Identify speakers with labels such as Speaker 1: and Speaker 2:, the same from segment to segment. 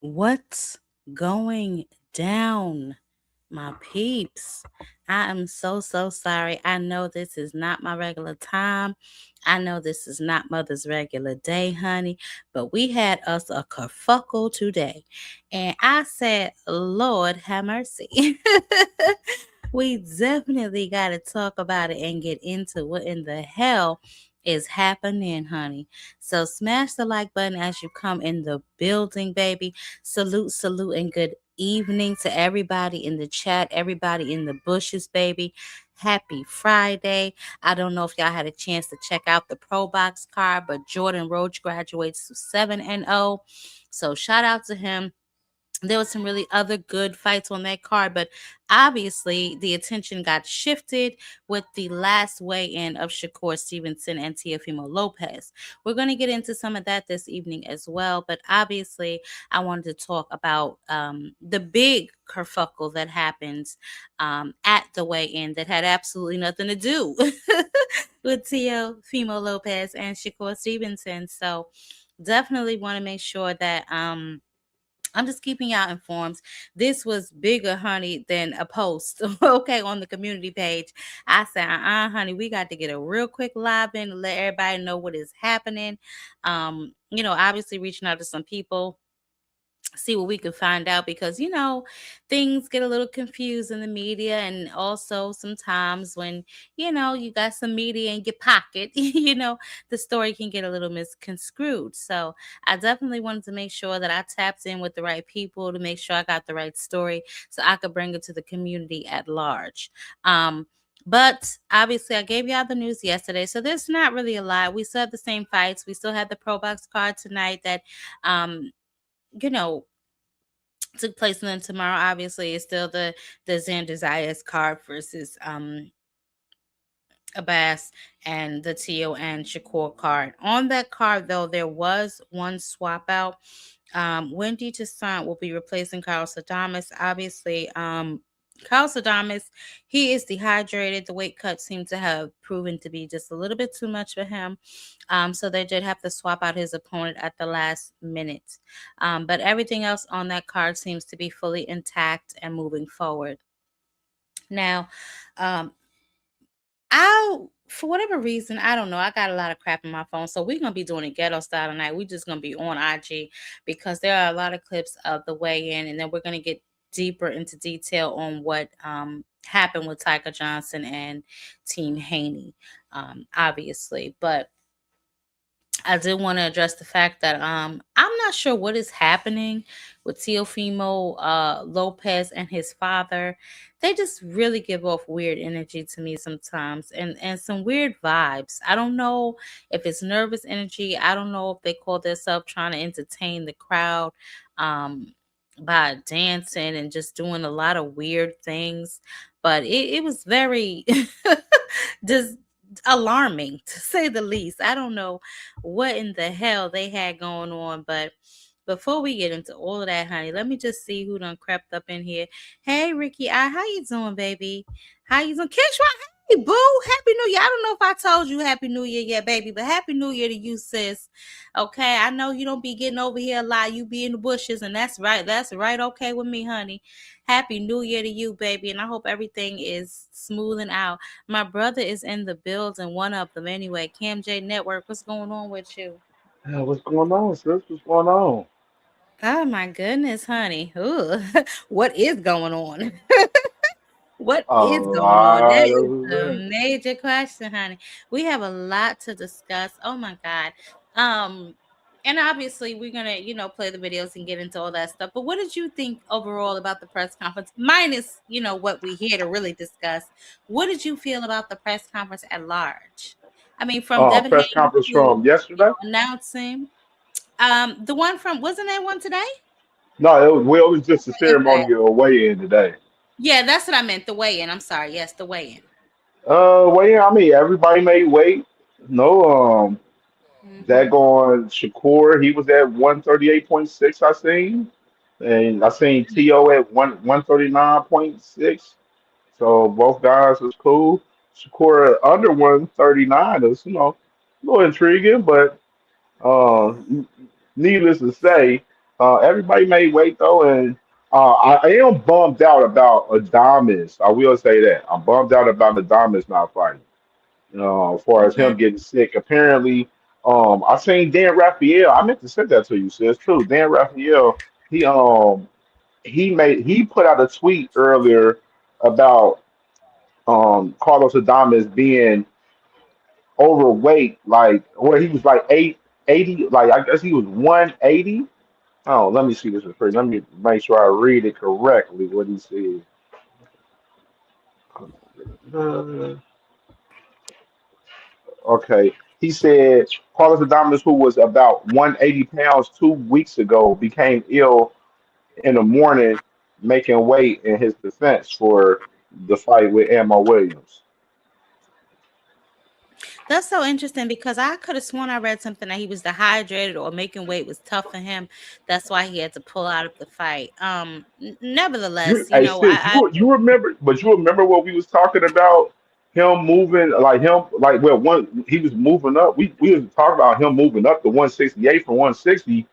Speaker 1: What's going down, my peeps? I am so sorry. I know this is not my regular time. I know this is not Mother's regular day, honey, but we had us a kerfuckle today. And I said, Lord have mercy. We definitely got to talk about it and get into what in the hell is happening, honey. So smash the like button as you come in the building, baby. Salute, and good evening to everybody in the chat, everybody in the bushes, baby. Happy Friday. I don't know if y'all had a chance to check out the Pro Box card, but Jordan Roach graduates to 7-0. So shout out to him. There was some really other good fights on that card, but obviously the attention got shifted with the last weigh-in of Shakur Stevenson and Teófimo Lopez. We're going to get into some of that this evening as well, but obviously I wanted to talk about the big kerfuffle that happens at the weigh-in that had absolutely nothing to do with Teófimo Lopez and Shakur Stevenson. So definitely want to make sure that I'm just keeping y'all informed. This was bigger, honey, than a post, okay, on the community page. I said, honey, we got to get a real quick live in to let everybody know what is happening. Obviously reaching out to some people, see what we can find out, because things get a little confused in the media, and also sometimes when you got some media in your pocket, the story can get a little misconstrued. So I definitely wanted to make sure that I tapped in with the right people to make sure I got the right story so I could bring it to the community at large. But obviously, I gave y'all the news yesterday, so there's not really a lot. We still have the same fights. We still have the Pro Box card tonight that you know took place, and then tomorrow obviously is still the Xander Zayas card versus Abbas and the Tio and Shakur card. On that card though, there was one swap out. Wendy Toussaint will be replacing Carlos Adames. Obviously, Carlos Adames, he is dehydrated. The weight cut seemed to have proven to be just a little bit too much for him. So they did have to swap out his opponent at the last minute. But everything else on that card seems to be fully intact and moving forward. Now, um, for whatever reason, I don't know. I got a lot of crap in my phone, so we're gonna be doing a ghetto style tonight. We're just gonna be on IG because there are a lot of clips of the weigh-in, and then we're gonna get deeper into detail on what happened with Tyker Johnson and Team Haney, obviously. But I did want to address the fact that I'm not sure what is happening with Teofimo Lopez and his father. They just really give off weird energy to me sometimes, and some weird vibes. I don't know if it's nervous energy. I don't know if they call themselves trying to entertain the crowd by dancing and just doing a lot of weird things. But it was very just alarming, to say the least. I don't know what in the hell they had going on, but before we get into all of that, honey, let me just see who done crept up in here. Hey, Ricky, how you doing, baby? How you doing? Kishwa, hey, boo. Happy New Year. I don't know if I told you Happy New Year yet, baby, but Happy New Year to you, sis. Okay, I know you don't be getting over here a lot. You be in the bushes, and that's right. That's right okay with me, honey. Happy New Year to you, baby, and I hope everything is smoothing out. My brother is in the building, one of them anyway. Cam J Network, what's going on with you?
Speaker 2: Yeah, what's going on, sis? What's going on?
Speaker 1: Oh my goodness, honey. Ooh, what is going on? What
Speaker 2: A
Speaker 1: is going on? That
Speaker 2: lot
Speaker 1: is
Speaker 2: of
Speaker 1: a
Speaker 2: that.
Speaker 1: major question, honey. We have a lot to discuss. Oh my God. Um, and obviously we're gonna, play the videos and get into all that stuff. But what did you think overall about the press conference? Minus, what we here to really discuss. What did you feel about the press conference at large? I mean, from Devin
Speaker 2: Press
Speaker 1: Haney
Speaker 2: conference
Speaker 1: to,
Speaker 2: from yesterday?
Speaker 1: announcing. The one from wasn't there one today?
Speaker 2: No, it was just a
Speaker 1: Okay.
Speaker 2: ceremonial weigh-in today.
Speaker 1: Yeah, that's what I meant. The weigh-in. I'm sorry. Yes, the weigh-in.
Speaker 2: Weigh-in, I mean, everybody made weight. No, that
Speaker 1: Mm-hmm.
Speaker 2: going Shakur, he was at 138.6, I seen. And I seen T.O. at 139.6. So both guys was cool. Shakur at under 139 is, a little intriguing, but uh, needless to say. Everybody made weight though, and I am bummed out about Adamas. I will say that I'm bummed out about Adamas not fighting. As far as him
Speaker 1: Okay.
Speaker 2: getting sick, apparently, I seen Dan Raphael. I meant to send that to you, sis. Too. Dan Raphael. He he put out a tweet earlier about Carlos Adamas being overweight, like where he was like 880, like I guess he was 180. Oh, let me see this first. Let me make sure I read it correctly. What he said. Uh, okay. He said Carlos Adames, who was about 180 pounds 2 weeks ago, became ill in the morning, making weight in his defense for the fight with Emma Williams.
Speaker 1: That's so interesting because I could have sworn I read something that he was dehydrated or making weight was tough for him. That's why he had to pull out of the fight.
Speaker 2: You,
Speaker 1: Nevertheless,
Speaker 2: hey sis,
Speaker 1: I
Speaker 2: you remember, but you remember what we was talking about? Him moving, like him, like well, one he was moving up. We was talking about him moving up to 168 from 160.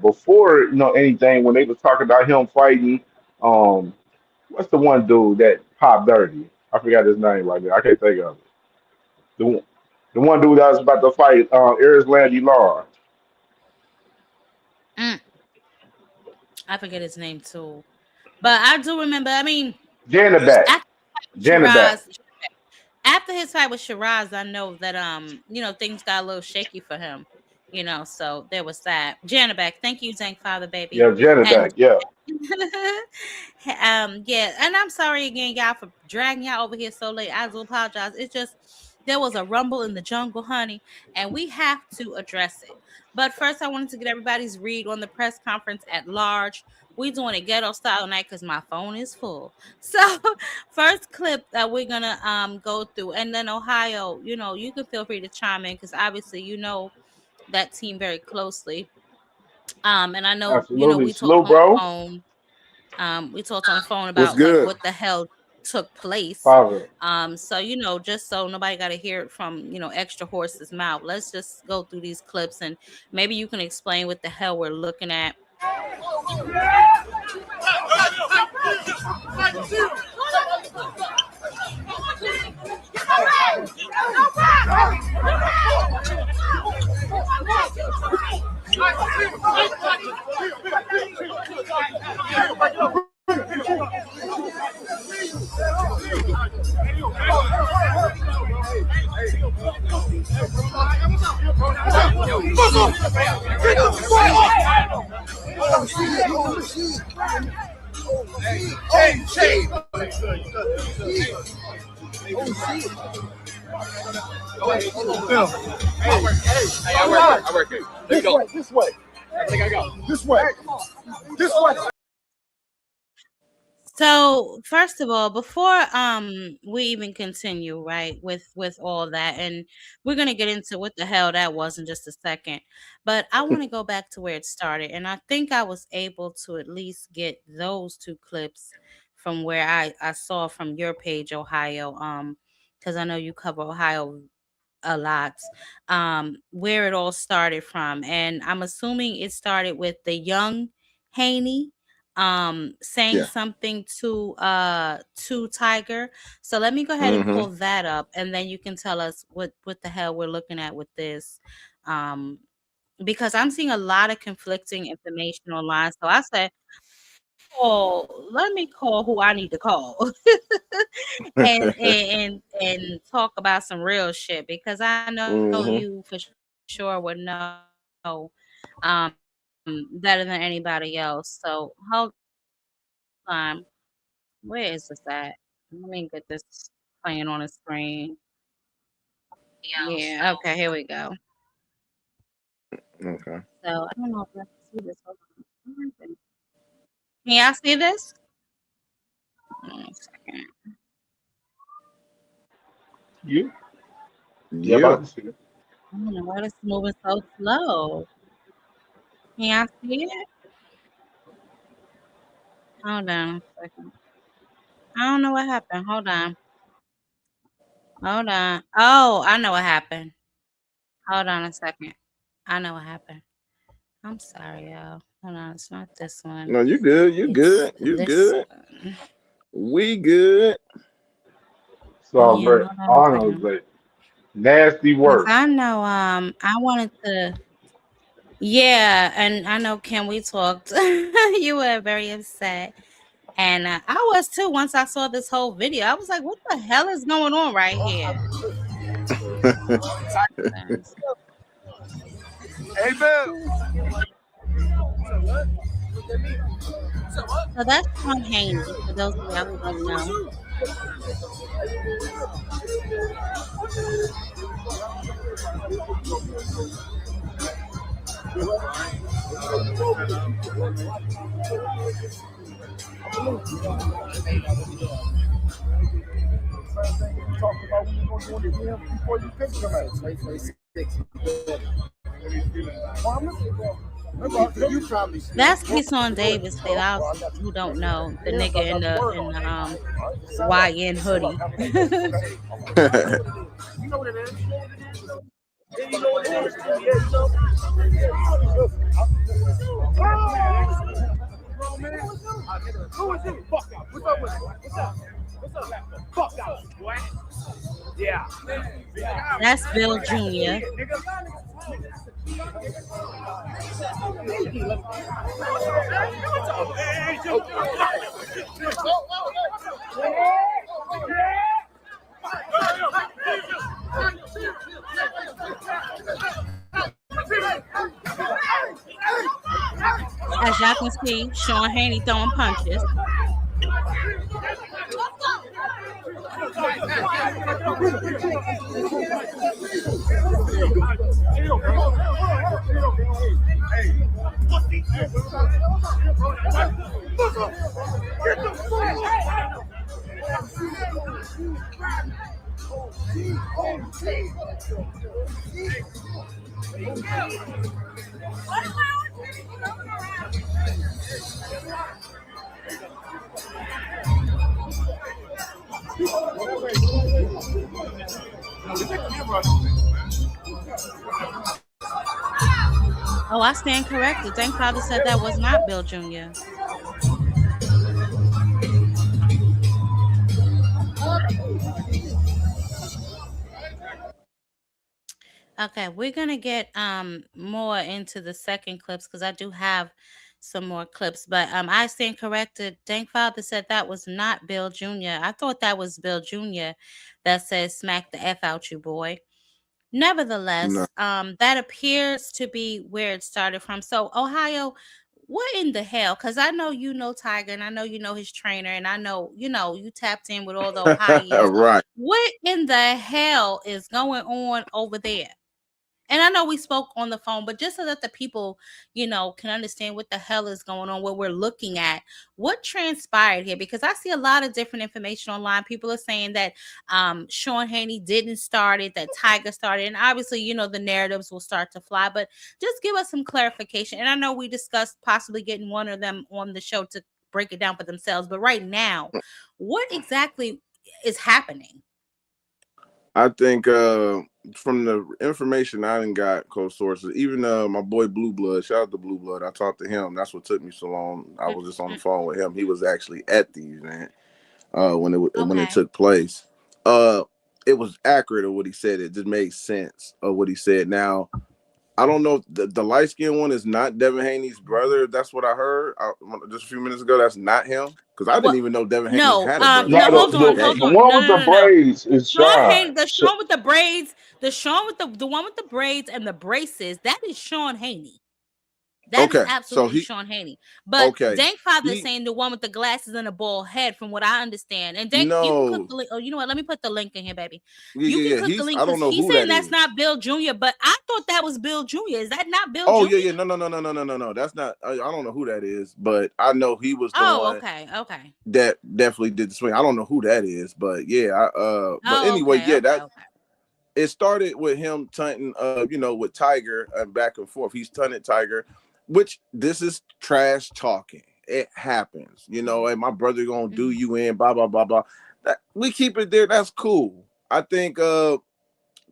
Speaker 2: Before anything, when they was talking about him fighting, um, what's the one dude that popped dirty? I forgot his name right now. I can't think of it. The one- the one dude that was about to fight Aris Landy Law.
Speaker 1: mm, I forget his name too, but I do remember. I mean,
Speaker 2: Janabak.
Speaker 1: after
Speaker 2: Janabak.
Speaker 1: Shiraz, after his fight with Shiraz, I know that things got a little shaky for him. So there was that. Janabek, thank you, Zank Father baby.
Speaker 2: Yeah,
Speaker 1: And
Speaker 2: Janabak. Yeah.
Speaker 1: yeah, and I'm sorry again, y'all, for dragging y'all over here so late. I do apologize. It's just there was a rumble in the jungle, honey, and we have to address it. But first, I wanted to get everybody's read on the press conference at large. We doing a ghetto style tonight because my phone is full. So, first clip that we're gonna go through, and then Ohio, you can feel free to chime in because obviously you know that team very closely. And I know
Speaker 2: Absolutely.
Speaker 1: we talked
Speaker 2: Slow,
Speaker 1: on the
Speaker 2: bro.
Speaker 1: phone we talked on the phone
Speaker 3: What's
Speaker 1: about like
Speaker 3: good?
Speaker 1: what the hell took place.
Speaker 2: Father.
Speaker 1: So just so nobody got to hear it from extra horse's mouth. Let's just go through these clips and maybe you can explain what the hell we're looking at.
Speaker 3: I work here. Let's go. This way. I think I go. This way. This way.
Speaker 1: So first of all, before we even continue, right, with all that, and we're gonna get into what the hell that was in just a second, but I want to go back to where it started, and I think I was able to at least get those two clips from where I saw from your page, Ohio, because I know you cover Ohio a lot, where it all started from. And I'm assuming it started with the young Haney saying
Speaker 3: Yeah.
Speaker 1: something to Tiger. So let me go ahead and
Speaker 3: Mm-hmm.
Speaker 1: pull that up and then you can tell us what the hell we're looking at with this. Um because I'm seeing a lot of conflicting information online. So I said, oh, let me call who I need to call and talk about some real shit because I know you
Speaker 3: mm-hmm.
Speaker 1: for sure would know better than anybody else. So hold on, where is this at? Let me get this playing on the screen. Yeah, okay, here we go.
Speaker 3: Okay.
Speaker 1: So I don't know if I can see this. Hold on. Where is it? Can y'all see this? Hold on a second.
Speaker 2: You? Yeah,
Speaker 3: Yeah.
Speaker 2: about to see it.
Speaker 1: I don't know why this is moving so slow. Can y'all see it? Hold on a second. I don't know what happened. Hold on. Hold on. Oh, I know what happened. Hold on a second. I know what happened. I'm sorry, y'all. Hold on, it's not this one.
Speaker 4: No, you good. You
Speaker 1: It's
Speaker 4: good. You
Speaker 1: this
Speaker 4: good.
Speaker 1: one.
Speaker 4: We good.
Speaker 2: So,
Speaker 1: Yeah,
Speaker 2: but
Speaker 1: hold on a
Speaker 2: honor,
Speaker 1: second.
Speaker 2: but nasty
Speaker 1: Because
Speaker 2: work.
Speaker 1: I know I wanted to, yeah, and I know Kim, we talked. You were very upset. And I was too once I saw this whole video. I was like, what the hell is going on right here? Yes.
Speaker 3: Hey, Bill.
Speaker 1: So that's Sean Haney, for those of y'all who don't know.
Speaker 3: Talk about when you're going to do it again before you think about it. 2026. You probably
Speaker 1: That's Keyshawn Davis, for y'all who don't know, the nigga in the YN hoodie.
Speaker 3: You know what it is. Yeah, you know what it is. Yeah, you know. Who is you? Fuck out. What's up with it? What's up? What's up? Fuck out, boy. Yeah.
Speaker 1: That's Bill Jr. As y'all can see, Sean Haney throwing punches. Oh, I stand corrected. Thank Father said that was not Bill Jr. Okay, we're gonna get more into the second clips because I do have some more clips, but I stand corrected. Thank Father said that was not Bill Jr. I thought that was Bill Jr. that says smack the F out you, boy.
Speaker 4: No.
Speaker 1: Nevertheless, that appears to be where it started from. So, Ohio, what in the hell? Because I know you know Tiger, and I know you know his trainer, and I know you tapped in with all the Ohioans.
Speaker 4: Right.
Speaker 1: What in the hell is going on over there? And I know we spoke on the phone, but just so that the people, can understand what the hell is going on, what we're looking at, what transpired here, because I see a lot of different information online. People are saying that Sean Haney didn't start it, that Tiger started, and obviously, the narratives will start to fly, but just give us some clarification. And I know we discussed possibly getting one of them on the show to break it down for themselves, but right now, what exactly is happening?
Speaker 4: I think from the information I done got, close sources, even my boy Blue Blood, shout out to Blue Blood. I talked to him. That's what took me so long. I was just on the phone with him. He was actually at the event when it
Speaker 1: Okay.
Speaker 4: took place. It was accurate of what he said. It just made sense of what he said. Now, I don't know. The light skinned one is not Devin Haney's brother. That's what I heard just a few minutes ago. That's not him because I didn't
Speaker 1: What?
Speaker 4: even know Devin Haney
Speaker 1: No,
Speaker 4: had a brother
Speaker 2: No,
Speaker 1: no,
Speaker 4: till
Speaker 1: hold on,
Speaker 4: today.
Speaker 1: hold
Speaker 2: the
Speaker 1: on.
Speaker 2: one
Speaker 1: No,
Speaker 2: with
Speaker 1: no,
Speaker 2: the
Speaker 1: no, no.
Speaker 2: braids is
Speaker 1: Sean Haney,
Speaker 2: Sean.
Speaker 1: the Sean with the braids, the Sean with the one with the braids and the braces, that is Sean Haney. That is
Speaker 4: Okay, so
Speaker 1: absolutely
Speaker 4: he
Speaker 1: Sean Haney. But
Speaker 4: okay
Speaker 1: Dank Father is
Speaker 4: he
Speaker 1: saying the one with the glasses and the bald head, from what I understand. And Dank, you can click
Speaker 4: no
Speaker 1: the link. Oh, you know what? Let me put the link in here, baby.
Speaker 4: yeah
Speaker 1: You
Speaker 4: yeah
Speaker 1: can
Speaker 4: yeah
Speaker 1: click the
Speaker 4: he's
Speaker 1: link
Speaker 4: I don't
Speaker 1: because
Speaker 4: know
Speaker 1: he's
Speaker 4: who
Speaker 1: saying
Speaker 4: that
Speaker 1: that's
Speaker 4: is.
Speaker 1: not Bill Jr., but I thought that was Bill Jr. Is that not Bill
Speaker 4: Oh
Speaker 1: Jr.?
Speaker 4: yeah no that's not. I don't know who that is, but I know he was the
Speaker 1: Oh,
Speaker 4: one
Speaker 1: okay.
Speaker 4: that definitely did the swing. I don't know who that is, but yeah but
Speaker 1: Oh,
Speaker 4: anyway, yeah, that
Speaker 1: okay.
Speaker 4: it started with him taunting, with Tiger and back and forth. He's taunting Tiger, which this is trash talking. It happens, hey, my brother gonna do you in, blah blah blah blah. That we keep it there. That's cool. I think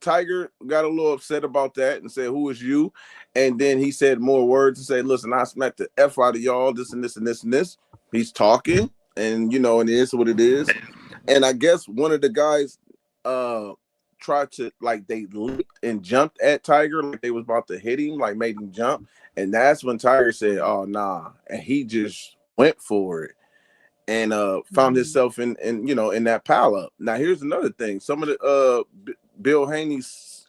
Speaker 4: Tiger got a little upset about that and said, "Who is you?" And then he said more words and said, "Listen, I smacked the F out of y'all, this and this and this and this." He's talking, and and it is what it is. And I guess one of the guys tried to, like, they leaped and jumped at Tiger like they was about to hit him, like made him jump. And that's when Tiger said, "Oh nah," and he just went for it and found himself in that pile up. Now here's another thing. Some of the Bill Haney's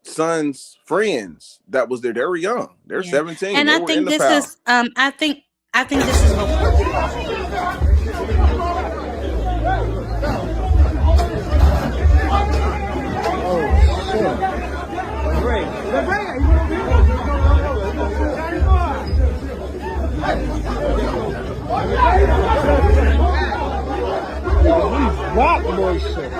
Speaker 4: son's friends that was there, they were young. They're 17.
Speaker 1: And
Speaker 4: they
Speaker 1: I
Speaker 4: were
Speaker 1: think
Speaker 4: in the
Speaker 1: this
Speaker 4: pile.
Speaker 1: is I think this is what
Speaker 3: Rock boy shit.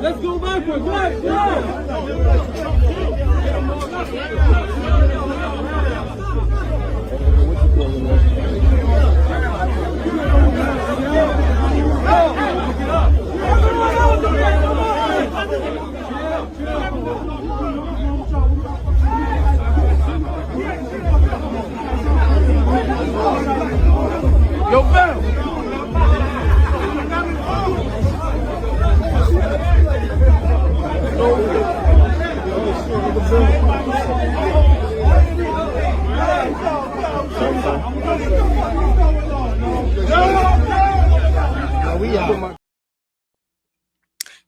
Speaker 3: Let's go backward. Yo, Bell.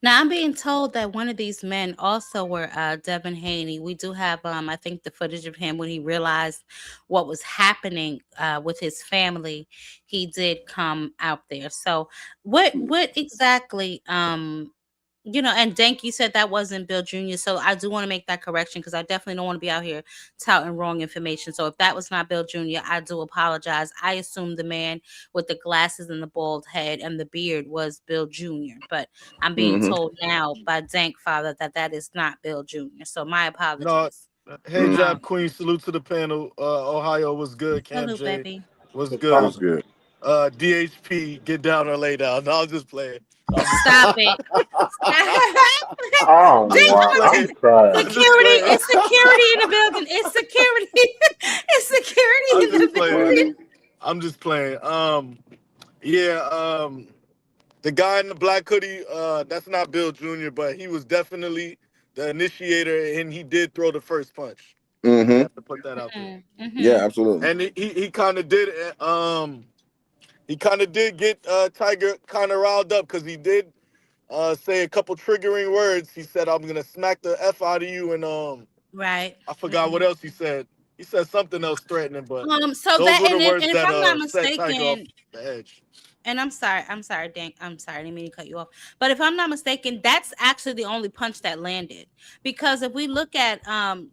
Speaker 1: Now I'm being told that one of these men also were Devin Haney. We do have I think the footage of him when he realized what was happening with his family. He did come out there. So what exactly and Dank, you said that wasn't Bill Jr. So I do want to make that correction because I definitely don't want to be out here touting wrong information. So if that was not Bill Jr., I do apologize. I assumed the man with the glasses and the bald head and the beard was Bill Jr. But I'm being told now by Dank Father that is not Bill Jr. So my apologies.
Speaker 3: No, hey, Job Queen. Salute to the panel. Ohio was good. Camp
Speaker 1: Hello,
Speaker 3: J
Speaker 1: baby.
Speaker 3: was
Speaker 4: That
Speaker 3: good.
Speaker 4: was good.
Speaker 3: DHP, get down or lay down. No, I'll just play.
Speaker 1: Stop it.
Speaker 2: Oh, wow. I'm crying.
Speaker 1: Security. It's security in the building. It's security. It's security in the building.
Speaker 3: I'm just playing. The guy in the black hoodie, that's not Bill Jr., but he was definitely the initiator, and he did throw the first punch. I have to put that out there.
Speaker 4: Yeah, absolutely.
Speaker 3: And he kind of did. He kind of did get Tiger kind of riled up because he did say a couple triggering words. He said, "I'm gonna smack the F out of you," and
Speaker 1: right.
Speaker 3: I forgot what else he said. He said something else threatening, but
Speaker 1: so
Speaker 3: those
Speaker 1: that
Speaker 3: were the words
Speaker 1: and if
Speaker 3: that
Speaker 1: I'm not
Speaker 3: set Tiger off
Speaker 1: mistaken,
Speaker 3: the edge.
Speaker 1: and I'm sorry, Dan. I'm sorry, I didn't mean to cut you off. But if I'm not mistaken, that's actually the only punch that landed. Because if we look at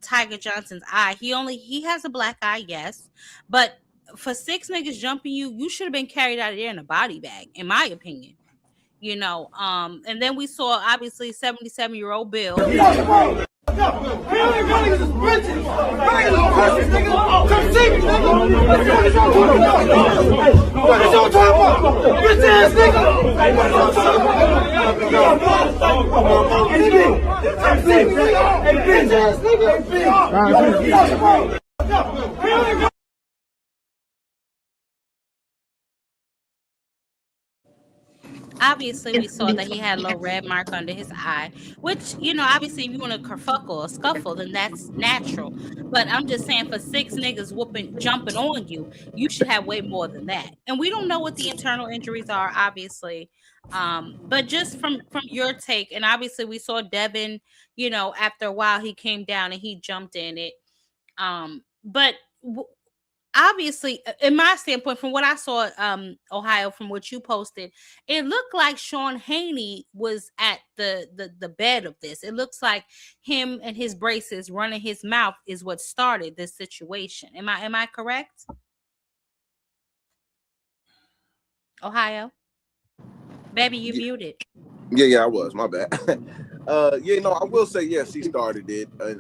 Speaker 1: Tiger Johnson's eye, he has a black eye, yes, but for 6 niggas jumping you, you should have been carried out of there in a body bag, in my opinion. And then we saw obviously 77-year-old Bill. Obviously, we saw that he had a little red mark under his eye, which, obviously, if you want to kerfuckle or scuffle, then that's natural. But I'm just saying, for 6 niggas jumping on you, you should have way more than that. And we don't know what the internal injuries are, obviously. But just from your take, and obviously we saw Devin, after a while he came down and he jumped in it. But obviously, in my standpoint, from what I saw, Ohio, from what you posted, it looked like Sean Haney was at the bed of this. It looks like him and his braces running his mouth is what started this situation. Am I correct? Ohio, baby, you muted.
Speaker 4: Yeah, I was. My bad. I will say yes, he started it, and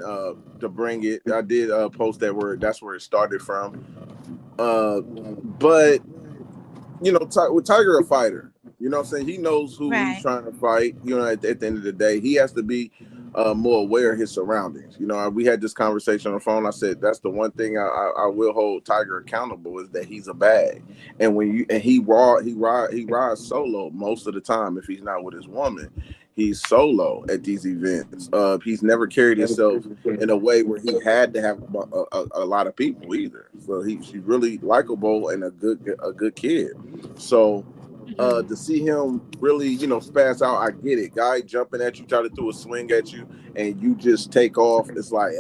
Speaker 4: to bring it, I did post that word. That's where it started from. But with Tiger, a fighter. You know what I'm saying? He knows who he's trying to fight. At the end of the day, he has to be more aware of his surroundings. We had this conversation on the phone. I said that's the one thing I will hold Tiger accountable is that he's a bag. And he rides solo most of the time. If he's not with his woman, he's solo at these events. He's never carried himself in a way where he had to have a lot of people either. So he's really likable and a good kid. So to see him really, spaz out, I get it. Guy jumping at you, try to do a swing at you, and you just take off. It's like,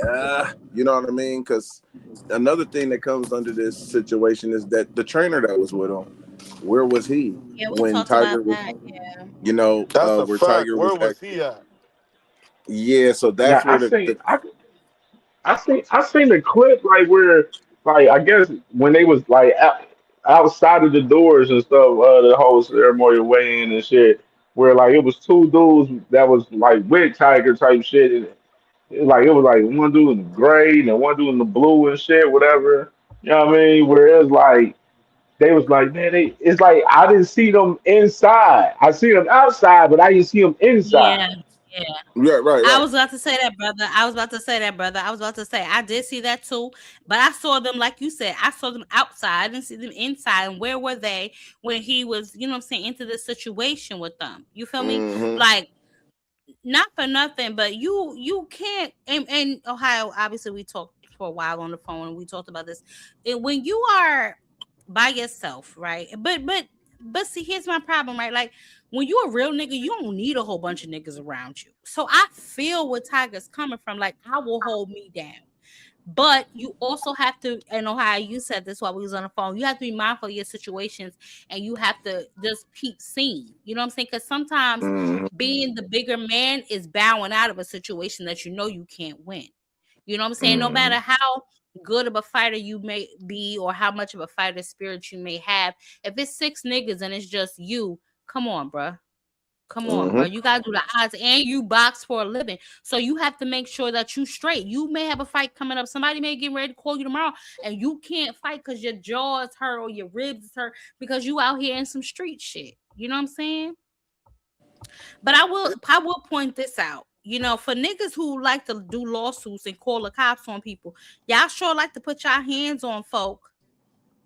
Speaker 4: you know what I mean? Because another thing that comes under this situation is that the trainer that was with him, where was he when Tiger was,
Speaker 3: that's a
Speaker 4: where
Speaker 3: fact.
Speaker 4: Tiger
Speaker 3: Where
Speaker 4: was
Speaker 3: was he at?
Speaker 4: Yeah, so that's where
Speaker 2: I seen the clip like where like I guess when they was like outside of the doors and stuff, the whole ceremonial weigh in and shit, where like it was two dudes that was like with Tiger type shit, and it was like one dude in the gray and one dude in the blue and shit, whatever. You know what I mean? Where it was like they was like, man, it's like I didn't see them inside. I see them outside, but I didn't see them inside.
Speaker 1: Yeah, yeah.
Speaker 4: Yeah,
Speaker 1: I
Speaker 4: right.
Speaker 1: was about to say that, brother. I was about to say I did see that too, but I saw them like you said. I saw them outside. I didn't see them inside. And where were they when he was, what I'm saying, into this situation with them? You feel me?
Speaker 4: Mm-hmm.
Speaker 1: Like, not for nothing, but you can't. And Ohio, obviously, we talked for a while on the phone, and we talked about this. When you are by yourself, right? But see, here's my problem, right? Like when you're a real nigga, you don't need a whole bunch of niggas around you. So I feel where Tiger's coming from. Like I will hold me down. But you also have to, and Ohio, you said this while we was on the phone. You have to be mindful of your situations, and you have to just keep seeing. You know what I'm saying? Because sometimes
Speaker 4: Mm-hmm.
Speaker 1: being the bigger man is bowing out of a situation that you can't win. You know what I'm saying? No
Speaker 4: Mm-hmm.
Speaker 1: matter how good of a fighter you may be, or how much of a fighter spirit you may have, if it's 6 niggas and it's just you, come on, bruh. Come on, bro.
Speaker 4: Mm-hmm.
Speaker 1: You gotta do the odds, and you box for a living, so you have to make sure that you straight. You may have a fight coming up. Somebody may get ready to call you tomorrow, and you can't fight because your jaw is hurt or your ribs is hurt because you out here in some street shit. You know what I'm saying? But I will point this out. For niggas who like to do lawsuits and call the cops on people, y'all sure like to put y'all hands on folk.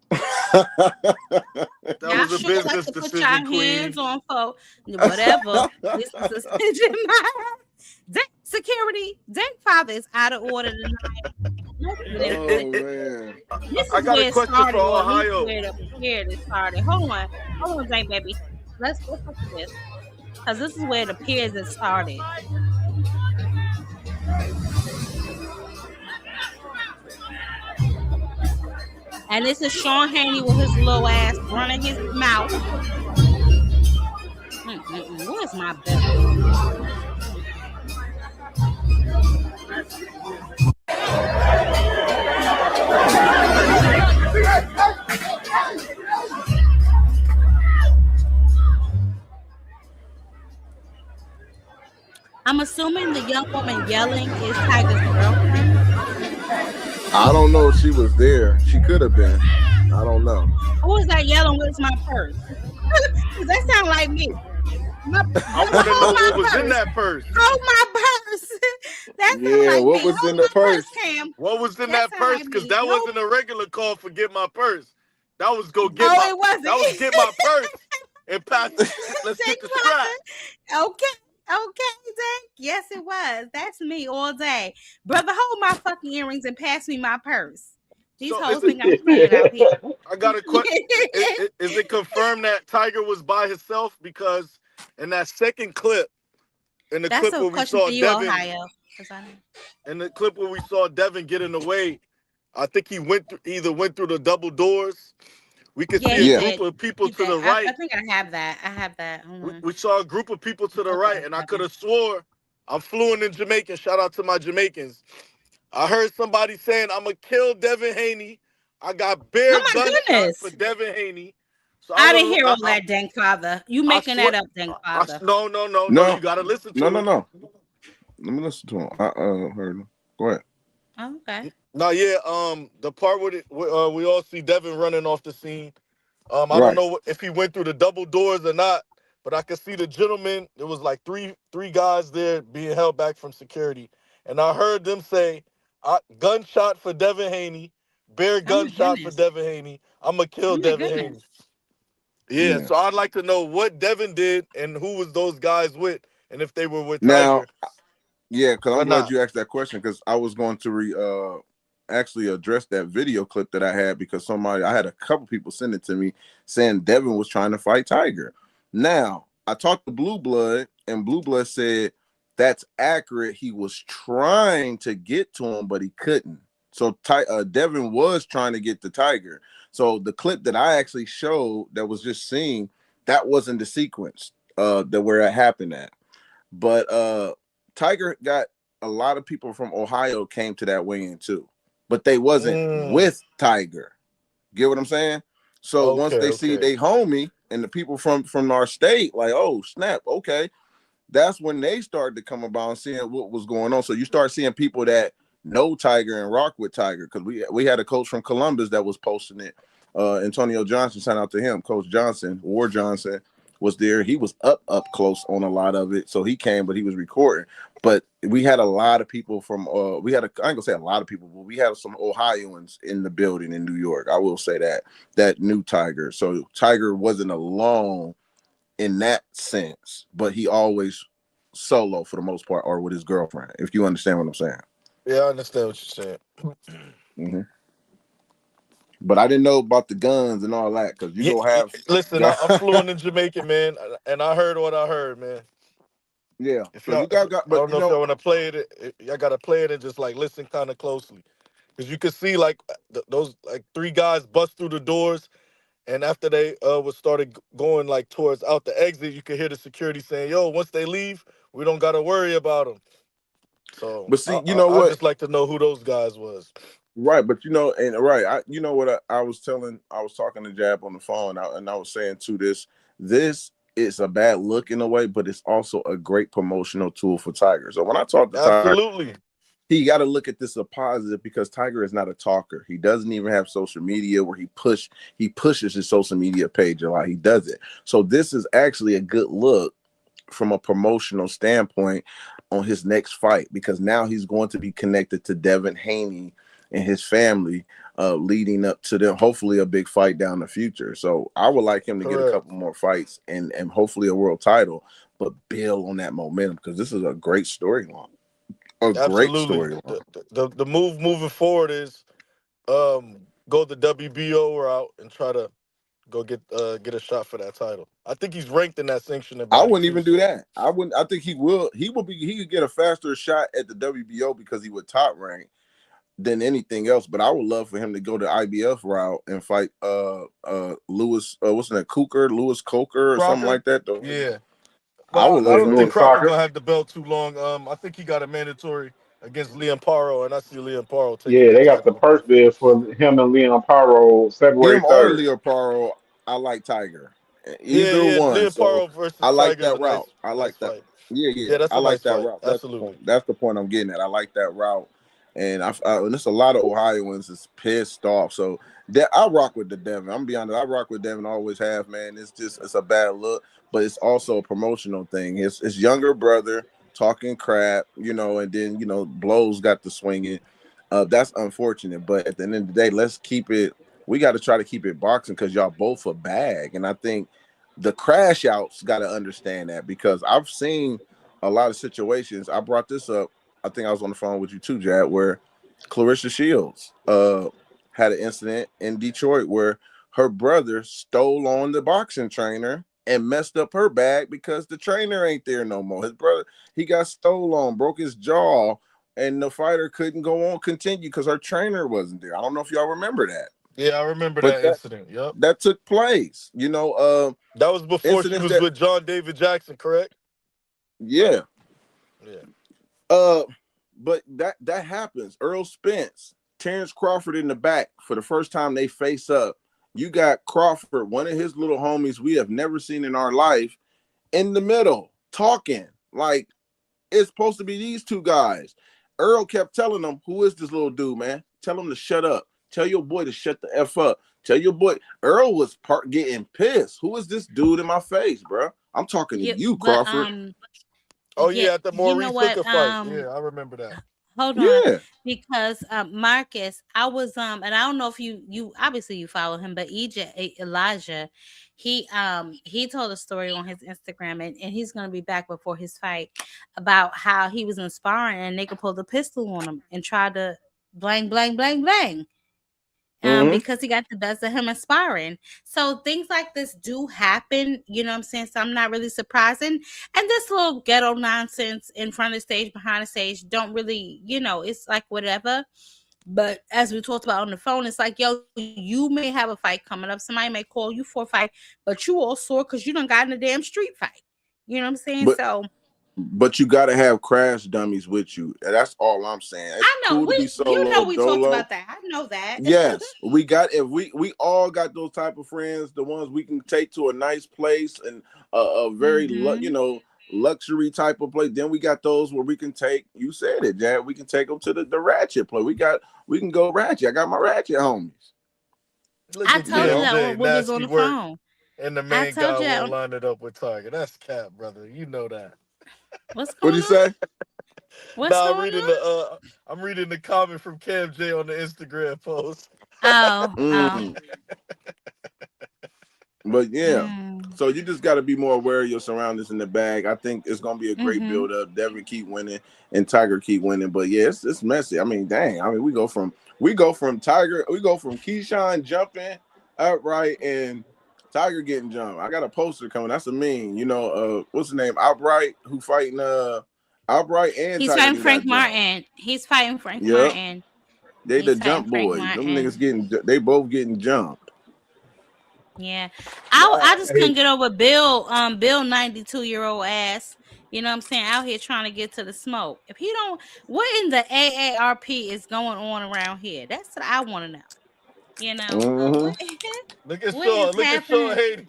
Speaker 3: That
Speaker 1: Y'all
Speaker 3: was a
Speaker 1: sure like
Speaker 3: business
Speaker 1: to put
Speaker 3: decision,
Speaker 1: y'all hands
Speaker 3: Queen.
Speaker 1: on folk. Whatever. This is a decision. Security, Dank Father is out of order tonight. Let's get
Speaker 3: It,
Speaker 1: into
Speaker 3: it,
Speaker 1: it.
Speaker 4: Oh
Speaker 3: it,
Speaker 4: man.
Speaker 1: This
Speaker 3: I
Speaker 1: is
Speaker 3: got a
Speaker 1: where it
Speaker 3: question for
Speaker 1: started, or at least
Speaker 3: Ohio.
Speaker 1: where it started. Hold on, Dank baby. Let's look at this, because this is where it appears it started. And this is Sean Haney with his little ass running his mouth. Where's my bell? I'm assuming the young woman yelling is Tiger's girlfriend.
Speaker 4: I don't know if she was there. She could have been. I don't know.
Speaker 1: Who is that yelling? Where's my purse? Because that sound like me.
Speaker 3: I want to
Speaker 1: Hold
Speaker 3: know
Speaker 1: my
Speaker 3: what was in
Speaker 1: purse.
Speaker 3: that purse.
Speaker 1: Hold my purse. That sound
Speaker 4: Yeah,
Speaker 1: like
Speaker 4: what
Speaker 1: me.
Speaker 4: was
Speaker 1: Hold
Speaker 4: in the
Speaker 1: my purse,
Speaker 4: purse?
Speaker 1: Cam.
Speaker 3: What was in
Speaker 1: That
Speaker 3: that
Speaker 1: sound
Speaker 3: purse?
Speaker 1: like
Speaker 3: Because
Speaker 1: me.
Speaker 3: that
Speaker 1: Nope.
Speaker 3: wasn't a regular call for get my purse. That was go get
Speaker 1: Oh,
Speaker 3: my.
Speaker 1: it wasn't.
Speaker 3: That was get my purse and pass. Let's
Speaker 1: Thank
Speaker 3: get the strap.
Speaker 1: Father. Okay, Dank. Yes, it was. That's me all day. Brother, hold my fucking earrings and pass me my purse. These
Speaker 3: So
Speaker 1: hoes think I'm playing out here.
Speaker 3: I got a question. Is it confirmed that Tiger was by himself? Because in that second clip, in the
Speaker 1: That's
Speaker 3: clip
Speaker 1: a
Speaker 3: where we
Speaker 1: question
Speaker 3: saw
Speaker 1: for you,
Speaker 3: Devin,
Speaker 1: Ohio.
Speaker 3: in the clip where we saw Devin get in the way, I think he either went through the double doors. We could
Speaker 1: Yeah,
Speaker 3: see a
Speaker 1: he
Speaker 4: Yeah.
Speaker 3: group
Speaker 1: did.
Speaker 3: of people
Speaker 1: He
Speaker 3: to
Speaker 1: did.
Speaker 3: the
Speaker 1: I
Speaker 3: right.
Speaker 1: think I have that. I have that. Hold on.
Speaker 3: We saw a group of people to the
Speaker 1: Photo
Speaker 3: right,
Speaker 1: of
Speaker 3: and I could
Speaker 1: Devin.
Speaker 3: have swore I'm fluent in Jamaican. Shout out to my Jamaicans. I heard somebody saying I'm gonna kill Devin Haney. I got
Speaker 1: Oh
Speaker 3: bare
Speaker 1: my
Speaker 3: gunshot for
Speaker 1: goodness.
Speaker 3: Devin Haney. So
Speaker 1: I didn't hear all that, Dank Father. You
Speaker 3: I
Speaker 1: making
Speaker 3: swear.
Speaker 1: that up, Dank Father.
Speaker 3: No. You
Speaker 4: No,
Speaker 3: gotta listen
Speaker 4: no,
Speaker 3: to
Speaker 4: no,
Speaker 3: it.
Speaker 4: no. Let me listen to him. I heard him. Go ahead.
Speaker 1: Oh, okay.
Speaker 3: No, yeah. The part with it, we all see Devin running off the scene. I don't
Speaker 4: Right.
Speaker 3: know if he went through the double doors or not, but I could see the gentleman. There was like three guys there being held back from security, and I heard them say, "Gunshot for Devin Haney, bare
Speaker 1: Oh my
Speaker 3: gunshot for
Speaker 1: goodness.
Speaker 3: Devin Haney. I'ma kill
Speaker 1: Oh my
Speaker 3: Devin Haney."
Speaker 1: goodness.
Speaker 3: Yeah,
Speaker 4: Yeah.
Speaker 3: so I'd like to know what Devin did and who was those guys with, and if they were with
Speaker 4: Now,
Speaker 3: Tiger
Speaker 4: yeah, because
Speaker 3: or
Speaker 4: I'm glad
Speaker 3: not.
Speaker 4: you asked that question because I was going to actually address that video clip that I had because I had a couple people send it to me saying Devin was trying to fight Tiger. Now, I talked to Blue Blood, and Blue Blood said that's accurate. He was trying to get to him, but he couldn't. So Devin was trying to get to Tiger. So the clip that I actually showed that was just seen, that wasn't the sequence that where it happened at. But Tiger got a lot of people from Ohio came to that weigh-in too, but they wasn't
Speaker 3: Mm,
Speaker 4: with Tiger. Get what I'm saying? So once
Speaker 3: okay,
Speaker 4: they see
Speaker 3: okay.
Speaker 4: they homie and the people from our state, like, oh snap, okay, that's when they started to come about and seeing what was going on. So you start seeing people that know Tiger and rock with Tiger because we had a coach from Columbus that was posting it. Antonio Johnson, shout out to him. Coach Johnson, Ward Johnson was there. He was up close on a lot of it, so he came, but he was recording. But we had a lot of people from. I ain't gonna say a lot of people, but we had some Ohioans in the building in New York. I will say that knew Tiger. So Tiger wasn't alone in that sense, but he always solo for the most part or with his girlfriend, if you understand what I'm saying.
Speaker 3: Yeah, I understand what you're saying.
Speaker 4: Mm-hmm. But I didn't know about the guns and all that because you
Speaker 3: Yeah,
Speaker 4: go have
Speaker 3: listen,
Speaker 4: gun.
Speaker 3: I'm fluent in Jamaican, man, and I heard what I heard, man.
Speaker 4: Yeah,
Speaker 3: If
Speaker 4: so you
Speaker 3: y'all, if,
Speaker 4: got,
Speaker 3: I
Speaker 4: but
Speaker 3: don't know if y'all want to play it, y'all got to play it and just like listen kind of closely, because you can see like those like three guys bust through the doors, and after they was started going like towards out the exit, you could hear the security saying, "Yo, once they leave, we don't got to worry about them." So
Speaker 4: but see, you know
Speaker 3: I
Speaker 4: what?
Speaker 3: just like to know who those guys was.
Speaker 4: Right, but you know what I was talking to Jab on the phone, and I was saying to this is a bad look in a way, but it's also a great promotional tool for Tiger. So when I talk to Tiger,
Speaker 3: Absolutely.
Speaker 4: he got to look at this as a positive because Tiger is not a talker. He doesn't even have social media where he pushes his social media page a lot. He does it. So this is actually a good look from a promotional standpoint on his next fight because now he's going to be connected to Devin Haney and his family leading up to them hopefully a big fight down the future. So I would like him to get a
Speaker 3: Correct.
Speaker 4: couple more fights and hopefully a world title, but build on that momentum because this is a great storyline. A great
Speaker 3: Absolutely.
Speaker 4: storyline.
Speaker 3: The move moving forward is go the WBO route and try to go get a shot for that title. I think he's ranked in that sanctioning
Speaker 4: I
Speaker 3: body
Speaker 4: wouldn't
Speaker 3: too.
Speaker 4: even do
Speaker 3: So
Speaker 4: that. I wouldn't. I think he will. He could get a faster shot at the WBO because he would top rank than anything else. But I would love for him to go the IBF route and fight Lewis what's that Lewis Coker or something
Speaker 3: Crocker,
Speaker 4: like that. Though
Speaker 3: yeah,
Speaker 4: I
Speaker 3: but
Speaker 4: would
Speaker 3: I
Speaker 2: Yeah,
Speaker 4: love for
Speaker 3: don't think
Speaker 2: Lewis
Speaker 4: him.
Speaker 3: Crocker
Speaker 2: Soccer.
Speaker 3: gonna have the belt too long. I think he got a mandatory against Liam Paro, and I see Liam Paro taking
Speaker 2: Yeah,
Speaker 3: that
Speaker 2: they got the
Speaker 3: title.
Speaker 2: purse bid for him and Leon Paro February
Speaker 4: Him or
Speaker 2: 3rd.
Speaker 4: Leoparo. I like Tiger.
Speaker 3: Yeah,
Speaker 4: Either
Speaker 3: yeah,
Speaker 4: one.
Speaker 3: Liam
Speaker 4: So
Speaker 3: Paro versus
Speaker 4: I like
Speaker 3: Tiger is
Speaker 4: that route. I
Speaker 3: a nice
Speaker 4: like that.
Speaker 3: fight.
Speaker 4: Yeah, yeah.
Speaker 3: Yeah, that's
Speaker 4: I
Speaker 3: a
Speaker 4: like
Speaker 3: nice
Speaker 4: that
Speaker 3: fight.
Speaker 4: route. That's the
Speaker 3: Absolutely.
Speaker 4: point. That's the point I'm getting at. I like that route. And and there's a lot of Ohioans is pissed off. So I rock with the Devin. I'm gonna be honest. I rock with Devin. Always have, man. It's a bad look, but it's also a promotional thing. His younger brother talking crap, and then blows got the swinging. That's unfortunate. But at the end of the day, let's keep it. We got to try to keep it boxing because y'all both a bag, and I think the crash outs got to understand that because I've seen a lot of situations. I brought this up. I think I was on the phone with you too, Jad, where Clarissa Shields had an incident in Detroit where her brother stole on the boxing trainer and messed up her bag because the trainer ain't there no more. His brother, he got stole on, broke his jaw and the fighter couldn't continue because her trainer wasn't there. I don't know if y'all remember that,
Speaker 3: Yeah, I remember
Speaker 4: but
Speaker 3: that incident. Yep.
Speaker 4: that took place. You know,
Speaker 3: That was before she
Speaker 4: incidents
Speaker 3: was
Speaker 4: that
Speaker 3: with John David Jackson, correct?
Speaker 4: yeah.
Speaker 3: Yeah.
Speaker 4: Uh, but that happens. Earl Spence, Terrence Crawford in the back for the first time they face up. You got Crawford, one of his little homies we have never seen in our life, in the middle talking like it's supposed to be these two guys. Earl kept telling them, "Who is this little dude, man? Tell him to shut up. Tell your boy to shut the F up. Tell your boy." Earl was getting pissed. Who is this dude in my face, bro? I'm talking to
Speaker 1: Yeah,
Speaker 4: you,
Speaker 1: but
Speaker 4: Crawford.
Speaker 3: Oh
Speaker 1: yeah,
Speaker 3: yeah, at the
Speaker 1: you know
Speaker 3: Maurice
Speaker 1: what?
Speaker 3: Hooker fight. Yeah, I remember that.
Speaker 1: Hold on,
Speaker 4: Yeah.
Speaker 1: because Marcus, I was and I don't know if you obviously you follow him, but Elijah, he told a story on his Instagram, and he's gonna be back before his fight about how he was inspiring and nigga pulled a pistol on him and tried to blang blang blang blang.
Speaker 4: Mm-hmm.
Speaker 1: Because he got the best of him aspiring. So things like this do happen, you know what I'm saying? So I'm not really surprised. And this little ghetto nonsense in front of the stage, behind the stage, don't really, it's like whatever. But as we talked about on the phone, it's like, yo, you may have a fight coming up. Somebody may call you for a fight, but you all sore because you done got in a damn street fight. You know what I'm saying?
Speaker 4: But
Speaker 1: So
Speaker 4: But you got to have crash dummies with you. And that's all I'm saying. It's
Speaker 1: I know
Speaker 4: cool to be solo,
Speaker 1: we talked
Speaker 4: dolo.
Speaker 1: about that. I know that.
Speaker 4: Yes, we got if we all got those type of friends, the ones we can take to a nice place and a very
Speaker 1: hmm
Speaker 4: luxury type of place. Then we got those where we can take. You said it, Jad. We can take them to the ratchet place. We can go ratchet. I got my ratchet homies.
Speaker 3: Look
Speaker 1: I
Speaker 3: at
Speaker 4: You
Speaker 1: told you
Speaker 4: know.
Speaker 1: that
Speaker 3: KMJ,
Speaker 1: when we was on
Speaker 3: nasty
Speaker 1: the
Speaker 3: work,
Speaker 1: phone.
Speaker 3: and the
Speaker 1: I
Speaker 3: main
Speaker 1: told
Speaker 3: guy
Speaker 1: you that
Speaker 3: won't line it up with Tiger. That's cap, brother. You know that.
Speaker 1: what's
Speaker 4: What do
Speaker 1: going
Speaker 4: you
Speaker 1: on?
Speaker 4: say?
Speaker 1: What's
Speaker 3: Now
Speaker 1: going on?
Speaker 3: I'm reading the comment from KMJ on the Instagram post.
Speaker 1: Oh, oh.
Speaker 4: Mm. But yeah,
Speaker 1: Mm.
Speaker 4: so you just got to be more aware of your surroundings in the bag. I think it's gonna be a great
Speaker 1: Mm-hmm.
Speaker 4: build up. Devin keep winning and Tiger keep winning. But yeah, it's messy. I mean, dang. I mean, we go from Tiger, we go from Keyshawn jumping upright and Tiger getting jumped. I got a poster coming. That's a meme. You know, what's the name? Outright, who fighting Outright and
Speaker 1: He's
Speaker 4: Tiger
Speaker 1: fighting
Speaker 4: then got
Speaker 1: Frank
Speaker 4: jumped.
Speaker 1: Martin. He's fighting Frank
Speaker 4: Yep.
Speaker 1: Martin.
Speaker 4: They the
Speaker 1: He's fighting
Speaker 4: jump
Speaker 1: Frank
Speaker 4: boys. Them niggas
Speaker 1: Martin.
Speaker 4: they both getting jumped.
Speaker 1: Yeah.
Speaker 2: Nah,
Speaker 1: I just couldn't get over Bill 92-year-old ass. You know what I'm saying? Out here trying to get to the smoke. If he don't, what in the AARP is going on around here? That's what I want to know.
Speaker 4: Mm-hmm.
Speaker 1: What
Speaker 3: Look at
Speaker 1: what is
Speaker 3: Sean. Look at Sean
Speaker 1: happening?
Speaker 3: Haney.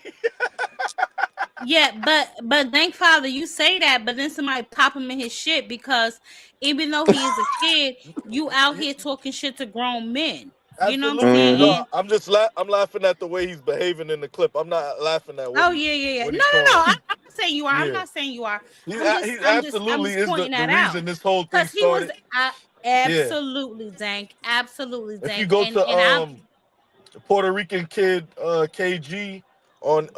Speaker 1: Yeah, but thank Father you say that, but then somebody pop him in his shit because even though he is a kid, you out here talking shit to grown men. You know what I'm
Speaker 3: Absolutely.
Speaker 1: saying?
Speaker 4: Mm-hmm.
Speaker 3: No,
Speaker 1: And
Speaker 3: I'm laughing at the way he's behaving in the clip. I'm not laughing at
Speaker 1: oh yeah, yeah, yeah.
Speaker 3: what
Speaker 1: No,
Speaker 3: he's
Speaker 1: no, no.
Speaker 3: showing.
Speaker 1: I'm not saying you are. I'm
Speaker 3: Yeah.
Speaker 1: not saying you are.
Speaker 3: He's
Speaker 1: I'm
Speaker 3: absolutely
Speaker 1: just
Speaker 3: is
Speaker 1: pointing
Speaker 3: the
Speaker 1: that out
Speaker 3: reason this whole thing
Speaker 1: because he was
Speaker 3: started. Yeah.
Speaker 1: absolutely dank, absolutely
Speaker 3: If you
Speaker 1: dank,
Speaker 3: go
Speaker 1: and
Speaker 3: to
Speaker 1: I
Speaker 3: the Puerto Rican kid KG on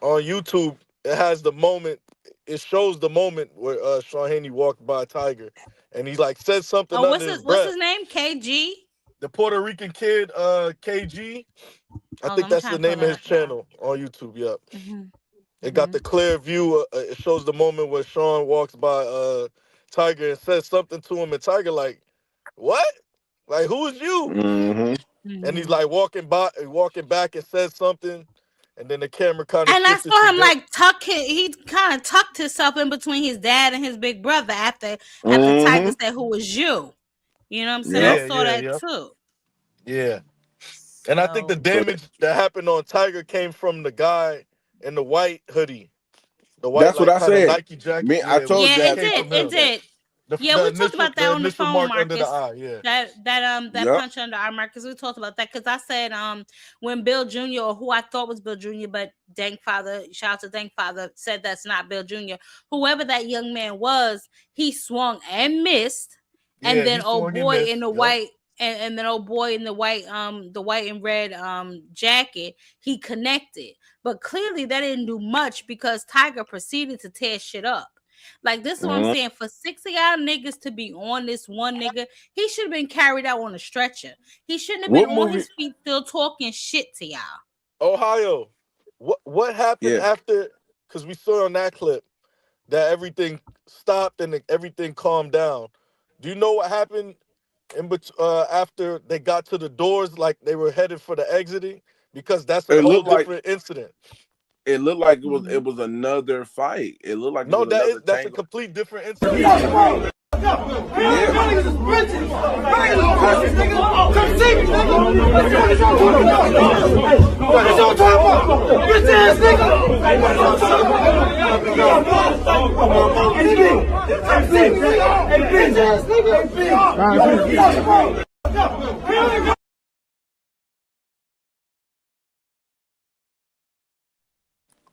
Speaker 3: on YouTube, it has the moment. It shows the moment where Sean Haney walked by Tiger, and he like said something
Speaker 1: oh
Speaker 3: under his
Speaker 1: what's
Speaker 3: breath.
Speaker 1: his name? KG.
Speaker 3: The Puerto Rican kid KG, I
Speaker 1: Hold
Speaker 3: think
Speaker 1: on, I'm
Speaker 3: that's the
Speaker 1: trying to pull
Speaker 3: name
Speaker 1: it
Speaker 3: of his
Speaker 1: up, y'all.
Speaker 3: channel on YouTube. Yep.
Speaker 1: hmm
Speaker 3: It got
Speaker 1: hmm
Speaker 3: the clear view. It shows the moment where Sean walks by Tiger and says something to him, and Tiger like, "What? Like who's you?"
Speaker 4: Mm-hmm.
Speaker 3: And he's
Speaker 1: hmm
Speaker 3: like walking back and says something, and then the camera kind of
Speaker 1: And I
Speaker 3: shifted to
Speaker 1: saw him
Speaker 3: Dan.
Speaker 1: like he kind of tucked himself in between his dad and his big brother after
Speaker 4: Mm-hmm.
Speaker 1: Tiger said, "Who was you?" You know what I'm saying? I
Speaker 4: Yep.
Speaker 3: Yeah,
Speaker 1: saw
Speaker 3: yeah,
Speaker 1: that
Speaker 3: yeah,
Speaker 1: too.
Speaker 3: yeah. And I think the
Speaker 1: So
Speaker 4: So
Speaker 3: damage that happened on Tiger came from the guy in the white hoodie, the white
Speaker 4: that's what
Speaker 3: like
Speaker 4: I
Speaker 3: kind of
Speaker 4: said.
Speaker 3: Nike jacket.
Speaker 4: Me, I
Speaker 3: Yeah,
Speaker 4: told
Speaker 1: yeah,
Speaker 3: it
Speaker 1: it
Speaker 4: Jab
Speaker 3: came
Speaker 1: did.
Speaker 3: from
Speaker 4: something
Speaker 1: It
Speaker 4: like
Speaker 3: him.
Speaker 4: that.
Speaker 1: did. Yeah, we talked about
Speaker 3: The
Speaker 1: that on the
Speaker 3: initial
Speaker 1: phone,
Speaker 3: mark under the
Speaker 1: Marcus.
Speaker 3: eye. Yeah,
Speaker 1: That
Speaker 4: Yep.
Speaker 1: punch under our Marcus. We talked about that because I said when Bill Jr. or who I thought was Bill Jr. but Dank Father, shout out to Dank Father, said that's not Bill Jr. Whoever that young man was, he swung and missed, and
Speaker 3: yeah.
Speaker 1: then
Speaker 3: He
Speaker 1: old
Speaker 3: swung and
Speaker 1: boy in
Speaker 3: missed.
Speaker 1: the
Speaker 3: Yep.
Speaker 1: white and then old boy in the white and red jacket, he connected. But clearly that didn't do much because Tiger proceeded to tear shit up. Like this is what I'm
Speaker 4: Mhm.
Speaker 1: saying. For 60 y'all niggas to be on this one nigga, he should have been carried out on a stretcher. He shouldn't have been
Speaker 4: What
Speaker 1: on
Speaker 4: movie?
Speaker 1: his feet still talking shit to y'all.
Speaker 3: Ohio. What happened
Speaker 4: Yeah.
Speaker 3: after? Because we saw on that clip that everything stopped and everything calmed down. Do you know what happened after they got to the doors, like they were headed for the exiting? Because that's a
Speaker 4: It
Speaker 3: whole
Speaker 4: looked like
Speaker 3: different incident.
Speaker 4: it was another fight. It looked like it
Speaker 3: No,
Speaker 4: was another
Speaker 3: that's a
Speaker 4: tangle.
Speaker 3: complete different incident.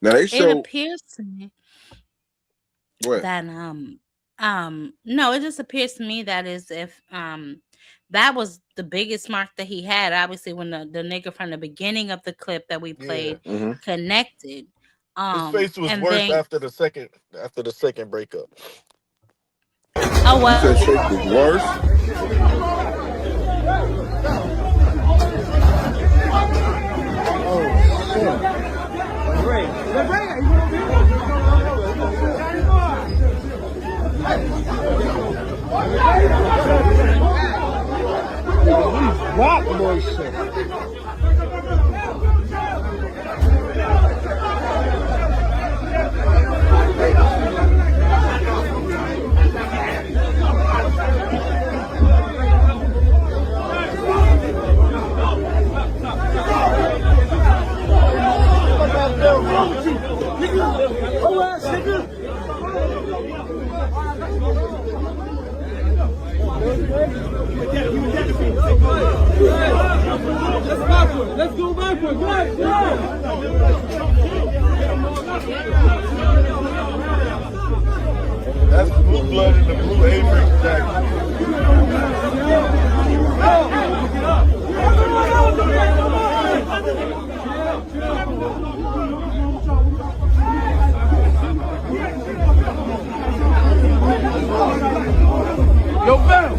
Speaker 4: Now they
Speaker 1: It
Speaker 4: show
Speaker 1: appears to me
Speaker 4: what?
Speaker 1: that no, it just appears to me that is if that was the biggest mark that he had. Obviously, when the nigga from the beginning of the clip that we
Speaker 3: Yeah,
Speaker 1: played
Speaker 4: Mm-hmm.
Speaker 1: connected,
Speaker 3: his face was
Speaker 1: and
Speaker 3: worse
Speaker 1: then
Speaker 3: after the second breakup.
Speaker 1: oh
Speaker 4: You
Speaker 1: well,
Speaker 4: said shape was worse.
Speaker 5: Rock boy shit. Let's go backward.
Speaker 3: That's blue blood in the blue Avery jacket.
Speaker 5: Yo, Venom.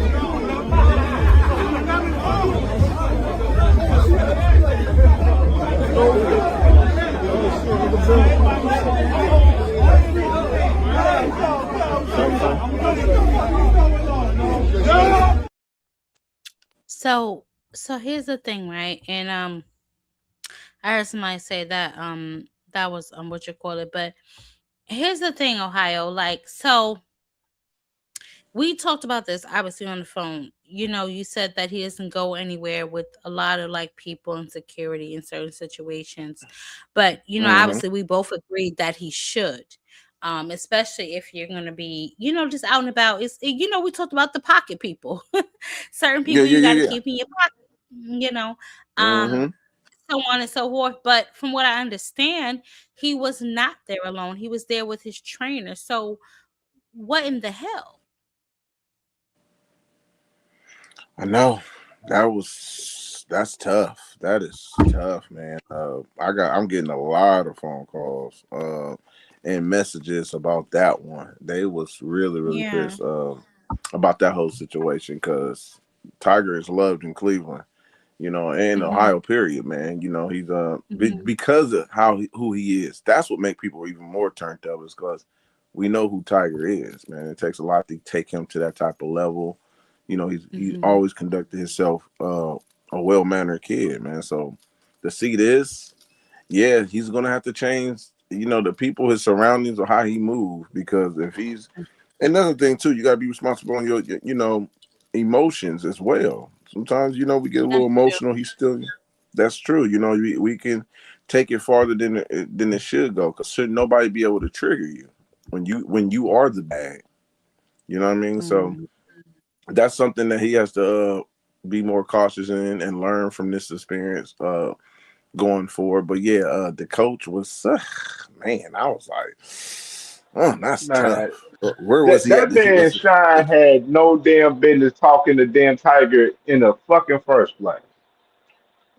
Speaker 1: So here's the thing, right? And I heard somebody say that that was what you call it, but here's the thing, Ohio. Like, so we talked about this obviously on the phone. You know, you said that he doesn't go anywhere with a lot of like people and security in certain situations, but you know,
Speaker 4: Mm-hmm.
Speaker 1: obviously we both agreed that he should. Especially if you're gonna be, you know, just out and about. You know, we talked about the pocket people. Certain
Speaker 4: Yeah,
Speaker 1: people
Speaker 4: yeah,
Speaker 1: you got to
Speaker 4: yeah, yeah.
Speaker 1: keep in your pocket. You know, um,
Speaker 4: Mm-hmm.
Speaker 1: so on and so forth. But from what I understand, he was not there alone. He was there with his trainer. So what in the hell?
Speaker 4: I know. That's tough. That is tough, man. I'm getting a lot of phone calls and messages about that one. They was really, really
Speaker 1: Yeah.
Speaker 4: pissed about that whole situation because Tiger is loved in Cleveland, you know, and
Speaker 1: Mhm.
Speaker 4: Ohio, period, man. You know, he's
Speaker 1: Mhm.
Speaker 4: because of who he is. That's what make people even more turned up is because we know who Tiger is, man. It takes a lot to take him to that type of level. You know, he's
Speaker 1: Mhm.
Speaker 4: always conducted himself a well mannered kid, man. So to see this, yeah, he's gonna have to change. You know, the people, his surroundings, or how he moves. Because if he's another thing too, you gotta be responsible on your you know emotions as well. Sometimes you know we get a little
Speaker 1: That's true.
Speaker 4: emotional. He's still that's true. You know, we can take it farther than it should go. Because should nobody be able to trigger you when you are the bad. You know what I mean? So
Speaker 1: Mhm.
Speaker 4: that's something that he has to be more cautious in and learn from this experience going forward. But yeah, the coach was man. I was like, oh, that's
Speaker 2: Man,
Speaker 4: tough. But where was
Speaker 2: that
Speaker 4: he at?
Speaker 2: that man Shine had no damn business talking to damn Tiger in the fucking first place.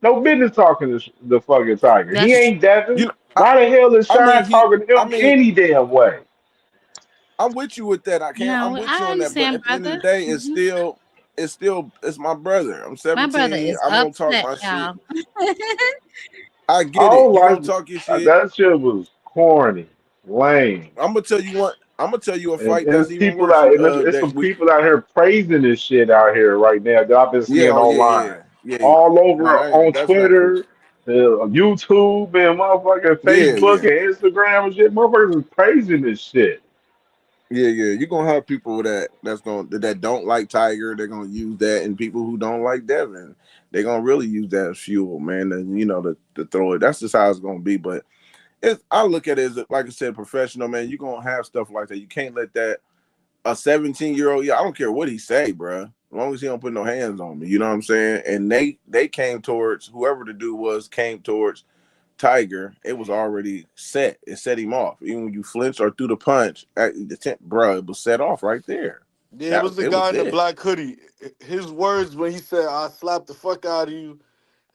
Speaker 2: No business talking to the fucking Tiger. He
Speaker 1: That's
Speaker 2: ain't
Speaker 4: You
Speaker 2: Devin.
Speaker 4: know,
Speaker 2: Why the hell is
Speaker 4: I mean
Speaker 2: Shine
Speaker 4: he.
Speaker 2: talking to
Speaker 4: I
Speaker 2: him
Speaker 4: mean,
Speaker 2: any damn way?
Speaker 4: I'm with you with that. I can't. I'm
Speaker 1: no,
Speaker 4: with you
Speaker 1: I
Speaker 4: on that. But
Speaker 1: understand,
Speaker 4: at the end of the
Speaker 1: brother.
Speaker 4: day,
Speaker 1: Mhm.
Speaker 4: it's my brother. I'm
Speaker 1: My brother
Speaker 4: 17.
Speaker 1: is
Speaker 4: I'm gonna talk
Speaker 1: upset,
Speaker 4: my shit.
Speaker 1: y'all.
Speaker 4: I
Speaker 2: I
Speaker 4: get it.
Speaker 2: don't
Speaker 4: You
Speaker 2: like
Speaker 4: gonna talk your shit.
Speaker 2: that shit was corny, lame.
Speaker 4: I'm gonna tell you what. I'm gonna tell you a
Speaker 2: And
Speaker 4: fight
Speaker 2: there's
Speaker 4: that's even
Speaker 2: people
Speaker 4: worse.
Speaker 2: out, and there's
Speaker 4: That
Speaker 2: some
Speaker 4: we,
Speaker 2: people out here praising this shit out here right now that I've been
Speaker 4: yeah,
Speaker 2: seeing
Speaker 4: oh yeah, yeah,
Speaker 2: online,
Speaker 4: yeah, yeah, yeah.
Speaker 2: all over
Speaker 4: No,
Speaker 2: on
Speaker 4: that's not cool.
Speaker 2: Twitter, YouTube, and motherfucking
Speaker 4: Yeah,
Speaker 2: Facebook
Speaker 4: yeah,
Speaker 2: and Instagram and shit. Motherfuckers is praising this shit.
Speaker 4: yeah, yeah. You're gonna have people that don't like Tiger. They're gonna use that, and people who don't like Devin, they're gonna really use that as fuel, man. And to throw it. That's just how it's gonna be. But I look at it as, like I said, professional, man. You're gonna have stuff like that. You can't let that a 17-year-old. Yeah, I don't care what he say, bro. As long as he don't put no hands on me, you know what I'm saying. And they came towards whoever the dude was came towards Tiger. It was already set. It set him off. Even when you flinched or threw the punch at the tent, bro, it was set off right there.
Speaker 3: Yeah, it
Speaker 4: That
Speaker 3: was the
Speaker 4: it
Speaker 3: guy
Speaker 4: was
Speaker 3: in the
Speaker 4: it.
Speaker 3: black hoodie. His words when he said, "I slapped the fuck out of you,"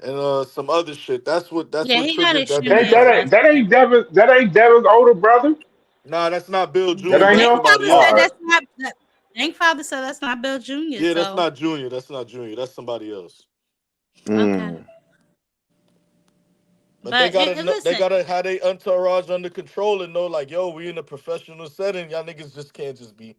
Speaker 3: and some other shit. That's
Speaker 1: Yeah,
Speaker 3: what
Speaker 1: he got
Speaker 3: triggered
Speaker 1: his
Speaker 3: that
Speaker 1: shimmy
Speaker 2: That
Speaker 1: ass
Speaker 2: that
Speaker 3: behavior.
Speaker 2: ain't
Speaker 1: ass.
Speaker 2: that ain't Devin. That ain't Devin's older brother.
Speaker 3: Nah, that's not Bill
Speaker 2: That
Speaker 3: Jr.
Speaker 2: ain't
Speaker 3: That's
Speaker 2: him.
Speaker 3: somebody
Speaker 1: Father said
Speaker 2: All
Speaker 3: else.
Speaker 2: right.
Speaker 1: that's not. Father said that's not Bill Jr.
Speaker 3: Yeah, that's
Speaker 1: So
Speaker 3: not Junior. That's not Junior. That's somebody else.
Speaker 1: okay,
Speaker 4: Mm.
Speaker 3: But they
Speaker 1: but
Speaker 3: gotta they
Speaker 1: listen,
Speaker 3: gotta have their entourage under control and know, like, yo, we in a professional setting. Y'all niggas just can't just be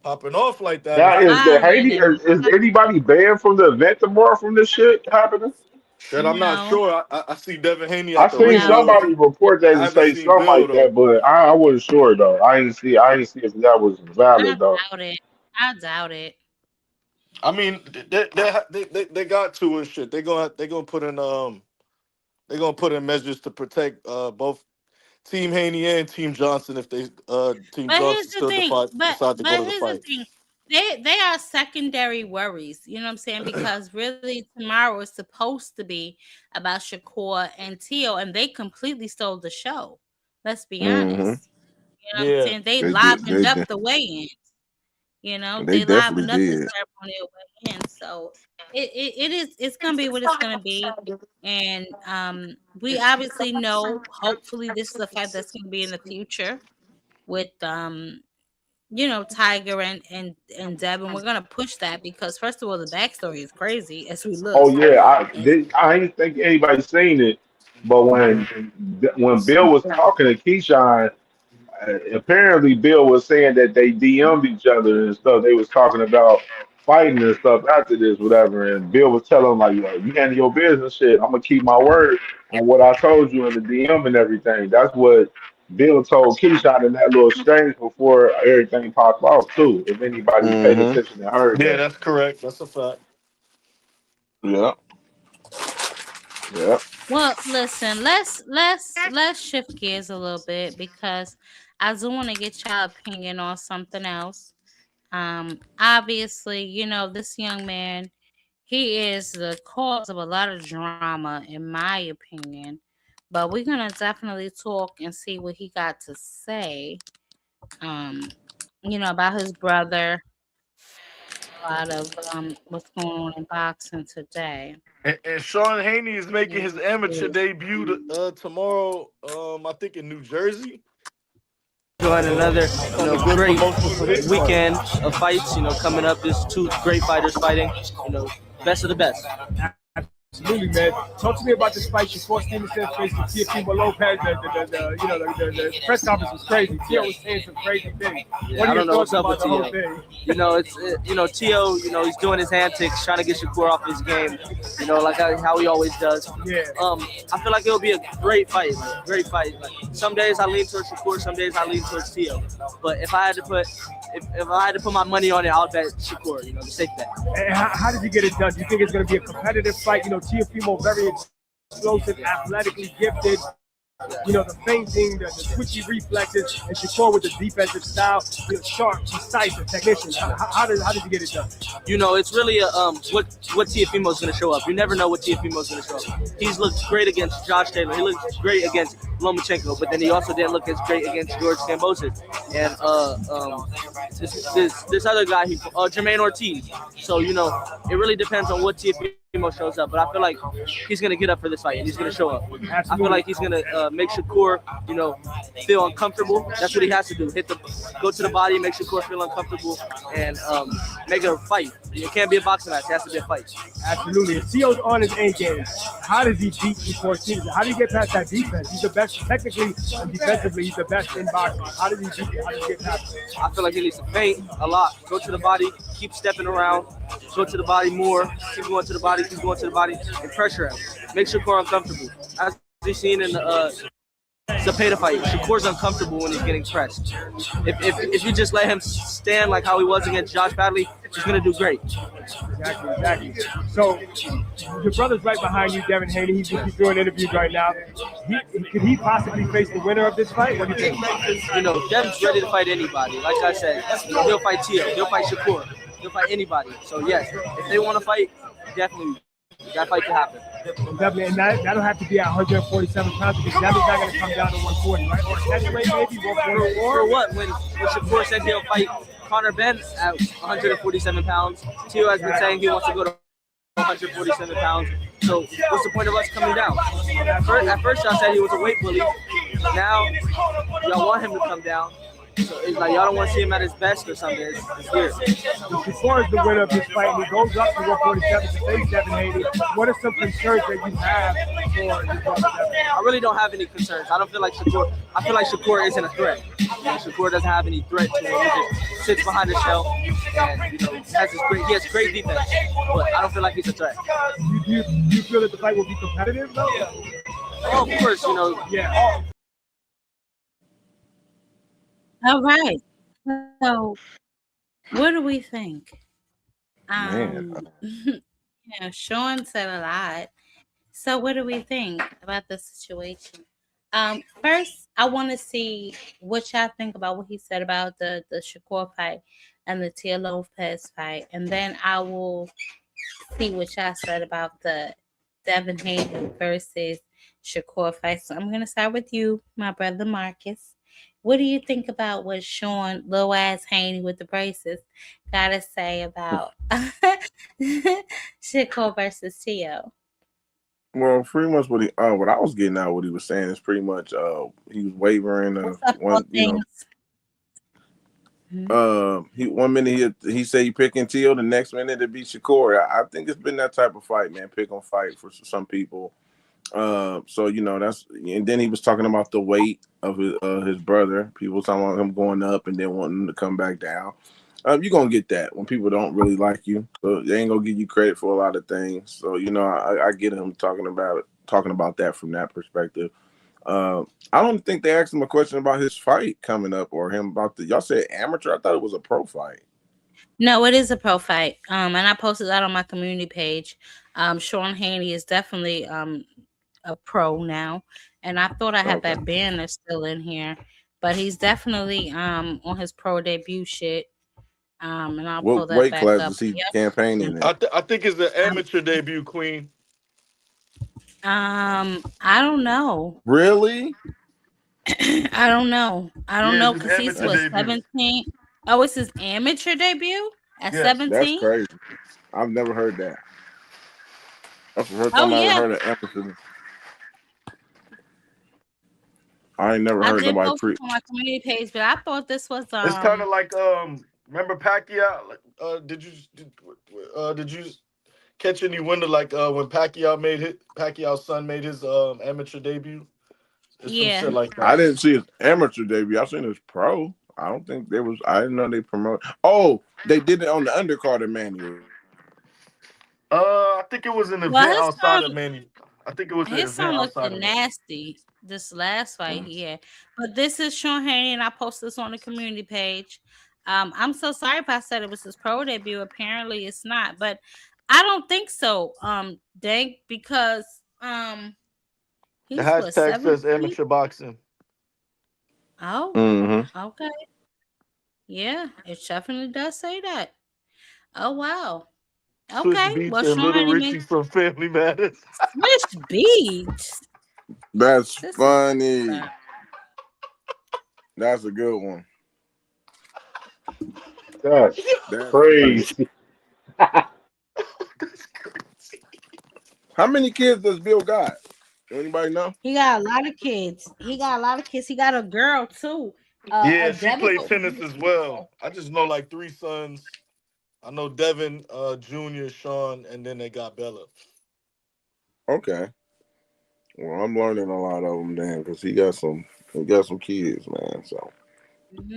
Speaker 3: popping off like that.
Speaker 2: Now is the
Speaker 1: I
Speaker 2: Haiti?
Speaker 1: already
Speaker 2: Is anybody banned from the event tomorrow from this shit happening?
Speaker 3: Shit, I'm not
Speaker 1: no,
Speaker 3: sure. I see Devin Haney
Speaker 2: I
Speaker 3: at the
Speaker 2: seen
Speaker 3: ring
Speaker 1: no.
Speaker 3: more.
Speaker 2: somebody report that
Speaker 3: I
Speaker 2: and
Speaker 3: haven't
Speaker 2: say
Speaker 3: seen
Speaker 2: something
Speaker 3: Bill
Speaker 2: like
Speaker 3: though.
Speaker 2: that, but I wasn't sure though. I ain't see if that was
Speaker 1: I
Speaker 2: valid though.
Speaker 1: doubt it. I doubt it.
Speaker 3: I mean, they got to and shit. They gonna put in measures to protect both Team Haney and Team Johnson if they Team
Speaker 1: But here's
Speaker 3: Johnson
Speaker 1: the
Speaker 3: still
Speaker 1: thing.
Speaker 3: decide to go to the
Speaker 1: Here's the
Speaker 3: fight.
Speaker 1: thing. They are secondary worries. You know what I'm saying? Because really tomorrow is supposed to be about Shakur and Tio, and they completely stole the show. Let's be
Speaker 4: Mm-hmm.
Speaker 1: honest. You know what I'm
Speaker 3: Yeah,
Speaker 1: saying? They
Speaker 4: They did.
Speaker 1: livened up the weigh-in. You know,
Speaker 4: They
Speaker 1: they
Speaker 4: definitely
Speaker 1: livened up the
Speaker 4: did.
Speaker 1: ceremonial weigh-in. So it's gonna be what it's gonna be. And we obviously know, hopefully this is a fight that's gonna be in the future with Tiger and Deb, and we're gonna push that because first of all, the backstory is crazy as we look.
Speaker 2: Oh yeah,
Speaker 1: And
Speaker 2: I ain't think anybody seen it, but when Bill was talking to Keyshawn, apparently Bill was saying that they DM'd each other and stuff. They was talking about fighting and stuff after this, whatever. And Bill was telling him like, "Yo, you handle your business, shit. I'm gonna keep my word on what I told you in the DM and everything." That's what Bill told Keyshawn in that little exchange before everything popped off too. If anybody paid
Speaker 4: Mm-hmm.
Speaker 2: attention and heard
Speaker 3: yeah,
Speaker 2: that.
Speaker 3: that's correct. That's a fact.
Speaker 4: Yeah. Yeah.
Speaker 1: well, listen, let's shift gears a little bit because I do want to get y'all opinion on something else. Obviously, this young man, he is the cause of a lot of drama, in my opinion. But we're gonna definitely talk and see what he got to say. Um, about his brother, a lot of what's going on in boxing today.
Speaker 3: And Sean Haney is making his amateur
Speaker 1: Yes.
Speaker 3: debut tomorrow. I think in New Jersey
Speaker 6: Join another,
Speaker 3: on a good
Speaker 6: great
Speaker 3: promotional shit.
Speaker 6: weekend of fights. Coming up, there's two great fighters fighting. Best of the best.
Speaker 5: Absolutely, man. Talk to me about this fight. Shakur Stevenson facing Teófimo Lopez. The press conference was crazy. Tio was saying some crazy things.
Speaker 6: Yeah,
Speaker 5: What
Speaker 6: I
Speaker 5: are your
Speaker 6: don't know
Speaker 5: thoughts
Speaker 6: what's up
Speaker 5: about
Speaker 6: with
Speaker 5: the whole
Speaker 6: Tio.
Speaker 5: thing?
Speaker 6: Tio. He's doing his antics, trying to get Shakur off his game. Like how he always does.
Speaker 5: Yeah.
Speaker 6: I feel like it'll be a great fight. Great fight. Like, some days I lean towards Shakur, some days I lean towards Tio. But if I had to put my money on it, I'll bet Shakur. The safe bet.
Speaker 5: And how did you get it done? Do you think it's going to be a competitive fight? Teofimo very explosive, athletically gifted. The feinting, the twitchy reflexes, and Shakur with the defensive style, sharp, precise, and technician. How did you get it done?
Speaker 6: It's really what Teofimo's going to show up. You never know what Teofimo's going to show up. He's looked great against Josh Taylor. He looked great against Lomachenko, but then he also didn't look as great against George Kambosos. And this other guy, Jermaine Ortiz. So it really depends on what Teofimo shows up, but I feel like he's going to get up for this fight and he's going to show up.
Speaker 5: Absolutely.
Speaker 6: I feel like he's going to make Shakur, feel uncomfortable. That's what he has to do. Go to the body, make Shakur feel uncomfortable, and make it a fight. It can't be a boxing match. It has to be a fight.
Speaker 5: Absolutely. If Tio's on his A game, how does he beat Shakur Stevenson? How do you get past that defense? He's the best best technically and defensively. He's the best in boxing. How did he get past it?
Speaker 6: I feel like he needs to feint a lot. Go to the body, keep stepping around, go to the body more, keep going to the body, and pressure him. Make Shakur uncomfortable. As we've seen in the Zepeda fight, Shakur's uncomfortable when he's getting pressed. If you just let him stand like how he was against Josh Badley, he's gonna do great.
Speaker 5: Exactly. So your brother's right behind you, Devin Haney. He's doing interviews right now. Could he possibly face the winner of this fight? What do you think?
Speaker 6: You know, Devin's ready to fight anybody. Like I said, he'll fight Tio, he'll fight Shakur, he'll fight anybody. So yes, if they want to fight, definitely that fight can happen.
Speaker 5: Definitely, and that'll have to be at 147 pounds because Devin's not going to come down to 140, right? Or catchweight maybe 144.
Speaker 6: For what? When Shakur said he'll fight Conor Ben at 147 pounds, Tio has been saying he wants to go to 147 pounds. So what's the point of us coming down? At first y'all said he was a weight bully. Now y'all want him to come down. So it's like y'all don't want to see him at his best or something. It's weird.
Speaker 5: As far as the winner of this fight, and he goes up to 147 to face Devin Haney, what are some concerns that you have for your brother Devin?
Speaker 6: I really don't have any concerns. I feel like Shakur isn't a threat. Shakur doesn't have any threat to him. He just sits behind his shell and he has great defense. But I don't feel like he's a threat.
Speaker 5: Do you feel that the fight will be competitive though?
Speaker 6: Oh, of course,
Speaker 5: Yeah.
Speaker 1: All right. So, what do we think? Sean said a lot. So, what do we think about the situation? First, I want to see what y'all think about what he said about the Shakur fight and the Teofimo Lopez fight, and then I will see what y'all said about the Devin Haney versus Shakur fight. So, I'm gonna start with you, my brother Marcus. What do you think about what Sean Lil Ass Haney with the braces gotta say about Shakur versus Tio?
Speaker 4: Well, pretty much what I was getting out, what he was saying is pretty much he was wavering. He 1 minute he say he picking Tio, the next minute it be Shakur. I think it's been that type of fight, man. Pick on fight for some people. So that's, and then he was talking about the weight of his brother. People talking about him going up and then wanting him to come back down. You're gonna get that when people don't really like you, so they ain't gonna give you credit for a lot of things. So I get him talking about that from that perspective. I don't think they asked him a question about his fight coming up or him about y'all said amateur. I thought it was a pro fight.
Speaker 1: No, it is a pro fight. And I posted that on my community page. Sean Haney is definitely a pro now, and I thought I had that banner still in here, but he's definitely on his pro debut shit. And I'll pull that
Speaker 4: weight
Speaker 1: back
Speaker 4: class
Speaker 1: up.
Speaker 4: is he campaigning in?
Speaker 3: I think it's the amateur debut, Queen.
Speaker 1: I don't know.
Speaker 4: Really?
Speaker 1: I don't know because he's 17. Oh, it's his amateur debut at 17.
Speaker 4: That's crazy. I've never heard that. That's the first time I ever heard of amateur. I ain't never heard nobody preach
Speaker 1: on my community page, but I thought this was
Speaker 3: it's kind of like remember Pacquiao? Did you catch any window like when Pacquiao's son made his amateur debut? It's some shit like that.
Speaker 4: I didn't see his amateur debut. I seen his pro. I don't think there was. I didn't know they promote. Oh, they did it on the undercard of Manny.
Speaker 3: I think it was an event outside of Manny. I think it was an
Speaker 1: his
Speaker 3: event
Speaker 1: son
Speaker 3: outside
Speaker 1: looked
Speaker 3: of
Speaker 1: nasty this last fight he had. But this is Sean Haney, and I posted this on the community page. I'm so sorry if I said it was his pro debut. Apparently it's not, but I don't think so. Dank, because
Speaker 3: the hashtag says amateur boxing.
Speaker 1: Oh, okay. Yeah, it definitely does say that. Oh wow. Okay.
Speaker 3: Well, Sean Little Richie from Family Matters.
Speaker 1: Swish Beats.
Speaker 4: That's funny. That's a good one.
Speaker 2: That's crazy.
Speaker 4: How many kids does Bill got? Anybody know?
Speaker 1: He got a lot of kids. He got a girl too.
Speaker 3: Yeah, she played tennis as well. I just know like 3 sons. I know Devin, Junior, Sean, and then they got Bella.
Speaker 4: Okay. Well, I'm learning a lot of them then because he got some kids, man. So,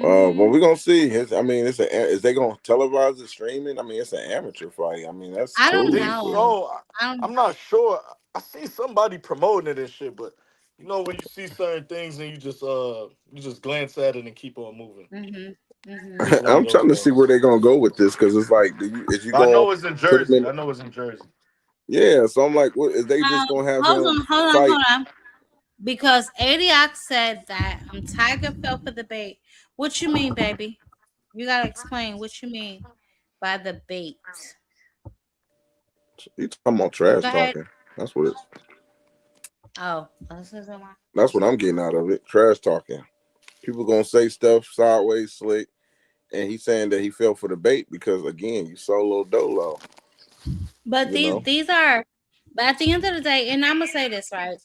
Speaker 4: well,
Speaker 1: Mm-hmm.
Speaker 4: we're gonna see. I mean, is they gonna televise it streaming? I mean, it's an amateur fight. I mean, that's
Speaker 1: I don't
Speaker 4: cool,
Speaker 3: Think
Speaker 4: but
Speaker 1: know.
Speaker 3: so.
Speaker 1: I don't.
Speaker 3: I'm not sure. I see somebody promoting it and shit, but you know when you see certain things and you just glance at it and keep on moving.
Speaker 1: Mhm. Mhm.
Speaker 3: It's one of
Speaker 4: I'm
Speaker 3: those
Speaker 4: trying to see where
Speaker 3: things.
Speaker 4: they're gonna go with this because it's like, is you
Speaker 3: I
Speaker 4: gonna
Speaker 3: know it's in
Speaker 4: put him
Speaker 3: Jersey.
Speaker 4: in?
Speaker 3: I know it's in Jersey.
Speaker 4: Yeah, so I'm like, what is they just gonna have
Speaker 1: Hold
Speaker 4: him
Speaker 1: on. Hold on.
Speaker 4: fight?
Speaker 1: Hold on. Because Adioc said that Tiger fell for the bait. What you mean, baby? You gotta explain what you mean by the bait.
Speaker 4: You talking about trash
Speaker 1: Go ahead.
Speaker 4: talking? That's what it.
Speaker 1: Oh, this is the one.
Speaker 4: That's what I'm getting out of it. Trash talking. People gonna say stuff sideways, slick, and he's saying that he fell for the bait because again, you solo dolo.
Speaker 1: But
Speaker 4: You
Speaker 1: these
Speaker 4: know,
Speaker 1: these are. But at the end of the day, and I'm gonna say this right,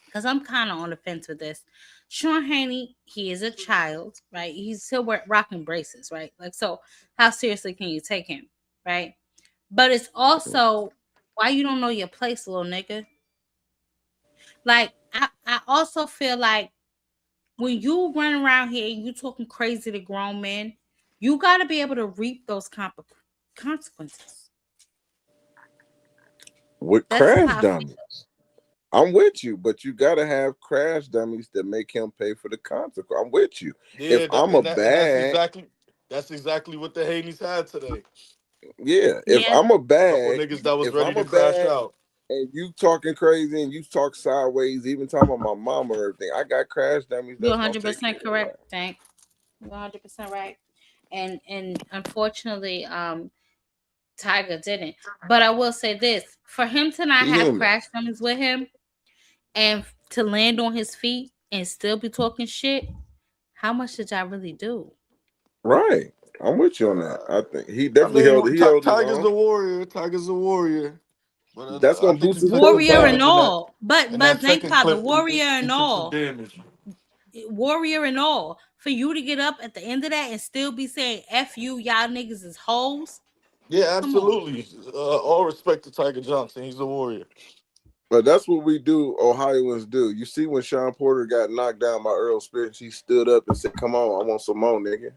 Speaker 1: because I'm kind of on the fence with this. Sean Haney, he is a child, right? He's still rocking braces, right? Like, so how seriously can you take him, right? But it's also why you don't know your place, little nigga. Like, I also feel like when you run around here and you talking crazy to grown men, you got to be able to reap those consequences.
Speaker 4: with
Speaker 1: That's just
Speaker 4: crash
Speaker 1: how I feel.
Speaker 4: dummies. I'm with you, but you gotta have crash dummies that make him pay for the consequence. I'm with you. If
Speaker 3: Yeah,
Speaker 4: I'm a
Speaker 3: and
Speaker 4: bag,
Speaker 3: that's exactly what the Haney's had today.
Speaker 4: yeah. If
Speaker 1: Yeah,
Speaker 4: I'm a
Speaker 3: Couple
Speaker 4: bag,
Speaker 3: niggas that was
Speaker 4: if
Speaker 3: ready
Speaker 4: I'm
Speaker 3: to
Speaker 4: a
Speaker 3: crash
Speaker 4: bag,
Speaker 3: out.
Speaker 4: and you talking crazy and you talk sideways, even talking about my mom or everything, I got crash dummies
Speaker 1: you're
Speaker 4: that's gonna take care
Speaker 1: 100%
Speaker 4: of
Speaker 1: correct,
Speaker 4: that.
Speaker 1: Thank. You're 100% right. And unfortunately, Tiger didn't. But I will say this: for him to not
Speaker 4: He
Speaker 1: have
Speaker 4: human,
Speaker 1: crash dummies with him and to land on his feet and still be talking shit, how much did y'all really do?
Speaker 4: right? I'm with you on that.
Speaker 3: Uh,
Speaker 4: I think he
Speaker 3: I
Speaker 4: definitely
Speaker 3: mean,
Speaker 4: held. He held his
Speaker 3: Tiger's
Speaker 4: own.
Speaker 3: a warrior. Tiger's a warrior. But
Speaker 4: That's
Speaker 3: I
Speaker 4: gonna
Speaker 3: think
Speaker 4: boost
Speaker 3: you
Speaker 4: his
Speaker 3: took some
Speaker 1: Warrior
Speaker 4: profile.
Speaker 1: and
Speaker 3: damage
Speaker 1: all.
Speaker 3: in
Speaker 1: But
Speaker 3: that
Speaker 1: think
Speaker 3: second
Speaker 1: about the
Speaker 3: clip.
Speaker 1: warrior and
Speaker 3: You took some
Speaker 1: all.
Speaker 3: damage.
Speaker 1: Warrior and all. For you to get up at the end of that and still be saying F you, y'all niggas is hoes.
Speaker 3: Yeah,
Speaker 1: Come on.
Speaker 3: absolutely. All respect to Tiger Johnson. He's a warrior.
Speaker 4: But that's what we do, Ohioans do. You see when Sean Porter got knocked down by Earl Spence, he stood up and said, "Come on, I want some more, nigga."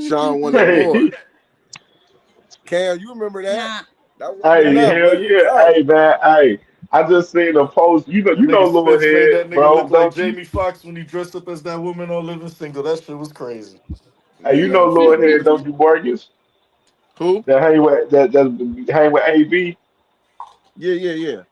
Speaker 4: Sean wanted more.
Speaker 2: Hey,
Speaker 4: Cam, you remember that?
Speaker 1: Nah.
Speaker 4: That wasn't
Speaker 2: hey,
Speaker 4: enough,
Speaker 2: hell
Speaker 4: was it?
Speaker 2: yeah.
Speaker 4: Go.
Speaker 2: Hey, man. Hey, I just seen a post.
Speaker 3: That
Speaker 2: You know,
Speaker 3: nigga
Speaker 2: little
Speaker 3: Spence made
Speaker 2: head,
Speaker 3: that nigga
Speaker 2: bro,
Speaker 3: look like
Speaker 2: don't you?
Speaker 3: Jamie Foxx when he dressed up as that woman on Living Single. That shit was crazy.
Speaker 2: Hey, you
Speaker 4: Yeah,
Speaker 2: know, little head,
Speaker 4: absolutely.
Speaker 2: don't you, Morgus?
Speaker 4: Who?
Speaker 2: That hang with AB.
Speaker 4: Yeah, yeah, yeah.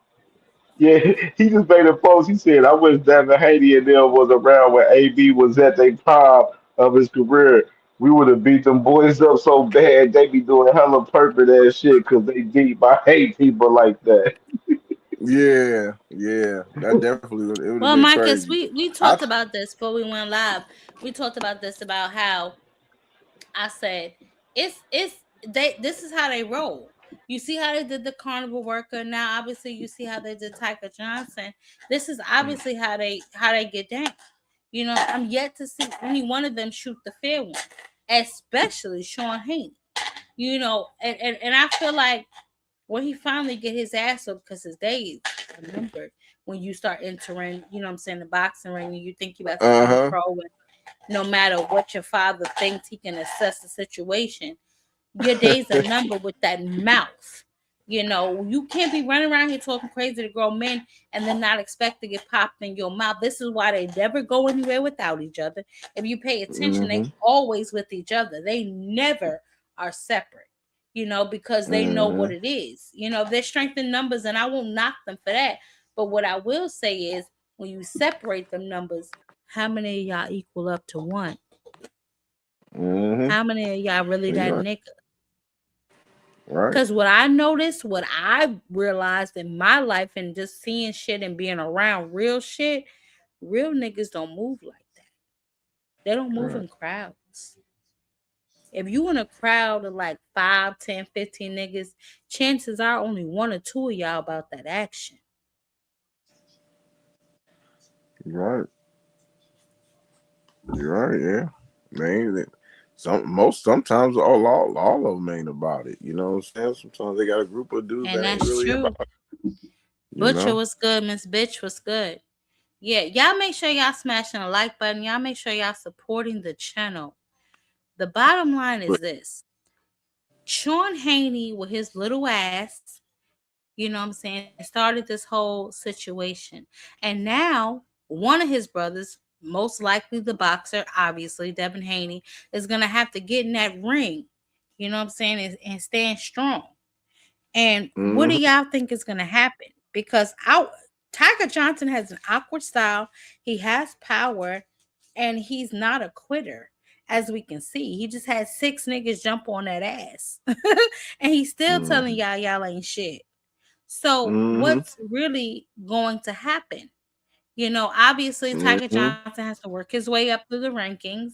Speaker 2: Yeah, he just made a post. He said, "I wish Devin Haney and them was around when AB was at their prime of his career. We would have beat them boys up so bad they be doing hella purpose ass shit because they deep. I hate people like that."
Speaker 4: Yeah, yeah. That definitely would. It would have
Speaker 1: Well,
Speaker 4: been
Speaker 1: Marcus,
Speaker 4: crazy.
Speaker 1: we
Speaker 4: I.
Speaker 1: talked about this before we went live. We talked about this about how I said it's they this is how they roll. You see how they did the carnival worker. Now obviously you see how they did Tiger Johnson. This is obviously how they get down. You know, I'm yet to see any one of them shoot the fair one, especially Sean Haney. You know, and I feel like when he finally get his ass up because his days are numbered when you start entering, you know what I'm saying, the boxing ring and you think you about to
Speaker 4: Uh
Speaker 1: become a
Speaker 4: huh.
Speaker 1: pro and no matter what your father thinks he can assess the situation, your days are numbered with that mouth. You know, you can't be running around here talking crazy to grown men and then not expect to get popped in your mouth. This is why they never go anywhere without each other. If you pay attention, they
Speaker 4: Mhm.
Speaker 1: always with each other. They never are separate, you know, because they know what
Speaker 4: Mhm.
Speaker 1: it is. You know, they're strength in numbers, and I won't knock them for that. But what I will say is when you separate them numbers, how many of y'all equal up to one?
Speaker 4: Mhm.
Speaker 1: How many of y'all really
Speaker 4: You're
Speaker 1: that
Speaker 4: right.
Speaker 1: nigga?
Speaker 4: Right.
Speaker 1: Because what I noticed, what I realized in my life and just seeing shit and being around real niggas don't move like that. They don't move
Speaker 4: Right.
Speaker 1: in crowds. If you in a crowd of like 5, 10, 15 niggas, chances are only one or two of y'all about that action.
Speaker 4: You're right. You're right. Yeah. Man, sometimes all of them ain't about it. You know what I'm saying? Sometimes they got a group of dudes
Speaker 1: And
Speaker 4: that ain't
Speaker 1: that's
Speaker 4: really
Speaker 1: true.
Speaker 4: about it. You
Speaker 1: Butcher
Speaker 4: know,
Speaker 1: was good. Miss Bitch was good. Yeah, y'all make sure y'all smashing the like button. Y'all make sure y'all supporting the channel. The bottom line is
Speaker 4: but
Speaker 1: this. Sean Haney with his little ass, you know what I'm saying, started this whole situation. And now one of his brothers, most likely the boxer, obviously, Devin Haney, is going to have to get in that ring, you know what I'm saying, and stand strong. And what do
Speaker 4: mm-hmm,
Speaker 1: y'all think is going to happen? Because Tiger Johnson has an awkward style. He has power, and he's not a quitter, as we can see. He just had 6 niggas jump on that ass, and he's still telling
Speaker 4: mm-hmm,
Speaker 1: y'all ain't shit. So
Speaker 4: mm-hmm,
Speaker 1: what's really going to happen? Obviously Tiger
Speaker 4: mm-hmm.
Speaker 1: Johnson has to work his way up through the rankings.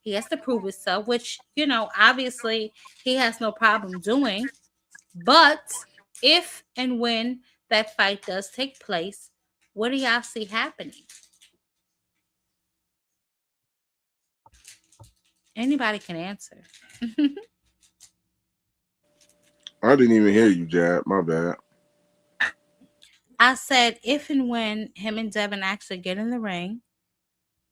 Speaker 1: He has to prove himself, which, obviously he has no problem doing. But if and when that fight does take place, what do y'all see happening? Anybody can answer.
Speaker 4: I didn't even hear you, Jab. My bad.
Speaker 1: I said if and when him and Devin actually get in the ring,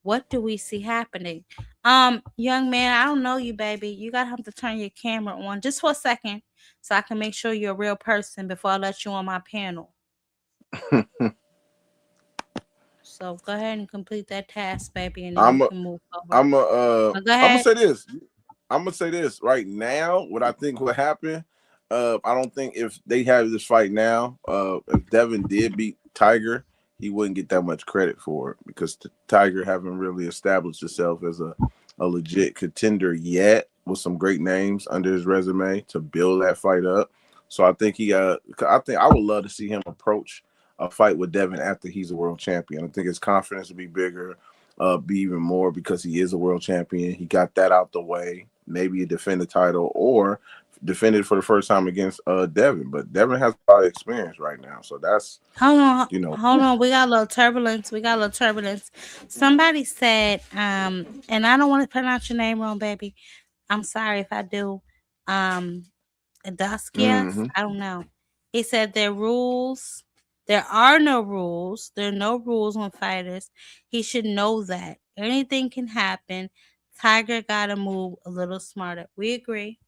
Speaker 1: what do we see happening? Young man, I don't know you, baby. You gotta have to turn your camera on just for a second so I can make sure you're a real person before I let you on my panel. So go ahead and complete that task, baby, and then we
Speaker 4: I'm a,
Speaker 1: can move forward.
Speaker 4: I'm a,
Speaker 1: But go
Speaker 4: I'm gonna
Speaker 1: ahead.
Speaker 4: say this. I'm gonna say this right now. What I think will happen. I don't think if they have this fight now, if Devin did beat Tiger, he wouldn't get that much credit for it because Tiger haven't really established himself as a legit contender yet with some great names under his resume to build that fight up. So I think I think I would love to see him approach a fight with Devin after he's a world champion. I think his confidence would be bigger, be even more because he is a world champion. He got that out the way. Maybe defend the title or defend it for the first time against Devin. But Devin has a lot of experience right now, so that's
Speaker 1: Hold on,
Speaker 4: you know.
Speaker 1: hold on. We got a little turbulence. Somebody said, and I don't want to pronounce your name wrong, baby. I'm sorry if I do. Um, Daskias,
Speaker 4: Mm-hmm.
Speaker 1: I don't know. He said there rules. There are no rules. There are no rules on fighters. He should know that anything can happen. Tiger got to move a little smarter. We agree.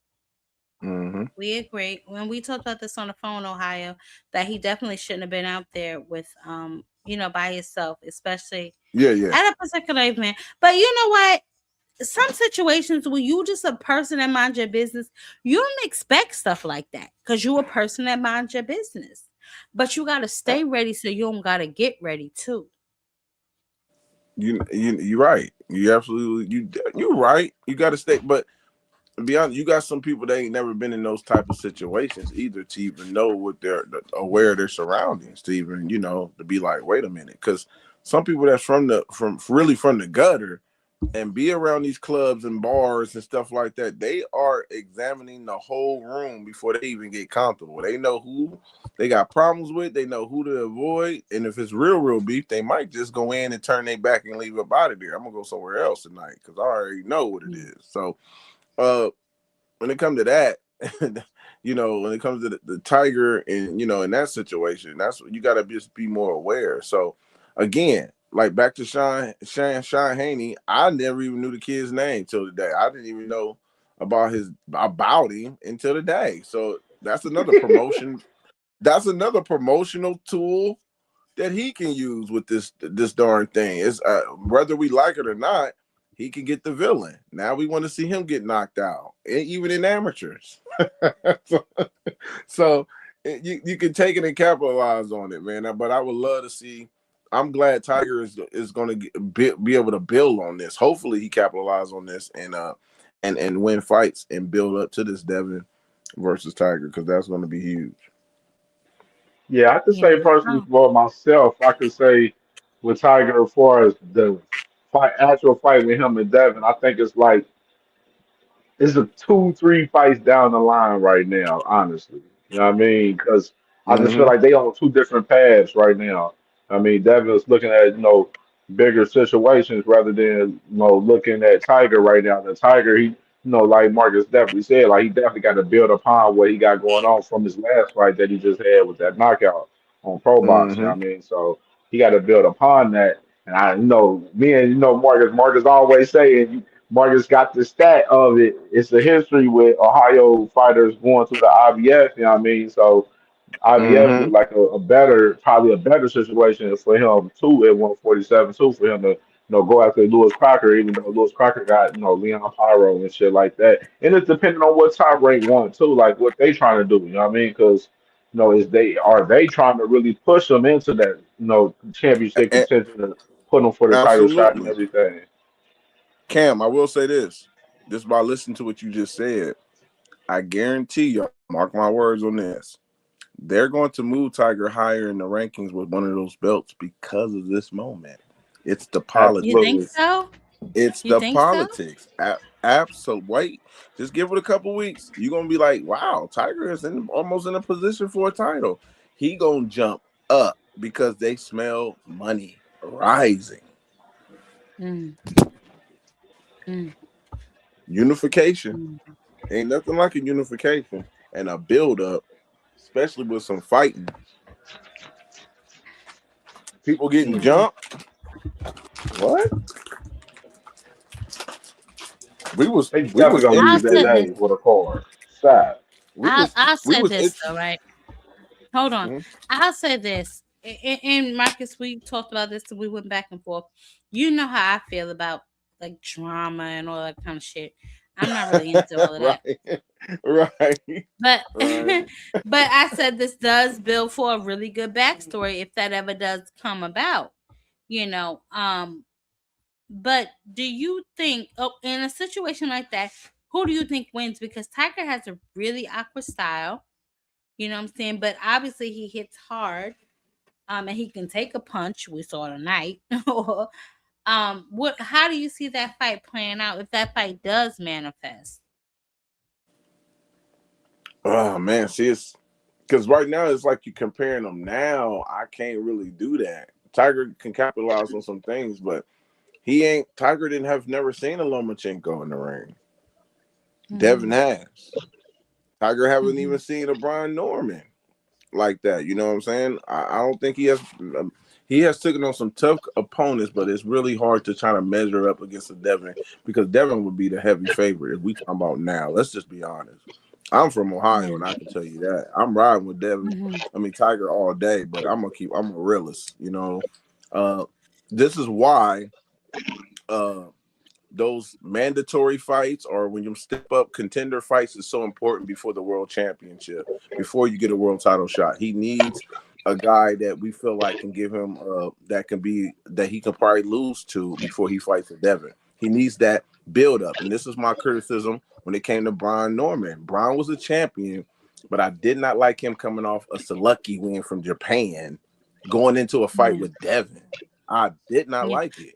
Speaker 4: Mm-hmm.
Speaker 1: We agree. When we talked about this on the phone, Ohio, that he definitely shouldn't have been out there with, by himself, especially
Speaker 4: Yeah, yeah.
Speaker 1: at a particular event. But you know what? Some situations when you just a person that minds your business, you don't expect stuff like that because you a person that minds your business. But you gotta stay ready so you don't gotta get ready too.
Speaker 4: You're right. You absolutely you're right. You got to stay, but to be honest, you got some people that ain't never been in those type of situations either to even know what they're aware of their surroundings to even to be like, wait a minute, because some people that's from the gutter and be around these clubs and bars and stuff like that, they are examining the whole room before they even get comfortable. They know who they got problems with, they know who to avoid, and if it's real beef, they might just go in and turn their back and leave up out of there. I'm gonna go somewhere else tonight because I already know what it is. So uh when it comes to that, when it comes to the Tiger and in that situation, that's what you got to just be more aware. So again, like back to Sean Haney, I never even knew the kid's name till today. I didn't even know about him until today. So that's another promotion. That's another promotional tool that he can use with this darn thing. Is whether we like it or not, he can get the villain. Now we want to see him get knocked out, even in amateurs. so you can take it and capitalize on it, man. But I would love to see. I'm glad Tiger is going to be able to build on this. Hopefully, he capitalize on this and win fights and build up to this Devin versus Tiger because that's going to be huge.
Speaker 2: Yeah, I could
Speaker 1: Yeah.
Speaker 2: say personally
Speaker 1: Oh,
Speaker 2: for myself, I could say with Tiger as far as the actual fight with him and Devin, I think it's a two, three fights down the line right now, honestly. You know what I mean? Because I just feel
Speaker 4: Mm-hmm.
Speaker 2: like they on two different paths right now. I mean, Devin's looking at, bigger situations rather than, looking at Tiger right now. The Tiger, like Marcus definitely said, like he definitely got to build upon what he got going on from his last fight that he just had with that knockout. on pro boxing.
Speaker 4: Mm-hmm.
Speaker 2: I mean, so he got to build upon that. And me and Marcus always saying Marcus got the stat of it. It's the history with Ohio fighters going to the IBF. You know what I mean? So IBF
Speaker 4: Mm-hmm.
Speaker 2: looked like probably a better situation for him too at 147 too for him to go after Lewis Crocker, even though Lewis Crocker got Leon Pyro and shit like that. And it's depending on what top rank want too, like what they trying to do. You know what I mean? Because are they trying to really push them into that championship contention and put them for the title shot and
Speaker 4: Absolutely.
Speaker 2: everything.
Speaker 4: Cam, I will say this. Just by listening to what you just said, I guarantee you, mark my words on this. They're going to move Tiger higher in the rankings with one of those belts because of this moment. It's the
Speaker 1: You think
Speaker 2: Absolutely.
Speaker 4: politics.
Speaker 1: so?
Speaker 4: It's
Speaker 1: You
Speaker 4: the
Speaker 1: think so?
Speaker 4: politics. Absolutely. Wait, just give it a couple weeks. You're gonna be like, wow, Tiger is almost in a position for a title. He gonna jump up because they smell money rising.
Speaker 1: Mm, mm,
Speaker 4: Unification.
Speaker 1: mm,
Speaker 4: Ain't nothing like a unification and a build up, especially with some fighting. People getting
Speaker 2: Hmm.
Speaker 4: jumped. What? We was
Speaker 2: They
Speaker 4: we
Speaker 2: definitely
Speaker 4: was
Speaker 2: gonna
Speaker 1: I'll
Speaker 2: use that
Speaker 1: say
Speaker 4: interested.
Speaker 1: this.
Speaker 2: name with a card. Sad.
Speaker 4: We was
Speaker 1: I'll
Speaker 4: we
Speaker 1: say
Speaker 4: was
Speaker 1: this
Speaker 4: interested.
Speaker 1: though, right? Hold on.
Speaker 4: Mhm.
Speaker 1: I'll say this. And Marcus, we talked about this and we went back and forth. You know how I feel about like drama and all that kind of shit. I'm not really into all of that.
Speaker 4: Right. Right.
Speaker 1: But
Speaker 4: Right.
Speaker 1: but I said this does build for a really good backstory if that ever does come about. You know, but do you think in a situation like that, who do you think wins? Because Tiger has a really awkward style. You know what I'm saying? But obviously he hits hard. And he can take a punch. We saw tonight. Or what? How do you see that fight playing out if that fight does manifest?
Speaker 4: Oh man, see, it's because right now it's like you comparing them. Now I can't really do that. Tiger can capitalize on some things, but he ain't. Tiger didn't have never seen a Lomachenko in the ring. Devin
Speaker 1: Mm-hmm.
Speaker 4: has. Tiger haven't
Speaker 1: Mm-hmm.
Speaker 4: even seen a Brian Norman like that. You know what I'm saying? I don't think he has. He has taken on some tough opponents, but it's really hard to try to measure up against a Devin because Devin would be the heavy favorite if we talking about now. Let's just be honest. I'm from Ohio, and I can tell you that I'm riding with Devin.
Speaker 1: Mm-hmm.
Speaker 4: I mean Tiger all day, but I'm a realist. You know, uh, this is why uh, those mandatory fights or when you step up contender fights is so important before the world championship, before you get a world title shot. He needs a guy that we feel like can give him that he can probably lose to before he fights a Devin. He needs that build up. And this is my criticism when it came to Brian Norman. Brian was a champion, but I did not like him coming off a Selucky win from Japan, going into a fight
Speaker 1: Yeah.
Speaker 4: with Devin. I did not
Speaker 1: Yeah.
Speaker 4: like it,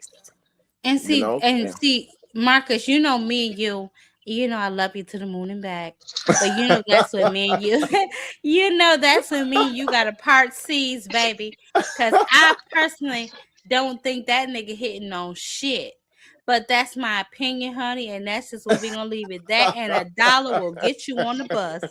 Speaker 1: And
Speaker 4: you
Speaker 1: see,
Speaker 4: know?
Speaker 1: and see, Marcus, you know me and you. You know I love you to the moon and back. But you know that's what me and you. You know that's what me and you got to part C's, baby. Cause I personally don't think that nigga hitting on shit. But that's my opinion, honey, and that's just what we're gonna leave it. That and a dollar will get you on the bus.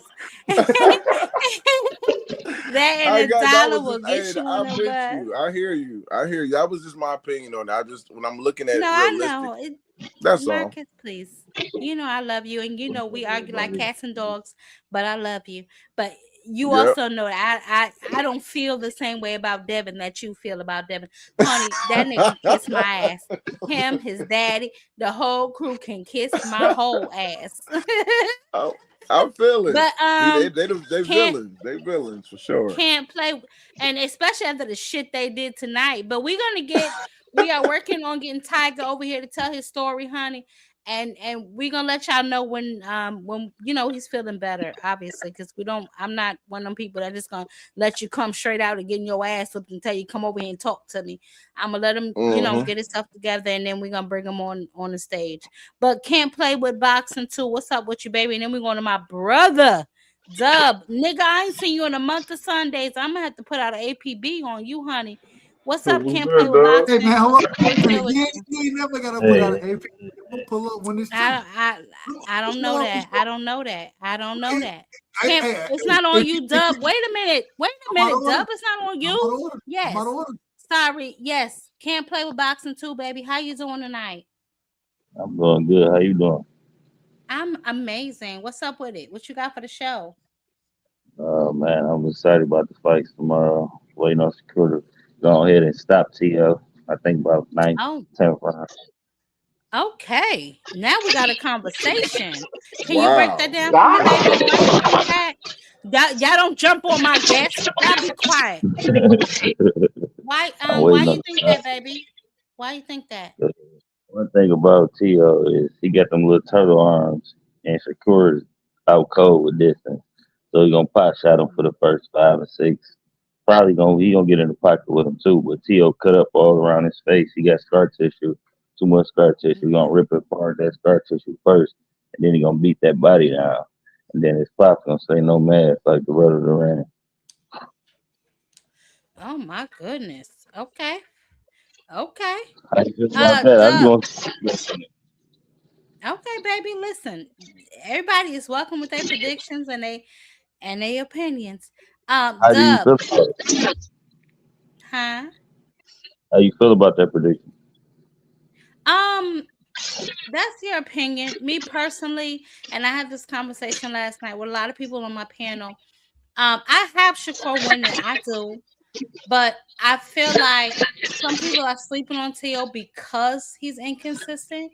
Speaker 1: That and
Speaker 4: I
Speaker 1: a
Speaker 4: got that
Speaker 1: dollar
Speaker 4: was
Speaker 1: will
Speaker 4: just hey,
Speaker 1: get you on
Speaker 4: I
Speaker 1: the
Speaker 4: bet
Speaker 1: bus.
Speaker 4: you. I hear you. I hear you. That was just my opinion on it. I just when I'm looking at
Speaker 1: No,
Speaker 4: it
Speaker 1: I
Speaker 4: realistic,
Speaker 1: know.
Speaker 4: that's all.
Speaker 1: Marcus, please. You know I love you, and you know we argue like
Speaker 2: Money.
Speaker 1: cats and dogs, but I love you. But you
Speaker 4: Yep.
Speaker 1: also know that I don't feel the same way about Devin that you feel about Devin. Honey, that nigga can kiss my ass. Him, his daddy, the whole crew can kiss my whole ass.
Speaker 4: Oh, I feel it.
Speaker 1: But
Speaker 4: See, they
Speaker 1: can't
Speaker 4: villains. They villains for sure.
Speaker 1: can't play, and especially after the shit they did tonight. But we are working on getting Tiger over here to tell his story, honey. And we're gonna let y'all know when you know he's feeling better, obviously, because we don't. I'm not one of them people that just gonna let you come straight out and getting your ass up and tell you come over here and talk to me. I'm gonna let him,
Speaker 4: Mm-hmm.
Speaker 1: get his stuff together, and then we're gonna bring him on the stage. But can't play with boxing too. What's up with you, baby? And then we're going to my brother. Dub, nigga, I ain't seen you in a month of Sundays. I'm gonna have to put out an APB on you, honey. What's up?
Speaker 2: What's
Speaker 1: Can't play
Speaker 2: good,
Speaker 1: with
Speaker 2: dog?
Speaker 5: Hey
Speaker 1: boxing.
Speaker 5: man, hold on.
Speaker 1: What's good with
Speaker 5: You
Speaker 1: you?
Speaker 5: ain't never gotta put out an AP. I'm gonna pull up when it's time.
Speaker 1: I don't know that. I don't know that. I don't know that. Can't.
Speaker 5: Hey,
Speaker 1: It's not on you, Dub. Wait a minute. Wait a
Speaker 5: I'm out
Speaker 1: minute,
Speaker 5: of order.
Speaker 1: Dub. It's not on
Speaker 5: I'm out of
Speaker 1: you.
Speaker 5: order. I'm
Speaker 1: Yes.
Speaker 5: out of order.
Speaker 1: Sorry. Yes. Can't play with boxing too, baby. How you doing tonight?
Speaker 7: I'm doing good. How you doing?
Speaker 1: I'm amazing. What's up with it? What you got for the show?
Speaker 7: Man, I'm excited about the fights tomorrow. Waiting on Shakur to go ahead and stop T.O. I think about 9th,
Speaker 1: Oh,
Speaker 7: 10th round.
Speaker 1: okay. Now we got a conversation. Can you break that
Speaker 4: Wow.
Speaker 1: down for me, baby? Why you
Speaker 2: Stop.
Speaker 1: think that? Y'all don't jump on my guest. Y'all be quiet. Why
Speaker 7: I'm
Speaker 1: why
Speaker 7: waiting on
Speaker 1: you think that, baby? Why you think that?
Speaker 7: one thing about T.O. is he got them little turtle arms, and Shakur is out cold with distance. So he's gonna pot shot him for the first 5 or 6. Probably gonna get in the pocket with him too. But T.O. cut up all around his face. He got scar tissue, too much scar tissue. He's gonna rip apart that scar tissue first, and then he's gonna beat that body down. And then his pop's gonna say no mask like the brother Duran.
Speaker 1: Oh my goodness. Okay. Okay.
Speaker 7: How you feel about that? How you
Speaker 1: Dub.
Speaker 7: gonna
Speaker 1: Okay, baby. Listen. Everybody is welcome with their predictions and their opinions.
Speaker 7: how do you
Speaker 1: Dub,
Speaker 7: feel about it?
Speaker 1: huh?
Speaker 7: How you feel about that prediction?
Speaker 1: Um, that's your opinion. Me personally, and I had this conversation last night with a lot of people on my panel. I have Shakur winning. I do. But I feel like some people are sleeping on T.O. because he's inconsistent.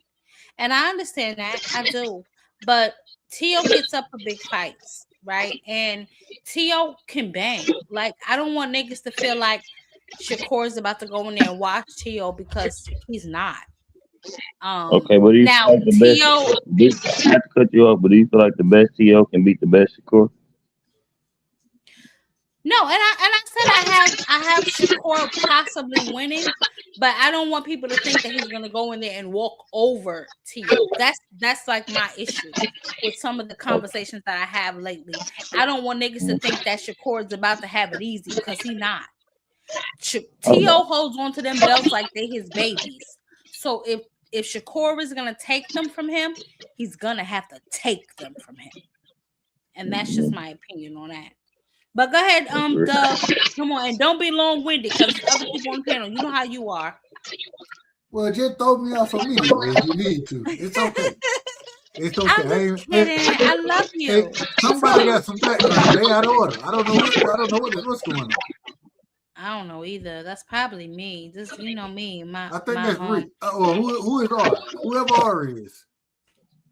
Speaker 1: And I understand that. I do. But T.O. gets up for big fights, right? And T.O. can bang. Like, I don't want niggas to feel like Shakur is about to go in there and watch T.O. because he's not.
Speaker 7: Okay, but do you
Speaker 1: Now
Speaker 7: feel like the
Speaker 1: T.O.
Speaker 7: best? Not to cut you off, but do you feel like the best T.O. can beat the best Shakur?
Speaker 1: No, and I said I have Shakur possibly winning, but I don't want people to think that he's gonna go in there and walk over T.O. That's like my issue with some of the conversations that I have lately. I don't want niggas to think that Shakur is about to have it easy because he not. T.O. holds on to them belts like they his babies. So if Shakur is gonna take them from him, he's gonna have to take them from him. And that's just my opinion on that. But go ahead, Dub. Come on, and don't be long-winded because there's other people on the panel. You know how you are.
Speaker 5: Well, just throw me off immediately if you need to. It's okay. It's okay.
Speaker 1: I'm just kidding. I love you.
Speaker 5: Hey, somebody got some background. They out of order. I don't know what's going on.
Speaker 1: I don't know either. That's probably me. Just me.
Speaker 5: I think that's Rick. Who is R? Whoever R is.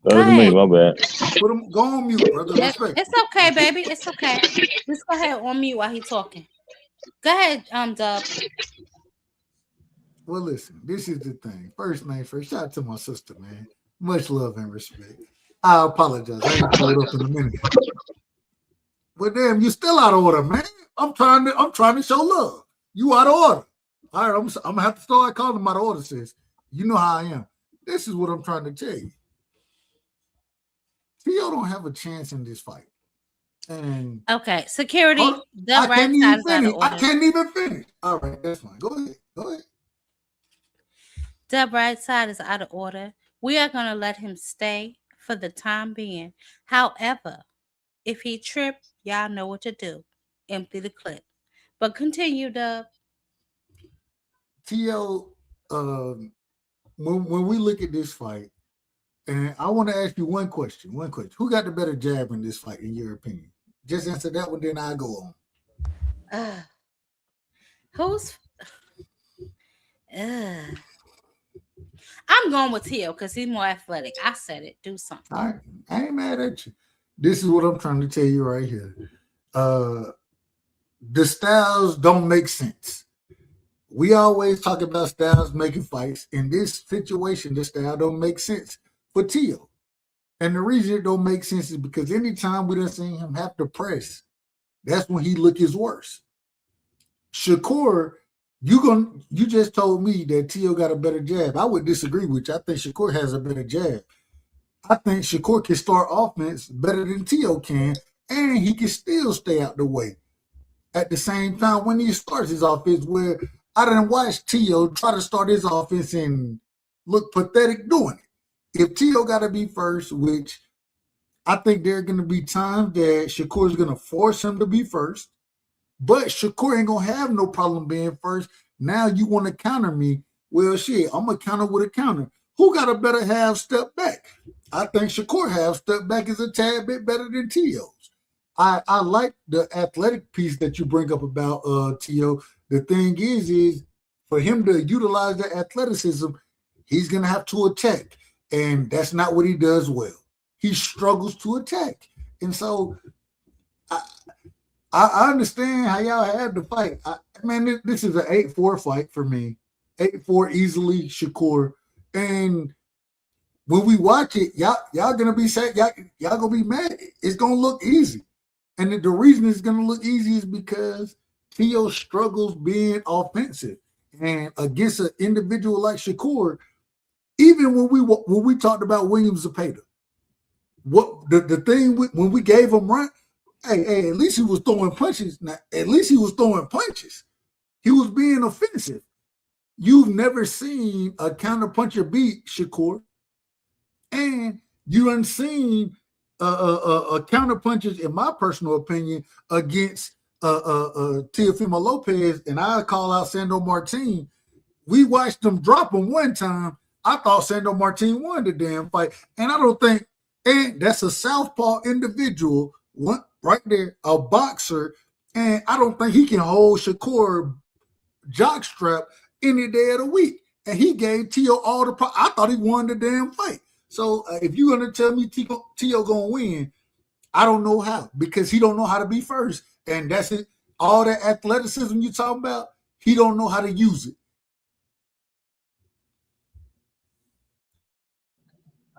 Speaker 7: That was me. My bad.
Speaker 5: Put him. Go on mute, brother. Respect.
Speaker 1: It's okay, baby. It's okay. Just go ahead on mute while he's talking. Go ahead, Dub.
Speaker 5: Well, listen. This is the thing. First name first. Shout out to my sister, man. Much love and respect. I apologize. I ain't pulled up in a minute. But damn, you still out of order, man. I'm trying to show love. You out of order. All right, I'm gonna have to start calling him out of order, sis. You know how I am. This is what I'm trying to tell you. T.O. don't have a chance in this fight. And
Speaker 1: okay, security.
Speaker 5: I can't even finish. All right, that's fine. Go ahead.
Speaker 1: The right side is out of order. We are gonna let him stay for the time being. However, if he trip, y'all know what to do. Empty the clip. But continue, Dub.
Speaker 5: T.O., when we look at this fight, and I want to ask you one question. Who got the better jab in this fight, in your opinion? Just answer that one, then I go on.
Speaker 1: Who's? I'm going with T.O. because he's more athletic. I said it. Do something.
Speaker 5: All right. I ain't mad at you. This is what I'm trying to tell you right here. The styles don't make sense. We always talk about styles making fights. In this situation, the style don't make sense for T.O. And the reason it don't make sense is because anytime we done seen him have to press, that's when he look his worst. Shakur, you just told me that T.O. got a better jab. I would disagree with you. I think Shakur has a better jab. I think Shakur can start offense better than T.O. can, and he can still stay out the way. At the same time, when he starts his offense, where
Speaker 8: I didn't watch Tio try to start his offense and look pathetic doing it. If Tio got to be first, which I think there are going to be times that Shakur is going to force him to be first, but Shakur ain't going to have no problem being first. Now you want to counter me. Well, shit, I'm going to counter with a counter. Who got a better half step back? I think Shakur half step back is a tad bit better than Tio's. I like the athletic piece that you bring up about Tio. The thing is for him to utilize the athleticism, he's going to have to attack. And that's not what he does well. He struggles to attack. And so I understand how y'all had to fight. This is an 8-4 fight for me. 8-4 easily, Shakur. And when we watch it, y'all gonna be sad. Y'all gonna be mad. It's gonna look easy. And the reason it's gonna look easy is because Tio struggles being offensive. And against an individual like Shakur, even when we talked about William Zepeda, what the thing when we gave him run, hey, at least he was throwing punches. Now, at least he was throwing punches. He was being offensive. You've never seen a counterpuncher beat Shakur, and you haven't seen a counterpunchers, in my personal opinion, against Teófimo López, and I call out Sandro Martin. We watched them drop him one time. I thought Sandro Martin won the damn fight, and I don't think. And that's a southpaw individual, one right there, a boxer, and I don't think he can hold Shakur jockstrap any day of the week. And he gave Tio all the I thought he won the damn fight. So if you're gonna tell me Tio gonna win, I don't know how, because he don't know how to be first, and that's it. All that athleticism you talking about, he don't know how to use it.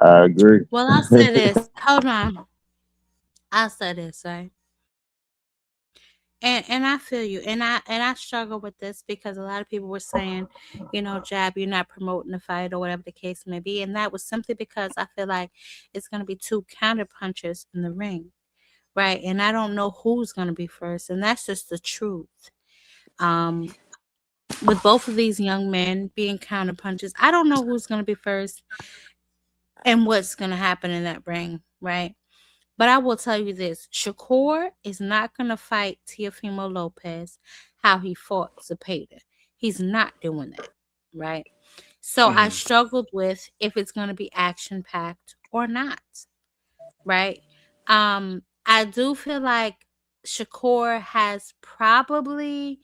Speaker 7: I agree.
Speaker 1: Well, I'll say this. Hold on. I'll say this, right? And I feel you. And I struggle with this because a lot of people were saying, Jab, you're not promoting the fight or whatever the case may be. And that was simply because I feel like it's going to be two counter punches in the ring. Right. And I don't know who's going to be first. And that's just the truth. With both of these young men being counter punches, I don't know who's going to be first and what's going to happen in that ring. Right. But I will tell you this, Shakur is not going to fight Teofimo Lopez how he fought Zepeda. He's not doing that, right? So I struggled with if it's going to be action-packed or not, right? I do feel like Shakur has probably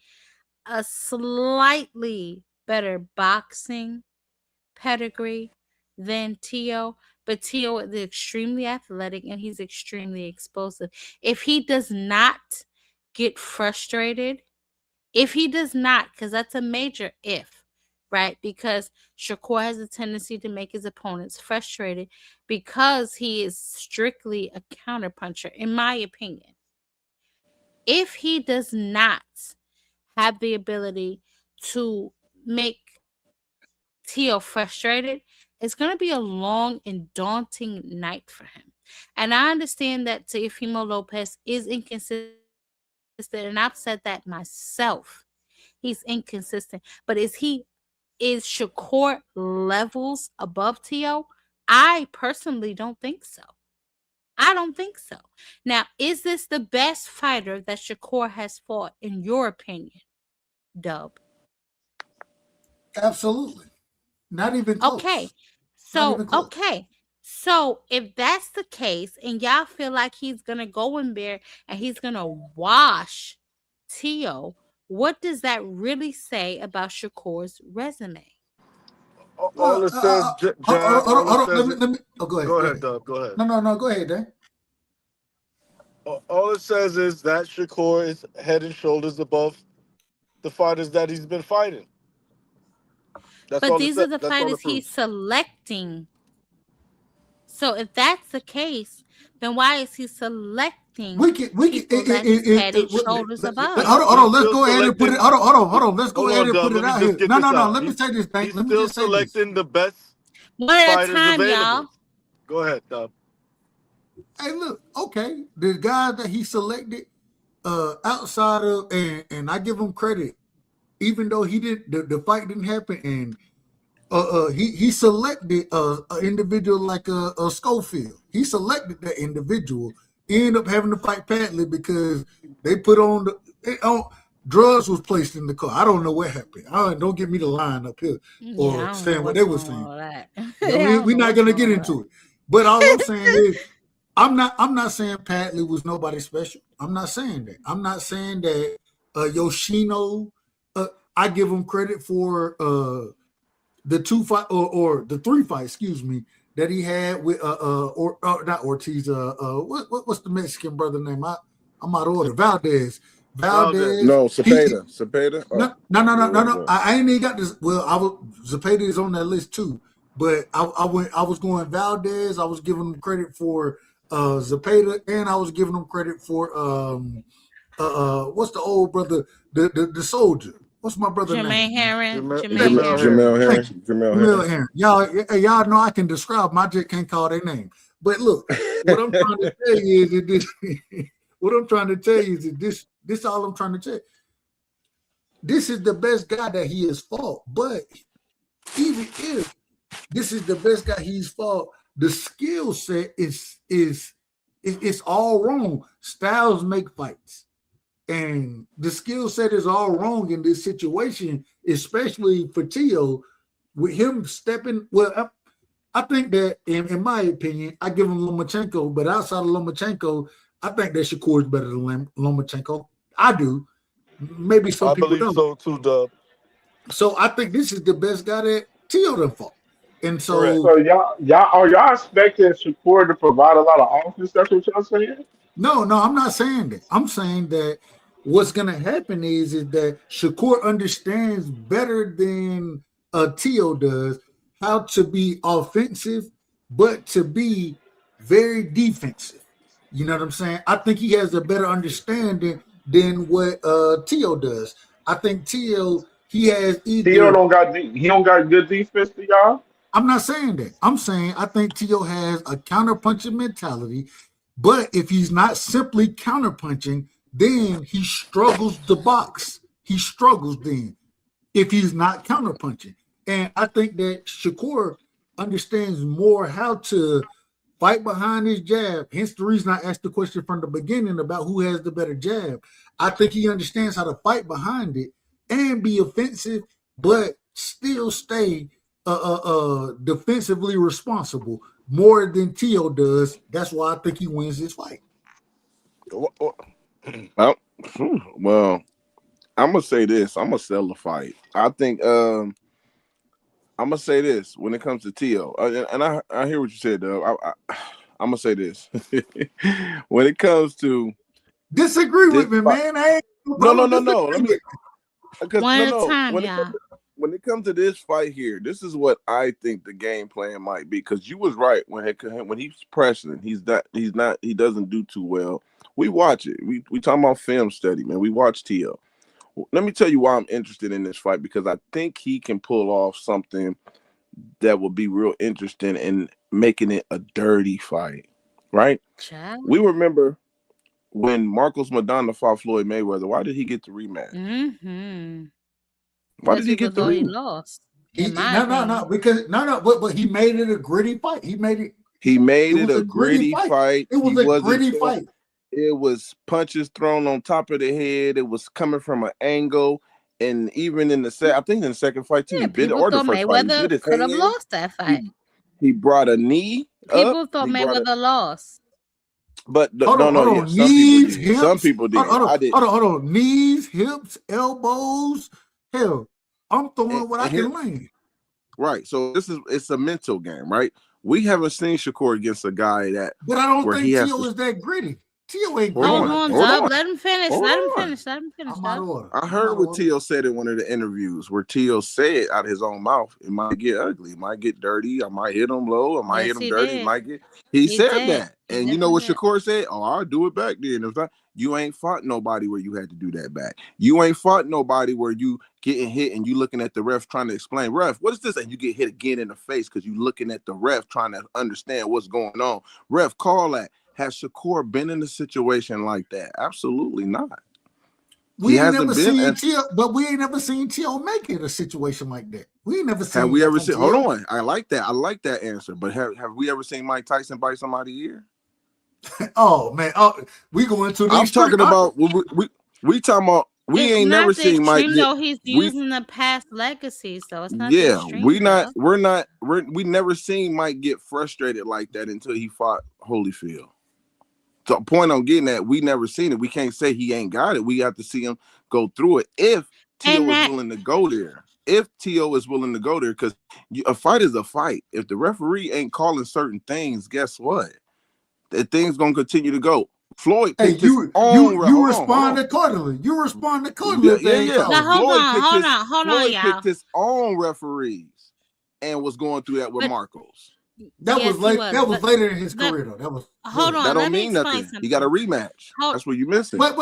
Speaker 1: a slightly better boxing pedigree than Tio, but Tio is extremely athletic and he's extremely explosive. If he does not get frustrated, because that's a major if, right? Because Shakur has a tendency to make his opponents frustrated because he is strictly a counterpuncher, in my opinion. If he does not have the ability to make Tio frustrated, it's going to be a long and daunting night for him. And I understand that Teofimo Lopez is inconsistent, and I've said that myself. He's inconsistent. But is Shakur levels above Tio? I personally don't think so. I don't think so. Now, is this the best fighter that Shakur has fought, in your opinion, Dub?
Speaker 8: Absolutely. Not even close.
Speaker 1: Okay.
Speaker 8: Not even close.
Speaker 1: Okay. So if that's the case and y'all feel like he's going to go in there and he's going to wash Tio, what does that really say about Shakur's resume?
Speaker 3: All it says, Jab, all it says.
Speaker 8: Let me. Oh, go ahead.
Speaker 3: Go ahead, Dub. Go ahead.
Speaker 8: No. Go ahead, Dan.
Speaker 3: All it says is that Shakur is head and shoulders above the fighters that he's been fighting.
Speaker 1: But these are the fighters he's selecting. So if that's the case, then why is he selecting people that he's head and shoulders above?
Speaker 8: Hold on. Let's go ahead and put it. Hold on. Let's go ahead and put it out here. No. Let me say this thing.
Speaker 3: Let me just say this. He's still selecting the best
Speaker 1: one at
Speaker 3: fighters
Speaker 1: a time,
Speaker 3: available.
Speaker 1: y'all.
Speaker 3: Go ahead, Dub.
Speaker 8: Hey, look. Okay, the guys that he selected outside of, and I give him credit, even though the fight didn't happen, and he selected an individual like a Schofield. He selected that individual. He ended up having to fight Padley because they put on drugs was placed in the car. I don't know what happened. Don't get me the line up here
Speaker 1: Yeah,
Speaker 8: or
Speaker 1: I don't know
Speaker 8: saying what they
Speaker 1: what's
Speaker 8: were
Speaker 1: wrong with
Speaker 8: saying.
Speaker 1: all that.
Speaker 8: We're not gonna get into it. But all I'm saying is, I'm not saying Padley was nobody special. I'm not saying that. I'm not saying that Yoshino. I give him credit for the 2 fight or the 3 fight, excuse me, that he had with or not Ortiz. What's the Mexican brother name? I'm out of order. Valdez.
Speaker 4: No, Cepeda.
Speaker 8: No. I ain't even got this. Well, Cepeda is on that list too. But I was going Valdez. I was giving him credit for Cepeda, and I was giving him credit for what's the old brother, the soldier. What's my brother name?
Speaker 1: Jermaine Herring.
Speaker 4: Jamel Herring.
Speaker 8: Y'all know I can describe. I just can't call their name. But look, what I'm trying to tell you is that this. What I'm trying to tell you is that this all I'm trying to tell you. This is the best guy that he has fought. But even if this is the best guy he's fought, the skill set is all wrong. Styles make fights. And the skill set is all wrong in this situation, especially for Teo, with him stepping. Well, I think that, in my opinion, I give him Lomachenko, but outside of Lomachenko, I think that Shakur is better than Lomachenko. I do. Maybe some
Speaker 3: I
Speaker 8: people
Speaker 3: believe
Speaker 8: don't.
Speaker 3: so too, Dub.
Speaker 8: So I think this is the best guy that Teo done fought. And so,
Speaker 3: Correct.
Speaker 2: So y'all expecting Shakur to provide a lot of offense? That's what y'all saying?
Speaker 8: no, I'm not saying that. I'm saying that what's going to happen is that Shakur understands better than Teo does how to be offensive, but to be very defensive. You know what I'm saying? I think he has a better understanding than what Teo does. I think Teo, he has
Speaker 2: Theo
Speaker 8: either.
Speaker 2: don't got good defense to y'all.
Speaker 8: I'm not saying that. I'm saying I think Teo has a counterpunching mentality, but if he's not simply counterpunching, then he struggles to box. He struggles then if he's not counterpunching. And I think that Shakur understands more how to fight behind his jab. Hence the reason I asked the question from the beginning about who has the better jab. I think he understands how to fight behind it and be offensive, but still stay defensively responsible more than Teo does. That's why I think he wins this fight.
Speaker 4: Well, I'm gonna say this. I'm gonna sell the fight. I think I'm gonna say this when it comes to Teo, and I hear what you said, Doug. I'm gonna say this when it comes to
Speaker 8: disagree with me,
Speaker 4: fight,
Speaker 8: man. I ain't
Speaker 4: no. Let me
Speaker 1: One at a time,
Speaker 4: when it comes to this fight here, this is what I think the game plan might be. Because you was right when he's pressing, he doesn't do too well. We watch it. We talking about film study, man. We watch Teo. Let me tell you why I'm interested in this fight, because I think he can pull off something that will be real interesting in making it a dirty fight, right?
Speaker 1: Child.
Speaker 4: We remember when Marcos Madonna fought Floyd Mayweather. Why did he get the rematch?
Speaker 1: Mm-hmm.
Speaker 4: Why did he get the rematch?
Speaker 1: He lost.
Speaker 8: But he made it a gritty fight. He made it
Speaker 4: a gritty fight.
Speaker 8: It was a gritty fight.
Speaker 4: It was punches thrown on top of the head. It was coming from an angle. And even in I think in the second fight too,
Speaker 1: people thought Mayweather could have lost that fight.
Speaker 4: He brought a knee.
Speaker 1: People thought Mayweather lost.
Speaker 4: But
Speaker 8: hold on.
Speaker 4: Some people did.
Speaker 8: Hold on. Knees, hips, elbows. Hell, I'm throwing what I can land.
Speaker 4: Right. So it's a mental game, right? We haven't seen Shakur against a guy that.
Speaker 8: But I don't think Teo is that gritty. Teo ain't
Speaker 1: gritty. Hold on, Dub. Let him finish. Let him finish.
Speaker 4: I heard what Teo said in one of the interviews, where Teo said out of his own mouth, it might get ugly, it might get dirty, I might hit him low, I might hit him dirty, he said that. And you know what Shakur said? Oh, I'll do it back then. You ain't fought nobody where you had to do that back. You ain't fought nobody where you getting hit and you looking at the ref trying to explain, ref, what is this? And you get hit again in the face because you looking at the ref trying to understand what's going on. Ref, call that. Has Shakur been in a situation like that? Absolutely not.
Speaker 8: We ain't never seen Teo, but we ain't never seen Teo make it a situation like that. We ain't never seen.
Speaker 4: Have we ever seen? Hold on, I like that. I like that answer. But have we ever seen Mike Tyson bite somebody's ear?
Speaker 8: Oh man, we going to the.
Speaker 4: I'm talking about we talking about. We ain't never seen Mike.
Speaker 1: No, he's using the past legacy, so it's not.
Speaker 4: Yeah, we never seen Mike get frustrated like that until he fought Holyfield. The point I'm getting at, we never seen it. We can't say he ain't got it. We have to see him go through it if Teo is willing to go there. If Teo is willing to go there, because a fight is a fight. If the referee ain't calling certain things, guess what? That thing's gonna continue to go. Floyd picked his own.
Speaker 8: You respond accordingly. You respond accordingly.
Speaker 4: Yeah.
Speaker 1: Now, hold on,
Speaker 4: Floyd
Speaker 1: y'all.
Speaker 4: picked his own referees and was going through that with Marcos.
Speaker 8: That was later in his career, though. That was.
Speaker 1: Hold on.
Speaker 4: That don't mean nothing. He got a rematch. That's what you missing.
Speaker 8: But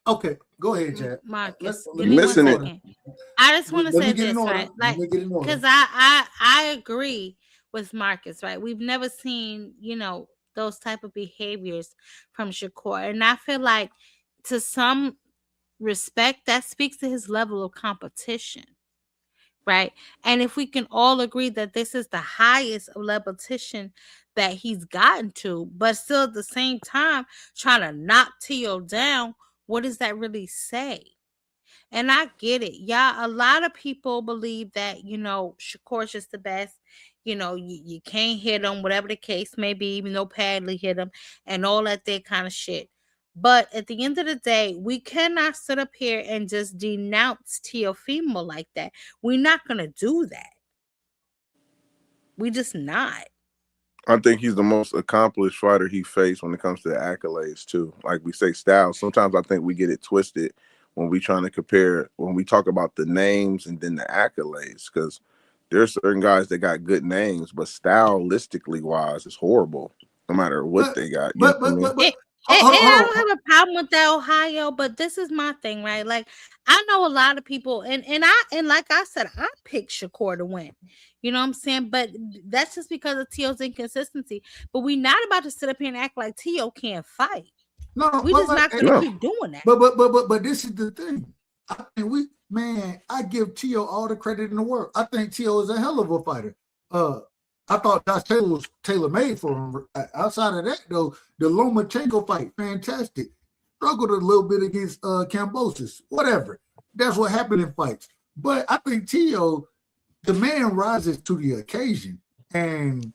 Speaker 8: okay, go ahead, Chad.
Speaker 1: Marcus,
Speaker 4: you missing it.
Speaker 1: I just want to say this, right? Like, because I agree with Marcus, right? We've never seen, those type of behaviors from Shakur, and I feel like, to some respect, that speaks to his level of competition. Right. And if we can all agree that this is the highest competition that he's gotten to, but still at the same time trying to knock Teo down, what does that really say? And I get it. Yeah, a lot of people believe that, Shakur's just the best. You can't hit him, whatever the case may be, even though Padley hit him and all that kind of shit. But at the end of the day, we cannot sit up here and just denounce Teofimo like that. We're not going to do that. We just not.
Speaker 4: I think he's the most accomplished fighter he faced when it comes to the accolades, too. Like we say, style. Sometimes I think we get it twisted when we trying to compare, when we talk about the names and then the accolades, because there's certain guys that got good names, but stylistically wise, it's horrible, no matter what they got.
Speaker 1: I don't have a problem with that, Ohio, but this is my thing, right? Like, I know a lot of people, and like I said, I picked Shakur to win. You know what I'm saying? But that's just because of Teo's inconsistency. But we're not about to sit up here and act like Teo can't fight.
Speaker 8: No,
Speaker 1: we're just not going to keep doing that.
Speaker 8: But this is the thing. I give Teo all the credit in the world. I think Teo is a hell of a fighter. I thought Josh Taylor was tailor-made for him. Outside of that, though, the Lomachenko fight, fantastic. Struggled a little bit against Kambosos. Whatever. That's what happened in fights. But I think Teo, the man rises to the occasion. And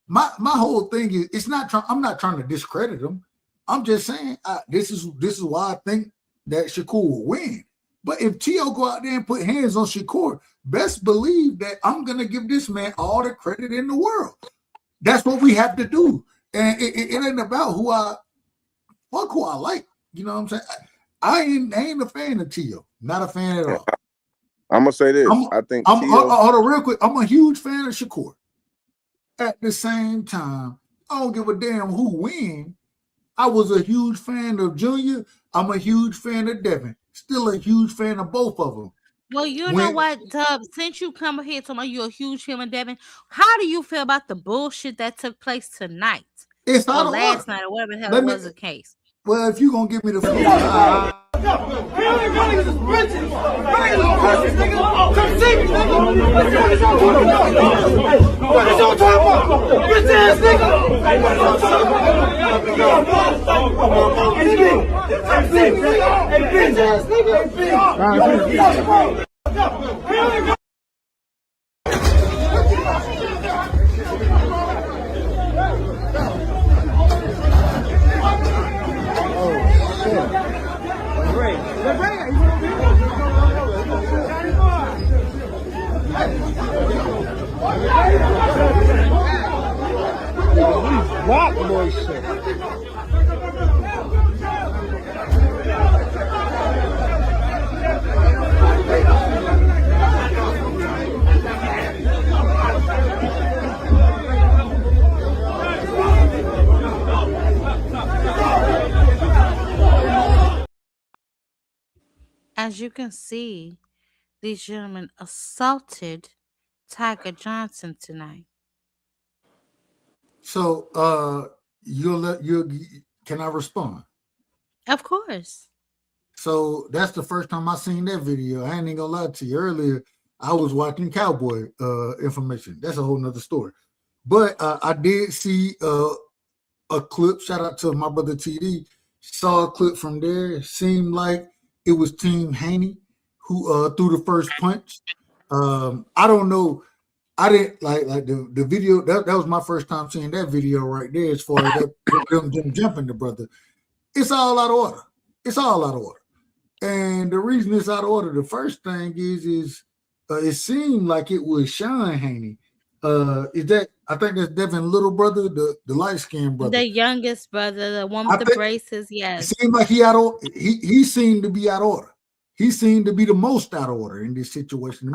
Speaker 8: my whole thing is, I'm not trying to discredit him. I'm just saying this is why I think that Shakur will win. But if Teo go out there and put hands on Shakur, best believe that I'm going to give this man all the credit in the world. That's what we have to do. And it ain't about who I like. You know what I'm saying? I ain't a fan of Teo. Not a fan at all.
Speaker 4: I'm going to say this. I think Teo...
Speaker 8: Hold on real quick. I'm a huge fan of Shakur. At the same time, I don't give a damn who wins. I was a huge fan of Junior. I'm a huge fan of Devin. Still a huge fan of both of them.
Speaker 1: Well, know what, Dub? Since you come here talking about you're a huge fan of Devin, how do you feel about the bullshit that took place tonight?
Speaker 8: It's not
Speaker 1: last night, or whatever the hell was the case.
Speaker 8: Well, if you're going to give me the floor.
Speaker 1: As you can see, these gentlemen assaulted Tiger Johnson tonight.
Speaker 8: So, can I respond?
Speaker 1: Of course.
Speaker 8: So that's the first time I seen that video. I ain't gonna lie to you. Earlier, I was watching Cowboy information. That's a whole nother story. But I did see a clip. Shout out to my brother TD. Saw a clip from there. Seemed like it was Team Haney who threw the first punch. I don't know. I didn't like the video. That was my first time seeing that video right there. As far as them jumping the brother, it's all out of order. It's all out of order. And the reason it's out of order, the first thing is it seemed like it was Sean Haney. Is that I think that's Devin little brother, the light skinned brother,
Speaker 1: the youngest brother, the one with the braces. Yes,
Speaker 8: it seemed like he seemed to be out of order. He seemed to be the most out of order in this situation.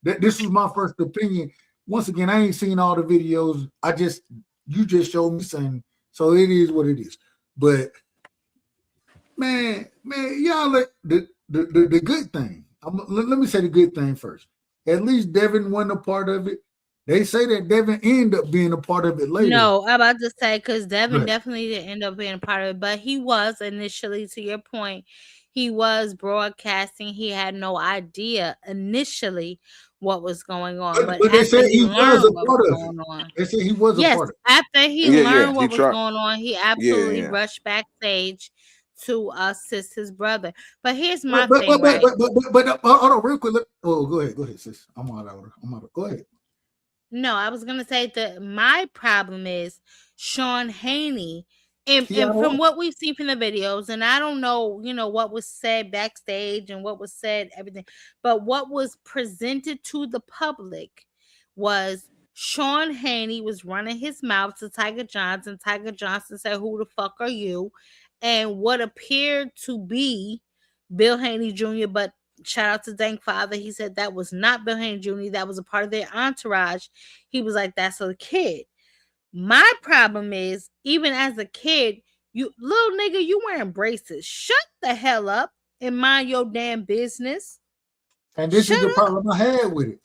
Speaker 8: This was my first opinion. Once again, I ain't seen all the videos. You just showed me something, so it is what it is. But man, y'all the good thing. Let me say the good thing first. At least Devin wasn't a part of it. They say that Devin ended up being a part of it later.
Speaker 1: No, I'm about to say because Devin definitely didn't end up being a part of it, but he was initially, to your point, he was broadcasting. He had no idea initially what was going on, but
Speaker 8: they said he was a part
Speaker 1: of it.
Speaker 8: They said he was a part of it.
Speaker 1: After he learned what was going on, he absolutely rushed backstage to assist his brother. But here's my thing, right?
Speaker 8: But hold on, real quick. Go ahead, sis. I'm out of order. Go ahead.
Speaker 1: No, I was gonna say that my problem is Sean Haney, and from what we've seen from the videos, and I don't know, what was said backstage and what was said, everything, but what was presented to the public was Sean Haney was running his mouth to Tiger Johnson. Tiger Johnson said, "Who the fuck are you?" And what appeared to be Bill Haney Jr., but shout out to Dank Father. He said that was not Bill Haney Jr. That was a part of their entourage. He was like, that's a kid. My problem is, even as a kid, you little nigga, you wearing braces. Shut the hell up and mind your damn business.
Speaker 8: And this is the problem I had with it.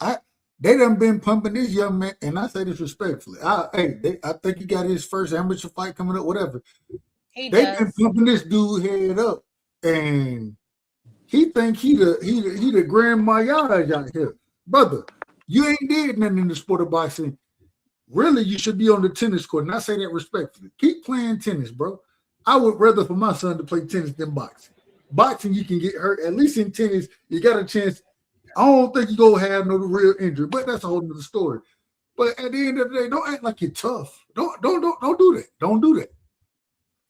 Speaker 8: They done been pumping this young man, and I say this respectfully. I think he got his first amateur fight coming up, whatever. They've been pumping this dude head up, and he think he the Grand Maillard out here. Brother, you ain't did nothing in the sport of boxing. Really, you should be on the tennis court. And I say that respectfully. Keep playing tennis, bro. I would rather for my son to play tennis than boxing. Boxing, you can get hurt. At least in tennis, you got a chance. I don't think you're going to have no real injury, but that's a whole nother story. But at the end of the day, don't act like you're tough. Don't do that. Don't do that.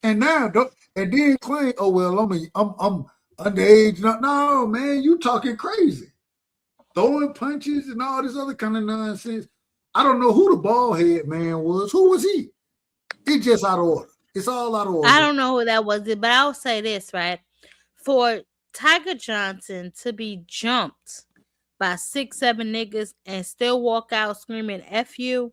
Speaker 8: And now, and then claim, oh, well, I'm underage. No, man, you talking crazy. Throwing punches and all this other kind of nonsense. I don't know who the bald head man was. Who was he? It's just out of order. It's all out of order.
Speaker 1: I don't know who that was, but I'll say this, right? For Tiger Johnson to be jumped by 6, 7 niggas and still walk out screaming F you,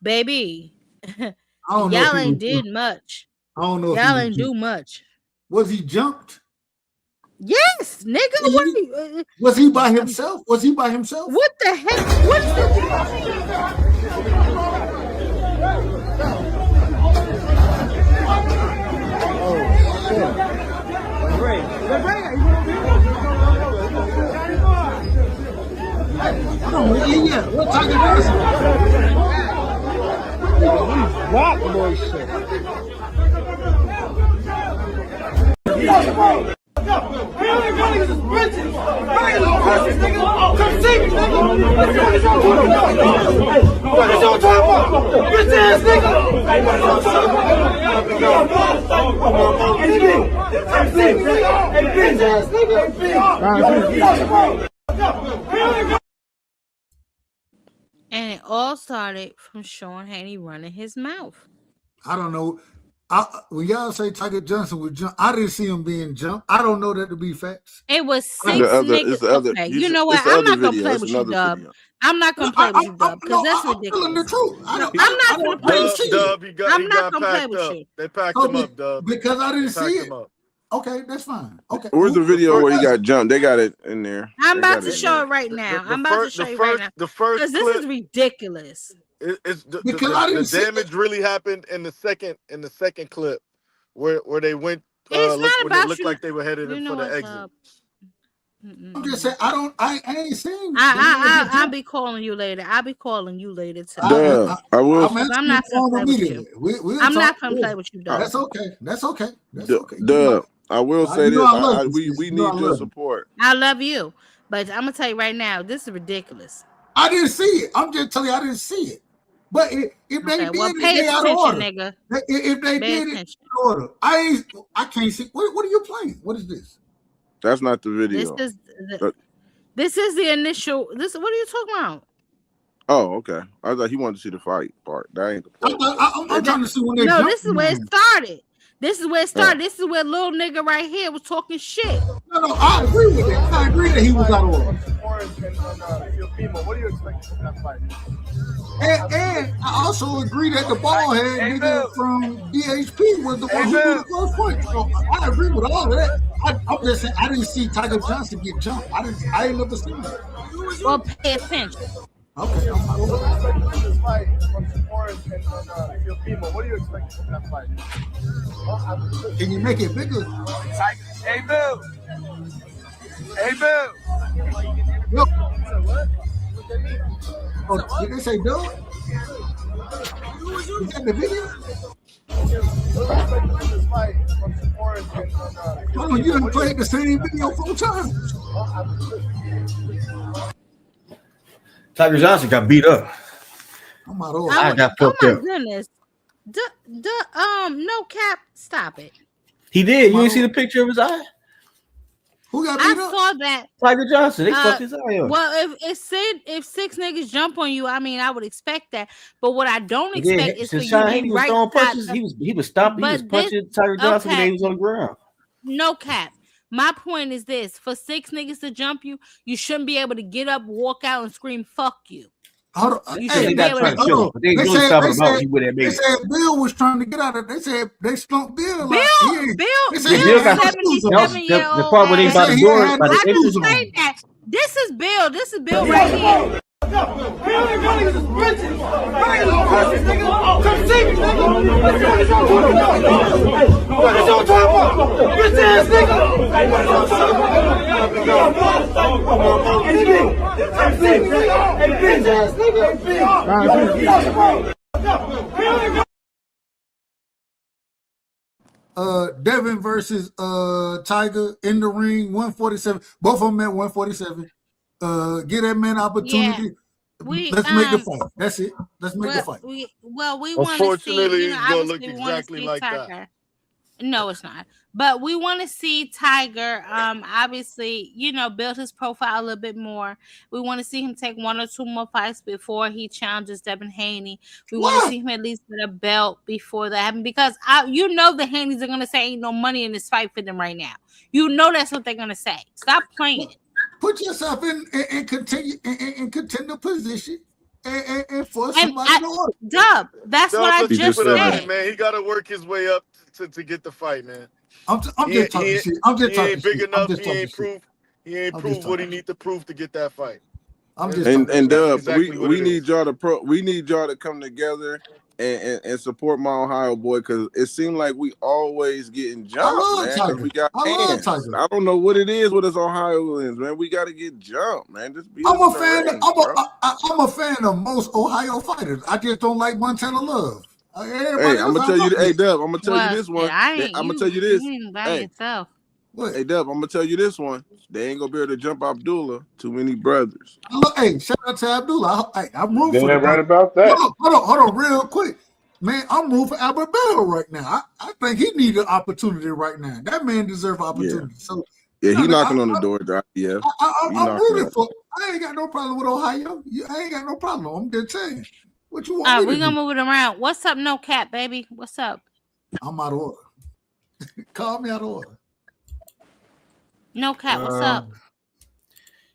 Speaker 1: baby, y'all ain't did much.
Speaker 8: I don't know.
Speaker 1: Y'all ain't do much.
Speaker 8: Was he jumped?
Speaker 1: Yes, nigga.
Speaker 8: Was he by himself? Was he by himself?
Speaker 1: What the heck? What is this?
Speaker 5: Oh shit! Ray,
Speaker 8: yeah. What Tiger Johnson?
Speaker 5: Rock boy shit.
Speaker 1: And it all started from Sean Haney running his mouth.
Speaker 8: I don't know. When y'all say Tiger Johnson was jumped, I didn't see him being jumped. I don't know that to be facts.
Speaker 1: It was 6 niggas. Okay. You know what? I'm not gonna play with you, Dub. I'm not gonna play with you, Dub, because that's ridiculous.
Speaker 8: I'm telling the truth. I'm
Speaker 1: not gonna play with you.
Speaker 3: Dub,
Speaker 1: I'm not gonna play with you.
Speaker 3: They packed him up, Dub.
Speaker 8: Because I didn't see it. Okay, that's fine. Okay.
Speaker 4: Where's the video where he got jumped? They got it in there.
Speaker 1: I'm about to show it right now. I'm about to show you right now.
Speaker 3: The first clip,
Speaker 1: this is ridiculous.
Speaker 3: The damage really happened in the second clip where they went
Speaker 1: It's not
Speaker 3: when it
Speaker 1: about
Speaker 3: looked
Speaker 1: you.
Speaker 3: like they were headed
Speaker 1: You
Speaker 3: in
Speaker 1: know
Speaker 3: for the
Speaker 1: what's
Speaker 3: exit.
Speaker 1: up?
Speaker 8: I'm just saying I ain't seen.
Speaker 1: I'll be calling you later. I'll be calling you later too.
Speaker 4: I will.
Speaker 8: I'm
Speaker 1: I'm
Speaker 8: asking
Speaker 1: not
Speaker 8: you
Speaker 1: gonna play with you.
Speaker 8: We'll
Speaker 1: I'm
Speaker 8: talk.
Speaker 1: not gonna play with you, dog.
Speaker 8: That's okay. That's okay. That's okay. You know,
Speaker 4: I will say
Speaker 8: you know
Speaker 4: this.
Speaker 8: I love you,
Speaker 4: We
Speaker 8: sis. You know
Speaker 4: need
Speaker 8: I
Speaker 4: your
Speaker 8: love you.
Speaker 4: support.
Speaker 1: I love you, but I'm gonna tell you right now, this is ridiculous.
Speaker 8: I didn't see it. I'm just telling you I didn't see it. But if they
Speaker 1: Okay,
Speaker 8: did
Speaker 1: well,
Speaker 8: it,
Speaker 1: pay
Speaker 8: they out of
Speaker 1: attention,
Speaker 8: order.
Speaker 1: nigga.
Speaker 8: If they
Speaker 1: Pay
Speaker 8: did it,
Speaker 1: attention.
Speaker 8: out of order. I can't see. What are you playing? What is this?
Speaker 4: That's not the
Speaker 1: This
Speaker 4: video.
Speaker 1: is the initial. What are you talking about?
Speaker 4: Oh, okay. I thought he wanted to see the fight part. That ain't the play.
Speaker 8: I'm trying to see when they
Speaker 1: No,
Speaker 8: jump.
Speaker 1: this is where it started. This is where it started. This is where little nigga right here was talking shit.
Speaker 8: No, I agree with that. I agree that he was out of order.
Speaker 5: Teofimo, what do you expect from that fight?
Speaker 8: And I also agree that the ball head nigga from DHP was the one who threw the close point. So I agree with all of that. I'm just saying I didn't see Tiger Johnson get jumped. I ain't never seen that.
Speaker 1: Well, pay attention.
Speaker 8: Okay, I'm out of order.
Speaker 5: This fight from Shakur and Teofimo, what do you expect from that fight?
Speaker 8: Can you make it bigger?
Speaker 5: Hey, Bill. Hey, Bill.
Speaker 8: Yo. Oh, did they say Bill? Is that the video? Hold on, you done played the same video 4 times.
Speaker 9: Tiger Johnson got beat up.
Speaker 8: I'm out of order.
Speaker 9: I got fucked
Speaker 1: Oh my
Speaker 9: up.
Speaker 1: goodness. No cap. Stop it.
Speaker 9: He did. You didn't see the picture of his eye?
Speaker 8: Who got
Speaker 1: I
Speaker 8: beat up?
Speaker 1: saw that.
Speaker 9: Tiger Johnson. They fucked his eye up.
Speaker 1: Well, if 6 niggas jump on you, I mean, I would expect that. But what I don't expect is for you to
Speaker 9: Haney
Speaker 1: be
Speaker 9: was
Speaker 1: right
Speaker 9: throwing punches.
Speaker 1: side.
Speaker 9: He was stopping. He was punching Tiger Johnson when he was on the ground.
Speaker 1: No cap. My point is this: for 6 niggas to jump you, you shouldn't be able to get up, walk out, and scream "fuck you."
Speaker 8: Hold on.
Speaker 1: You
Speaker 8: Hey,
Speaker 1: shouldn't be able to.
Speaker 9: kill him, but they really stopping him out. He would have made
Speaker 8: They
Speaker 9: it.
Speaker 8: said Bill was trying to get out of it. They said they slumped Bill.
Speaker 1: Bill,
Speaker 8: They said
Speaker 1: Bill,
Speaker 8: he had
Speaker 1: 77-year-old.
Speaker 9: The part where they about the door.
Speaker 1: I just say that. This is Bill. This is Bill right here.
Speaker 8: Devin versus Tiger in the ring, 147. Both of them at 147. Give that man opportunity.
Speaker 1: Yeah.
Speaker 8: Let's make the fight. That's it. Let's make the fight.
Speaker 1: We want to see.
Speaker 3: Unfortunately,
Speaker 1: You know,
Speaker 3: it's gonna look
Speaker 1: obviously we want to
Speaker 3: exactly
Speaker 1: see
Speaker 3: like
Speaker 1: Tiger.
Speaker 3: that.
Speaker 1: No, it's not. But we want to see Tiger. Obviously, you know, build his profile a little bit more. We want to see him take 1 or 2 more fights before he challenges Devin Haney. We want to see him at least get a belt before that happens, because you know the Haneys are gonna say ain't no money in this fight for them right now. You know that's what they're gonna say. Stop playing.
Speaker 8: Put yourself in contender position and force somebody to order.
Speaker 1: Dub. That's what I just said.
Speaker 3: Man, he got to work his way up to get the fight, man.
Speaker 8: I'm just talking shit. I'm just talking
Speaker 3: ain't big
Speaker 8: shit.
Speaker 3: enough. He ain't proved what he need to prove to get that fight.
Speaker 4: And Dub, we need y'all to come together and support my Ohio boy, because it seemed like we always getting jumped, man.
Speaker 8: Tiger.
Speaker 4: We got
Speaker 8: love Tiger.
Speaker 4: I don't know what it is with us Ohioans, man. We got to get jumped, man. Just be
Speaker 8: I'm a fan of most Ohio fighters. I just don't like Montana Love.
Speaker 4: Hey, I'm gonna tell you. Hey, Dub, I'm gonna tell you this one. I'm gonna tell you this.
Speaker 1: Hey,
Speaker 4: hey, Dub, I'm gonna tell you this one. They ain't gonna be able to jump Abdullah. Too many brothers.
Speaker 8: Hey, shout out to Abdullah. I'm rooting for
Speaker 2: They're right about that.
Speaker 8: Hold on, real quick. Man, I'm rooting for Alberto right now. I think he needs an opportunity right now. That man deserves opportunity.
Speaker 4: Yeah.
Speaker 8: So
Speaker 4: he knocking on the door. Yeah,
Speaker 8: I'm rooting for. I ain't got no problem with Ohio. I ain't got no problem. I'm just saying. What you want?
Speaker 1: All right, we're gonna move it around. What's up, no cap, baby? What's up?
Speaker 8: I'm out of order. Call me out of order.
Speaker 1: No cap. What's up?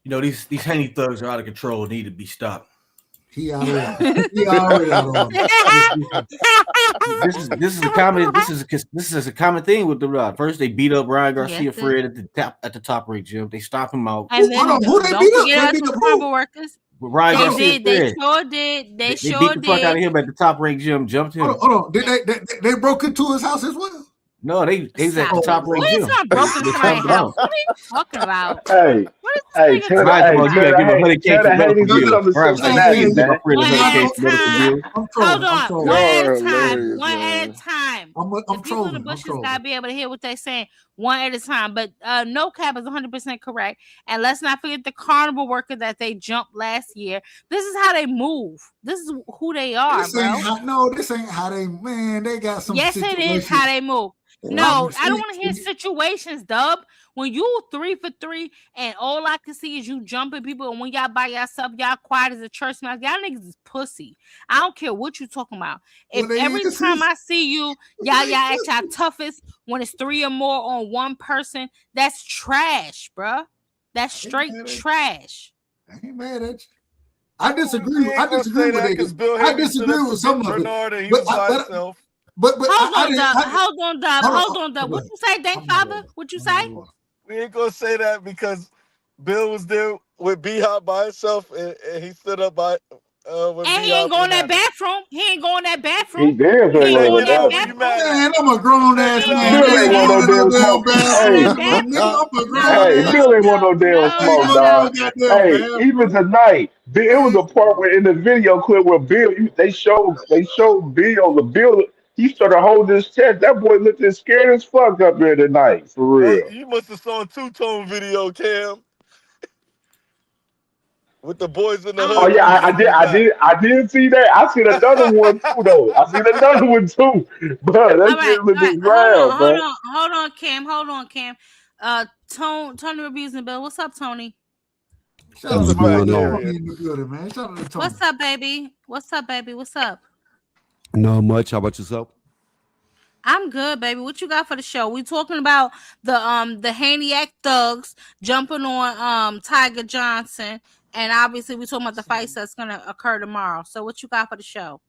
Speaker 9: You know, these Haney thugs are out of control. Need to be stopped.
Speaker 8: He out of order. He already out of order.
Speaker 9: This is a common thing with the Rod. First, they beat up Ryan Garcia Fred at the top rank gym. They stop him out.
Speaker 1: And then who they beat up? They beat up workers.
Speaker 9: Ryan Garcia
Speaker 1: did. They sure did. They sure
Speaker 9: beat the fuck out of him at the top rank gym. Jumped him.
Speaker 8: Hold on. Did they broke into his house as well?
Speaker 9: No, they was at the top
Speaker 1: Who
Speaker 9: rank
Speaker 1: is
Speaker 9: gym.
Speaker 1: on broken
Speaker 9: They
Speaker 1: somebody's
Speaker 9: thumbed
Speaker 1: house?
Speaker 9: out.
Speaker 1: What are you talking about?
Speaker 2: Hey,
Speaker 1: What is
Speaker 2: hey,
Speaker 1: this
Speaker 2: tell
Speaker 1: nigga
Speaker 2: the,
Speaker 9: Mind
Speaker 1: talking
Speaker 2: hey,
Speaker 9: you,
Speaker 1: about?
Speaker 9: you gotta give a
Speaker 2: tell the
Speaker 9: 100K for medical
Speaker 2: haters to
Speaker 9: bills.
Speaker 2: come to
Speaker 9: Brian was like, you
Speaker 2: Cincinnati,
Speaker 9: can't give my
Speaker 2: man.
Speaker 9: friend
Speaker 1: One at
Speaker 9: 100K
Speaker 1: a
Speaker 9: for medical
Speaker 1: time.
Speaker 9: bills.
Speaker 8: I'm
Speaker 1: Hold
Speaker 8: trolling. I'm
Speaker 1: on.
Speaker 8: trolling.
Speaker 1: One
Speaker 4: Y'all
Speaker 1: at
Speaker 4: are
Speaker 1: a time.
Speaker 4: hilarious,
Speaker 1: One at a
Speaker 4: man.
Speaker 1: time.
Speaker 8: I'm
Speaker 1: The people in the
Speaker 8: trolling. I'm
Speaker 1: bushes
Speaker 8: trolling.
Speaker 1: gotta be able to hear what they're saying. One at a time. But no cap is 100% correct. And let's not forget the carnival worker that they jumped last year. This is how they move. This is who they are,
Speaker 8: This
Speaker 1: bro.
Speaker 8: this ain't how they, man, they got some
Speaker 1: Yes, it is how
Speaker 8: situations.
Speaker 1: they move. No, I don't want to hear situations, Dub. When you 3 for 3 and all I can see is you jumping people, and when y'all by yourself, y'all quiet as a church mouse, y'all niggas is pussy. I don't care what you talking about. If
Speaker 8: Well,
Speaker 1: every time I see you, y'all at y'all toughest when it's 3 or more on one person, that's trash, bruh. That's straight trash.
Speaker 8: I ain't mad at you. I disagree.
Speaker 3: We ain't
Speaker 8: I
Speaker 3: gonna
Speaker 8: disagree
Speaker 3: say
Speaker 8: with
Speaker 3: that
Speaker 8: it.
Speaker 3: because Bill
Speaker 8: I
Speaker 3: Haney stood
Speaker 8: disagree
Speaker 3: up
Speaker 8: with
Speaker 3: to
Speaker 8: some of it.
Speaker 3: Bernard and he
Speaker 8: But
Speaker 3: was by
Speaker 8: I,
Speaker 3: himself.
Speaker 8: but
Speaker 1: Hold on, Dub.
Speaker 8: hold
Speaker 1: Hold on, Dub. What you say, Dank Father? What you say?
Speaker 3: We ain't gonna say that because Bill was there with B-Hop by himself and he stood up by with
Speaker 1: And he ain't
Speaker 3: B-Hop
Speaker 1: going
Speaker 3: and
Speaker 1: that
Speaker 3: that.
Speaker 1: bathroom. He ain't going that
Speaker 2: He
Speaker 1: bathroom.
Speaker 2: damn sure
Speaker 1: He
Speaker 2: ain't
Speaker 1: ain't
Speaker 2: going
Speaker 3: Say
Speaker 1: going
Speaker 2: to
Speaker 3: get
Speaker 1: that
Speaker 3: out
Speaker 2: that.
Speaker 3: who you
Speaker 1: bathroom.
Speaker 3: mad at.
Speaker 8: Man, I'm a grown
Speaker 3: Say
Speaker 8: ass
Speaker 3: get
Speaker 1: He ain't
Speaker 3: out
Speaker 8: man.
Speaker 3: who
Speaker 1: going
Speaker 2: Bill
Speaker 3: you
Speaker 1: that
Speaker 2: ain't
Speaker 8: They
Speaker 2: want
Speaker 8: ain't
Speaker 3: mad
Speaker 2: no
Speaker 8: going
Speaker 3: at.
Speaker 8: to no
Speaker 2: damn
Speaker 8: damn
Speaker 2: smoke.
Speaker 8: bathroom.
Speaker 2: Hey,
Speaker 1: bathroom.
Speaker 2: hey,
Speaker 1: No,
Speaker 2: Bill ain't want no damn
Speaker 1: no,
Speaker 8: They ain't
Speaker 2: smoke,
Speaker 8: going to
Speaker 1: no.
Speaker 8: no
Speaker 2: dog.
Speaker 8: goddamn
Speaker 2: Hey, even
Speaker 8: bathroom.
Speaker 2: tonight, it was a part where in the video clip where they showed Bill he started holding his chest. That boy looked as scared as fuck up there tonight, for
Speaker 3: Oh,
Speaker 2: real.
Speaker 3: you must have saw a two-tone video, Cam, with the boys in the
Speaker 2: Oh
Speaker 1: Um,
Speaker 3: hood
Speaker 2: yeah,
Speaker 3: movement in the back.
Speaker 2: I did see that. I seen another one too though. I seen another one too. But that shit looked
Speaker 1: all right.
Speaker 2: as wild, man.
Speaker 1: Hold on, Cam. Tony reviews and Bill. What's up, Tony?
Speaker 8: Shout
Speaker 3: Shout
Speaker 8: out
Speaker 3: out
Speaker 8: to
Speaker 3: to
Speaker 10: What's
Speaker 8: my
Speaker 3: Fat
Speaker 10: going
Speaker 8: boy
Speaker 10: on?
Speaker 3: Carrier.
Speaker 8: Tony in the building, man. Shout out to Tony.
Speaker 1: What's up, baby? What's up, baby? What's up?
Speaker 10: Not much. How about yourself?
Speaker 1: I'm good, baby. What you got for the show? We talking about the Haney thugs jumping on Tiger Johnson, and obviously we talking about the fights that's gonna occur tomorrow. So what you got for the show?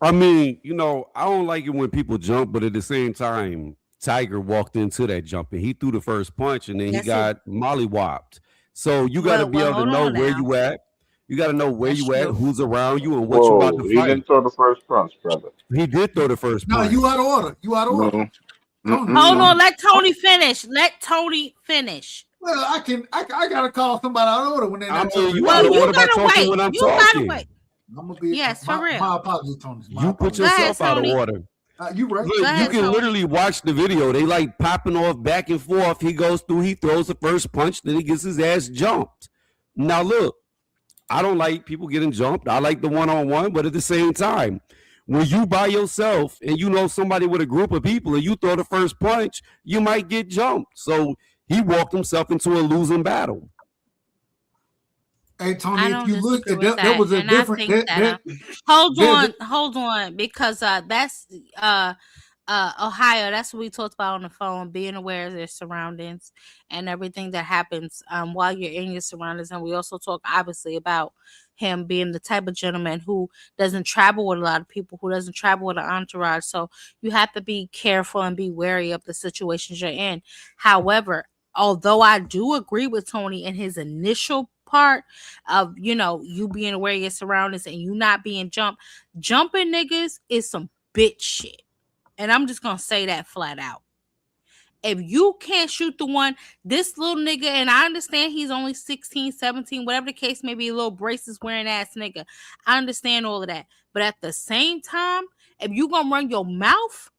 Speaker 10: I mean, I don't like it when people jump, but at the same time, Tiger walked into that jump and he threw the first punch and then he
Speaker 1: Yes, it.
Speaker 10: got mollywopped. So you got to be
Speaker 1: Well,
Speaker 10: able to
Speaker 1: hold
Speaker 10: know
Speaker 1: on
Speaker 10: where
Speaker 1: now.
Speaker 10: you at. You got to know where
Speaker 1: That's
Speaker 10: you at,
Speaker 1: true.
Speaker 10: who's around you, and what you about to
Speaker 2: Whoa, he
Speaker 10: fight.
Speaker 2: didn't throw the first punch, brother.
Speaker 10: He did throw the first
Speaker 8: No, you out
Speaker 10: punch.
Speaker 8: of order. You out of order.
Speaker 4: No.
Speaker 8: Tony,
Speaker 1: Hold
Speaker 4: Mm-mm.
Speaker 1: on.
Speaker 8: Tony.
Speaker 1: Let Tony finish. Let Tony finish.
Speaker 8: Well, I gotta call somebody out of order when they're
Speaker 10: I
Speaker 8: not telling
Speaker 10: mean,
Speaker 8: me
Speaker 10: you
Speaker 8: what
Speaker 1: Well,
Speaker 10: out
Speaker 8: to
Speaker 10: of
Speaker 8: do.
Speaker 1: you
Speaker 10: order by
Speaker 1: gotta
Speaker 10: talking
Speaker 1: wait.
Speaker 10: when I'm
Speaker 1: You gotta wait.
Speaker 10: talking.
Speaker 8: I'm gonna be
Speaker 1: Yes, for real.
Speaker 8: my apologies, Tony. My
Speaker 10: You put
Speaker 1: Go
Speaker 8: apologies.
Speaker 1: ahead,
Speaker 10: yourself out of
Speaker 1: Tony.
Speaker 10: order.
Speaker 8: You right.
Speaker 1: Go
Speaker 10: Look, you
Speaker 1: ahead,
Speaker 10: can
Speaker 1: Tony.
Speaker 10: literally watch the video. They like popping off back and forth. He goes through, he throws the first punch, then he gets his ass jumped. Now, look, I don't like people getting jumped. I like the one-on-one, but at the same time, when you by yourself and you know somebody with a group of people and you throw the first punch, you might get jumped. So he walked himself into a losing battle.
Speaker 8: Hey Tony,
Speaker 1: I
Speaker 8: if
Speaker 1: don't
Speaker 8: you look
Speaker 1: disagree
Speaker 8: at
Speaker 1: with
Speaker 8: that, there
Speaker 1: that,
Speaker 8: was a
Speaker 1: and I
Speaker 8: different
Speaker 1: think that hold on, because that's Ohio. That's what we talked about on the phone. Being aware of their surroundings and everything that happens while you're in your surroundings, and we also talk obviously about him being the type of gentleman who doesn't travel with a lot of people, who doesn't travel with an entourage. So you have to be careful and be wary of the situations you're in. However, although I do agree with Tony in his initial part of you being aware of your surroundings and you not being jumping niggas is some bitch shit, and I'm just gonna say that flat out. If you can't shoot the one, this little nigga, and I understand he's only 16, 17, whatever the case may be, a little braces wearing ass nigga, I understand all of that, but at the same time, if you gonna run your mouth,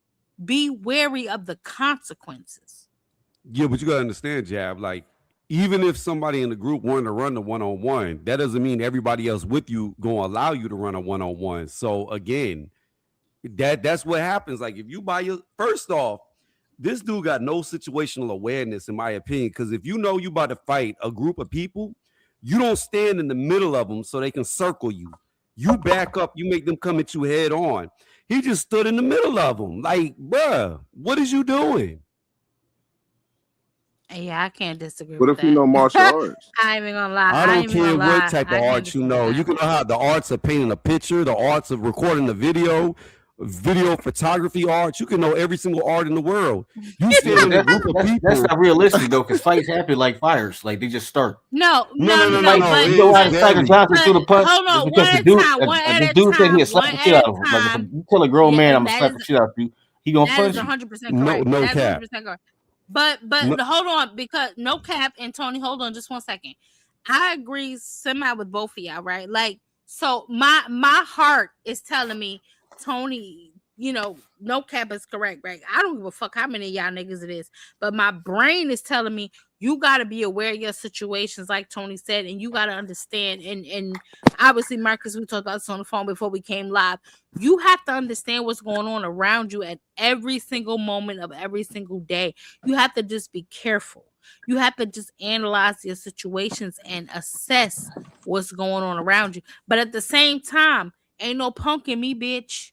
Speaker 1: be wary of the consequences.
Speaker 10: Yeah, but you gotta understand, Jab, like even if somebody in the group wanted to run the one-on-one, that doesn't mean everybody else with you gonna allow you to run a one-on-one. So again, that's what happens. Like if you buy your first off, this dude got no situational awareness, in my opinion. Because if you know you about to fight a group of people, you don't stand in the middle of them so they can circle you. You back up, you make them come at you head on. He just stood in the middle of them. Like, bruh, what is you doing?
Speaker 1: Yeah, I can't disagree
Speaker 4: What
Speaker 1: with
Speaker 4: if you know
Speaker 1: that.
Speaker 4: martial arts?
Speaker 1: I ain't even gonna lie.
Speaker 10: I don't care what type of
Speaker 1: I can't
Speaker 10: art you
Speaker 1: disagree with
Speaker 10: know.
Speaker 1: that.
Speaker 10: You can know how the arts of painting a picture, the arts of recording a video photography art. You can know every single art in the world. You stand in a group of people.
Speaker 9: That's not realistic though, because fights happen like fires. Like they just start.
Speaker 1: No.
Speaker 9: But you go out and Tiger Johnson through the punch.
Speaker 1: Hold on,
Speaker 9: Because
Speaker 1: one
Speaker 9: the
Speaker 1: at a
Speaker 9: dude,
Speaker 1: time. One at
Speaker 9: the
Speaker 1: a
Speaker 9: dude said
Speaker 1: time.
Speaker 9: he'll slap
Speaker 1: One
Speaker 9: the shit
Speaker 1: at
Speaker 9: out
Speaker 1: a
Speaker 9: of him. Like if
Speaker 1: time.
Speaker 9: you tell a grown
Speaker 1: Yeah,
Speaker 9: man, I'm
Speaker 1: and
Speaker 9: gonna
Speaker 1: that
Speaker 9: slap
Speaker 1: is
Speaker 9: the shit out of you, He gonna
Speaker 1: That is
Speaker 9: punch you.
Speaker 1: 100% correct.
Speaker 10: No
Speaker 1: That's
Speaker 10: cap.
Speaker 1: 100% correct. But
Speaker 10: No,
Speaker 1: hold on, because no cap, and Tony, hold on just 1 second. I agree semi with both of y'all, right? Like, so my heart is telling me, Tony, no cap is correct, right? I don't give a fuck how many of y'all niggas it is, but my brain is telling me you got to be aware of your situations, like Tony said, and you got to understand. And obviously, Marcus, we talked about this on the phone before we came live. You have to understand what's going on around you at every single moment of every single day. You have to just be careful. You have to just analyze your situations and assess what's going on around you. But at the same time, ain't no punking me, bitch.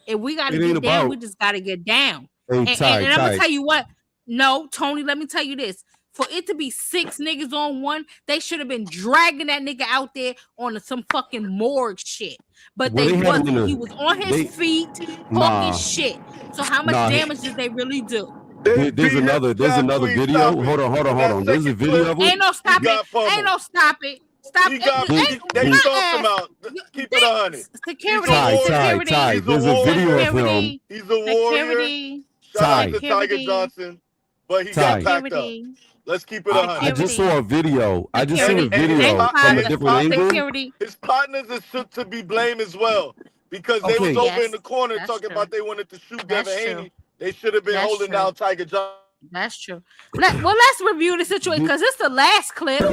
Speaker 1: If we got to
Speaker 10: it ain't
Speaker 1: get down, we
Speaker 10: about.
Speaker 1: just got to get down.
Speaker 10: Hey,
Speaker 1: And
Speaker 10: Ty,
Speaker 1: I'm going to
Speaker 10: Ty.
Speaker 1: tell you what. No, Tony, let me tell you this. For it to be 6 niggas on one, they should have been dragging that nigga out there on some fucking morgue shit. But
Speaker 10: Well,
Speaker 1: they
Speaker 10: they had him in
Speaker 1: wasn't.
Speaker 10: a.
Speaker 1: He was on his
Speaker 10: They
Speaker 1: feet talking
Speaker 10: nah
Speaker 1: shit. So how much
Speaker 10: nah.
Speaker 1: damage did they really do?
Speaker 3: They
Speaker 10: There's
Speaker 3: beat him.
Speaker 10: there's
Speaker 3: Jab
Speaker 10: another
Speaker 3: Queen,
Speaker 10: video.
Speaker 3: stop it.
Speaker 10: Hold
Speaker 3: In that
Speaker 10: on. There's a
Speaker 3: second clip,
Speaker 10: video of
Speaker 1: Ain't
Speaker 10: him.
Speaker 1: no
Speaker 3: he
Speaker 1: stop it.
Speaker 3: got
Speaker 1: Ain't
Speaker 3: pummeled.
Speaker 1: no stop it. Stop
Speaker 3: He
Speaker 1: it.
Speaker 3: got
Speaker 10: They,
Speaker 1: Ain't
Speaker 3: they
Speaker 1: my
Speaker 3: stomped him
Speaker 1: ass.
Speaker 3: out. Keep it 100.
Speaker 1: Security,
Speaker 3: He's a warrior.
Speaker 1: security,
Speaker 10: There's a
Speaker 3: He's a
Speaker 10: video
Speaker 3: warrior.
Speaker 10: of him.
Speaker 1: security,
Speaker 3: He's a warrior.
Speaker 1: security,
Speaker 3: Shout out
Speaker 10: Ty,
Speaker 3: to Tiger
Speaker 1: security,
Speaker 3: Johnson, but he got
Speaker 10: Ty.
Speaker 3: packed up.
Speaker 1: security,
Speaker 3: Let's keep it 100.
Speaker 10: I just
Speaker 1: security,
Speaker 10: saw a video. I just seen a
Speaker 1: security.
Speaker 3: And
Speaker 10: video from a
Speaker 1: Thanks,
Speaker 10: different
Speaker 1: partner.
Speaker 10: angle.
Speaker 1: Security.
Speaker 3: his partners is to be blamed as well, because they was
Speaker 10: Okay,
Speaker 3: over in
Speaker 1: Yes,
Speaker 3: the corner
Speaker 1: that's
Speaker 3: talking
Speaker 1: true.
Speaker 3: about they wanted to shoot
Speaker 1: That's
Speaker 3: Devin
Speaker 1: true.
Speaker 3: Haney. They should have been
Speaker 1: That's
Speaker 3: holding
Speaker 1: true.
Speaker 3: down Tiger Johnson.
Speaker 1: That's true. Let's review the situation because it's the last clip.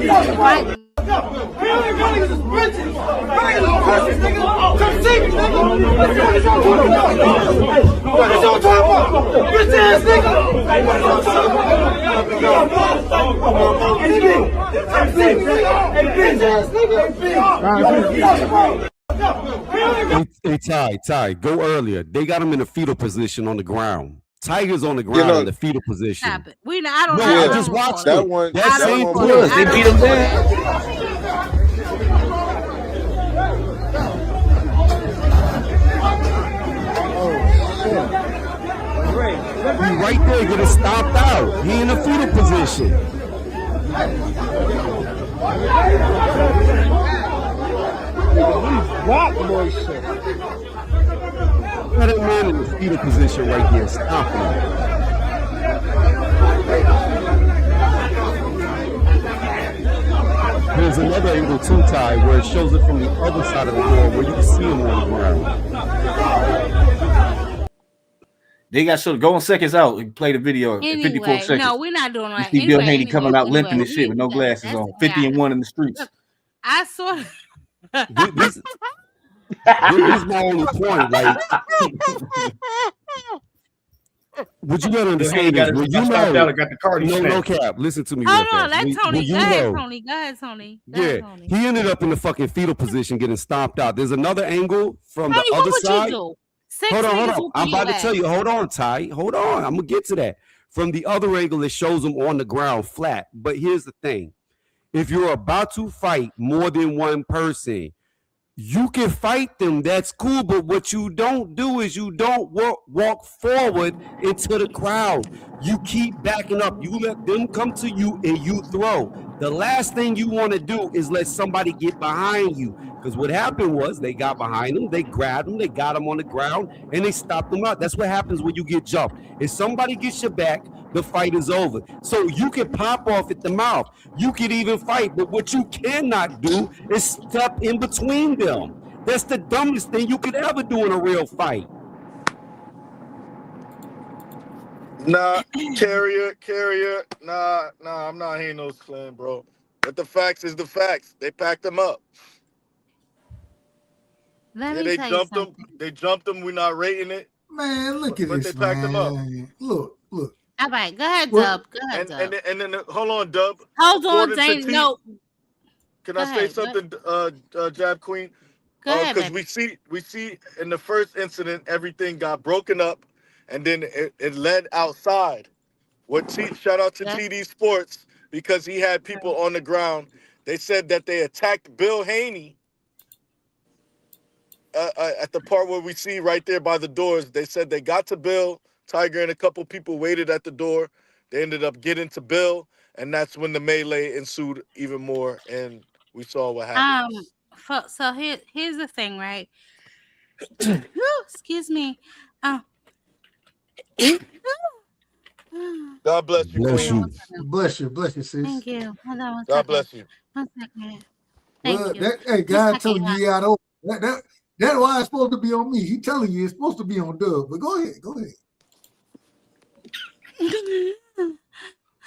Speaker 10: Hey, Ty, go earlier. They got him in a fetal position on the ground. Tiger's on the ground in the fetal position.
Speaker 1: Stop it. I don't
Speaker 10: No,
Speaker 1: know.
Speaker 10: I
Speaker 1: I
Speaker 10: just
Speaker 1: don't
Speaker 10: watched
Speaker 1: recall
Speaker 10: it.
Speaker 4: That one.
Speaker 10: That
Speaker 1: I don't
Speaker 10: same
Speaker 1: recall
Speaker 10: clip.
Speaker 1: it.
Speaker 9: They
Speaker 1: I
Speaker 9: beat
Speaker 1: don't
Speaker 9: him
Speaker 1: recall
Speaker 9: down.
Speaker 1: that.
Speaker 10: He right there getting stomped out. He in a fetal position. Got a man in the fetal position right there, stomping him. There's another angle too, Ty, where it shows it from the other side of the door where you can see him on the ground.
Speaker 9: They got so go on seconds out and play the video in 54
Speaker 1: Anyway,
Speaker 9: seconds.
Speaker 1: no, we're not doing
Speaker 9: You
Speaker 1: that.
Speaker 9: see Bill Haney coming out limping and shit with no
Speaker 1: we
Speaker 9: glasses on. 50 and 1 in the streets.
Speaker 1: Look, I saw.
Speaker 10: This is my only point. Like, what you gotta
Speaker 9: Bill Haney
Speaker 10: understand
Speaker 9: got
Speaker 10: is when you
Speaker 9: stopped out
Speaker 10: know,
Speaker 9: and got the card.
Speaker 10: no cap. Listen to me.
Speaker 1: Hold
Speaker 10: real
Speaker 1: on,
Speaker 10: fast.
Speaker 1: let Tony.
Speaker 10: When
Speaker 1: Go ahead, Tony. Go ahead, Tony. Go ahead, Tony.
Speaker 10: He ended up in the fucking fetal position getting stomped out. There's another angle from
Speaker 1: Tony,
Speaker 10: the
Speaker 1: what
Speaker 10: other
Speaker 1: would
Speaker 10: side.
Speaker 1: you do? Six
Speaker 10: Hold
Speaker 1: niggas
Speaker 10: on.
Speaker 1: whooping
Speaker 10: I'm about
Speaker 1: your
Speaker 10: to tell
Speaker 1: ass.
Speaker 10: you. Hold on, Ty. Hold on. I'm gonna get to that. From the other angle, it shows him on the ground flat. But here's the thing: if you're about to fight more than one person, you can fight them. That's cool. But what you don't do is you don't walk forward into the crowd. You keep backing up. You let them come to you and you throw. The last thing you want to do is let somebody get behind you. Because what happened was they got behind him, they grabbed him, they got him on the ground, and they stopped him out. That's what happens when you get jumped. If somebody gets your back, the fight is over. So you can pop off at the mouth. You can even fight. But what you cannot do is step in between them. That's the dumbest thing you could ever do in a real fight.
Speaker 3: Nah, carrier. Nah, I'm not hearing those claim, bro. But the facts is the facts. They packed him up. They jumped him. They jumped him. We're not rating it.
Speaker 8: Man, look at
Speaker 3: But
Speaker 8: this,
Speaker 3: they packed him up.
Speaker 8: man. Look.
Speaker 1: All right, go ahead,
Speaker 8: Well,
Speaker 1: Dub. Go ahead, Dub.
Speaker 3: And then hold on, Dub.
Speaker 1: Hold on,
Speaker 3: According to
Speaker 1: Zane.
Speaker 3: T-
Speaker 1: No,
Speaker 3: Can
Speaker 1: Go
Speaker 3: I say
Speaker 1: ahead,
Speaker 3: something, Jab Queen?
Speaker 1: go ahead,
Speaker 3: Because
Speaker 1: baby.
Speaker 3: we see in the first incident everything got broken up, and then it led outside. Shout out to
Speaker 1: Yes.
Speaker 3: TD Sports, because he had people on the ground. They said that they attacked Bill Haney at the part where we see right there by the doors. They said they got to Bill. Tiger and a couple people waited at the door. They ended up getting to Bill, and that's when the melee ensued even more, and we saw what happened.
Speaker 1: So here's the thing, right? Excuse me.
Speaker 3: God bless you,
Speaker 10: Bless
Speaker 3: Queen.
Speaker 10: you.
Speaker 8: Bless you, sis.
Speaker 1: Thank you. Hold on one
Speaker 3: God
Speaker 1: second.
Speaker 3: bless you.
Speaker 1: 1 second.
Speaker 8: Well,
Speaker 1: Thank you.
Speaker 8: that, hey,
Speaker 1: Just
Speaker 8: God
Speaker 1: a
Speaker 8: telling
Speaker 1: second,
Speaker 8: you out over. That's why it's supposed to be on me. He telling you it's supposed to be on Doug. But go ahead.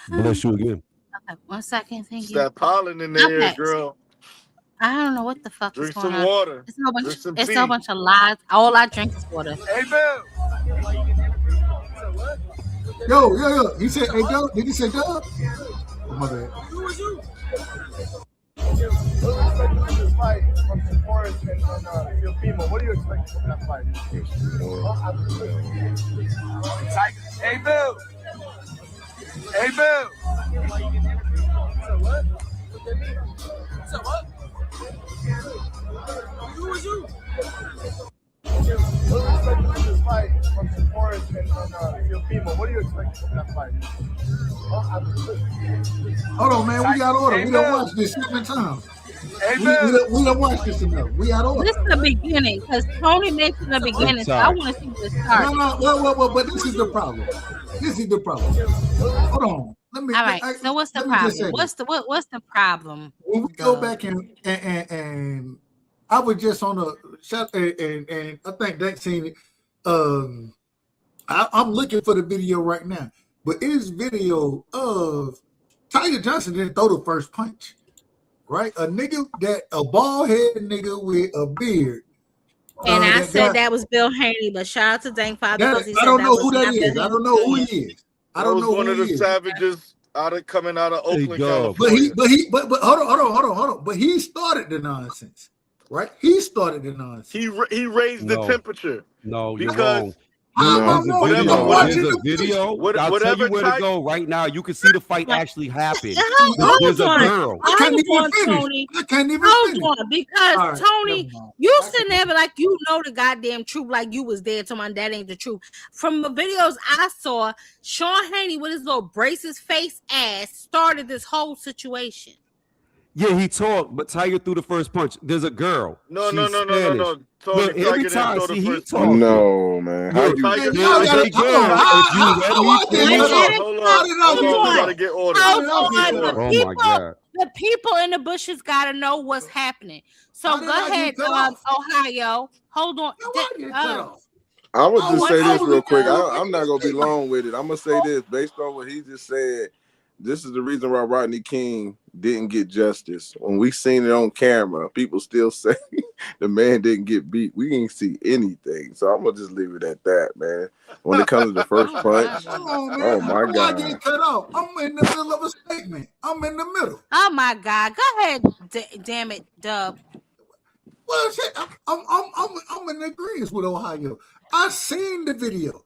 Speaker 10: Bless you again.
Speaker 1: Okay, 1 second. Thank
Speaker 3: It's
Speaker 1: you.
Speaker 3: that pollen in the air, girl.
Speaker 1: I don't know what the fuck
Speaker 3: Drink
Speaker 1: is going
Speaker 3: some
Speaker 1: on.
Speaker 3: water.
Speaker 1: It's a whole bunch.
Speaker 3: Drink some
Speaker 1: It's a
Speaker 3: tea.
Speaker 1: whole bunch of lies. All I drink is water.
Speaker 3: Hey, Bill.
Speaker 8: Yo. He said, hey, Doug. Did he say Doug? Oh, my bad.
Speaker 5: Fight from Shakur and Teófimo. What do you expect from that fight? Hey, Bill. Hey, Bill. So what? Who was you? What do you expect from this fight from Shakur and Teófimo? What do you expect from that fight?
Speaker 8: Hold on, man. We got order. We don't watch this shit in time. We don't watch this enough. We got order.
Speaker 1: This is the beginning because Tony mentioned the beginning, so I want to see where it started.
Speaker 8: No. But this is the problem. Hold on. Let me.
Speaker 1: All right. So what's the problem? What's the problem?
Speaker 8: When we go back and I was just on a shot and I think that seen it. I'm looking for the video right now, but it is video of Tiger Johnson didn't throw the first punch, right? A bald head nigga with a beard.
Speaker 1: And I said that was Bill Haney, but shout out to Dang Father because he said
Speaker 8: I don't know
Speaker 1: that
Speaker 8: who
Speaker 1: was
Speaker 8: that is. I don't know who he is. I don't know
Speaker 3: one
Speaker 8: who
Speaker 3: of the
Speaker 8: he is.
Speaker 3: savages coming out of Oakland, California.
Speaker 8: But hold on. But he started the nonsense, right? He started the nonsense.
Speaker 3: He raised the temperature.
Speaker 10: No, you're
Speaker 3: because
Speaker 10: wrong. There's a video. I'll tell you where to go right now. You can see the fight actually happen. There's a girl.
Speaker 8: I can't even finish.
Speaker 1: Hold on, because Tony, you sitting there like you know the goddamn truth, like you was there. To my that ain't the truth. From the videos I saw, Sean Haney with his little braces face ass started this whole situation.
Speaker 10: Yeah, he talked, but Tiger threw the first punch. There's a girl.
Speaker 3: No.
Speaker 10: Tony, look, every time he talks.
Speaker 4: No, man. How you?
Speaker 3: Tiger,
Speaker 10: hold on.
Speaker 3: We gotta get order.
Speaker 10: Oh my God.
Speaker 1: The people in the bushes gotta know what's happening. So go ahead, Ohio. Hold on.
Speaker 4: I'm gonna just say this real quick. I'm not gonna be long with it. I'm gonna say this based on what he just said. This is the reason why Rodney King didn't get justice. When we seen it on camera, people still say the man didn't get beat. We ain't see anything. So I'm gonna just leave it at that, man. When it comes to the first punch, oh my God.
Speaker 8: I get cut off. I'm in the middle of a statement. I'm in the middle.
Speaker 1: Oh my God. Go ahead, damn it, Dub.
Speaker 8: Well, shit, I'm in agreement with Ohio. I seen the video.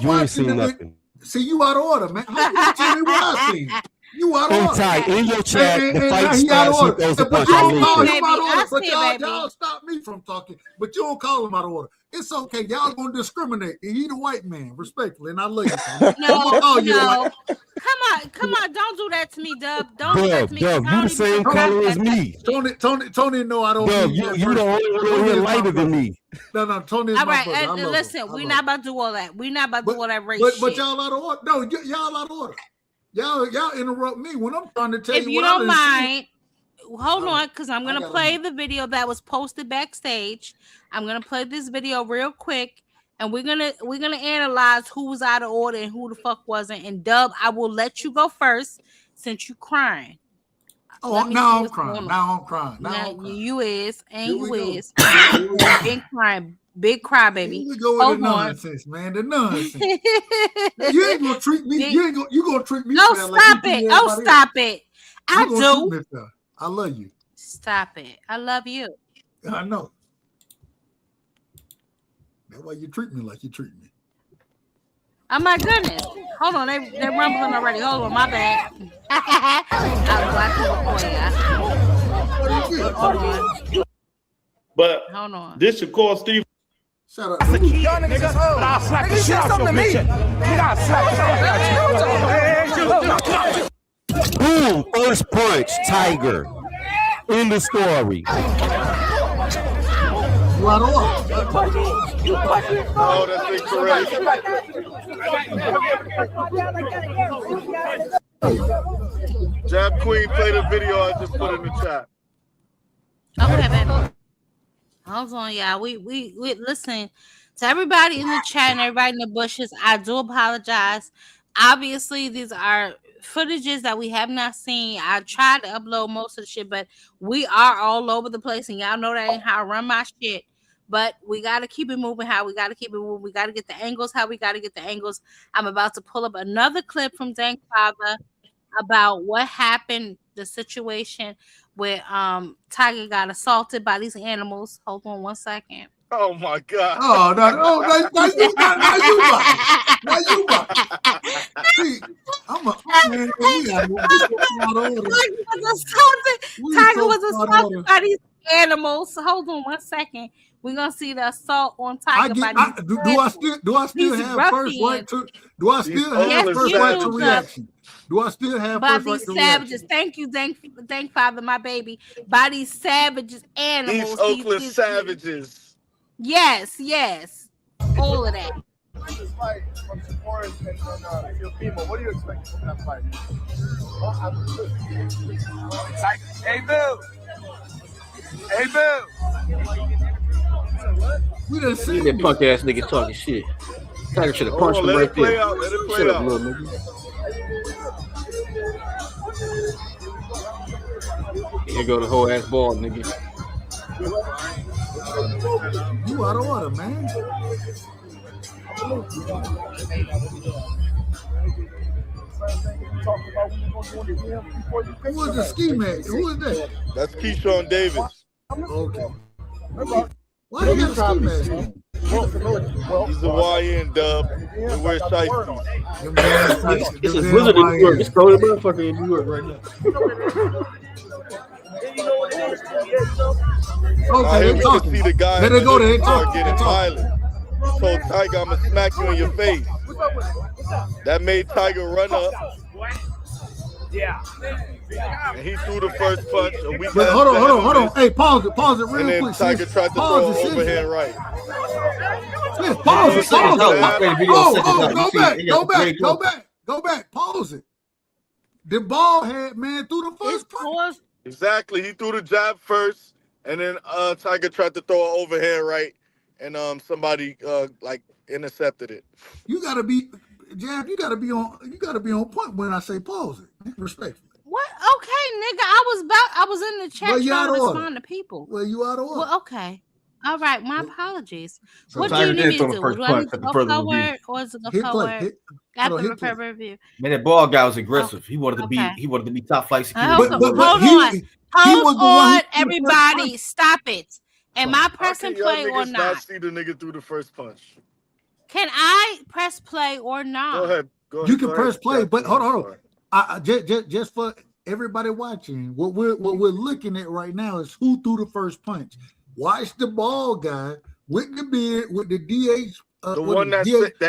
Speaker 10: You ain't seen nothing.
Speaker 8: See, you out of order, man. How you tell me what I seen? You out of order.
Speaker 10: In your chat, the fight starts with those
Speaker 8: But you don't call him out of order. But y'all stop me from talking. But you don't call him out of order. It's okay. Y'all gonna discriminate. He the white man, respectfully, and I love you.
Speaker 1: No. Come on. Don't do that to me, Dub. Don't do that to me.
Speaker 10: Dub, you the same color as me.
Speaker 8: Tony, no, I don't.
Speaker 10: Dub, you the only one here lighter than me.
Speaker 8: No, Tony.
Speaker 1: All right, listen, we're not about to do all that. We're not about to do all that race shit.
Speaker 8: But y'all out of order. No, y'all out of order. Y'all interrupt me when I'm trying to tell you.
Speaker 1: If you don't mind, hold on, because I'm gonna play the video that was posted backstage. I'm gonna play this video real quick, and we're gonna analyze who was out of order and who the fuck wasn't. And Dub, I will let you go first since you crying.
Speaker 8: Oh, now I'm crying. Now I'm crying.
Speaker 1: You is. Big crying. Big cry, baby.
Speaker 8: We go with the nonsense, man. The nonsense. You ain't gonna treat me. You gonna treat me.
Speaker 1: No, stop it. Oh, stop it. I do.
Speaker 8: I love you.
Speaker 1: Stop it. I love you.
Speaker 8: I know. That's why you treat me like you treat me.
Speaker 1: Oh my goodness. Hold on, they're rumbling already. Hold on, my bad. I was watching for you. Hold on.
Speaker 11: But
Speaker 1: hold on.
Speaker 11: This Shakur Stevenson.
Speaker 8: Shut up.
Speaker 11: Y'all niggas hold. I'll slap the shit out your bitch.
Speaker 10: Boom! First punch, Tiger. In the story.
Speaker 8: out of order.
Speaker 3: No, that's incorrect. Jab Queen played a video I just put in the chat.
Speaker 1: Okay, baby. Hold on, y'all. We listen to everybody in the chat and everybody in the bushes. I do apologize. Obviously, these are footages that we have not seen. I tried to upload most of the shit, but we are all over the place, and y'all know that ain't how I run my shit. But we got to keep it moving how we got to keep it moving. We got to get the angles how we got to get the angles. I'm about to pull up another clip from Dank Father about what happened, the situation where Tiger got assaulted by these animals. Hold on 1 second.
Speaker 3: Oh my God.
Speaker 8: Oh, now you got. See,
Speaker 1: Tiger was assaulted by these animals. So hold on 1 second. We're gonna see the assault on Tiger.
Speaker 8: Do I still have first right to? Do I still have first right to reaction? Do I still have
Speaker 1: by
Speaker 8: first
Speaker 1: these
Speaker 8: right to
Speaker 1: savages?
Speaker 8: reaction?
Speaker 1: Thank you, thank Father, my baby. By these savages, animals.
Speaker 3: These Oakland savages.
Speaker 1: Yes, all of that.
Speaker 12: This fight from Shakur and Teofimo. What do you expect from that fight? Hey, Bill.
Speaker 8: We done seen
Speaker 9: that punk ass nigga talking shit. Tiger should have punched him right there.
Speaker 3: Let it play
Speaker 9: Shut up,
Speaker 3: out.
Speaker 9: little nigga. Here go the whole ass ball, nigga.
Speaker 8: You out of order, man. Who was the ski man? Who was that?
Speaker 3: That's Keyshawn Davis.
Speaker 8: Okay. Why you got a ski mask on?
Speaker 3: He's a YN dub. He wears shiesties.
Speaker 9: This is Blizzard in New York. It's cold as motherfucker in New York right now.
Speaker 8: Okay,
Speaker 3: We can see the guy
Speaker 8: let it go there.
Speaker 3: start getting violent. So Tiger, I'ma smack you in your face. That made Tiger run up.
Speaker 11: Yeah.
Speaker 3: And he threw the first punch. And we
Speaker 8: But hold on. Hey, pause it real quick.
Speaker 3: And then Tiger tried to throw an overhand right.
Speaker 8: Pause it. Go back. Pause it. The ball head man threw the first punch.
Speaker 3: Exactly. He threw the jab first, and then Tiger tried to throw an overhand right, and somebody like intercepted it.
Speaker 8: You gotta be on point when I say pause it. Respectfully.
Speaker 1: What? Okay, nigga. I was in the chat trying to respond to people.
Speaker 8: Well, you out of order.
Speaker 1: Well, okay. All right, my apologies.
Speaker 9: So
Speaker 1: what do you need me to do? Do I need to go forward or is it go forward? After the further review.
Speaker 9: Man, that ball guy was aggressive. He wanted to be top flight security.
Speaker 1: Hold on, everybody. Stop it. Am I pressing play or not?
Speaker 3: See the nigga through the first punch.
Speaker 1: Can I press play or not?
Speaker 3: Go ahead.
Speaker 8: You can press play, but hold on. Just for everybody watching, what we're looking at right now is who threw the first punch. Watch the ball guy with the beard, with the DH.
Speaker 3: The one that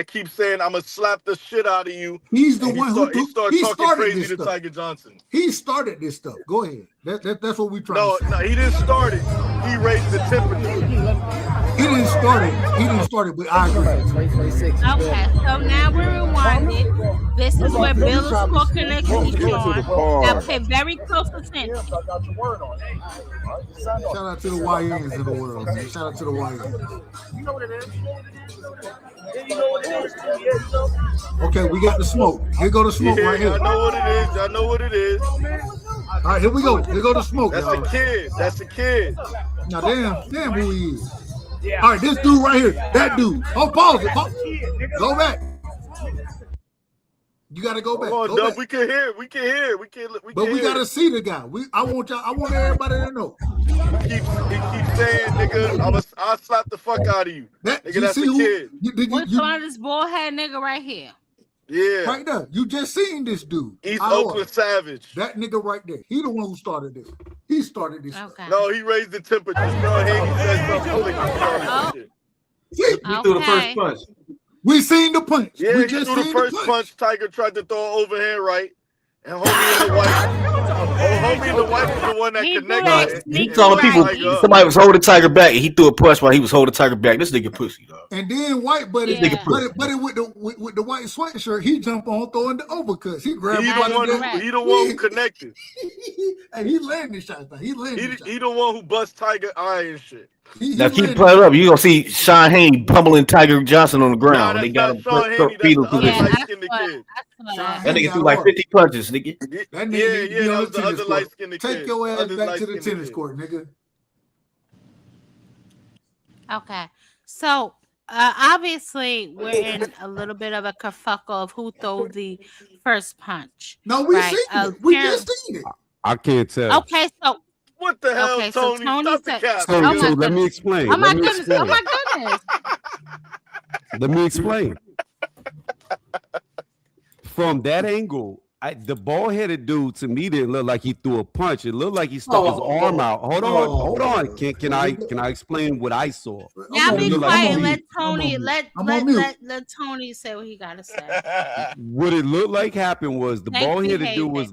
Speaker 3: keeps saying, "I'm gonna slap the shit out of you."
Speaker 8: He's the one who
Speaker 3: started talking crazy to Tiger Johnson.
Speaker 8: He started this stuff. Go ahead. That's what we trying to say.
Speaker 3: No, he didn't start it. He raised the temperature.
Speaker 8: He didn't start it, but I agree.
Speaker 1: Okay, so now we're rewinded. This is where Bill is talking and Keyshawn. Now pay very close attention.
Speaker 8: Shout out to the YNs in the world, man. Shout out to the YNs.
Speaker 12: You know what it is.
Speaker 8: Okay, we got the smoke. Here go the smoke right here.
Speaker 3: I know what it is.
Speaker 8: All right, here we go. Here go the smoke.
Speaker 3: That's a kid.
Speaker 8: Now, damn who he is. All right, this dude right here. That dude. Oh, pause it. Go back. You gotta go back.
Speaker 3: Hold on, Dub. We can hear. We
Speaker 8: gotta see the guy. I want everybody to know.
Speaker 3: He keeps saying, nigga, I'll slap the fuck out of you. Nigga, that's a kid.
Speaker 1: Which one of this bald head nigga right here?
Speaker 3: Yeah.
Speaker 8: Right there. You just seen this dude.
Speaker 3: He's Oakland Savage.
Speaker 8: That nigga right there. He the one who started this. He started this.
Speaker 1: Okay.
Speaker 3: No, he raised the temperature. Haney said something.
Speaker 9: He threw the first punch.
Speaker 8: We seen the punch.
Speaker 3: Yeah,
Speaker 8: we
Speaker 3: he
Speaker 8: just
Speaker 3: threw the first punch. Tiger tried to throw an overhand right, and homie in the white homie, the white was the one that
Speaker 1: He do
Speaker 3: connected.
Speaker 1: that
Speaker 3: and-
Speaker 9: He
Speaker 1: sneaky
Speaker 9: telling
Speaker 3: and
Speaker 9: people
Speaker 1: right.
Speaker 3: Tiger up.
Speaker 9: somebody was holding Tiger back, and he threw a punch while he was holding Tiger back. This nigga pussy, dog.
Speaker 8: And then white buddy,
Speaker 1: Yeah.
Speaker 8: buddy with the white sweatshirt, he jumped on throwing the overcuts. He grabbed
Speaker 3: He
Speaker 8: him by
Speaker 3: the one
Speaker 8: the
Speaker 3: who
Speaker 1: Correct.
Speaker 3: he the one who connected.
Speaker 8: and he landed shots. He landed shots.
Speaker 3: He the one who bust Tiger eye and shit.
Speaker 9: Now keep playing up. You gonna see Sean Haney pummeling Tiger Johnson on the
Speaker 3: Nah,
Speaker 9: ground.
Speaker 3: that's
Speaker 9: They got
Speaker 3: not
Speaker 9: him
Speaker 3: Sean Haney. That's
Speaker 9: fetal
Speaker 3: the other
Speaker 1: Yeah,
Speaker 9: position.
Speaker 1: I
Speaker 3: light skinned
Speaker 1: saw,
Speaker 3: kid.
Speaker 1: I saw
Speaker 8: Sean
Speaker 9: That
Speaker 8: Haney
Speaker 9: nigga threw like 50 punches, nigga.
Speaker 8: That nigga
Speaker 3: Yeah,
Speaker 8: need to be on
Speaker 3: that
Speaker 8: the
Speaker 3: was the
Speaker 8: tennis
Speaker 3: other
Speaker 8: court.
Speaker 3: light skinned kid.
Speaker 8: Take your ass
Speaker 3: Other
Speaker 8: back to the
Speaker 3: light-skinned
Speaker 8: tennis
Speaker 3: kid.
Speaker 8: court, nigga.
Speaker 1: Okay, so obviously we're in a little bit of a kerfuffle of who threw the first punch.
Speaker 8: No, we
Speaker 1: Right.
Speaker 8: seen it. We just seen it.
Speaker 10: I can't tell.
Speaker 1: Okay, so
Speaker 3: What the hell,
Speaker 1: okay, so
Speaker 3: Tony?
Speaker 1: Tony
Speaker 3: Stop the
Speaker 1: said,
Speaker 3: cap.
Speaker 10: So,
Speaker 1: "Oh my
Speaker 10: so let me
Speaker 1: goodness,
Speaker 10: explain.
Speaker 1: oh my
Speaker 10: Let me
Speaker 1: goodness, oh
Speaker 10: explain.
Speaker 1: my goodness."
Speaker 10: Let me explain. From that angle, the bald-headed dude to me didn't look like he threw a punch. It looked like he stuck his arm out. Hold on. Can I explain what I saw?
Speaker 1: Y'all be
Speaker 10: look like
Speaker 1: quiet.
Speaker 10: Tony.
Speaker 1: Let Tony
Speaker 8: I'm on mute.
Speaker 1: let Tony say what he gotta say.
Speaker 10: What it looked like happened was the
Speaker 1: Thanks,
Speaker 10: bald-headed
Speaker 1: behave,
Speaker 10: dude was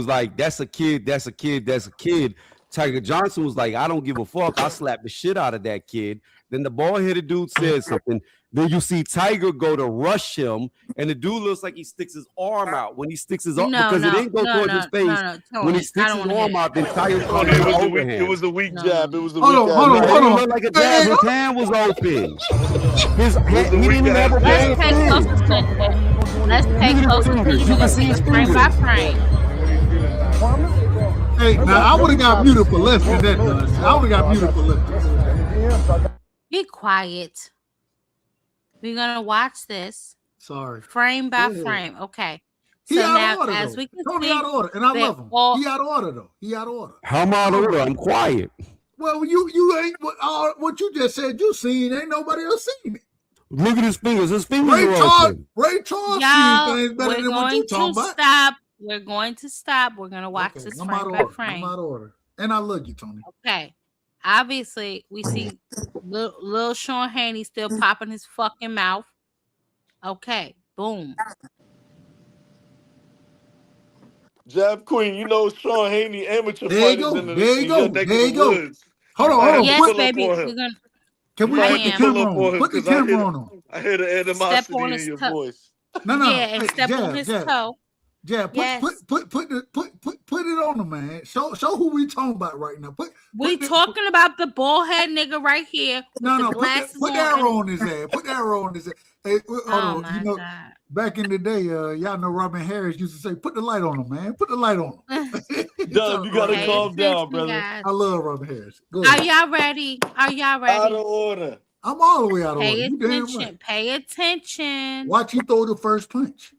Speaker 10: like, that's a kid, that's a kid, that's a kid. Tiger Johnson was like, I don't give a fuck. I slapped the shit out of that kid. Then the bald-headed dude said something. Then you see Tiger go to rush him, and the dude looks like he sticks his arm out. When he sticks his arm, because it didn't go towards his face.
Speaker 1: Tony,
Speaker 10: When he
Speaker 1: I
Speaker 10: sticks
Speaker 1: don't
Speaker 10: his
Speaker 1: wanna
Speaker 10: arm
Speaker 1: hear
Speaker 10: out, then
Speaker 1: that.
Speaker 10: Tiger
Speaker 3: Tony,
Speaker 10: comes
Speaker 3: it was
Speaker 10: over
Speaker 3: it
Speaker 10: him.
Speaker 3: was a weak
Speaker 1: No.
Speaker 3: jab. It was a weak
Speaker 8: Hold on,
Speaker 3: jab.
Speaker 8: hold on,
Speaker 10: It
Speaker 8: hold
Speaker 10: didn't
Speaker 8: on.
Speaker 10: look like a jab. His hand was open. He didn't even have a
Speaker 1: Let's
Speaker 10: bad
Speaker 1: take close
Speaker 10: thing.
Speaker 1: attention. Let's take close attention.
Speaker 10: You can see his
Speaker 1: Frame by
Speaker 10: fingers.
Speaker 1: frame.
Speaker 8: Hey, now I would have got muted for less than that. I would have got muted for less.
Speaker 1: Be quiet. We're gonna watch this
Speaker 8: Sorry.
Speaker 1: frame by
Speaker 8: Yeah.
Speaker 1: frame. Okay.
Speaker 8: He
Speaker 1: So
Speaker 8: out
Speaker 1: now,
Speaker 8: of order,
Speaker 1: as
Speaker 8: though.
Speaker 1: we can
Speaker 8: Tony
Speaker 1: see,
Speaker 8: out of order, and I
Speaker 1: they
Speaker 8: love him.
Speaker 1: all-
Speaker 8: He out of order, though. He out of order.
Speaker 10: How am I out of order? I'm quiet.
Speaker 8: Well, you ain't what you just said. You seen? Ain't nobody else seen it.
Speaker 10: Look at his fingers. His fingers
Speaker 8: Ray
Speaker 10: are
Speaker 8: Charles,
Speaker 10: open.
Speaker 8: Ray Charles
Speaker 1: y'all,
Speaker 8: seen things better
Speaker 1: we're
Speaker 8: than what
Speaker 1: going
Speaker 8: you talking
Speaker 1: to
Speaker 8: about.
Speaker 1: stop. We're going to stop. We're gonna watch
Speaker 8: Okay,
Speaker 1: this
Speaker 8: I'm out
Speaker 1: frame
Speaker 8: of
Speaker 1: by
Speaker 8: order. I'm
Speaker 1: frame.
Speaker 8: out of order, and I love you, Tony.
Speaker 1: Okay. Obviously, we see little Sean Haney still popping his fucking mouth. Okay. Boom.
Speaker 3: Jab Queen, you know Sean Haney amateur
Speaker 8: There you
Speaker 3: fighters
Speaker 8: go.
Speaker 3: in
Speaker 8: There you
Speaker 3: in
Speaker 8: go.
Speaker 3: your neck
Speaker 8: There
Speaker 3: of
Speaker 8: you
Speaker 3: the
Speaker 8: go.
Speaker 3: woods.
Speaker 8: Hold
Speaker 3: You
Speaker 8: on,
Speaker 3: might
Speaker 8: hold
Speaker 3: have
Speaker 8: on.
Speaker 3: to
Speaker 1: Yes,
Speaker 3: pull up
Speaker 1: baby.
Speaker 3: on
Speaker 1: We're
Speaker 3: him.
Speaker 1: gonna
Speaker 8: Can we
Speaker 3: You might
Speaker 1: I
Speaker 8: put
Speaker 3: have
Speaker 8: the
Speaker 3: to
Speaker 1: am.
Speaker 3: pull
Speaker 8: camera
Speaker 3: up on
Speaker 8: on?
Speaker 3: him
Speaker 8: Put the
Speaker 3: because I
Speaker 8: camera on him.
Speaker 3: hear the
Speaker 1: step
Speaker 3: animosity
Speaker 1: on
Speaker 3: in
Speaker 1: his
Speaker 3: your
Speaker 1: toe.
Speaker 3: voice.
Speaker 8: No.
Speaker 1: Yeah, and
Speaker 8: Hey,
Speaker 1: step on his toe.
Speaker 8: Jab,
Speaker 1: Yes.
Speaker 8: put it on him, man. Show who we talking about right now.
Speaker 1: We talking about the bald head nigga right here with the
Speaker 8: No,
Speaker 1: glasses
Speaker 8: put the
Speaker 1: on.
Speaker 8: arrow on his ass. Put the arrow on his ass. Hey, hold
Speaker 1: Oh
Speaker 8: on.
Speaker 1: my
Speaker 8: You know,
Speaker 1: god.
Speaker 8: back in the day, y'all know Robin Harris used to say, "Put the light on him, man. Put the light on him."
Speaker 3: Dub, you gotta
Speaker 1: Pay
Speaker 3: calm down,
Speaker 1: attention,
Speaker 3: brother.
Speaker 1: guys.
Speaker 8: I love Robin Harris. Go
Speaker 1: Are
Speaker 8: ahead.
Speaker 1: y'all ready? Are y'all
Speaker 3: Out
Speaker 1: ready?
Speaker 3: of order.
Speaker 8: I'm all the way out of order.
Speaker 1: Pay
Speaker 8: You damn
Speaker 1: attention.
Speaker 8: right.
Speaker 1: Pay attention.
Speaker 8: Watch you throw the first punch.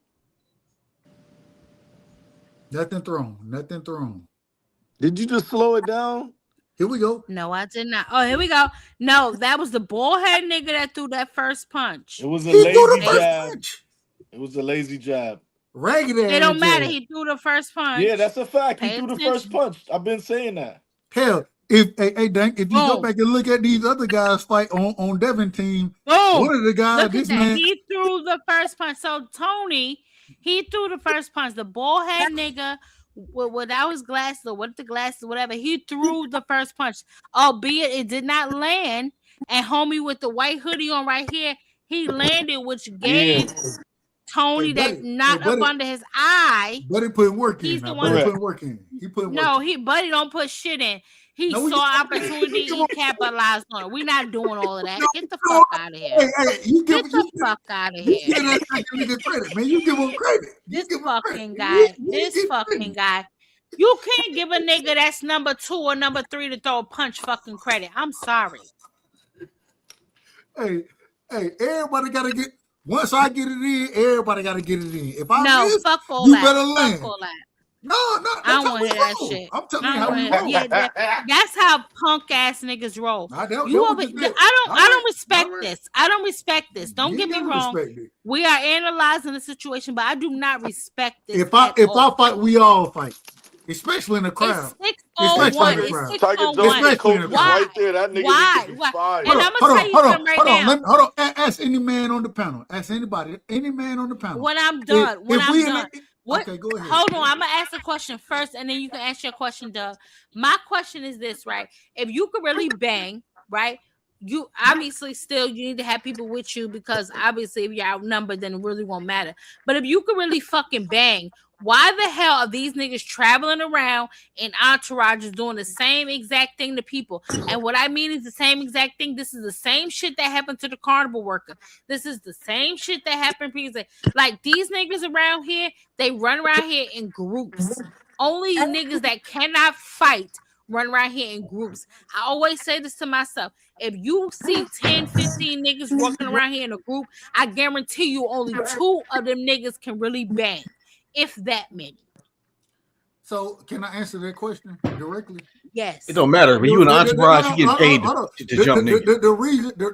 Speaker 8: Nothing thrown.
Speaker 3: Did you just slow it down?
Speaker 8: Here we go.
Speaker 1: No, I did not. Oh, here we go. No, that was the bald head nigga that threw that first punch.
Speaker 3: It was a
Speaker 8: He threw the
Speaker 3: lazy
Speaker 8: first
Speaker 3: jab.
Speaker 8: punch.
Speaker 3: It was a lazy jab.
Speaker 8: Ragged ass.
Speaker 1: It don't matter.
Speaker 8: jab.
Speaker 1: He threw the first punch.
Speaker 3: Yeah, that's a fact. He
Speaker 1: Pay
Speaker 3: threw the first
Speaker 1: attention.
Speaker 3: punch. I've been saying that.
Speaker 8: Hell, hey, Dank, if you go
Speaker 1: Boom.
Speaker 8: back and look at these other guys fight on Devin team,
Speaker 1: Boom.
Speaker 8: one of the guys,
Speaker 1: Look at
Speaker 8: this
Speaker 1: that.
Speaker 8: man,
Speaker 1: He threw the first punch. So Tony, he threw the first punch. The bald head nigga without his glasses or with the glasses, whatever, he threw the first punch. Albeit it did not land. And homie with the white hoodie on right here, he landed, which gave Tony
Speaker 8: Hey,
Speaker 1: that
Speaker 8: buddy.
Speaker 1: knot
Speaker 8: Hey, buddy.
Speaker 1: up under his eye.
Speaker 8: Buddy putting work in.
Speaker 1: He's
Speaker 8: Now.
Speaker 1: the one
Speaker 8: Buddy
Speaker 3: that-
Speaker 8: putting work in. He putting work
Speaker 1: No,
Speaker 8: in.
Speaker 1: Buddy don't put shit in. He
Speaker 8: No, we-
Speaker 1: saw opportunity. He capitalized on it. We're not doing all of that. Get the
Speaker 8: No,
Speaker 1: fuck out of here.
Speaker 8: Hey, you give
Speaker 1: Get the fuck out of
Speaker 8: you
Speaker 1: here.
Speaker 8: give that nigga credit, man. You give him credit. You
Speaker 1: This
Speaker 8: give him
Speaker 1: fucking
Speaker 8: credit.
Speaker 1: guy.
Speaker 8: You
Speaker 1: This
Speaker 8: give
Speaker 1: fucking
Speaker 8: credit.
Speaker 1: guy. You can't give a nigga that's number 2 or number 3 to throw a punch fucking credit. I'm sorry.
Speaker 8: Hey, everybody gotta get. Once I get it in, everybody gotta get it in. If I
Speaker 1: No,
Speaker 8: miss,
Speaker 1: fuck all
Speaker 8: you
Speaker 1: that.
Speaker 8: better
Speaker 1: Fuck
Speaker 8: land.
Speaker 1: all that.
Speaker 8: No,
Speaker 1: I
Speaker 8: that's
Speaker 1: don't
Speaker 8: how
Speaker 1: want
Speaker 8: we
Speaker 1: to hear that
Speaker 8: roll.
Speaker 1: shit.
Speaker 8: I'm telling
Speaker 1: I
Speaker 8: you
Speaker 1: don't
Speaker 8: how
Speaker 1: wanna
Speaker 8: we
Speaker 1: hear-
Speaker 8: roll.
Speaker 1: yeah, that's how punk ass niggas roll.
Speaker 8: That
Speaker 1: You
Speaker 8: was
Speaker 1: over,
Speaker 8: just it.
Speaker 1: I
Speaker 8: All
Speaker 1: don't
Speaker 8: right,
Speaker 1: respect
Speaker 8: all right.
Speaker 1: this. I don't respect this. Don't
Speaker 8: You
Speaker 1: get me
Speaker 8: gotta
Speaker 1: wrong.
Speaker 8: respect it.
Speaker 1: We are analyzing the situation, but I do not respect this.
Speaker 8: If I
Speaker 1: at all.
Speaker 8: fight, we all fight, especially in the crowd.
Speaker 1: It's
Speaker 8: Especially
Speaker 1: 601.
Speaker 8: in the
Speaker 1: It's
Speaker 8: crowd.
Speaker 3: Tiger Jones,
Speaker 1: 601.
Speaker 3: the coach, is
Speaker 1: Why?
Speaker 3: right there. That nigga
Speaker 1: Why?
Speaker 3: needs to be
Speaker 1: Why?
Speaker 3: fired.
Speaker 1: And I'm gonna tell you something right now.
Speaker 8: Hold on. Ask any man on the panel. Ask anybody, any man on the panel.
Speaker 1: When I'm done, when
Speaker 8: If
Speaker 1: I'm
Speaker 8: we in
Speaker 1: done. What?
Speaker 8: Okay, go ahead.
Speaker 1: Hold on, I'm gonna ask a question first, and then you can ask your question, Doug. My question is this, right? If you could really bang, right? You obviously still you need to have people with you because obviously if you're outnumbered, then it really won't matter. But if you could really fucking bang, why the hell are these niggas traveling around in entourages doing the same exact thing to people? And what I mean is the same exact thing. This is the same shit that happened to the carnival worker. This is the same shit that happened to people. Like these niggas around here, they run around here in groups. Only niggas that cannot fight run around here in groups. I always say this to myself. If you see 10, 15 niggas walking around here in a group, I guarantee you only 2 of them niggas can really bang, if that many.
Speaker 8: So can I answer that question directly?
Speaker 1: Yes.
Speaker 9: It don't matter. When you an entourage, you get paid to jump niggas.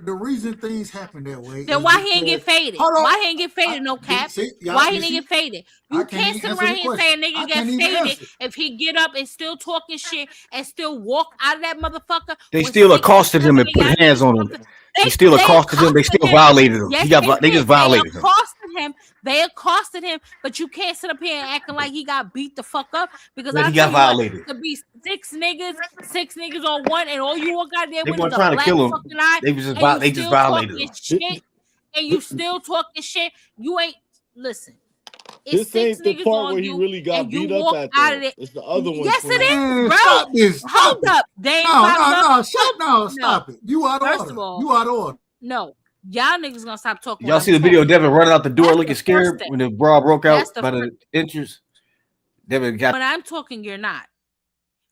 Speaker 8: The reason things happen that way.
Speaker 1: Then why he ain't get faded? Why he ain't get faded? No cap. Why he didn't get faded? You can't sit around here and say a nigga get faded if he get up and still talking shit and still walk out of that motherfucker.
Speaker 9: They still accosted him and put hands on him. They still accosted him. They still violated him.
Speaker 1: Yes,
Speaker 9: they just violated him.
Speaker 1: They accosted him, but you can't sit up here and acting like he got beat the fuck up because
Speaker 9: he got violated.
Speaker 1: To be 6 niggas on one, and all you all got there
Speaker 9: They
Speaker 1: with
Speaker 9: weren't
Speaker 1: a
Speaker 9: trying to
Speaker 1: black
Speaker 9: kill him.
Speaker 1: fucking eye.
Speaker 9: They just violated him.
Speaker 1: Shit, and you still talking shit. You ain't listen.
Speaker 3: This ain't the part where he really got beat up at. It's the other one.
Speaker 1: Yes, it is, bro.
Speaker 8: Stop this.
Speaker 1: Hold up.
Speaker 8: Stop it. You out of order.
Speaker 1: First of all,
Speaker 8: you out of order.
Speaker 1: No. Y'all niggas gonna stop talking.
Speaker 9: Y'all see the video of Devin running out the door looking scared when the brawl broke out by the entrance? Devin got.
Speaker 1: When I'm talking, you're not.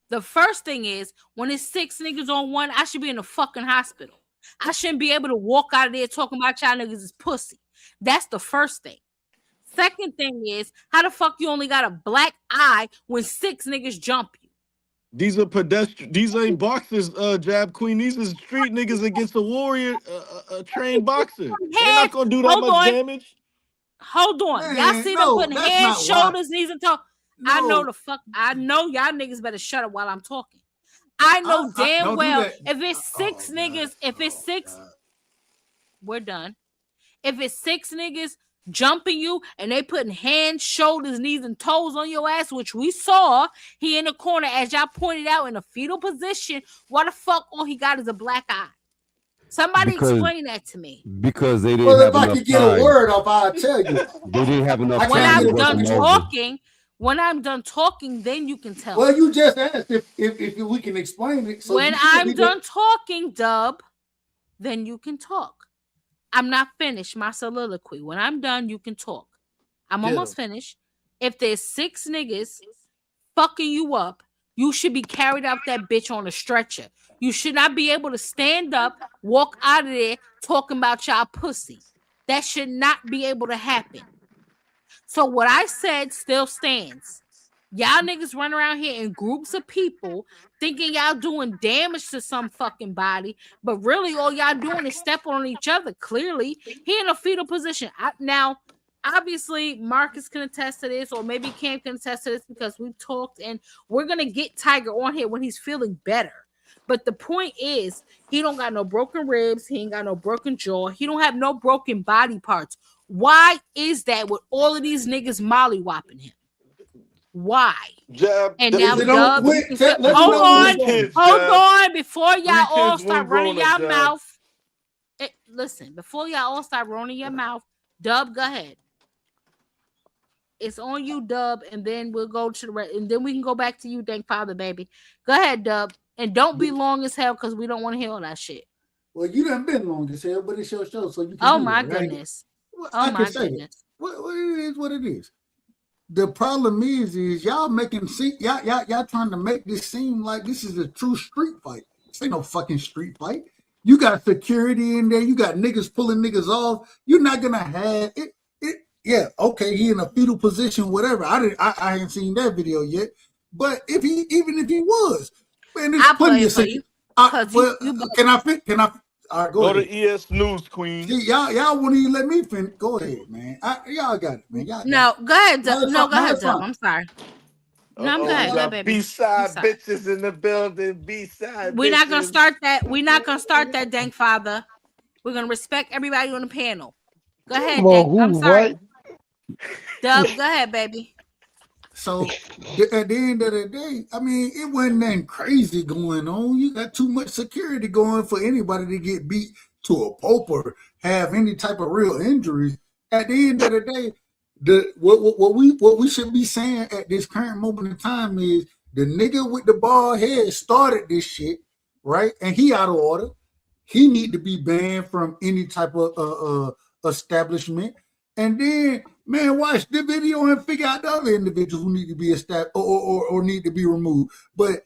Speaker 1: The first thing is when it's 6 niggas on one, I should be in the fucking hospital. I shouldn't be able to walk out of there talking about y'all niggas is pussy. That's the first thing. Second thing is how the fuck you only got a black eye when 6 niggas jump you?
Speaker 3: These are pedestrian. These ain't boxers, Jab Queen. These is street niggas against a warrior, a trained boxer. They're not gonna do that much damage.
Speaker 1: Hold on,
Speaker 8: Man,
Speaker 1: y'all see them putting hands, shoulders, knees, and toes.
Speaker 8: No.
Speaker 1: I know the fuck. I know y'all niggas better shut up while I'm talking. I know damn well if it's 6 niggas, if it's 6, we're done. If it's 6 niggas jumping you and they putting hands, shoulders, knees, and toes on your ass, which we saw, he in the corner, as y'all pointed out, in a fetal position. Why the fuck all he got is a black eye? Somebody explain that to me.
Speaker 10: Because they didn't
Speaker 8: well,
Speaker 10: have
Speaker 8: if I could get a word off, I'll tell you.
Speaker 10: They didn't have enough
Speaker 1: When
Speaker 10: time.
Speaker 1: when I'm done talking, then you can tell.
Speaker 8: Well, you just asked if we can explain it. So
Speaker 1: when I'm done talking, Dub, then you can talk. I'm not finished my soliloquy. When I'm done, you can talk. I'm almost finished. If there's 6 niggas fucking you up, you should be carried out that bitch on a stretcher. You should not be able to stand up, walk out of there talking about y'all pussy. That should not be able to happen. So what I said still stands. Y'all niggas run around here in groups of people thinking y'all doing damage to some fucking body, but really all y'all doing is stepping on each other. Clearly, he in a fetal position. Now, obviously, Marcus can attest to this, or maybe Cam can attest to this because we've talked, and we're going to get Tiger on here when he's feeling better. But the point is, he don't got no broken ribs. He ain't got no broken jaw. He don't have no broken body parts. Why is that with all of these niggas mollywopping him? Why?
Speaker 3: Jab.
Speaker 1: And now, Dub, hold on, before y'all all start running your mouth. Listen, before y'all all start running your mouth, Dub, go ahead. It's on you, Dub, and then we'll go to the rest, and then we can go back to you, thank Father, baby. Go ahead, Dub, and don't be long as hell because we don't want to hear all that shit.
Speaker 8: Well, you done been long as hell, but it's your show, so you can.
Speaker 1: Oh my goodness!
Speaker 8: Well,
Speaker 1: oh my goodness!
Speaker 8: Well, it is what it is. The problem is y'all making y'all trying to make this seem like this is a true street fight. This ain't no fucking street fight. You got security in there. You got niggas pulling niggas off. You're not gonna have it. Yeah, okay, he in a fetal position, whatever. I haven't seen that video yet. But even if he was, man, there's plenty of security. Can I? All right,
Speaker 3: go to ES News, Queen.
Speaker 8: See, y'all won't even let me finish. Go ahead, man. Y'all got it, man. Go
Speaker 1: ahead, Dub. No, go ahead, Dub. I'm sorry. No, go ahead, baby.
Speaker 3: B-side bitches in the building. B-side.
Speaker 1: We're not gonna start that. We're not gonna start that, Dank Father. We're gonna respect everybody on the panel. Go ahead, Dank. I'm sorry. Dub, go ahead, baby.
Speaker 8: So at the end of the day, I mean, it wasn't nothing crazy going on. You got too much security going for anybody to get beat to a pulp or have any type of real injuries. At the end of the day, what we should be saying at this current moment in time is the nigga with the bald head started this shit, right? And he out of order. He need to be banned from any type of establishment. And then, man, watch the video and figure out the other individuals who need to be established or need to be removed. But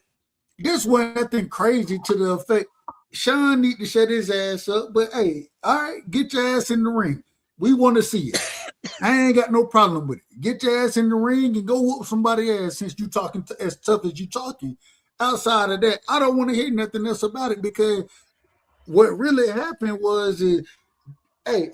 Speaker 8: this wasn't nothing crazy to the effect. Sean need to shut his ass up. But hey, all right, get your ass in the ring. We want to see it. I ain't got no problem with it. Get your ass in the ring and go whoop somebody ass since you talking as tough as you talking. Outside of that, I don't want to hear nothing else about it because what really happened was hey,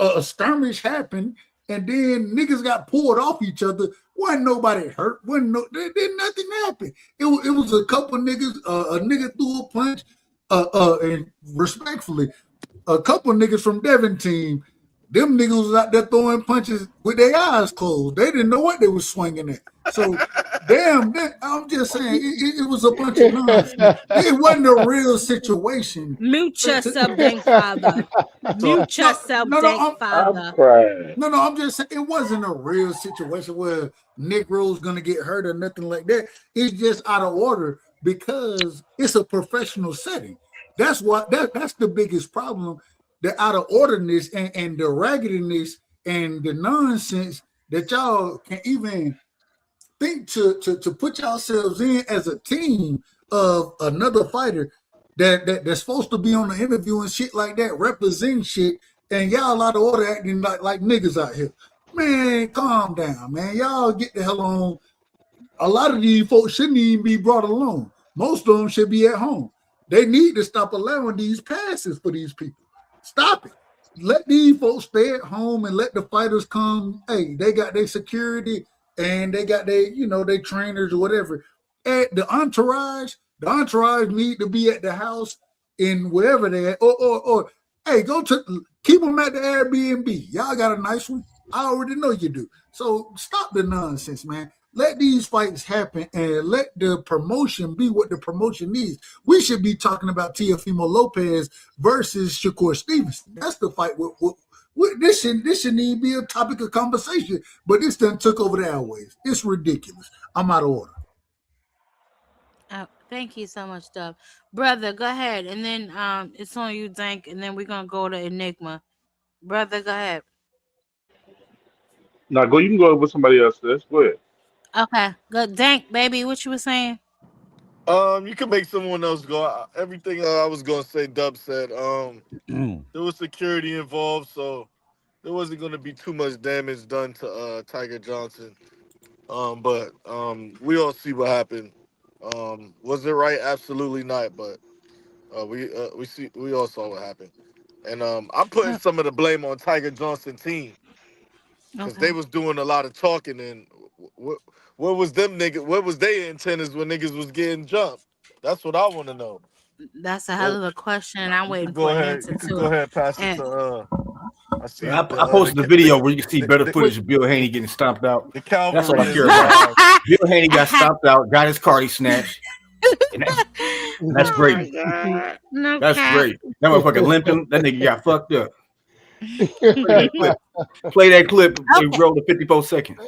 Speaker 8: a skirmish happened, and then niggas got pulled off each other. Wasn't nobody hurt. Did nothing happen. It was a couple niggas. A nigga threw a punch. And respectfully, a couple niggas from Devon team. Them niggas was out there throwing punches with their eyes closed. They didn't know what they was swinging at. So, I'm just saying, it was a bunch of nonsense. It wasn't a real situation.
Speaker 1: Mute yourself, dank father. Mute yourself, dank father.
Speaker 8: No, I'm just saying, it wasn't a real situation where Negro's going to get hurt or nothing like that. It's just out of order because it's a professional setting. That's the biggest problem. The out of orderness and the raggedness and the nonsense that y'all can even think to put yourselves in as a team of another fighter that's supposed to be on the interview and shit like that, represent shit, and y'all out of order acting like niggas out here. Man, calm down, man. Y'all get the hell on. A lot of these folks shouldn't even be brought along. Most of them should be at home. They need to stop allowing these passes for these people. Stop it. Let these folks stay at home and let the fighters come. Hey, they got their security and they got their trainers or whatever. At the entourage need to be at the house in wherever they at. Or hey, keep them at the Airbnb. Y'all got a nice one. I already know you do. So stop the nonsense, man. Let these fights happen and let the promotion be what the promotion needs. We should be talking about Teófimo López versus Shakur Stevenson. That's the fight. This shouldn't even be a topic of conversation, but this done took over the airwaves. It's ridiculous. I'm out of order.
Speaker 1: Thank you so much, Dub. Brother, go ahead. And then it's on you, Dank, and then we're going to go to Enigma. Brother, go ahead.
Speaker 2: No, you can go with somebody else. Sis. Go ahead.
Speaker 1: Okay, good. Dank, baby, what you were saying?
Speaker 3: You can make someone else go. Everything I was gonna say, Dub said. There was security involved, so there wasn't gonna be too much damage done to Tiger Johnson. But we all see what happened. Was it right? Absolutely not. But we all saw what happened, and I'm putting some of the blame on Tiger Johnson team because they was doing a lot of talking and. What was them niggas? What was their antennas when niggas was getting jumped? That's what I want to know.
Speaker 1: That's a hell of a question, and I'm waiting for an answer
Speaker 3: You can
Speaker 1: too.
Speaker 3: go ahead, pass it to. I see.
Speaker 9: I posted the video where you can see better footage of Bill Haney getting stomped out.
Speaker 3: The Calvary.
Speaker 9: That's what I care about. Bill Haney got stomped out, got his car snatched. That's great.
Speaker 1: No
Speaker 9: that's
Speaker 1: cap.
Speaker 9: great. That motherfucker limping. That nigga got fucked up. Play that clip. And roll the 54 seconds.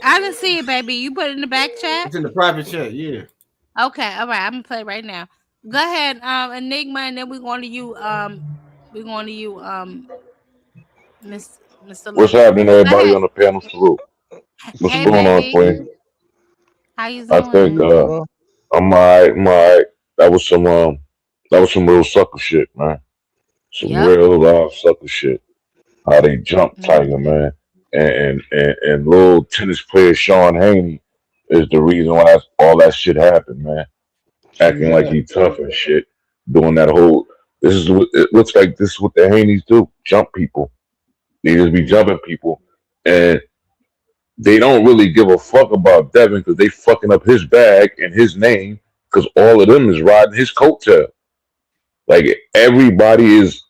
Speaker 1: I can see it, baby. You put it in the back chat?
Speaker 9: It's in the private chat, yeah.
Speaker 1: Okay, all right. I'm gonna play right now. Go ahead, Enigma, and then we're going to you, Mr.
Speaker 13: What's happening, everybody on the panel? Salute. What's going on, Queen?
Speaker 1: How you doing?
Speaker 13: I think I'm alright. That was some real sucker shit, man. Some real sucker shit. How they jumped Tiger, man. And little tennis player Sean Haney is the reason why all that shit happened, man. Acting like he tough and shit, doing that whole. It looks like this is what the Haneys do: jump people. They just be jumping people, and they don't really give a fuck about Devin because they fucking up his bag and his name because all of them is riding his coattail. Like everybody is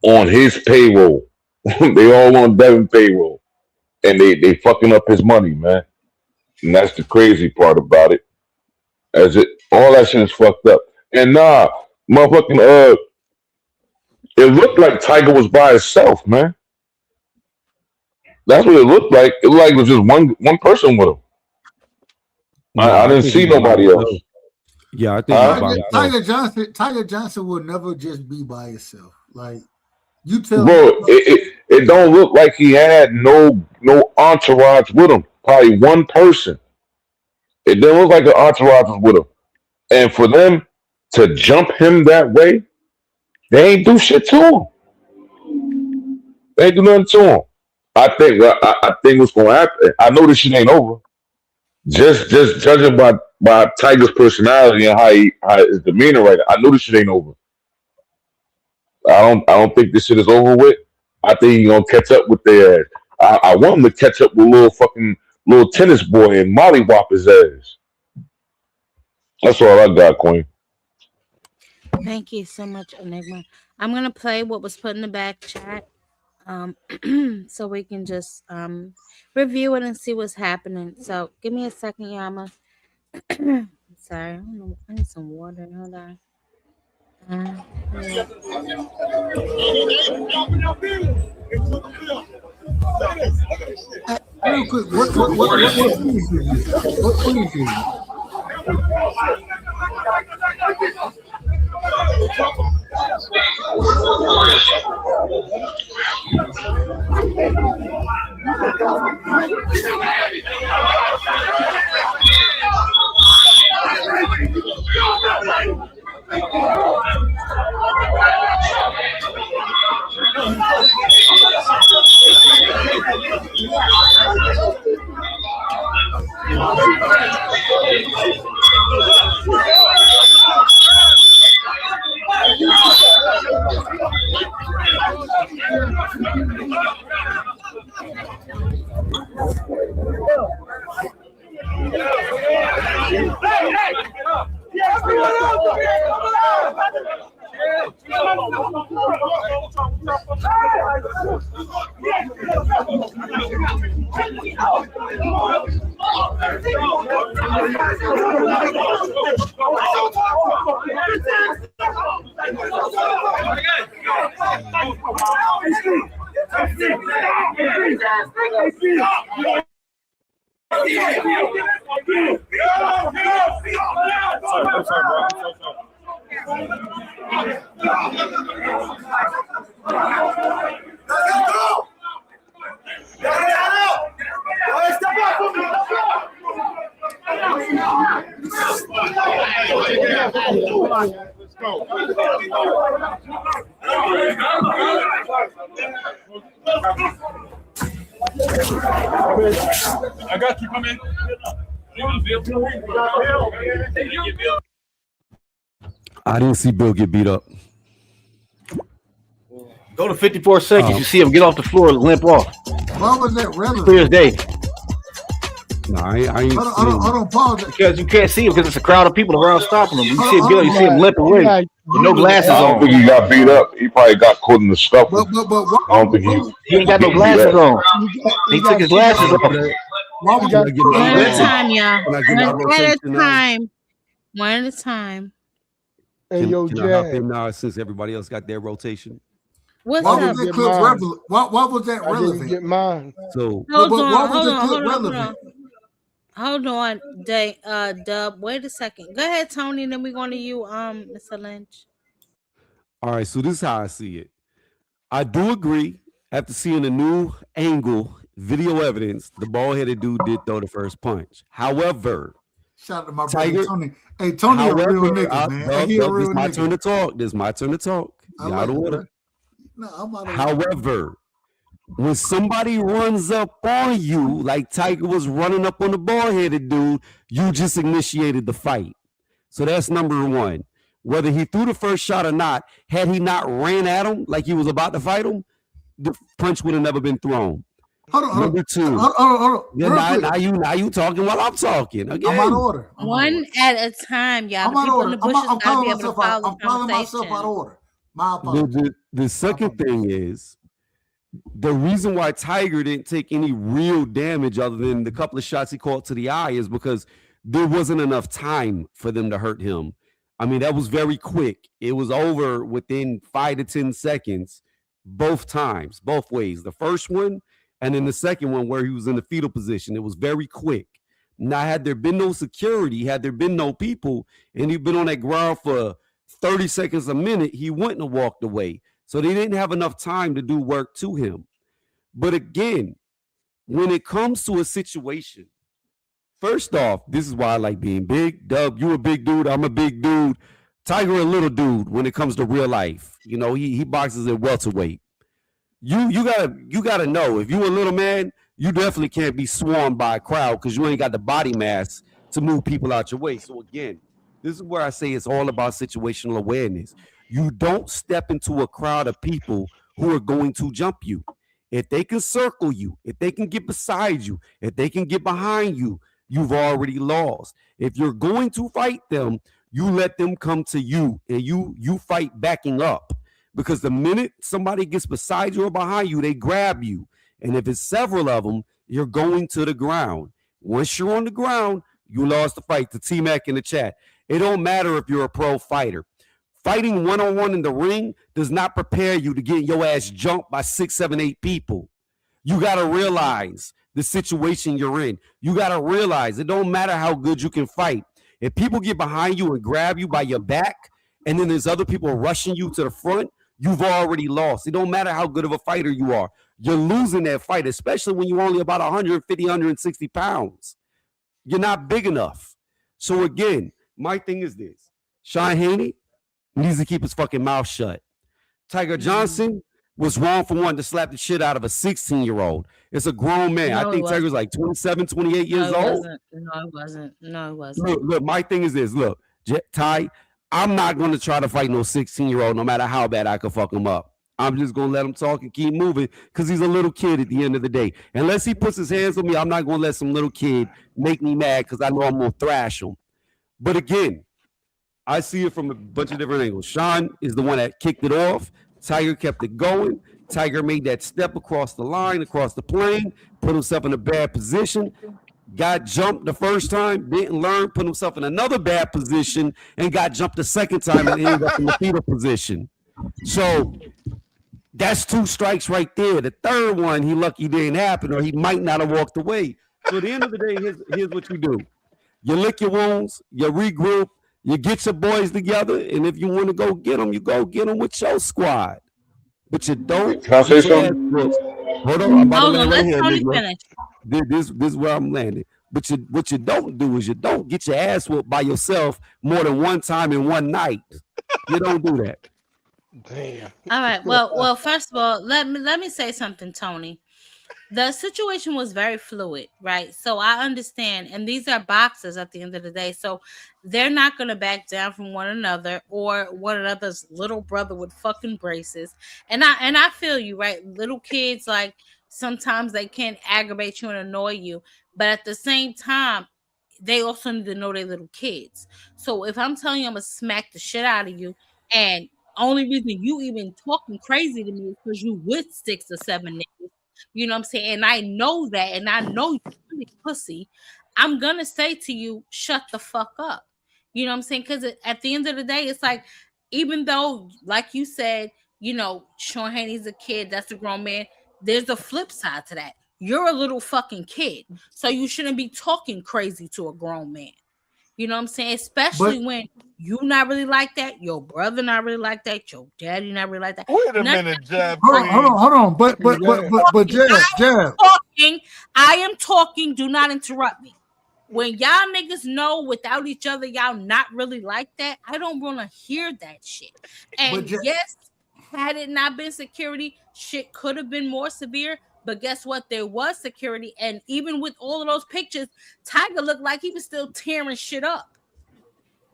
Speaker 13: on his payroll. They all on Devin payroll. and they fucking up his money, man. And that's the crazy part about it. As it all that shit is fucked up. And motherfucking it looked like Tiger was by himself, man. That's what it looked like. It looked like it was just one person with him. I didn't see nobody else.
Speaker 10: Yeah, I think
Speaker 8: Tiger Johnson will never just be by himself. Like you tell
Speaker 13: bro, it don't look like he had no entourage with him. Probably one person. It didn't look like an entourage was with him. And for them to jump him that way, they ain't do shit to him. They ain't do nothing to him. I think what's gonna happen. I know this shit ain't over. Just judging by Tiger's personality and how his demeanor right now, I know this shit ain't over. I don't think this shit is over with. I think he's gonna catch up with their ass. I want him to catch up with little tennis boy and mollywop his ass. That's all I got, Queen.
Speaker 1: Thank you so much, Enigma. I'm gonna play what was put in the back chat, so we can just review it and see what's happening. So give me a second, Yama. Sorry, I don't know. I need some water. Hold on. Yeah.
Speaker 8: real quick, what is it?
Speaker 12: I got you, come in.
Speaker 10: I didn't see Bill get beat up.
Speaker 9: Go to 54 seconds. You see him get off the floor and limp off.
Speaker 8: Why was that relevant?
Speaker 9: Clear as day.
Speaker 10: No, I ain't.
Speaker 8: I don't pause it.
Speaker 9: Because you can't see him because it's a crowd of people around stopping him. You see him get, you see him limp away with no glasses
Speaker 13: I don't
Speaker 9: on.
Speaker 13: think he got beat up. He probably got caught in the scuffle. I don't think
Speaker 9: he ain't got no glasses on. He took his glasses off.
Speaker 1: One at a time, y'all. One at a time. One at a time.
Speaker 10: Hey, can I hop in now since everybody else got their rotation?
Speaker 1: What's
Speaker 8: why
Speaker 1: up?
Speaker 8: was that clip relevant? Why was that relevant?
Speaker 12: Get mine.
Speaker 10: So
Speaker 1: Hold on, Dub. Wait a second. Go ahead, Tony. Then we're going to you, Mr. Lynch.
Speaker 10: All right, so this is how I see it. I do agree. After seeing a new angle, video evidence, the bald-headed dude did throw the first punch. However,
Speaker 8: shout out to my brother Tony. Hey, Tony, a real nigga, man. He a real nigga.
Speaker 10: My turn to talk. This is my turn to talk. You out of order.
Speaker 8: No, I'm out of order.
Speaker 10: However, when somebody runs up on you, like Tiger was running up on the bald-headed dude, you just initiated the fight. So that's number one. Whether he threw the first shot or not, had he not ran at him like he was about to fight him, the punch would have never been thrown. Number two.
Speaker 8: Hold on.
Speaker 10: Now you talking while I'm talking. Again.
Speaker 8: I'm out of order.
Speaker 1: One at a time, y'all. The people in the bushes gotta be able to follow the
Speaker 8: I'm calling myself out of order. My apologies.
Speaker 10: The second thing is, The reason why Tiger didn't take any real damage other than the couple of shots he caught to the eye is because there wasn't enough time for them to hurt him. I mean, that was very quick. It was over within 5 to 10 seconds, both times, both ways. The first one and then the second one where he was in the fetal position. It was very quick. Now, had there been no security, had there been no people, and he'd been on that ground for 30 seconds a minute, he wouldn't have walked away. So they didn't have enough time to do work to him. But again, when it comes to a situation, first off, this is why I like being big. Dub, you a big dude. I'm a big dude. Tiger a little dude when it comes to real life. You know, he boxes at welterweight. You gotta know if you a little man, you definitely can't be swarmed by a crowd because you ain't got the body mass to move people out your way. So again, this is where I say it's all about situational awareness. You don't step into a crowd of people who are going to jump you. If they can circle you, if they can get beside you, if they can get behind you, you've already lost. If you're going to fight them, you let them come to you and you fight backing up. Because the minute somebody gets beside you or behind you, they grab you. And if it's several of them, you're going to the ground. Once you're on the ground, you lost the fight. To T-Mac in the chat. It don't matter if you're a pro fighter. Fighting one-on-one in the ring does not prepare you to get your ass jumped by 6, 7, 8 people. You got to realize the situation you're in. You got to realize it don't matter how good you can fight. If people get behind you and grab you by your back, and then there's other people rushing you to the front, you've already lost. It don't matter how good of a fighter you are. You're losing that fight, especially when you're only about 150, 160 pounds. You're not big enough. So again, my thing is this. Sean Haney needs to keep his fucking mouth shut. Tiger Johnson was wrong for wanting to slap the shit out of a 16-year-old. It's a grown man.
Speaker 1: No,
Speaker 10: I think Tiger's like 27, 28 years old.
Speaker 1: No, it wasn't.
Speaker 10: Look, my thing is this. Look, Ty, I'm not going to try to fight no 16-year-old no matter how bad I could fuck him up. I'm just going to let him talk and keep moving because he's a little kid at the end of the day. Unless he puts his hands on me, I'm not going to let some little kid make me mad because I know I'm going to thrash him. But again, I see it from a bunch of different angles. Sean is the one that kicked it off. Tiger kept it going. Tiger made that step across the line, across the plane, put himself in a bad position, got jumped the first time, didn't learn, put himself in another bad position, and got jumped the second time and ended up in the fetal position. So that's 2 strikes right there. The third one, he lucky didn't happen, or he might not have walked away. So at the end of the day, here's what you do. You lick your wounds, you regroup, you get your boys together, and if you want to go get them, you go get them with your squad. But you don't.
Speaker 13: Can I say something?
Speaker 10: Hold on, I'm about to land right here,
Speaker 1: Tony
Speaker 10: nigga.
Speaker 1: finish.
Speaker 10: This is where I'm landing. But what you don't do is you don't get your ass whooped by yourself more than one time in one night. You don't do that.
Speaker 3: Damn.
Speaker 1: All right. Well. First of all, let me say something, Tony. The situation was very fluid, right? So I understand, and these are boxers at the end of the day, so they're not going to back down from one another or one another's little brother with fucking braces. And I feel you, right? Little kids, like, sometimes they can aggravate you and annoy you, but at the same time, they also need to know they're little kids. So if I'm telling you I'm gonna smack the shit out of you, and only reason you even talking crazy to me is because you with 6 or 7 niggas, you know what I'm saying? And I know that, and I know you're really pussy. I'm gonna say to you, shut the fuck up. You know what I'm saying? Because at the end of the day, it's like, even though, like you said, you know, Sean Haney's a kid, that's a grown man. There's a flip side to that. You're a little fucking kid, so you shouldn't be talking crazy to a grown man. You know what I'm saying? Especially when you not really like that, your brother not really like that, your daddy not really like that.
Speaker 3: Wait a minute, Jab.
Speaker 8: Hold on. But Jab.
Speaker 1: I am talking. Do not interrupt me. When y'all niggas know without each other, y'all not really like that, I don't want to hear that shit. And yes, had it not been security, shit could have been more severe. But guess what? There was security, and even with all of those pictures, Tiger looked like he was still tearing shit up.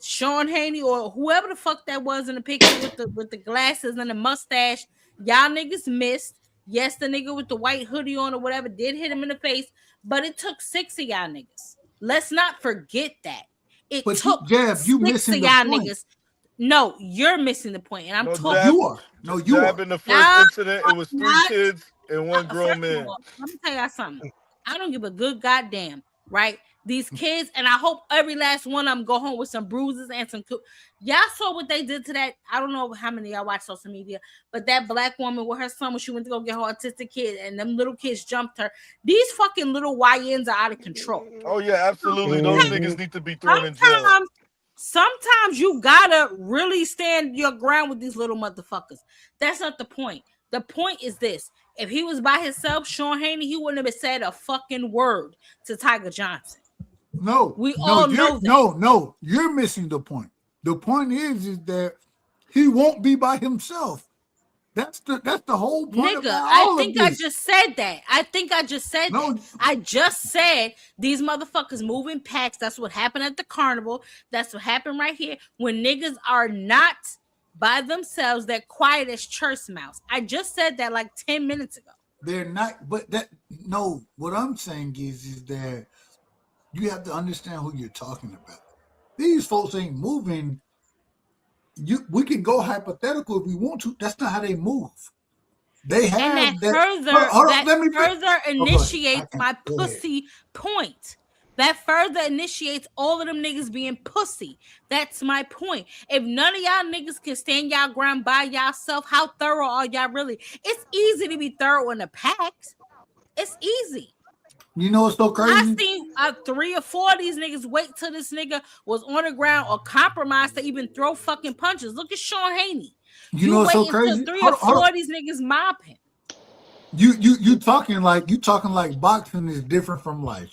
Speaker 1: Sean Haney or whoever the fuck that was in the picture with the glasses and the mustache, y'all niggas missed. Yes, the nigga with the white hoodie on or whatever did hit him in the face, but it took 6 of y'all niggas. Let's not forget that. It took
Speaker 8: Jab, you
Speaker 1: 6
Speaker 8: missing
Speaker 1: of
Speaker 8: the
Speaker 1: y'all
Speaker 8: point.
Speaker 1: niggas. No, you're missing the point, and I'm talking.
Speaker 8: You are. No, you
Speaker 3: Jab
Speaker 8: are.
Speaker 3: in the first incident, it was 3 kids. and one grown
Speaker 1: First of
Speaker 3: man.
Speaker 1: all, let me tell y'all something. I don't give a good goddamn, right? These kids, and I hope every last one of them go home with some bruises and some. Y'all saw what they did to that. I don't know how many y'all watch social media, but that black woman with her son when she went to go get her autistic kid, and them little kids jumped her. These fucking little YNs are out of control.
Speaker 3: Oh yeah, absolutely. Those niggas need to be thrown in jail.
Speaker 1: Sometimes you gotta really stand your ground with these little motherfuckers. That's not the point. The point is this: if he was by himself, Sean Haney, he wouldn't have said a fucking word to Tiger Johnson.
Speaker 8: No,
Speaker 1: we all know that.
Speaker 8: No, you're missing the point. The point is that he won't be by himself. That's the whole point.
Speaker 1: Nigga, I think I just said that. I just said these motherfuckers moving packs. That's what happened at the carnival. That's what happened right here. When niggas are not by themselves, they're quiet as church mouse. I just said that like 10 minutes ago.
Speaker 8: They're not, but what I'm saying is that you have to understand who you're talking about. These folks ain't moving. We can go hypothetical if we want to. That's not how they move. They have
Speaker 1: and that further initiates my pussy point. That further initiates all of them niggas being pussy. That's my point. If none of y'all niggas can stand y'all ground by y'allself, how thorough are y'all really? It's easy to be thorough in the packs. It's easy.
Speaker 8: You know what's so crazy?
Speaker 1: I seen 3 or 4 of these niggas wait till this nigga was on the ground or compromised to even throw fucking punches. Look at Sean Haney.
Speaker 8: You know what's so crazy?
Speaker 1: 3 or 4 of these niggas mob him.
Speaker 8: You talking like boxing is different from life,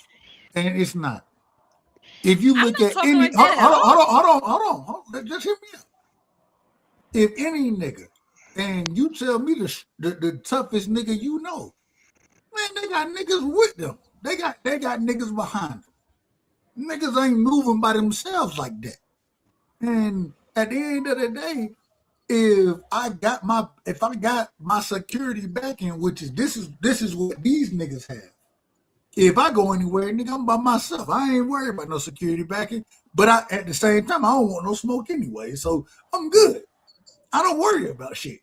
Speaker 8: and it's not. If you look at any, hold on, just hear me out. If any nigga, and you tell me the toughest nigga you know, man, they got niggas with them. They got niggas behind them. Niggas ain't moving by themselves like that. And at the end of the day, if I got my security backing, which is this is what these niggas have. If I go anywhere, nigga, I'm by myself. I ain't worried about no security backing. But at the same time, I don't want no smoke anyway. So I'm good. I don't worry about shit.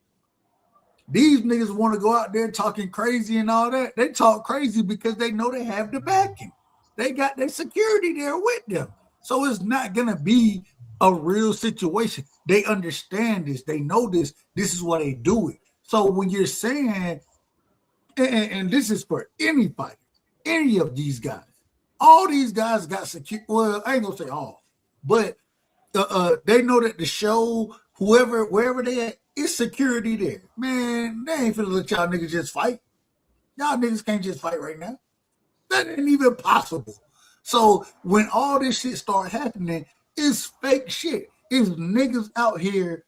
Speaker 8: These niggas want to go out there talking crazy and all that. They talk crazy because they know they have the backing. They got their security there with them. So it's not going to be a real situation. They understand this. They know this. This is why they do it. So when you're saying, and this is for any fighter, any of these guys, all these guys got security. Well, I ain't going to say all, but they know that the show, wherever they at, it's security there. Man, they ain't finna let y'all niggas just fight. Y'all niggas can't just fight right now. That ain't even possible. So when all this shit start happening, it's fake shit. It's niggas out here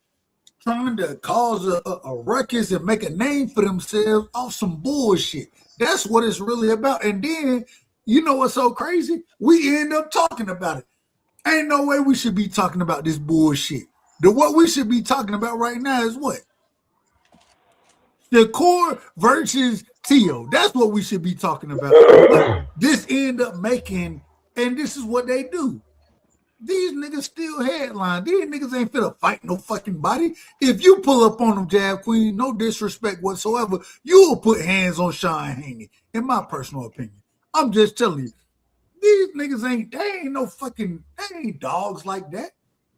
Speaker 8: trying to cause a ruckus and make a name for themselves off some bullshit. That's what it's really about. And then, you know what's so crazy? We end up talking about it. Ain't no way we should be talking about this bullshit. What we should be talking about right now is what? Shakur versus Teo. That's what we should be talking about. But this end up making, and this is what they do. These niggas still headline. These niggas ain't finna fight no fucking body. If you pull up on them, Jab Queen, no disrespect whatsoever, you will put hands on Sean Haney, in my personal opinion. I'm just telling you. These niggas they ain't dogs like that.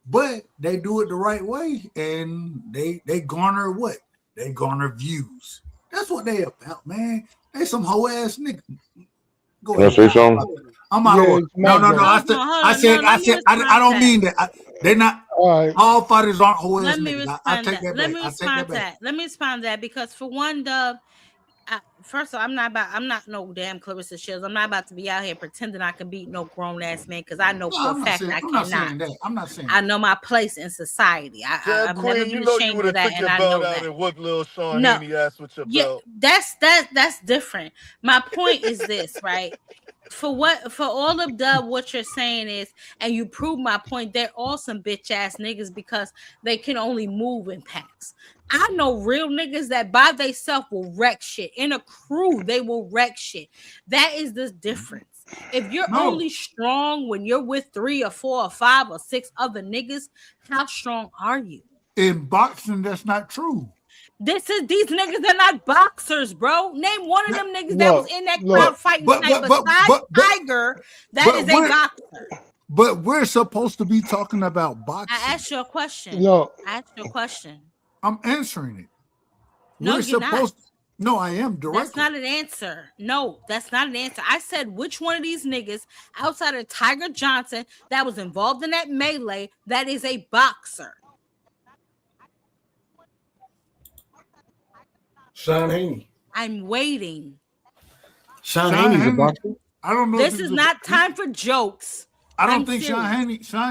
Speaker 8: But they do it the right way, and they garner what? They garner views. That's what they about, man. They some hoe ass niggas. Go ahead.
Speaker 13: Can I say something?
Speaker 8: I'm out of order. No. I said. I don't mean that. They're not. All fighters aren't hoe ass niggas. I take that back.
Speaker 1: Let me respond to that because for one, Dub. First of all, I'm not no damn Clarissa Shields. I'm not about to be out here pretending I can beat no grown ass man because I know for a fact I cannot.
Speaker 8: I'm not saying
Speaker 1: I know my place in society. I'm never been ashamed of that, and I know that.
Speaker 3: And what little Sean Haney asked with your belt.
Speaker 1: That's different. My point is this, right? For all of Dub, what you're saying is, and you prove my point, they're all some bitch ass niggas because they can only move in packs. I know real niggas that by themselves will wreck shit. In a crew, they will wreck shit. That is the difference. If you're only strong when you're with 3 or 4 or 5 or 6 other niggas, how strong are you?
Speaker 8: In boxing, that's not true.
Speaker 1: These niggas are not boxers, bro. Name one of them niggas that was in that crowd fighting tonight besides Tiger that is a boxer.
Speaker 8: But we're supposed to be talking about boxing.
Speaker 1: I asked you a question.
Speaker 12: No.
Speaker 1: I asked you a question.
Speaker 8: I'm answering it.
Speaker 1: No, you're not.
Speaker 8: No, I am directly.
Speaker 1: That's not an answer. No, that's not an answer. I said which one of these niggas outside of Tiger Johnson that was involved in that melee that is a boxer.
Speaker 9: Sean Haney.
Speaker 1: I'm waiting.
Speaker 9: Sean Haney's a boxer.
Speaker 8: I don't know.
Speaker 1: This is not time for jokes.
Speaker 8: I don't think Sean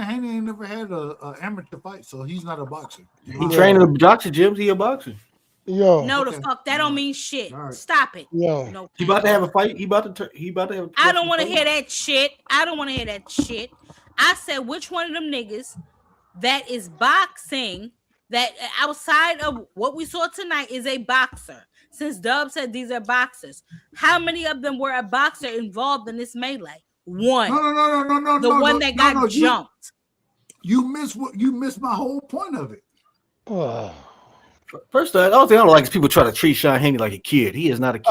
Speaker 8: Haney ain't never had a amateur fight, so he's not a boxer.
Speaker 9: He trained in the boxer gyms. He a boxer.
Speaker 12: Yo,
Speaker 1: no, the fuck that don't mean shit. Right. Stop it.
Speaker 12: Yo,
Speaker 1: no,
Speaker 9: he about to have a fight. He about to have.
Speaker 1: I don't want to hear that shit. I don't want to hear that shit. I said which one of them niggas that is boxing that outside of what we saw tonight is a boxer. Since Dub said these are boxers, how many of them were a boxer involved in this melee? One.
Speaker 8: No.
Speaker 1: The one that got jumped.
Speaker 8: You missed my whole point of it.
Speaker 9: First, the only thing I don't like is people try to treat Sean Haney like a kid. He is not a kid.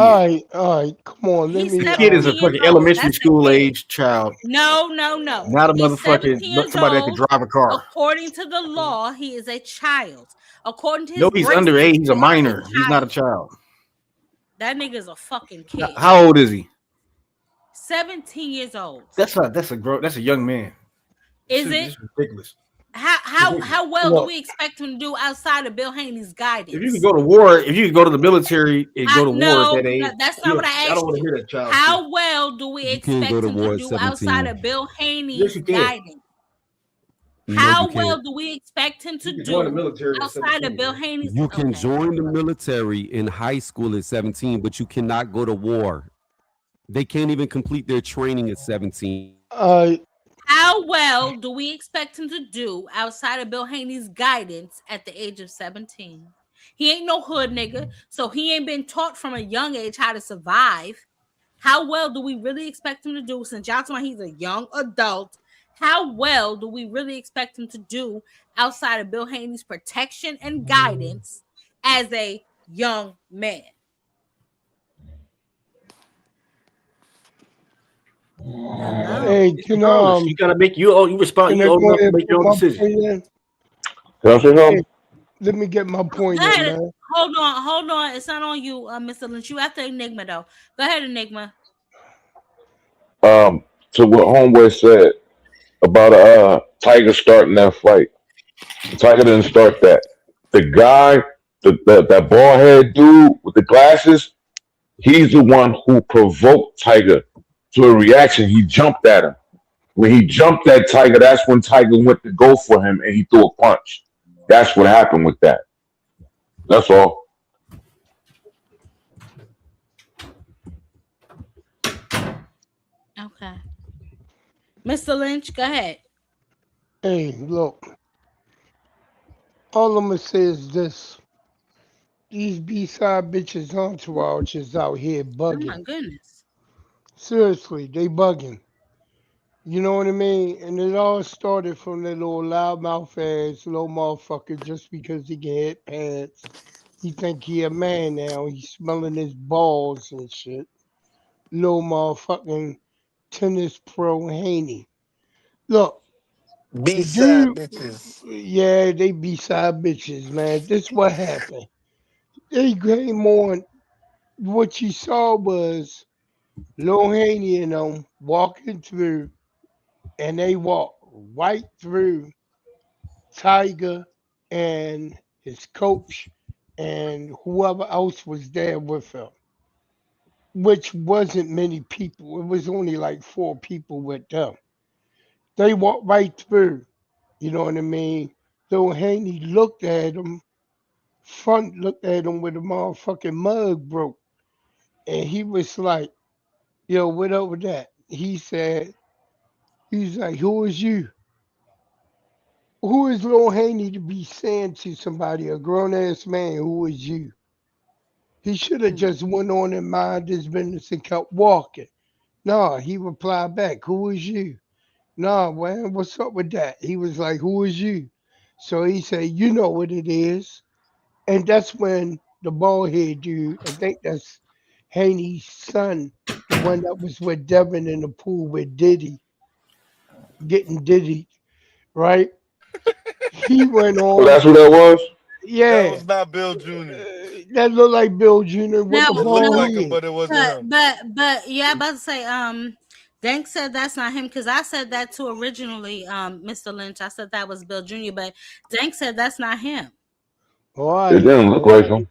Speaker 12: All right, come on.
Speaker 9: The kid is a fucking elementary school age child.
Speaker 1: No.
Speaker 9: Not a motherfucking somebody that can drive a car.
Speaker 1: According to the law, he is a child. According to his
Speaker 9: he's underage. He's a minor. He's not a child.
Speaker 1: That nigga's a fucking kid.
Speaker 9: How old is he?
Speaker 1: 17 years old.
Speaker 9: That's a young man.
Speaker 1: Is it?
Speaker 9: It's ridiculous.
Speaker 1: How well do we expect him to do outside of Bill Haney's guidance?
Speaker 9: If you could go to war, if you could go to the military and go to war at that age,
Speaker 1: that's not what I asked.
Speaker 9: I don't want to hear that child.
Speaker 1: How well do we expect him to do outside of Bill Haney's guidance? How well do we expect him to do outside of Bill Haney's?
Speaker 10: You can join the military in high school at 17, but you cannot go to war. They can't even complete their training at 17.
Speaker 1: How well do we expect him to do outside of Bill Haney's guidance at the age of 17? He ain't no hood nigga, so he ain't been taught from a young age how to survive. How well do we really expect him to do, since y'all talking he's a young adult? How well do we really expect him to do outside of Bill Haney's protection and guidance as a young man?
Speaker 12: Hey,
Speaker 9: you gotta make you respond. You old enough to make your own decision.
Speaker 12: Hey, let me get my point in, man.
Speaker 1: Hold on. It's not on you, Mr. Lynch. You after Enigma though. Go ahead, Enigma.
Speaker 13: To what Homeboy said about Tiger starting that fight. Tiger didn't start that. The guy, that bald head dude with the glasses, he's the one who provoked Tiger to a reaction. He jumped at him. When he jumped at Tiger, that's when Tiger went to go for him and he threw a punch. That's what happened with that. That's all.
Speaker 1: Okay. Mr. Lynch, go ahead.
Speaker 12: Hey, look. All I'm going to say is this. These B-side bitches entourage is out here bugging.
Speaker 1: Oh, my goodness.
Speaker 12: Seriously, they bugging. You know what I mean? And it all started from that little loudmouth ass little motherfucker just because he can hit pants. He think he a man now. He's smelling his balls and shit. Little motherfucking tennis pro Haney. Look.
Speaker 3: B-side bitches.
Speaker 12: Yeah, they B-side bitches, man. This what happened. They came on. What you saw was Lil Haney and them walking through, and they walked right through Tiger and his coach and whoever else was there with him, which wasn't many people. It was only like 4 people with them. They walked right through, you know what I mean? Lil Haney looked at him, looked at him with a motherfucking mug broke. And he was like, yo, what up with that? He's like, who is you? Who is Lil Haney to be saying to somebody, a grown-ass man, who is you? He should have just went on and mind his business and kept walking. No, he replied back, who is you? No, man, what's up with that? He was like, who is you? So he said, you know what it is. And that's when the bald head dude, I think that's Haney's son, the one that was with Devin in the pool with Diddy, getting Diddy, right? He went
Speaker 13: Oh,
Speaker 12: on,
Speaker 13: that's who that was.
Speaker 3: That
Speaker 12: yeah,
Speaker 3: was not Bill Jr.
Speaker 12: that looked like Bill Jr. with
Speaker 1: No,
Speaker 12: the
Speaker 3: It looked
Speaker 12: bald
Speaker 1: no,
Speaker 3: like him,
Speaker 12: head.
Speaker 3: but it wasn't
Speaker 1: but
Speaker 3: him.
Speaker 1: yeah, about to say, Dank said that's not him because I said that too originally, Mr. Lynch. I said that was Bill Jr., but Dank said that's not him.
Speaker 12: All
Speaker 13: It
Speaker 12: right.
Speaker 13: didn't look like him.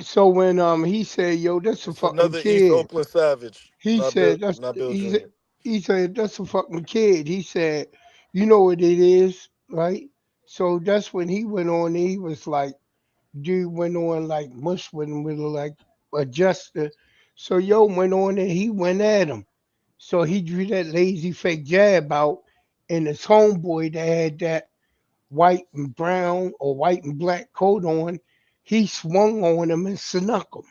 Speaker 12: So when he said, "Yo, that's a
Speaker 3: It's
Speaker 12: fucking
Speaker 3: another East
Speaker 12: kid,"
Speaker 3: Oakland Savage,
Speaker 12: he said, "That's,"
Speaker 3: Not Bill Jr.
Speaker 12: he said, "That's a fucking kid." He said, "You know what it is, right?" So that's when he went on. He was like, dude went on like mush with him with like adjuster. So yo went on and he went at him. So he drew that lazy fake jab out, and his homeboy that had that white and brown or white and black coat on, he swung on him and snuck him.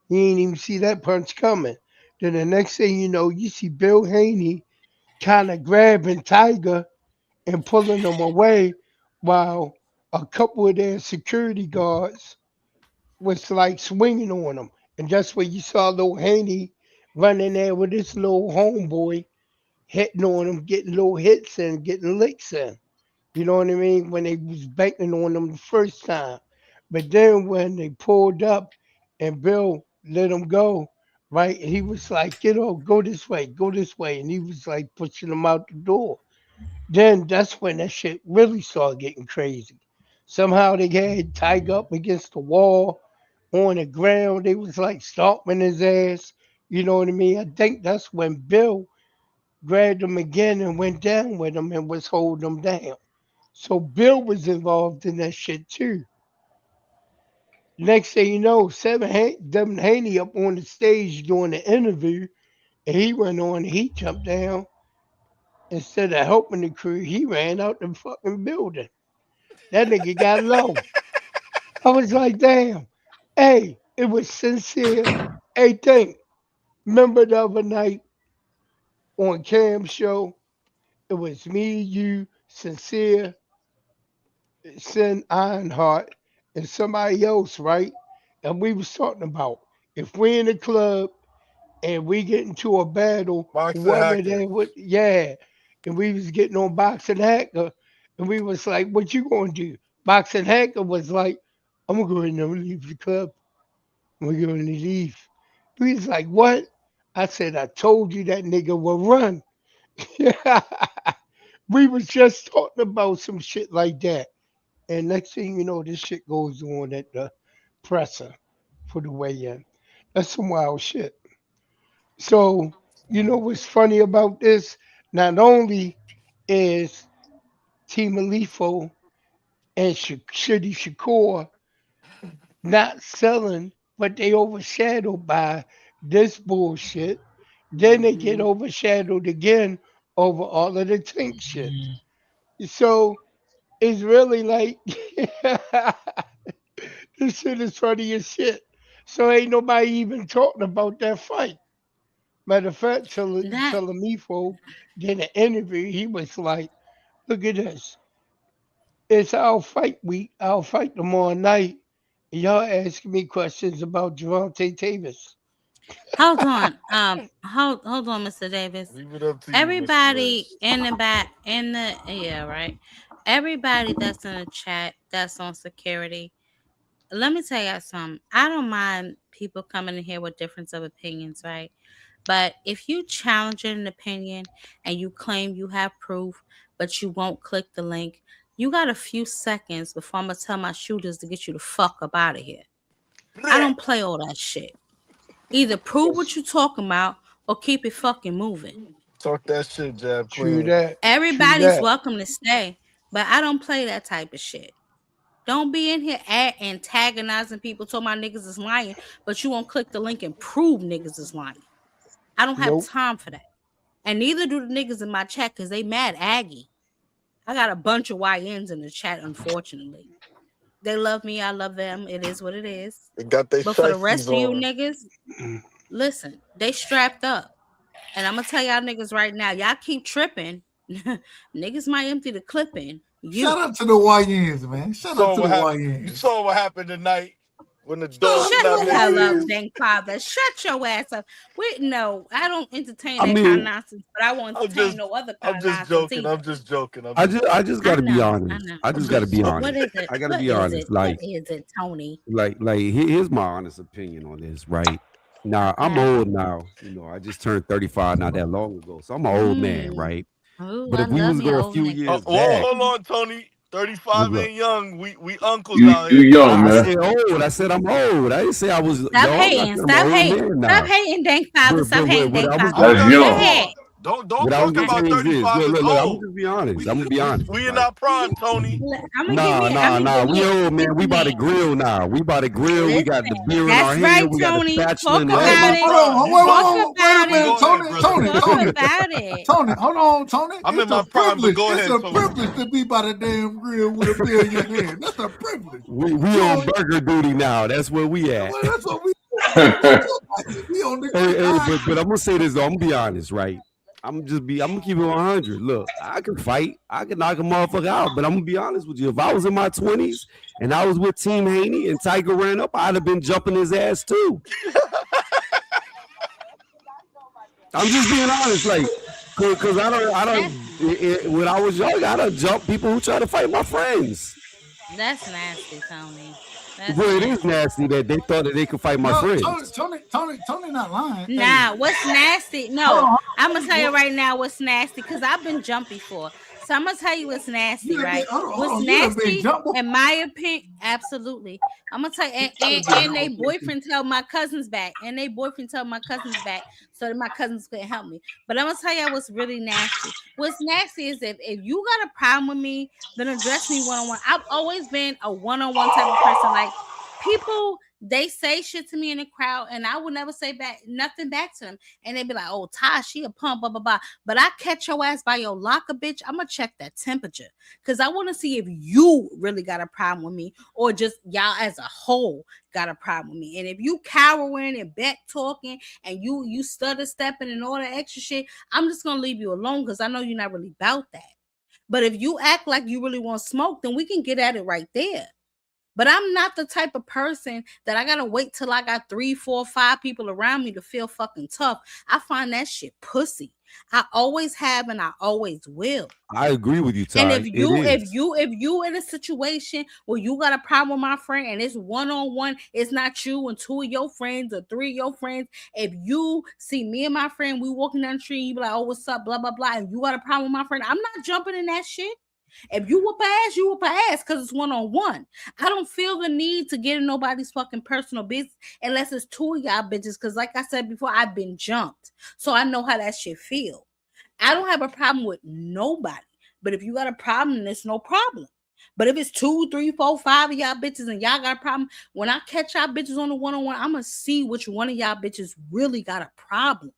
Speaker 12: He ain't even see that punch coming. Then the next thing you know, you see Bill Haney kind of grabbing Tiger and pulling him away while a couple of their security guards was like swinging on him. And that's where you saw little Haney running there with his little homeboy hitting on him, getting little hits and getting licks in. You know what I mean? When they was banking on him the first time. But then when they pulled up and Bill let him go, right? He was like, get off, go this way. And he was like pushing him out the door. Then that's when that shit really started getting crazy. Somehow they had Tiger up against the wall on the ground. They was like stomping his ass. You know what I mean? I think that's when Bill grabbed him again and went down with him and was holding him down. So Bill was involved in that shit too. Next thing you know, Devin Haney up on the stage doing the interview, and he went on and he jumped down. Instead of helping the crew, he ran out the fucking building. That nigga got low. I was like, damn. Hey, it was sincere. Hey, think. Remember the other night on Cam's show? It was me, you, sincere, Sin Ironheart, and somebody else, right? And we was talking about if we in the club and we get into a battle,
Speaker 3: Boxer
Speaker 12: whoever
Speaker 3: Hacker.
Speaker 12: there would, yeah. And we was getting on Boxing Hacker, and we was like, what you gonna do? Boxing Hacker was like, I'm gonna go ahead and leave the club. We're going to leave. We was like, what? I said, I told you that nigga will run. We was just talking about some shit like that. And next thing you know, this shit goes on at the presser for the weigh-in. That's some wild shit. So, you know what's funny about this? Not only is Team Alifo and Shitty Shakur not selling, but they overshadowed by this bullshit. Then they get overshadowed again over all of the tank shit. So it's really like this shit is funny as shit. So ain't nobody even talking about that fight. Matter of fact,
Speaker 1: That
Speaker 12: Talamifo did an interview. He was like, look at this. It's our fight week. I'll fight tomorrow night. Y'all asking me questions about Javante Davis.
Speaker 1: hold on, hold on, Mr. Davis.
Speaker 3: Leave it up to you, Mr.
Speaker 1: Everybody
Speaker 3: Lynch.
Speaker 1: in the back, in the yeah, right. Everybody that's in the chat, that's on security. Let me tell you something. I don't mind people coming in here with difference of opinions, right? But if you challenge an opinion and you claim you have proof, but you won't click the link, you got a few seconds before I'm gonna tell my shooters to get you the fuck up out of here. I don't play all that shit. Either prove what you talking about or keep it fucking moving.
Speaker 3: Talk that shit, Jab
Speaker 12: True
Speaker 3: Queen.
Speaker 12: that. True
Speaker 1: Everybody's
Speaker 12: that.
Speaker 1: welcome to stay, but I don't play that type of shit. Don't be in here antagonizing people, talking my niggas is lying, but you won't click the link and prove niggas is lying. I don't have
Speaker 12: Nope.
Speaker 1: time for that. And neither do the niggas in my chat because they mad Aggie. I got a bunch of YNs in the chat, unfortunately. They love me, I love them. It is what it is.
Speaker 3: They got their
Speaker 1: But for the rest
Speaker 3: shiesties
Speaker 1: of you
Speaker 3: on.
Speaker 1: niggas, listen, they strapped up. And I'm gonna tell y'all niggas right now, y'all keep tripping. Niggas might empty the clip in.
Speaker 8: Shout out to the YNs, man.
Speaker 3: You
Speaker 8: Shout out
Speaker 3: saw
Speaker 8: to the
Speaker 3: what happened. You
Speaker 8: YNs.
Speaker 3: saw what happened tonight. When the dog
Speaker 1: Shut
Speaker 3: snapped
Speaker 1: the
Speaker 3: next
Speaker 1: hell
Speaker 3: to
Speaker 1: up,
Speaker 3: you.
Speaker 1: dang father. Shut your ass up. Wait, no, I don't entertain
Speaker 10: I
Speaker 1: that kind of
Speaker 10: mean,
Speaker 1: nonsense, but I won't
Speaker 3: I'm
Speaker 1: entertain
Speaker 3: just,
Speaker 1: no other kind
Speaker 3: I'm
Speaker 1: of
Speaker 3: just
Speaker 1: nonsense
Speaker 3: joking.
Speaker 1: either.
Speaker 3: I'm just joking. I'm
Speaker 10: I
Speaker 3: just
Speaker 10: just I
Speaker 3: joking.
Speaker 10: just
Speaker 1: I
Speaker 10: gotta be
Speaker 1: know, I
Speaker 10: honest.
Speaker 1: know.
Speaker 10: I
Speaker 3: I'm
Speaker 10: just gotta
Speaker 3: just
Speaker 10: be
Speaker 1: What
Speaker 3: joking.
Speaker 10: honest.
Speaker 1: is it?
Speaker 10: I gotta
Speaker 1: What
Speaker 10: be
Speaker 1: is it?
Speaker 10: honest.
Speaker 1: What is it, Tony?
Speaker 10: Here's my honest opinion on this, right? Now I'm
Speaker 1: Okay.
Speaker 10: old now. I just turned 35 not that long ago. So I'm an old man,
Speaker 1: Mm.
Speaker 10: right?
Speaker 1: Ooh,
Speaker 10: But
Speaker 1: I
Speaker 10: if we
Speaker 1: love
Speaker 10: was
Speaker 1: me
Speaker 10: go
Speaker 1: an
Speaker 10: a
Speaker 1: old
Speaker 10: few
Speaker 1: nigga.
Speaker 10: years
Speaker 3: Whoa,
Speaker 10: back,
Speaker 3: hold on, Tony. 35
Speaker 10: look,
Speaker 3: ain't young. We uncles
Speaker 13: You
Speaker 3: out
Speaker 13: you
Speaker 3: here.
Speaker 13: young
Speaker 10: I
Speaker 13: man.
Speaker 10: said old. I said I'm old. I didn't say I was
Speaker 1: Stop
Speaker 10: young. I
Speaker 1: hating.
Speaker 10: said I'm an
Speaker 1: Stop
Speaker 10: old
Speaker 1: hating.
Speaker 10: man
Speaker 1: Stop
Speaker 10: now.
Speaker 1: hating, dang father.
Speaker 10: But
Speaker 1: Stop
Speaker 10: but
Speaker 1: hating,
Speaker 10: what
Speaker 1: dang
Speaker 10: I was
Speaker 1: father.
Speaker 10: gonna
Speaker 13: That's
Speaker 3: Okay,
Speaker 1: Go
Speaker 3: hold
Speaker 13: young.
Speaker 10: say,
Speaker 1: ahead.
Speaker 3: on. Don't
Speaker 10: what I was
Speaker 3: talk
Speaker 10: gonna
Speaker 1: I,
Speaker 3: about
Speaker 10: say is this.
Speaker 3: 35
Speaker 10: Look,
Speaker 3: is
Speaker 10: look, look. I'm gonna
Speaker 3: old.
Speaker 10: just be honest. I'm gonna be honest,
Speaker 3: We in
Speaker 10: right?
Speaker 3: our prime, Tony.
Speaker 1: I'm gonna give
Speaker 10: Nah,
Speaker 1: you. I'm
Speaker 10: nah,
Speaker 1: gonna
Speaker 10: nah.
Speaker 1: give
Speaker 10: We
Speaker 1: you.
Speaker 10: old
Speaker 1: Give
Speaker 10: man. We
Speaker 1: me
Speaker 10: by the
Speaker 1: it.
Speaker 10: grill now. We by the grill. We got the
Speaker 1: Listen,
Speaker 10: beer in our
Speaker 1: that's
Speaker 10: hand.
Speaker 1: right,
Speaker 10: We got the
Speaker 1: Tony.
Speaker 10: spatula
Speaker 1: Talk
Speaker 10: in the
Speaker 2: Hey,
Speaker 3: He in
Speaker 1: about
Speaker 3: my
Speaker 10: hand.
Speaker 3: prime.
Speaker 1: it.
Speaker 3: He
Speaker 1: Talk
Speaker 3: bugging.
Speaker 1: about
Speaker 2: wait a minute,
Speaker 1: it.
Speaker 3: Go ahead, brother.
Speaker 1: Talk
Speaker 2: Tony,
Speaker 1: about it.
Speaker 2: Tony, hold on, Tony.
Speaker 3: I'm in
Speaker 2: It's a
Speaker 3: my prime, but
Speaker 2: privilege.
Speaker 3: go
Speaker 2: It's
Speaker 3: ahead,
Speaker 2: a
Speaker 3: Tony.
Speaker 2: privilege to be by the damn grill with a beer in your hand. That's a privilege.
Speaker 10: We
Speaker 2: You
Speaker 10: on
Speaker 2: know,
Speaker 10: burger duty now. That's where we at.
Speaker 2: well, that's what we do, man. We feel like it. We on the
Speaker 10: Hey,
Speaker 2: grind.
Speaker 10: but I'm gonna say this though. I'm gonna be honest, right? I'm gonna keep it 100. Look, I can fight. I can knock a motherfucker out. But I'm gonna be honest with you. If I was in my 20s and I was with Team Haney and Tiger ran up, I'd have been jumping his ass too. I'm just being honest, like, cause I
Speaker 1: That's
Speaker 10: don't. When I was young, I done jump people who try to fight my friends.
Speaker 1: that's nasty, Tony. That's
Speaker 10: Well, it is
Speaker 1: nasty.
Speaker 10: nasty that they thought that they could fight my
Speaker 2: No, Tony,
Speaker 10: friends.
Speaker 2: Tony, Tony, Tony, not lying. Hey,
Speaker 1: Nah, what's nasty?
Speaker 2: hold
Speaker 1: No,
Speaker 2: on.
Speaker 1: I'm gonna tell you right now what's nasty because I've been jumped before. So I'm gonna tell you what's
Speaker 2: You
Speaker 1: nasty,
Speaker 2: done been,
Speaker 1: right?
Speaker 2: hold
Speaker 1: What's
Speaker 2: on. You done been
Speaker 1: nasty,
Speaker 2: jumped.
Speaker 1: in my opinion, absolutely. I'm gonna tell you, and they boyfriend tell my cousins back, and they boyfriend tell my cousins back, so that my cousins couldn't help me. But I'm gonna tell you what's really nasty. What's nasty is if you got a problem with me, then address me one on one. I've always been a one on one type of person. Like people they say shit to me in the crowd, and I would never say back nothing back to them. And they'd be like, "Oh, Ty, she a pump, blah blah blah." But I catch your ass by your locker, bitch. I'm gonna check that temperature because I want to see if you really got a problem with me or just y'all as a whole got a problem with me. And if you cowering and back talking and you stutter stepping and all that extra shit, I'm just gonna leave you alone because I know you're not really about that. But if you act like you really want smoke, then we can get at it right there. But I'm not the type of person that I gotta wait till I got 3, 4, 5 people around me to feel fucking tough. I find that shit pussy. I always have and I always will.
Speaker 10: I agree with you,
Speaker 1: And
Speaker 10: Ty. It is.
Speaker 1: if you in a situation where you got a problem with my friend and it's one on one, it's not you and 2 of your friends or 3 of your friends. If you see me and my friend, we walking down the street, and you be like, "Oh, what's up?" Blah blah blah, and you got a problem with my friend, I'm not jumping in that shit. If you whoop ass, you whoop ass because it's one on one. I don't feel the need to get in nobody's fucking personal business unless it's 2 of y'all bitches. Because, like I said before, I've been jumped, so I know how that shit feel. I don't have a problem with nobody, but if you got a problem, then it's no problem. But if it's 2, 3, 4, 5 of y'all bitches and y'all got a problem, when I catch y'all bitches on the one on one, I'm gonna see which one of y'all bitches really got a problem.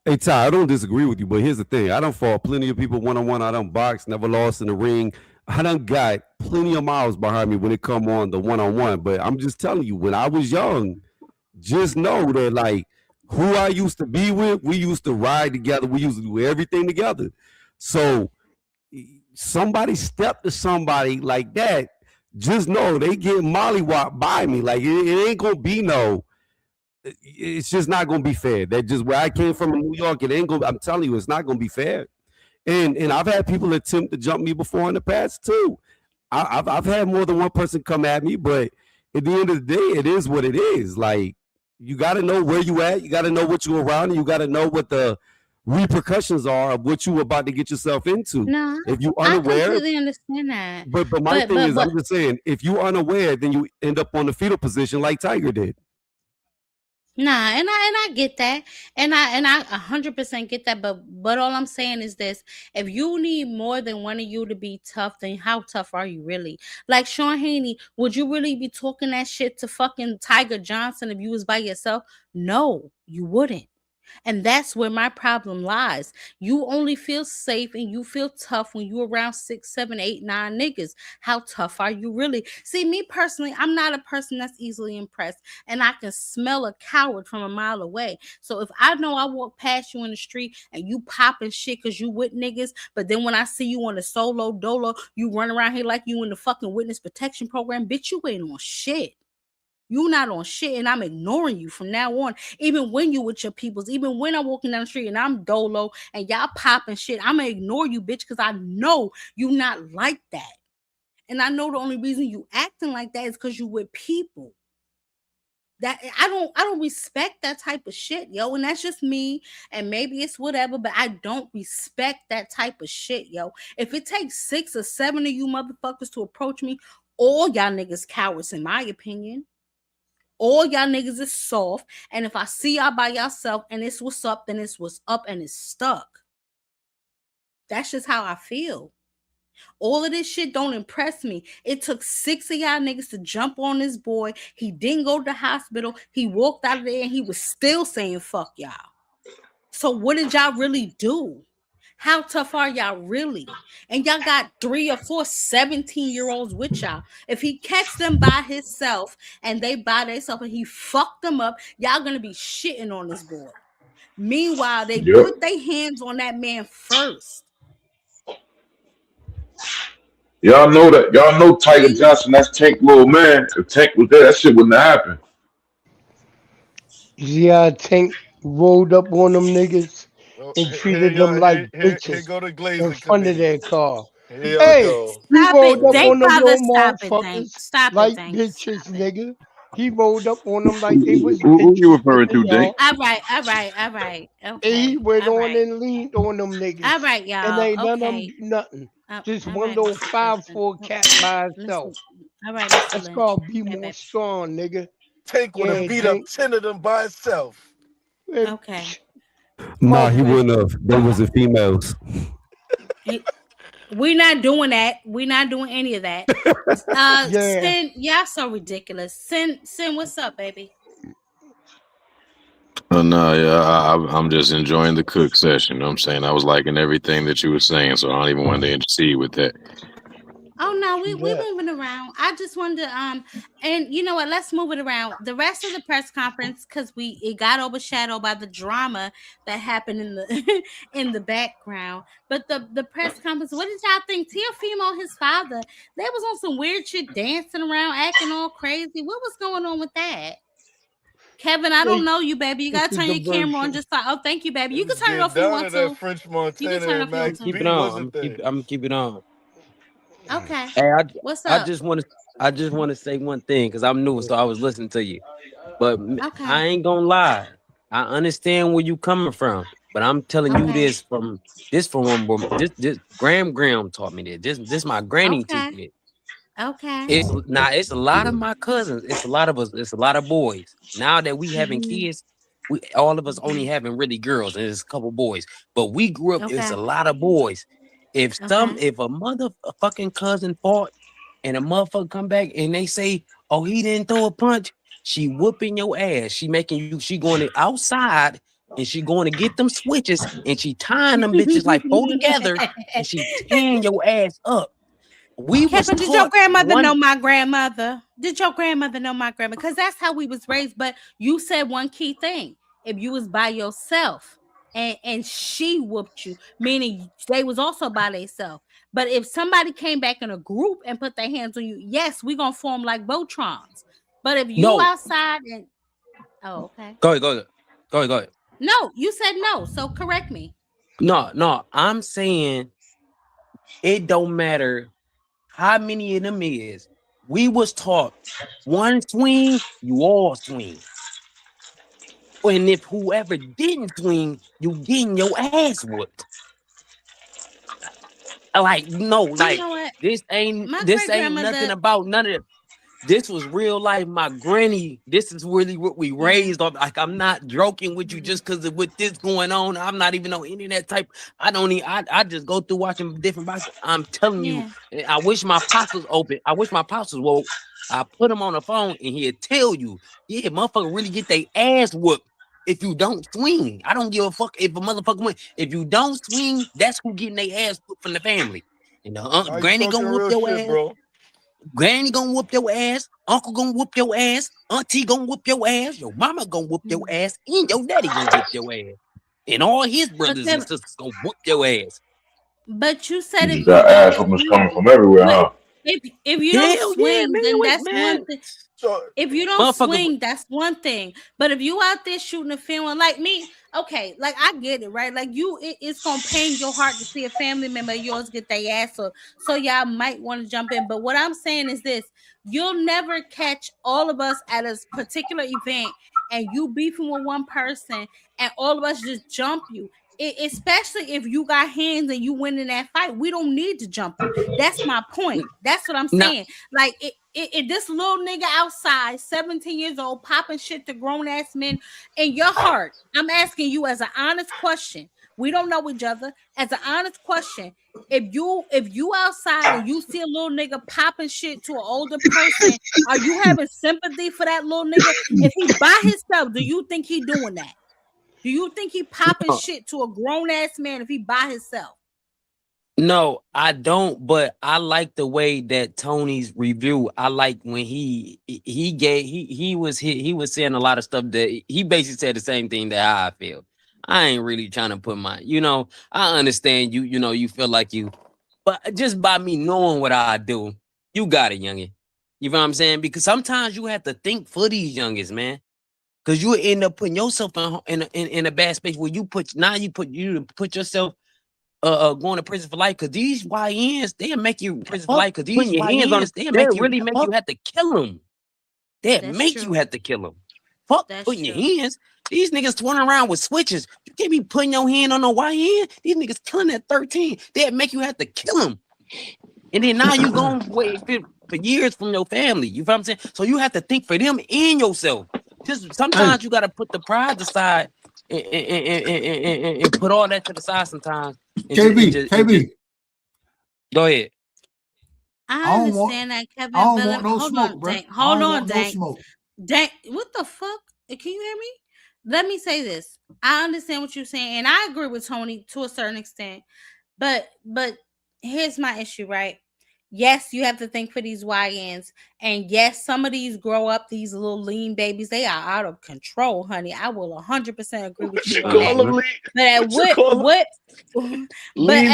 Speaker 10: Hey Ty, I don't disagree with you, but here's the thing: I don't fought plenty of people one on one. I don't box, never lost in the ring. I done got plenty of miles behind me when it come on the one on one. But I'm just telling you, when I was young, just know that like who I used to be with, we used to ride together, we used to do everything together. So somebody step to somebody like that, just know they get mollywopped by me. Like it ain't gonna be no. It's just not gonna be fair. That just where I came from in New York, it ain't gonna. I'm telling you, it's not gonna be fair. And I've had people attempt to jump me before in the past too. I've had more than one person come at me, but at the end of the day, it is what it is. Like you got to know where you at. You got to know what you're around. And you got to know what the repercussions are of what you about to get yourself into.
Speaker 1: No,
Speaker 10: If you
Speaker 1: I
Speaker 10: unaware,
Speaker 1: completely understand that.
Speaker 10: but my thing is, I'm just saying, if you unaware, then you end up on the fetal position like Tiger did.
Speaker 1: Nah, and I get that, and I 100% get that. But all I'm saying is this: if you need more than one of you to be tough, then how tough are you really? Like Sean Haney, would you really be talking that shit to fucking Tiger Johnson if you was by yourself? No, you wouldn't. And that's where my problem lies. You only feel safe and you feel tough when you're around 6, 7, 8, 9 niggas. How tough are you really? See, me personally, I'm not a person that's easily impressed, and I can smell a coward from a mile away. So if I know I walk past you in the street and you popping shit because you with niggas, but then when I see you on the solo dolo, you run around here like you in the fucking witness protection program, bitch, you ain't on shit. You not on shit, and I'm ignoring you from now on. Even when you with your peoples, even when I'm walking down the street and I'm dolo and y'all popping shit, I'm gonna ignore you, bitch, because I know you not like that. And I know the only reason you acting like that is because you with people. That I don't respect that type of shit, yo. And that's just me. And maybe it's whatever, but I don't respect that type of shit, yo. If it takes 6 or 7 of you motherfuckers to approach me, all y'all niggas cowards, in my opinion. All y'all niggas is soft. And if I see y'all by yourself and it's what's up, then it's what's up and it's stuck. That's just how I feel. All of this shit don't impress me. It took 6 of y'all niggas to jump on this boy. He didn't go to the hospital. He walked out of there and he was still saying fuck y'all. So what did y'all really do? How tough are y'all really? And y'all got 3 or 4 17-year-olds with y'all. If he catch them by himself and they by themselves and he fucked them up, y'all gonna be shitting on this boy. Meanwhile, they put their hands on that man first.
Speaker 13: Y'all know that. Y'all know Tiger Johnson. That's Tank little man. If Tank was there, that shit wouldn't have happened.
Speaker 12: Yeah, Tank rolled up on them niggas
Speaker 3: Oh,
Speaker 12: and treated them like
Speaker 3: here
Speaker 12: bitches
Speaker 3: go the
Speaker 12: in
Speaker 3: glazing
Speaker 12: front of
Speaker 3: committee.
Speaker 12: their car.
Speaker 3: Here y'all
Speaker 12: Hey,
Speaker 3: go.
Speaker 12: he
Speaker 1: Stop
Speaker 12: rolled
Speaker 1: it.
Speaker 12: up
Speaker 1: They
Speaker 12: on them
Speaker 1: father,
Speaker 12: little
Speaker 1: stop it, Tank.
Speaker 12: motherfuckers
Speaker 1: Stop it,
Speaker 12: like
Speaker 1: Tank.
Speaker 12: bitches,
Speaker 1: Stop it.
Speaker 12: nigga. He rolled up on them like they
Speaker 13: Who,
Speaker 12: was
Speaker 13: who you
Speaker 12: bitches in
Speaker 13: referring
Speaker 12: the
Speaker 13: to, Dink?
Speaker 12: yard.
Speaker 1: All right, all right, all right.
Speaker 12: And he
Speaker 1: Okay,
Speaker 12: went
Speaker 1: all
Speaker 12: on
Speaker 1: right.
Speaker 12: and leaned on them niggas.
Speaker 1: All right,
Speaker 12: And
Speaker 1: y'all.
Speaker 12: ain't none of them
Speaker 1: Okay.
Speaker 12: do nothing. Just
Speaker 1: All
Speaker 12: one
Speaker 1: right,
Speaker 12: little
Speaker 1: Mr. Stevenson.
Speaker 12: 5'4" cat by himself.
Speaker 1: All right, Mr.
Speaker 12: That's
Speaker 1: Lynch.
Speaker 12: called be
Speaker 1: Okay,
Speaker 12: more
Speaker 1: baby.
Speaker 12: strong, nigga.
Speaker 3: Tank would have
Speaker 12: Yeah,
Speaker 3: beat
Speaker 1: Okay.
Speaker 3: up
Speaker 12: Tank.
Speaker 3: 10 of them by himself.
Speaker 1: Okay.
Speaker 10: Nah, he
Speaker 12: Motherfucker.
Speaker 10: wouldn't have. They wasn't females.
Speaker 1: We're not doing that. We're not doing any of that.
Speaker 12: Yeah.
Speaker 1: Sin, y'all so ridiculous. Sin, what's up, baby?
Speaker 14: No, yeah, I'm just enjoying the cook session. You know what I'm saying? I was liking everything that you were saying, so I don't even want to intercede with that.
Speaker 1: Oh no, we
Speaker 12: Yeah.
Speaker 1: moving around. I just wanted to and you know what, let's move it around. The rest of the press conference, because it got overshadowed by the drama that happened in the in the background. But the press conference, what did y'all think? Teofimo, his father, they was on some weird shit, dancing around, acting all crazy. What was going on with that? Kevin, I don't
Speaker 12: They,
Speaker 1: know you, baby. You
Speaker 12: it's
Speaker 1: gotta
Speaker 12: a
Speaker 1: turn your camera on.
Speaker 12: diversion.
Speaker 1: Just oh, thank you, baby.
Speaker 3: They
Speaker 1: You can
Speaker 3: was
Speaker 1: turn it
Speaker 3: getting
Speaker 1: off if you
Speaker 3: down
Speaker 1: want
Speaker 3: to that
Speaker 1: to.
Speaker 3: French
Speaker 1: You can
Speaker 3: Montana
Speaker 1: turn it
Speaker 3: and
Speaker 1: off if you want
Speaker 3: Max
Speaker 1: to.
Speaker 9: Keep it
Speaker 3: B,
Speaker 9: on.
Speaker 3: wasn't they?
Speaker 9: I'm keep it on.
Speaker 1: Okay.
Speaker 9: Hey,
Speaker 1: What's
Speaker 9: I
Speaker 1: up?
Speaker 9: just want to say one thing because I'm new, so I was listening to you. But
Speaker 1: Okay.
Speaker 9: I ain't gonna lie. I understand where you coming from, but I'm telling you
Speaker 1: Okay.
Speaker 9: this Graham taught me that. This my granny teach
Speaker 1: Okay.
Speaker 9: me.
Speaker 1: Okay.
Speaker 9: It's a lot of my cousins. It's a lot of us. It's a lot of boys. Now that we having
Speaker 1: Mm-hmm.
Speaker 9: kids, we all of us only having really girls and there's a couple boys. But we grew up. It's
Speaker 1: Okay.
Speaker 9: a lot of boys.
Speaker 1: Okay.
Speaker 9: If a motherfucking cousin fought and a motherfucker come back and they say, "Oh, he didn't throw a punch," she whooping your ass. She making you. She going to outside and she going to get them switches and she tying them bitches like four together and she tearing your ass up. We was
Speaker 1: Kevin, did your
Speaker 9: taught
Speaker 1: grandmother know
Speaker 9: one.
Speaker 1: my grandmother? Did your grandmother know my grandmother? Because that's how we was raised. But you said one key thing. If you was by yourself and she whooped you, meaning they was also by themselves. But if somebody came back in a group and put their hands on you, yes, we gonna form like Botrons. But if you
Speaker 9: No,
Speaker 1: outside and okay.
Speaker 9: go ahead.
Speaker 1: No, you said no. So correct me.
Speaker 9: No, I'm saying it don't matter how many of them is. We was taught one swing, you all swing. And if whoever didn't swing, you getting your ass whooped. Like no,
Speaker 1: You
Speaker 9: like
Speaker 1: know what?
Speaker 9: this ain't
Speaker 1: My
Speaker 9: this
Speaker 1: great
Speaker 9: ain't nothing
Speaker 1: grandmother,
Speaker 9: about none of it. This was real life. My granny, this is really what we
Speaker 1: yeah.
Speaker 9: raised on. Like, I'm not joking with you just because of with this going on. I'm not even on any of that type. I don't even, I just go through watching different boxes. I'm telling you,
Speaker 1: Yeah.
Speaker 9: I wish my pops was open. I wish my pops was woke. I put him on the phone and he'd tell you, yeah, motherfucker really get their ass whooped if you don't swing, I don't give a fuck if a motherfucker win. If you don't swing, that's who getting their ass whooped from the family. And the
Speaker 3: you
Speaker 9: granny
Speaker 3: talking
Speaker 9: gonna whoop
Speaker 3: real
Speaker 9: your
Speaker 3: shit,
Speaker 9: ass.
Speaker 3: bro.
Speaker 9: Granny gonna whoop your ass. Uncle gonna whoop your ass. Auntie gonna whoop your ass. Your mama gonna whoop your ass. And your daddy gonna whoop your ass. And all his brothers and sisters gonna whoop your ass.
Speaker 1: But you said
Speaker 13: You
Speaker 1: if
Speaker 13: just
Speaker 1: you
Speaker 13: got ass
Speaker 1: don't
Speaker 13: whoopings
Speaker 1: swing,
Speaker 13: coming from everywhere,
Speaker 1: but
Speaker 13: huh?
Speaker 1: if you don't
Speaker 9: Hell yeah,
Speaker 1: swing,
Speaker 9: man.
Speaker 1: then
Speaker 9: Wait,
Speaker 1: that's one
Speaker 9: man.
Speaker 1: thing.
Speaker 3: So
Speaker 1: If you don't
Speaker 9: Motherfucker,
Speaker 1: swing, that's one thing. But if you out there shooting a film like me, okay, like I get it, right? Like it's gonna pain your heart to see a family member of yours get their ass up. So y'all might want to jump in. But what I'm saying is this: you'll never catch all of us at a particular event and you beefing with one person and all of us just jump you. Especially if you got hands and you win in that fight, we don't need to jump you. That's my point. That's what I'm
Speaker 9: nah,
Speaker 1: saying. Like this little nigga outside, 17 years old, popping shit to grown ass men in your heart. I'm asking you as an honest question. We don't know each other. As an honest question, if you outside and you see a little nigga popping shit to an older person, are you having sympathy for that little nigga? If he by himself, do you think he doing that? Do you think he popping shit to a grown ass man if he by himself?
Speaker 9: no, I don't. But I like the way that Tony's review. I like when he was saying a lot of stuff that he basically said the same thing that I feel. I ain't really trying to put my, I understand you. You feel like you, but just by me knowing what I do, you got it, youngin. You know what I'm saying? Because sometimes you have to think for these youngins, man. Because you end up putting yourself in a bad space where you put yourself going to prison for life. Because these YNs, they'll make you prison for life. Because these your hands on them, they'll really make you have to kill them. They'll make you have to kill them. Fuck putting your hands. These niggas twirling around with switches. You can't be putting your hand on no YN. These niggas killing at 13. They'll make you have to kill them. And then now you going to wait for years from your family. You know what I'm saying? So you have to think for them and yourself. Just sometimes you got to put the pride aside and put all that to the side sometimes.
Speaker 8: KB.
Speaker 9: Go ahead.
Speaker 1: I understand that, Kevin.
Speaker 8: I don't want no
Speaker 1: hold
Speaker 8: smoke,
Speaker 1: on,
Speaker 8: bro.
Speaker 1: Dank. Hold on,
Speaker 8: No
Speaker 1: Dank.
Speaker 8: smoke.
Speaker 1: Dank, what the fuck? Can you hear me? Let me say this. I understand what you're saying, and I agree with Tony to a certain extent. But here's my issue, right? Yes, you have to think for these YNs. And yes, some of these grow up, these little lean babies, they are out of control, honey. I will 100% agree with you on that. But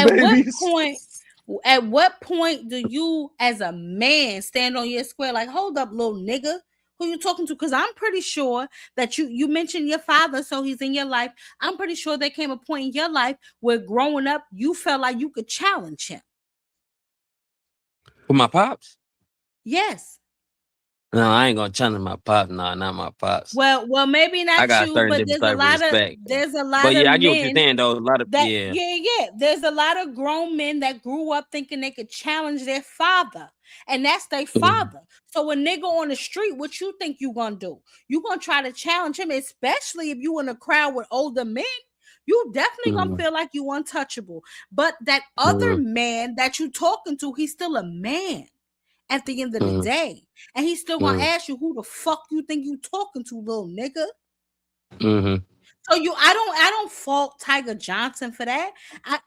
Speaker 1: at what point do you as a man stand on your square like, hold up, little nigga? Who you talking to? Because I'm pretty sure that you mentioned your father, so he's in your life. I'm pretty sure there came a point in your life where growing up, you felt like you could challenge him.
Speaker 9: With my pops?
Speaker 1: Yes.
Speaker 9: No, I ain't gonna challenge my pops. No, not my pops.
Speaker 1: Well, maybe not
Speaker 9: I got
Speaker 1: you,
Speaker 9: certain
Speaker 1: but
Speaker 9: different type of respect.
Speaker 1: there's a lot
Speaker 9: But
Speaker 1: of
Speaker 9: yeah, I
Speaker 1: men
Speaker 9: get what you're saying though. A lot of
Speaker 1: there's a lot of grown men that grew up thinking they could challenge their father, and that's their father. So a nigga on the street, what you think you gonna do? You gonna try to challenge him, especially if you in a crowd with older men. You definitely gonna feel like you untouchable. But that other man that you talking to, he's still a man at the end of the day. And he's still gonna ask you, who the fuck you think you talking to, little nigga? So I don't fault Tiger Johnson for that. I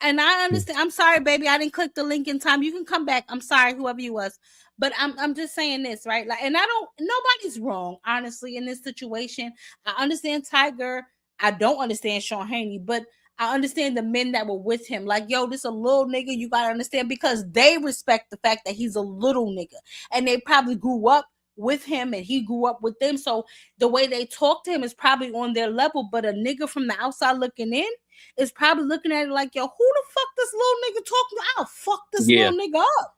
Speaker 1: understand. I'm sorry, baby. I didn't click the link in time. You can come back. I'm sorry, whoever you was. But I'm just saying this, right? Like, and nobody's wrong, honestly, in this situation. I understand Tiger. I don't understand Sean Haney, but I understand the men that were with him. Like, yo, this a little nigga. You gotta understand, because they respect the fact that he's a little nigga, and they probably grew up with him and he grew up with them. So the way they talk to him is probably on their level. But a nigga from the outside looking in is probably looking at it like, yo, who the fuck this little nigga talking to? I'll fuck this little nigga up.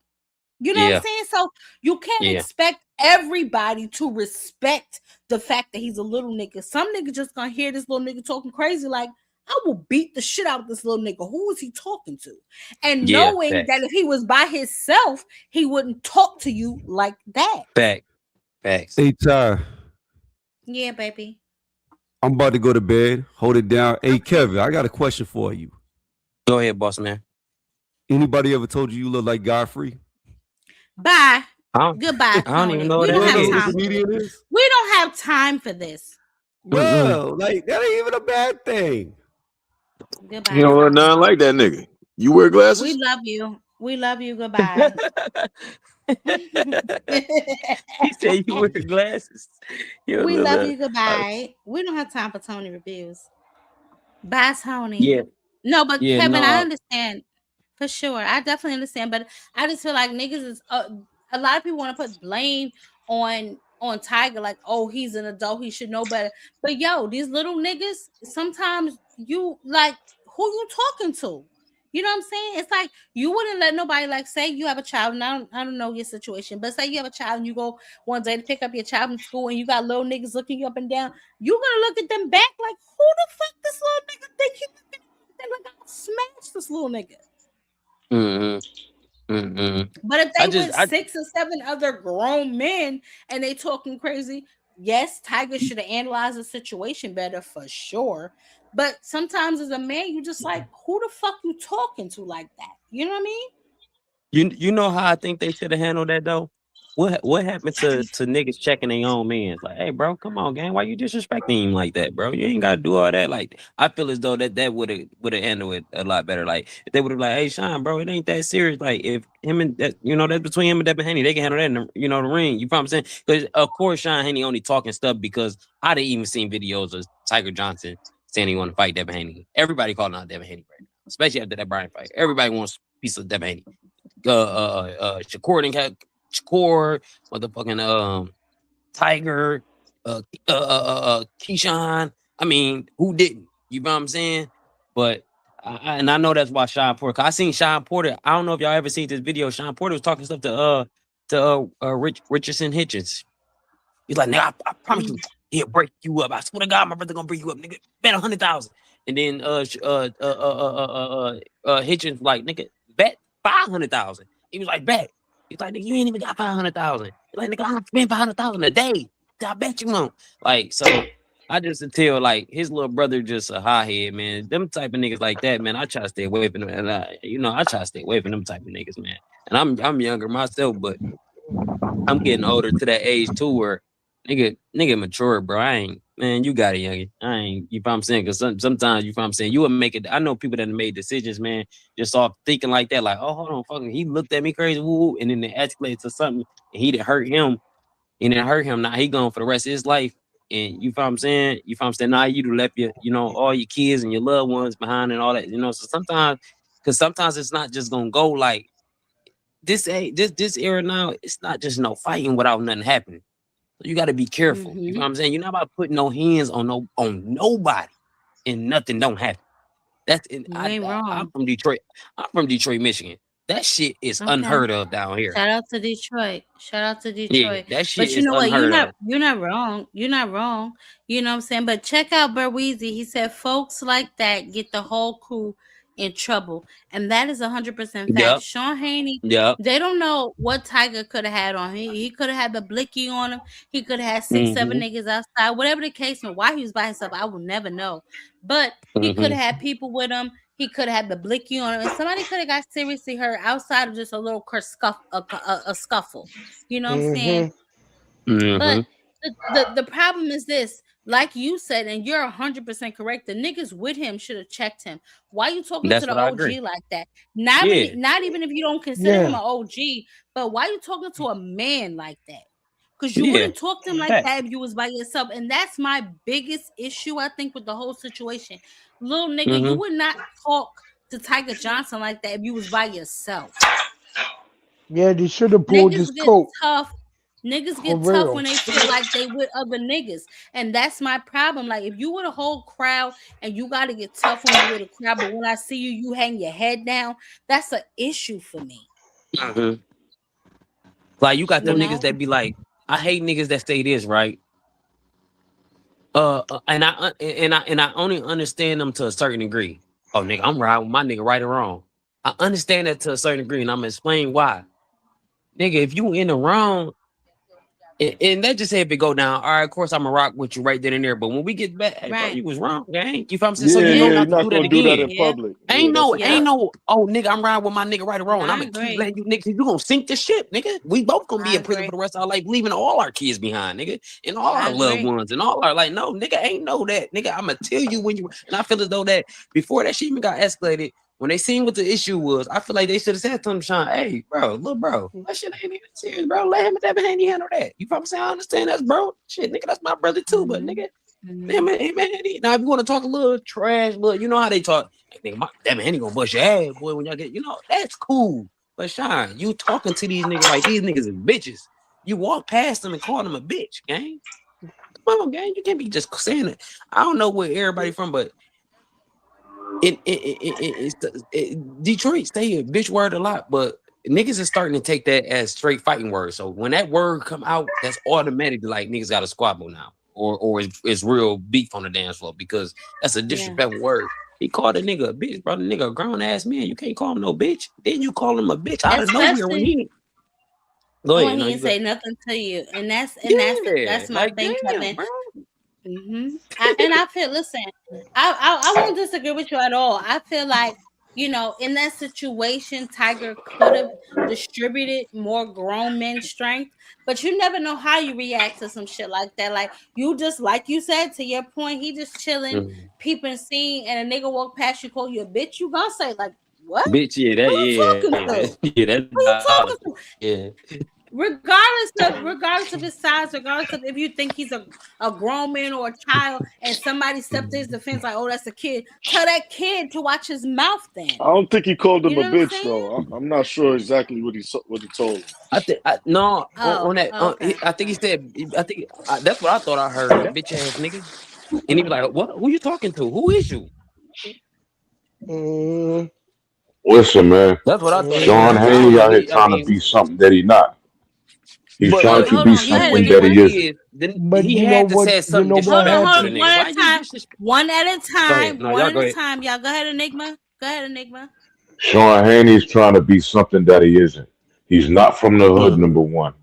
Speaker 1: You know what I'm saying? So you can't expect everybody to respect the fact that he's a little nigga. Some nigga just gonna hear this little nigga talking crazy like, I will beat the shit out of this little nigga. Who is he talking to? And knowing that if he was by himself, he wouldn't talk to you like that.
Speaker 9: Facts.
Speaker 10: Hey, Ty.
Speaker 1: Yeah, baby.
Speaker 10: I'm about to go to bed. Hold it down. Hey, Kevin, I got a question for you.
Speaker 9: Go ahead, boss man.
Speaker 10: Anybody ever told you look like Godfrey?
Speaker 1: Bye. Goodbye,
Speaker 9: I don't even know
Speaker 1: we
Speaker 9: what
Speaker 1: don't have
Speaker 9: that
Speaker 1: time.
Speaker 10: Comedian is?
Speaker 1: We don't have time for this.
Speaker 10: Bro, like that ain't even a bad thing.
Speaker 1: Goodbye,
Speaker 14: You know what?
Speaker 1: Tony.
Speaker 14: Nothing like that nigga. You wear
Speaker 1: We
Speaker 14: glasses?
Speaker 1: love you. We love you. Goodbye.
Speaker 9: He said you wear glasses. You
Speaker 1: We
Speaker 9: know
Speaker 1: love
Speaker 9: that.
Speaker 1: you. Goodbye. We don't have time for Tony reviews. Bye, Tony.
Speaker 9: Yeah,
Speaker 1: No, but
Speaker 9: yeah,
Speaker 1: Kevin, I
Speaker 9: no.
Speaker 1: understand for sure. I definitely understand, but I just feel like niggas is a lot of people want to put blame on Tiger, like, oh, he's an adult, he should know better. But yo, these little niggas, sometimes you like who you talking to. You know what I'm saying? It's like you wouldn't let nobody, like, say you have a child, and I don't know your situation, but say you have a child and you go one day to pick up your child from school and you got little niggas looking you up and down. You gonna look at them back like, who the fuck this little nigga think he like, I'll smash this little nigga. But if
Speaker 9: I
Speaker 1: they
Speaker 9: just,
Speaker 1: with
Speaker 9: I
Speaker 1: 6 or 7 other grown men and they talking crazy, yes, Tiger should have analyzed the situation better for sure. But sometimes as a man, you just like, who the fuck you talking to like that? You know what I mean?
Speaker 9: you know how I think they should have handled that though. What happened to niggas checking their own mans? Like, hey, bro, come on, gang, why you disrespecting him like that, bro? You ain't gotta do all that. Like, I feel as though that would have handled it a lot better. Like, if they would have like, hey, Sean, bro, it ain't that serious. Like, if him and that, that's between him and Devin Haney, they can handle that in the ring. You know what I'm saying? Because of course, Sean Haney only talking stuff because I didn't even seen videos of Tiger Johnson saying he want to fight Devin Haney. Everybody calling out Devin Haney right now, especially after that Brian fight. Everybody wants a piece of Devin Haney. Shakur, motherfucking Tiger, Keyshawn. I mean, who didn't? You know what I'm saying? But and I know that's why Sean Porter. Cause I seen Sean Porter. I don't know if y'all ever seen this video. Sean Porter was talking stuff to Richardson Hitchens. He's like, nigga, I promise you, he'll break you up. I swear to God, my brother gonna break you up, nigga. Bet 100,000. And then Hitchens like, nigga, bet 500,000. He was like, bet. He's like, nigga, you ain't even got 500,000. He's like, nigga, I spend 500,000 a day. I bet you won't. Like, so I just tell like his little brother just a hothead, man. Them type of niggas like that, man. I try to stay away from them, and I try to stay away from them type of niggas, man. And I'm younger myself, but I'm getting older to that age too, where nigga mature, bro. I ain't, man, you got it, youngin. I ain't, you know what I'm saying? Because sometimes, you know what I'm saying, you would make it. I know people that have made decisions, man, just off thinking like that, like, oh, hold on, fucking, he looked at me crazy, woo, and then they escalate to something, and he didn't hurt him, Now he gone for the rest of his life. And you know what I'm saying? You know what I'm saying? Now you left your, all your kids and your loved ones behind and all that, So sometimes it's not just gonna go like this era now. It's not just no fighting without nothing happening. So you got to be careful. You know what I'm saying? You're not about putting no hands on nobody and nothing don't happen. That's I'm from Detroit. I'm from Detroit, Michigan. That shit is
Speaker 1: Okay.
Speaker 9: unheard of down here.
Speaker 1: Shout out to Detroit. Shout out to
Speaker 9: Yeah,
Speaker 1: Detroit.
Speaker 9: that shit
Speaker 1: But you
Speaker 9: is
Speaker 1: know what?
Speaker 9: unheard of.
Speaker 1: You're not wrong. You're not wrong. You know what I'm saying? But check out Berweezy. He said folks like that get the whole crew in trouble. And that is 100% fact.
Speaker 9: Yep.
Speaker 1: Sean Haney,
Speaker 9: Yep.
Speaker 1: they don't know what Tiger could have had on him. He could have had the blicky on him. He could have had 6, 7 niggas outside. Whatever the case, and why he was by himself, I will never know. But he could have had people with him. He could have had the blicky on him, and somebody could have got seriously hurt outside of just a little scuffle. You know what I'm saying? But the problem is this, like you said, and you're 100% correct. The niggas with him should have checked him. Why you talking
Speaker 9: That's
Speaker 1: to the
Speaker 9: what I
Speaker 1: OG
Speaker 9: agree.
Speaker 1: like that? Not even if you don't consider him an OG, but why you talking to a man like that? Because you wouldn't talk to him like that if you was by yourself. And that's my biggest issue, I think, with the whole situation. Little nigga, you would not talk to Tiger Johnson like that if you was by yourself.
Speaker 12: Yeah, they should have pulled
Speaker 1: Niggas
Speaker 12: this
Speaker 1: get
Speaker 12: coat.
Speaker 1: tough. Niggas
Speaker 12: For
Speaker 1: get tough
Speaker 12: real.
Speaker 1: when they feel like they with other niggas. And that's my problem. Like, if you with a whole crowd and you got to get tough when you with a crowd, but when I see you, you hang your head down, that's an issue for me.
Speaker 9: Like, you got them
Speaker 1: You
Speaker 9: niggas
Speaker 1: know?
Speaker 9: that be like, I hate niggas that say this, right? And I only understand them to a certain degree. Oh, nigga, I'm riding with my nigga, right or wrong. I understand that to a certain degree, and I'm gonna explain why. Nigga, if you in the wrong And that just had to go down. All right, of course I'm gonna rock with you right then and there. But when we get back, hey bro,
Speaker 1: Right.
Speaker 9: you was wrong, gang. You feel I'm saying? So
Speaker 3: Yeah,
Speaker 9: you know
Speaker 1: Yep.
Speaker 3: yeah,
Speaker 9: not
Speaker 3: you're
Speaker 9: to
Speaker 3: not
Speaker 9: do that
Speaker 3: gonna do that
Speaker 9: again.
Speaker 3: in
Speaker 1: Yep.
Speaker 3: public. Yeah, that's a
Speaker 1: Yep.
Speaker 9: Ain't
Speaker 3: fact.
Speaker 9: no, oh nigga, I'm riding with my nigga right or wrong. And I'm
Speaker 1: I
Speaker 9: gonna keep
Speaker 1: agree.
Speaker 9: letting you niggas, you gonna sink the ship, nigga. We both gonna be
Speaker 1: I
Speaker 9: in prison for
Speaker 1: agree.
Speaker 9: the rest of our life, leaving all our kids behind, nigga, and all
Speaker 1: I
Speaker 9: our loved
Speaker 1: agree.
Speaker 9: ones and all our like, no, nigga, ain't know that, nigga. I'm gonna tell you when you and I feel as though that before that shit even got escalated, when they seen what the issue was, I feel like they should have said to him, Sean, hey, bro, little bro, that shit ain't even serious, bro. Let him and Devin Haney handle that. You feel I'm saying? I understand that's bro. Shit, nigga, that's my brother too, but
Speaker 1: Mm-hmm.
Speaker 9: nigga.
Speaker 1: Mm-hmm.
Speaker 9: Damn it, man. Now, if you want to talk a little trash, look, you know how they talk. Like, nigga, damn it, Henny gonna bust your ass, boy, when y'all get, that's cool. But Sean, you talking to these niggas like these niggas is bitches. You walk past them and call them a bitch, gang. Come on, gang. You can't be just saying it. I don't know where everybody from, but Detroit say a bitch word a lot, but niggas is starting to take that as straight fighting word. So when that word come out, that's automatically like niggas got a squabble now, or it's real beef on the dance floor because that's a
Speaker 1: Yeah.
Speaker 9: disrespectful word. He called a nigga a bitch, bro. The nigga a grown ass man. You can't call him no bitch. Then you call him a bitch out of nowhere when
Speaker 1: Especially
Speaker 9: he go
Speaker 1: when
Speaker 9: ahead. No,
Speaker 1: he
Speaker 9: you
Speaker 1: didn't
Speaker 9: go.
Speaker 1: say nothing to you, and
Speaker 9: Yeah,
Speaker 1: that's my
Speaker 9: like
Speaker 1: thing,
Speaker 9: damn,
Speaker 1: Kevin.
Speaker 9: bro.
Speaker 1: And I feel, listen, I won't disagree with you at all. I feel like, in that situation, Tiger could have distributed more grown men strength, but you never know how you react to some shit like that. Like you just, like you said, to your point, he just chilling,
Speaker 9: Mhm.
Speaker 1: peeping, seeing, and a nigga walk past you, call you a bitch. You gonna say like, what?
Speaker 9: Bitch, yeah,
Speaker 1: Who
Speaker 9: that,
Speaker 1: you talking
Speaker 9: yeah,
Speaker 1: to?
Speaker 9: yeah, that's
Speaker 1: Who you
Speaker 9: diabolical.
Speaker 1: talking to?
Speaker 9: Yeah.
Speaker 1: Regardless of his size, regardless of if you think he's a grown man or a child, and somebody stepped to his defense like, oh, that's a kid, tell that kid to watch his mouth then.
Speaker 3: I don't think he called
Speaker 1: You
Speaker 3: him a
Speaker 1: know what I'm
Speaker 3: bitch
Speaker 1: saying?
Speaker 3: though. I'm not sure exactly what he told him.
Speaker 9: I think no
Speaker 1: Oh,
Speaker 9: on that.
Speaker 1: okay,
Speaker 9: I think he
Speaker 1: okay.
Speaker 9: said. I think that's what I thought I heard. Bitch ass nigga, and he was like, "What? Who you talking to? Who is you?"
Speaker 12: Mm,
Speaker 13: Listen, man.
Speaker 9: That's what I thought he
Speaker 13: Sean
Speaker 9: heard.
Speaker 12: mm.
Speaker 9: So I don't
Speaker 13: Haney
Speaker 9: know.
Speaker 13: out here
Speaker 9: He, I
Speaker 13: trying to
Speaker 9: mean,
Speaker 13: be something that he not. He's trying
Speaker 9: but
Speaker 13: to
Speaker 1: Hold
Speaker 13: be
Speaker 1: on, go ahead,
Speaker 13: something
Speaker 9: even if
Speaker 13: that
Speaker 1: Enigma.
Speaker 13: he
Speaker 9: he
Speaker 13: isn't.
Speaker 9: is, then
Speaker 12: But
Speaker 9: he
Speaker 12: you know
Speaker 9: had to
Speaker 12: what?
Speaker 9: say
Speaker 12: You
Speaker 9: something
Speaker 12: know what
Speaker 9: disrespectful
Speaker 1: Hold
Speaker 9: to
Speaker 1: on,
Speaker 9: the
Speaker 12: happened?
Speaker 1: one
Speaker 9: nigga.
Speaker 1: at
Speaker 9: Why
Speaker 1: a
Speaker 9: you
Speaker 1: time.
Speaker 9: disrespect?
Speaker 1: One at a
Speaker 9: Go ahead.
Speaker 1: time.
Speaker 9: No,
Speaker 1: One
Speaker 9: y'all
Speaker 1: at
Speaker 9: go
Speaker 1: a
Speaker 9: ahead.
Speaker 1: time. Y'all go ahead, Enigma. Go ahead, Enigma.
Speaker 13: Sean Haney's trying to be something that he isn't. He's not from the hood,
Speaker 9: Mm-hmm.
Speaker 13: number one.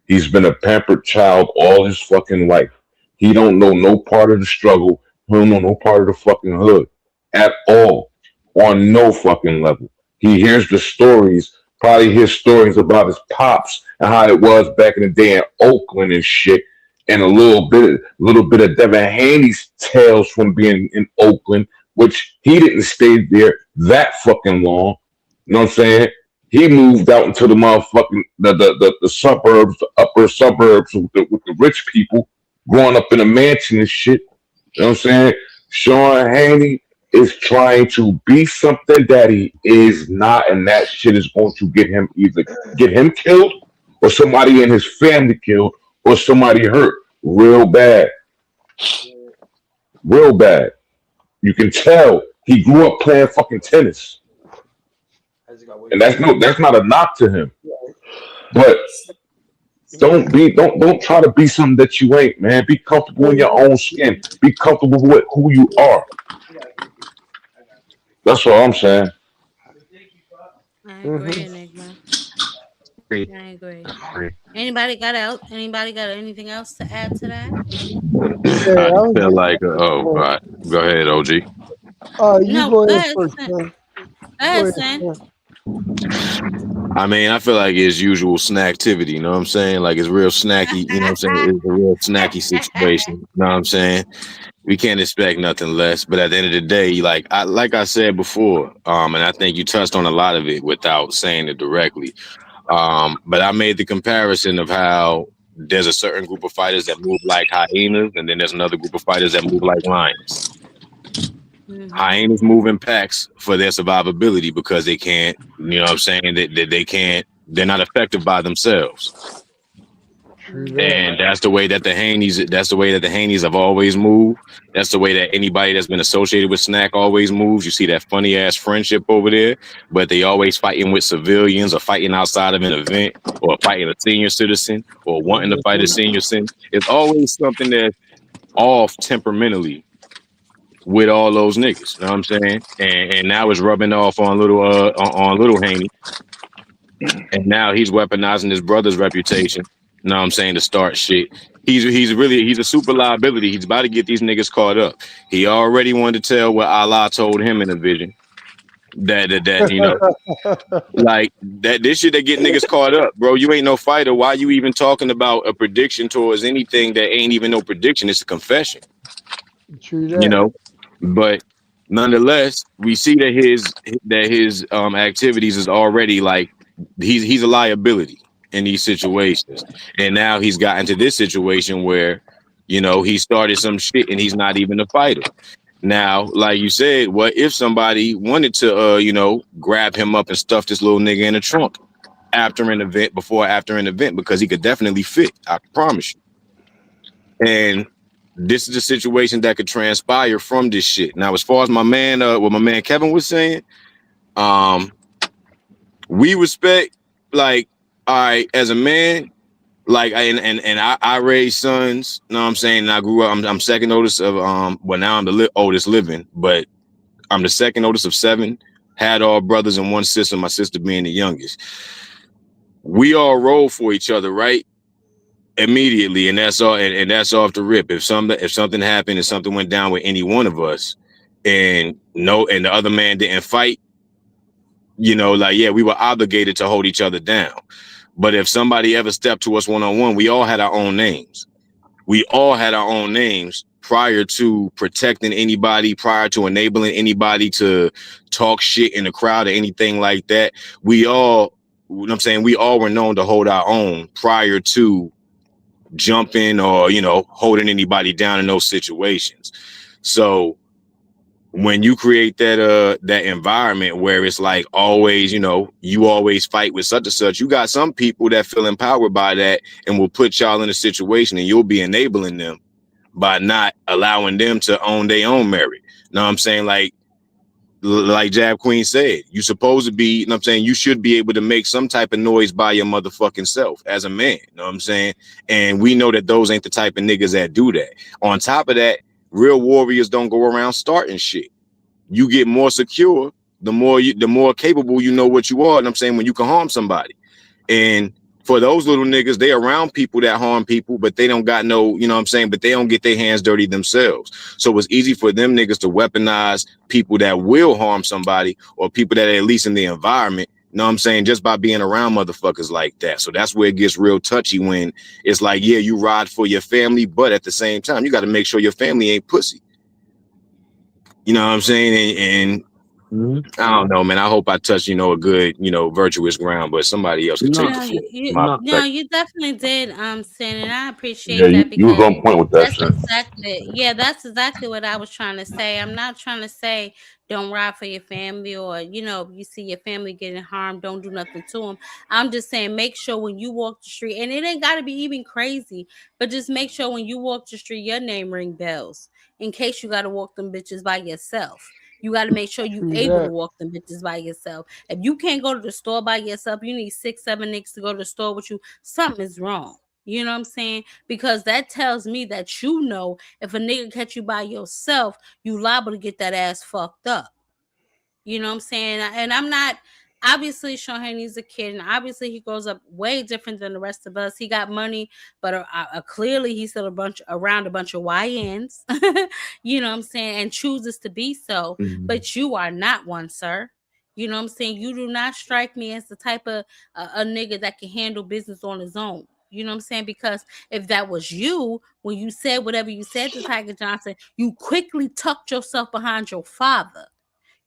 Speaker 13: He's been a pampered child all his fucking life. He don't know no part of the struggle. He don't know no part of the fucking hood at all, on no fucking level. He hears the stories, probably hears stories about his pops and how it was back in the day in Oakland and shit, and a little bit of Devin Haney's tales from being in Oakland, which he didn't stay there that fucking long. You know what I'm saying? He moved out into the motherfucking the suburbs, the upper suburbs with the rich people, growing up in a mansion and shit. You know what I'm saying? Sean Haney is trying to be something that he is not, and that shit is going to get him killed, or somebody in his family killed, or somebody hurt real bad, real bad. You can tell he grew up playing fucking tennis, and that's not a knock to him, but don't try to be something that you ain't, man. Be comfortable in your own skin. Be comfortable with who you are. That's all I'm saying.
Speaker 1: I agree,
Speaker 12: Mm-hmm.
Speaker 1: Enigma.
Speaker 9: Agree.
Speaker 1: I agree.
Speaker 9: Agree.
Speaker 1: Anybody got anything else to add to that?
Speaker 12: Yeah,
Speaker 14: I
Speaker 12: I was
Speaker 14: feel
Speaker 12: just
Speaker 14: like, oh, all right. Go ahead, OG.
Speaker 12: you
Speaker 1: No,
Speaker 12: go
Speaker 1: go
Speaker 12: ahead
Speaker 1: ahead,
Speaker 12: first,
Speaker 1: son.
Speaker 12: man.
Speaker 1: Go
Speaker 12: Go
Speaker 1: ahead,
Speaker 12: ahead,
Speaker 1: son.
Speaker 12: son.
Speaker 14: I mean, I feel like it's usual snacktivity, you know what I'm saying? Like it's real snacky, you know what I'm saying? It's a real snacky situation, you know what I'm saying? We can't expect nothing less. But at the end of the day, like I said before, and I think you touched on a lot of it without saying it directly. But I made the comparison of how there's a certain group of fighters that move like hyenas, and then there's another group of fighters that move like lions.
Speaker 1: Mm-hmm.
Speaker 14: Hyenas move in packs for their survivability because they can't, you know what I'm saying, that they can't, they're not effective by themselves.
Speaker 12: True that.
Speaker 1: Mm-hmm.
Speaker 14: And that's the way that the Haneys have always moved. That's the way that anybody that's been associated with Snack always moves. You see that funny ass friendship over there, but they always fighting with civilians or fighting outside of an event or fighting a senior citizen or wanting to fight a
Speaker 12: Mm-hmm.
Speaker 14: senior citizen. It's always something that's off temperamentally with all those niggas. You know what I'm saying? And now it's rubbing off on little Haney. And now he's weaponizing his brother's reputation Know what I'm saying, to start shit. He's a super liability. He's about to get these niggas caught up. He already wanted to tell what Allah told him in a vision. That you know, like that this shit that get niggas caught up, bro. You ain't no fighter. Why you even talking about a prediction towards anything that ain't even no prediction? It's a confession.
Speaker 12: True
Speaker 14: You
Speaker 12: that.
Speaker 14: know, but nonetheless, we see that his activities is already like he's a liability in these situations, and now he's gotten to this situation where he started some shit and he's not even a fighter. Now, like you said, what if somebody wanted to grab him up and stuff this little nigga in the trunk after an event, before or after an event, because he could definitely fit, I promise you. And this is the situation that could transpire from this shit. Now, as far as what my man Kevin was saying, um, we respect, like, all right, as a man, like, I raised sons. You know what I'm saying? And I grew up. I'm second oldest of well, now I'm the oldest living, but I'm the second oldest of 7. Had all brothers and one sister. My sister being the youngest. We all roll for each other, right? Immediately, and that's all, and that's off the rip. If something happened and something went down with any one of us, and the other man didn't fight, like, yeah, we were obligated to hold each other down. But if somebody ever stepped to us one-on-one, we all had our own names. We all had our own names prior to protecting anybody, prior to enabling anybody to talk shit in the crowd or anything like that. We all, I'm saying, we all were known to hold our own prior to jumping or holding anybody down in those situations. So when you create that environment where it's like always, you always fight with such and such, you got some people that feel empowered by that and will put y'all in a situation, and you'll be enabling them by not allowing them to own their own merit. Know what I'm saying? Like Jab Queen said, you supposed to be, I'm saying, you should be able to make some type of noise by your motherfucking self as a man. Know what I'm saying? And we know that those ain't the type of niggas that do that. On top of that, real warriors don't go around starting shit. You get more secure, the more capable you know what you are. And I'm saying, when you can harm somebody. And for those little niggas, they around people that harm people, but they don't got no, what I'm saying, but they don't get their hands dirty themselves. So it's easy for them niggas to weaponize people that will harm somebody, or people that are at least in the environment, what I'm saying, just by being around motherfuckers like that. So that's where it gets real touchy, when it's like, yeah, you ride for your family, but at the same time, you got to make sure your family ain't pussy. You know what I'm saying? And I don't know, man. I hope I touched, a good, virtuous ground, but somebody else could take
Speaker 9: No,
Speaker 14: the
Speaker 1: No,
Speaker 14: floor. My
Speaker 9: no.
Speaker 1: no,
Speaker 14: perspective.
Speaker 1: you definitely did, Sin, and I
Speaker 13: Yeah,
Speaker 1: appreciate that
Speaker 13: you was
Speaker 1: because
Speaker 13: on point with that
Speaker 1: that's
Speaker 13: shit.
Speaker 1: exactly, yeah, that's exactly what I was trying to say. I'm not trying to say don't ride for your family, or you see your family getting harmed, don't do nothing to them. I'm just saying, make sure when you walk the street, and it ain't got to be even crazy, but just make sure when you walk the street, your name ring bells in case you got to walk them bitches by yourself. You got to make sure you
Speaker 12: True
Speaker 1: able to
Speaker 12: that.
Speaker 1: walk them bitches by yourself. If you can't go to the store by yourself, you need 6, 7 niggas to go to the store with you. Something is wrong. You know what I'm saying? Because that tells me that if a nigga catch you by yourself, you liable to get that ass fucked up. You know what I'm saying? And I'm not, obviously Sean Haney's a kid, and obviously he grows up way different than the rest of us. He got money, but clearly he's still around a bunch of YNs. You know what I'm saying? And chooses to be so. But you are not one, sir. You know what I'm saying? You do not strike me as the type of a nigga that can handle business on his own. You know what I'm saying? Because if that was you, when you said whatever you said to Tiger Johnson, you quickly tucked yourself behind your father.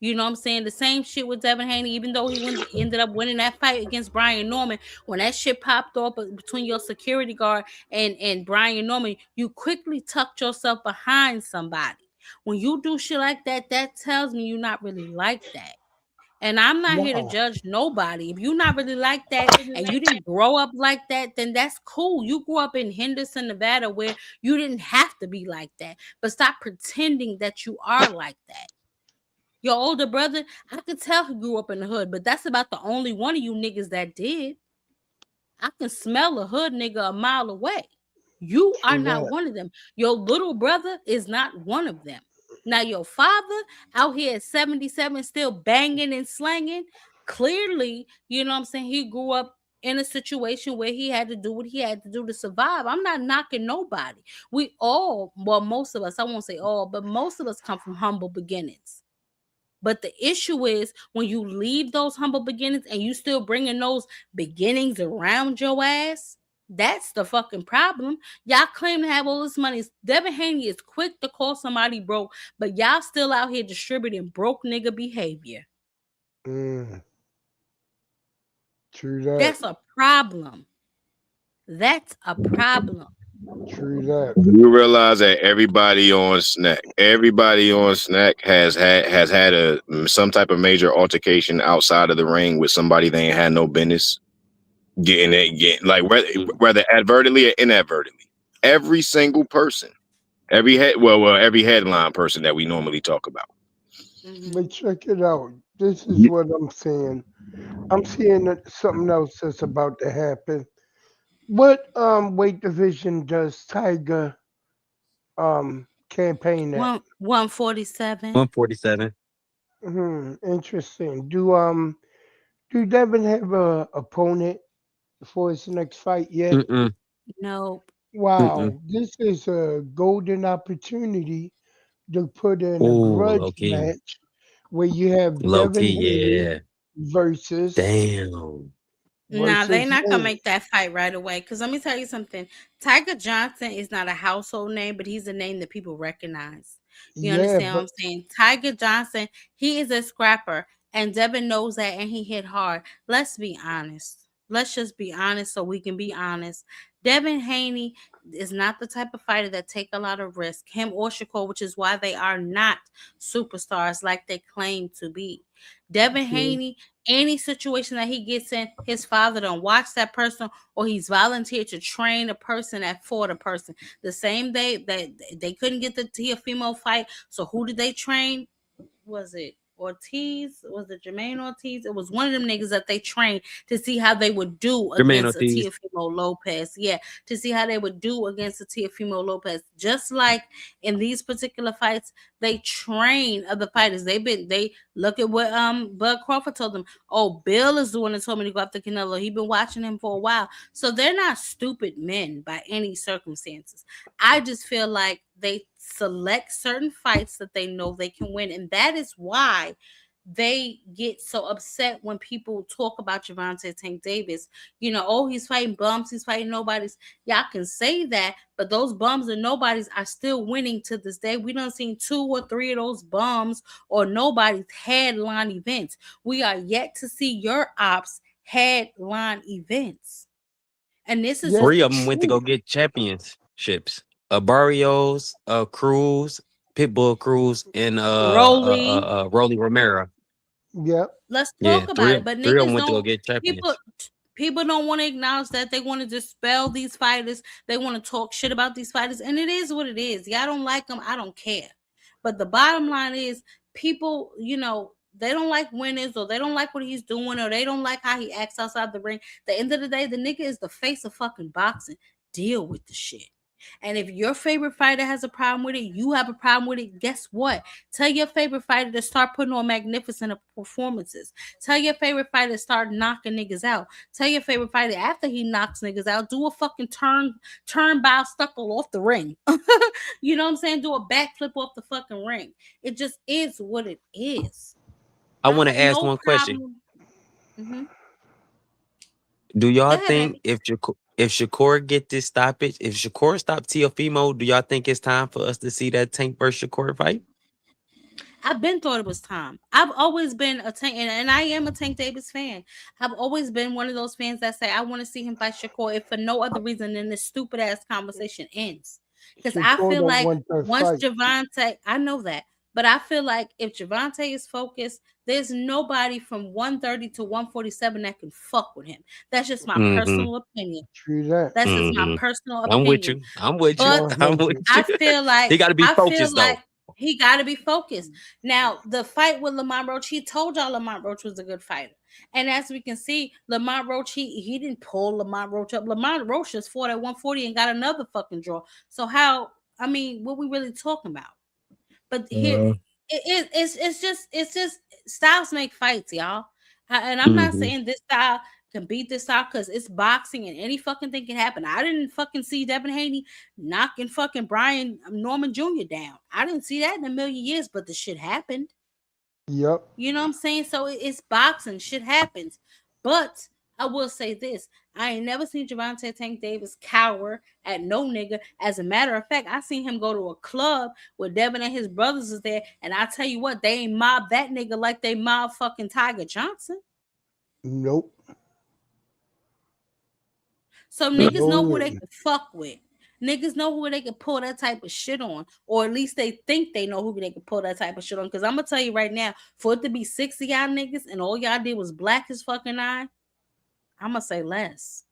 Speaker 1: You know what I'm saying? The same shit with Devin Haney, even though ended up winning that fight against Brian Norman. When that shit popped off between your security guard and Brian Norman, you quickly tucked yourself behind somebody. When you do shit like that, that tells me you're not really like that. And I'm not here to
Speaker 12: No.
Speaker 1: judge nobody. If you're not really like that and you didn't grow up like that, then that's cool. You grew up in Henderson, Nevada, where you didn't have to be like that. But stop pretending that you are like that. Your older brother, I could tell he grew up in the hood, but that's about the only one of you niggas that did. I can smell a hood nigga a mile away. You are
Speaker 12: True
Speaker 1: not
Speaker 12: that.
Speaker 1: one of them. Your little brother is not one of them. Now, your father out here at 77 still banging and slanging. Clearly, you know what I'm saying? He grew up in a situation where he had to do what he had to do to survive. I'm not knocking nobody. We all, well, most of us, I won't say all, but most of us come from humble beginnings. But the issue is when you leave those humble beginnings and you still bringing those beginnings around your ass. That's the fucking problem. Y'all claim to have all this money. Devin Haney is quick to call somebody broke, but y'all still out here distributing broke nigga behavior.
Speaker 12: True that.
Speaker 1: That's a problem. That's a problem.
Speaker 12: True that.
Speaker 14: You realize that everybody on Snack has had some type of major altercation outside of the ring with somebody they ain't had no business getting like whether advertently or inadvertently. Every single person, every headline person that we normally talk about.
Speaker 12: But check it out. This is what I'm saying. I'm seeing something else that's about to happen. What weight division does Tiger campaign at?
Speaker 1: 147.
Speaker 9: 147.
Speaker 12: Interesting. Do Devin have a opponent for his next fight yet?
Speaker 9: Mm-mm.
Speaker 1: Nope.
Speaker 12: Wow, this is a golden opportunity to put in a
Speaker 9: Oh,
Speaker 12: grudge
Speaker 9: low key.
Speaker 12: match where you have
Speaker 9: Low
Speaker 12: Devin
Speaker 9: key,
Speaker 12: Haney
Speaker 9: yeah.
Speaker 12: versus
Speaker 9: Damn.
Speaker 1: Nah, they
Speaker 12: versus
Speaker 1: not gonna
Speaker 12: Haney.
Speaker 1: make that fight right away. Cause let me tell you something. Tiger Johnson is not a household name, but he's a name that people recognize. You
Speaker 12: Yeah,
Speaker 1: understand what
Speaker 12: but
Speaker 1: I'm saying? Tiger Johnson, he is a scrapper, and Devin knows that, and he hit hard. Let's be honest. Let's just be honest, so we can be honest. Devin Haney is not the type of fighter that take a lot of risk. Him or Shakur, which is why they are not superstars like they claim to be. Devin
Speaker 12: true.
Speaker 1: Haney, any situation that he gets in, his father don't watch that person, or he's volunteered to train a person that fought a person. The same day that they couldn't get the Teofimo fight, so who did they train? Was it Ortiz? Was it Jermaine Ortiz? It was one of them niggas that they trained to see how they would do
Speaker 9: Jermaine
Speaker 1: against a
Speaker 9: Ortiz.
Speaker 1: Teofimo Lopez. Yeah, to see how they would do against a Teofimo Lopez. Just like in these particular fights, they train other fighters. They look at what Bud Crawford told them. Oh, Bill is the one that told me to go after Canelo. He been watching him for a while. So they're not stupid men by any circumstances. I just feel like they select certain fights that they know they can win, and that is why they get so upset when people talk about Gervonta Tank Davis. You know, oh, he's fighting bums, he's fighting nobodies. Y'all can say that, but those bums and nobodies are still winning to this day. We done seen 2 or 3 of those bums or nobodies headline events. We are yet to see your ops headline events. And this is
Speaker 12: Yeah,
Speaker 1: just
Speaker 9: 3
Speaker 1: the
Speaker 9: of them went to go
Speaker 1: truth.
Speaker 9: get championships. Barrios, Cruz, Pitbull Cruz, and
Speaker 1: Rolly,
Speaker 9: Rolly Romero.
Speaker 12: yeah,
Speaker 1: let's
Speaker 9: Yeah,
Speaker 1: talk about
Speaker 9: three
Speaker 1: it. But
Speaker 9: three of them
Speaker 1: niggas
Speaker 9: went to go
Speaker 1: don't,
Speaker 9: get
Speaker 1: people
Speaker 9: champions.
Speaker 1: people don't want to acknowledge that. They want to dispel these fighters. They want to talk shit about these fighters, and it is what it is. Y'all don't like them, I don't care. But the bottom line is, people, they don't like winners, or they don't like what he's doing, or they don't like how he acts outside the ring. At the end of the day, the nigga is the face of fucking boxing. Deal with the shit. And if your favorite fighter has a problem with it, you have a problem with it, guess what? Tell your favorite fighter to start putting on magnificent performances. Tell your favorite fighter to start knocking niggas out. Tell your favorite fighter after he knocks niggas out, do a fucking turn stuckle off the ring. You know what I'm saying? Do a backflip off the fucking ring. It just is what it is.
Speaker 9: I
Speaker 1: I
Speaker 9: want to
Speaker 1: have
Speaker 9: ask
Speaker 1: no
Speaker 9: one question.
Speaker 1: problem. Hmm.
Speaker 9: Do
Speaker 1: Go
Speaker 9: y'all
Speaker 1: ahead,
Speaker 9: think
Speaker 1: baby.
Speaker 9: if Shakur get this stoppage, if Shakur stop Teofimo, do y'all think it's time for us to see that Tank versus Shakur fight?
Speaker 1: I've been thought it was time. I've always been a Tank, and I am a Tank Davis fan. I've always been one of those fans that say I want to see him fight Shakur, if for no other reason than this stupid ass conversation ends. Because I
Speaker 12: Shakur
Speaker 1: feel
Speaker 12: don't
Speaker 1: like
Speaker 12: want that
Speaker 1: once
Speaker 12: fight.
Speaker 1: Javante, I know that, but I feel like if Javante is focused, there's nobody from 130 to 147 that can fuck with him. That's just my
Speaker 9: Mm-hmm.
Speaker 1: personal opinion.
Speaker 12: True that.
Speaker 1: That's just my
Speaker 9: Mm-hmm.
Speaker 1: personal
Speaker 9: I'm with
Speaker 1: opinion.
Speaker 9: you. I'm with you.
Speaker 1: But
Speaker 9: I'm with
Speaker 12: 100.
Speaker 9: you.
Speaker 1: I feel like
Speaker 9: He got to be
Speaker 1: I feel
Speaker 9: focused
Speaker 1: like
Speaker 9: though.
Speaker 1: he got to be focused. Now, the fight with Lamont Roach, he told y'all Lamont Roach was a good fighter. And as we can see, Lamont Roach, he didn't pull Lamont Roach up. Lamont Roach just fought at 140 and got another fucking draw. So how, I mean, what we really talking about? But here, it's just styles make fights, y'all. And I'm not
Speaker 9: Mm-hmm.
Speaker 1: saying this style can beat this out because it's boxing and any fucking thing can happen. I didn't fucking see Devin Haney knocking fucking Brian Norman Jr. down. I didn't see that in a million years, but the shit happened.
Speaker 12: Yep.
Speaker 1: You know what I'm saying? So it's boxing. Shit happens. But I will say this. I ain't never seen Gervonta Tank Davis cower at no nigga. As a matter of fact, I seen him go to a club where Devin and his brothers is there. And I tell you what, they ain't mob that nigga like they mob fucking Tiger Johnson.
Speaker 12: Nope.
Speaker 1: So niggas know who they can fuck with. Niggas know who they can pull that type of shit on, or at least they think they know who they can pull that type of shit on. Because I'm gonna tell you right now, for it to be 6 of y'all niggas and all y'all did was black as fucking eye, I'm gonna say less.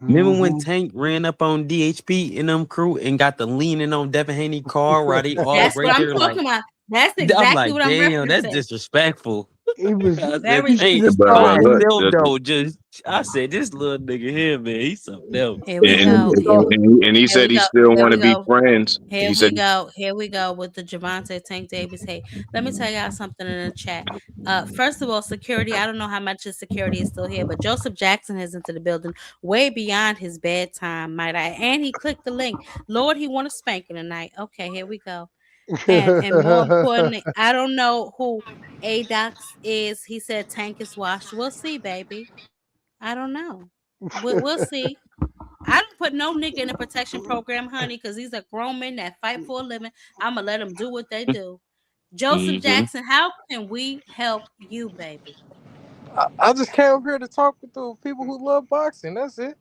Speaker 9: Remember when Tank ran up on DHP and them crew and got the leaning on Devin Haney car while they all
Speaker 1: That's
Speaker 9: right
Speaker 1: what I'm
Speaker 9: there?
Speaker 1: talking
Speaker 9: Like,
Speaker 1: about. That's
Speaker 9: I'm
Speaker 1: exactly
Speaker 9: like,
Speaker 1: what I'm
Speaker 9: damn, that's
Speaker 1: referencing.
Speaker 9: disrespectful.
Speaker 12: It was
Speaker 9: I said,
Speaker 1: Very
Speaker 9: Tank,
Speaker 14: But
Speaker 9: by
Speaker 14: look,
Speaker 9: himself though, just I said, this little nigga here, man, he's something else.
Speaker 1: Here we go.
Speaker 14: and he
Speaker 1: Here we
Speaker 14: said he
Speaker 1: go.
Speaker 14: still
Speaker 1: Here
Speaker 14: want
Speaker 1: we
Speaker 14: to be
Speaker 1: go.
Speaker 14: friends.
Speaker 1: Here
Speaker 14: He
Speaker 1: we
Speaker 14: said,
Speaker 1: go. Here we go with the Gervonta Tank Davis. Hey, let me tell y'all something in the chat. First of all, security. I don't know how much of security is still here, but Joseph Jackson is into the building way beyond his bedtime, might I? And he clicked the link. Lord, he want to spank tonight. Okay, here we go. And more importantly, I don't know who ADOX is. He said Tank is washed. We'll see, baby. I don't know. We'll see. I don't put no nigga in a protection program, honey, because these are grown men that fight for a living. I'm going to let them do what they do. Joseph Jackson, how can we help you, baby?
Speaker 15: I just came up here to talk with the people who love boxing. That's it.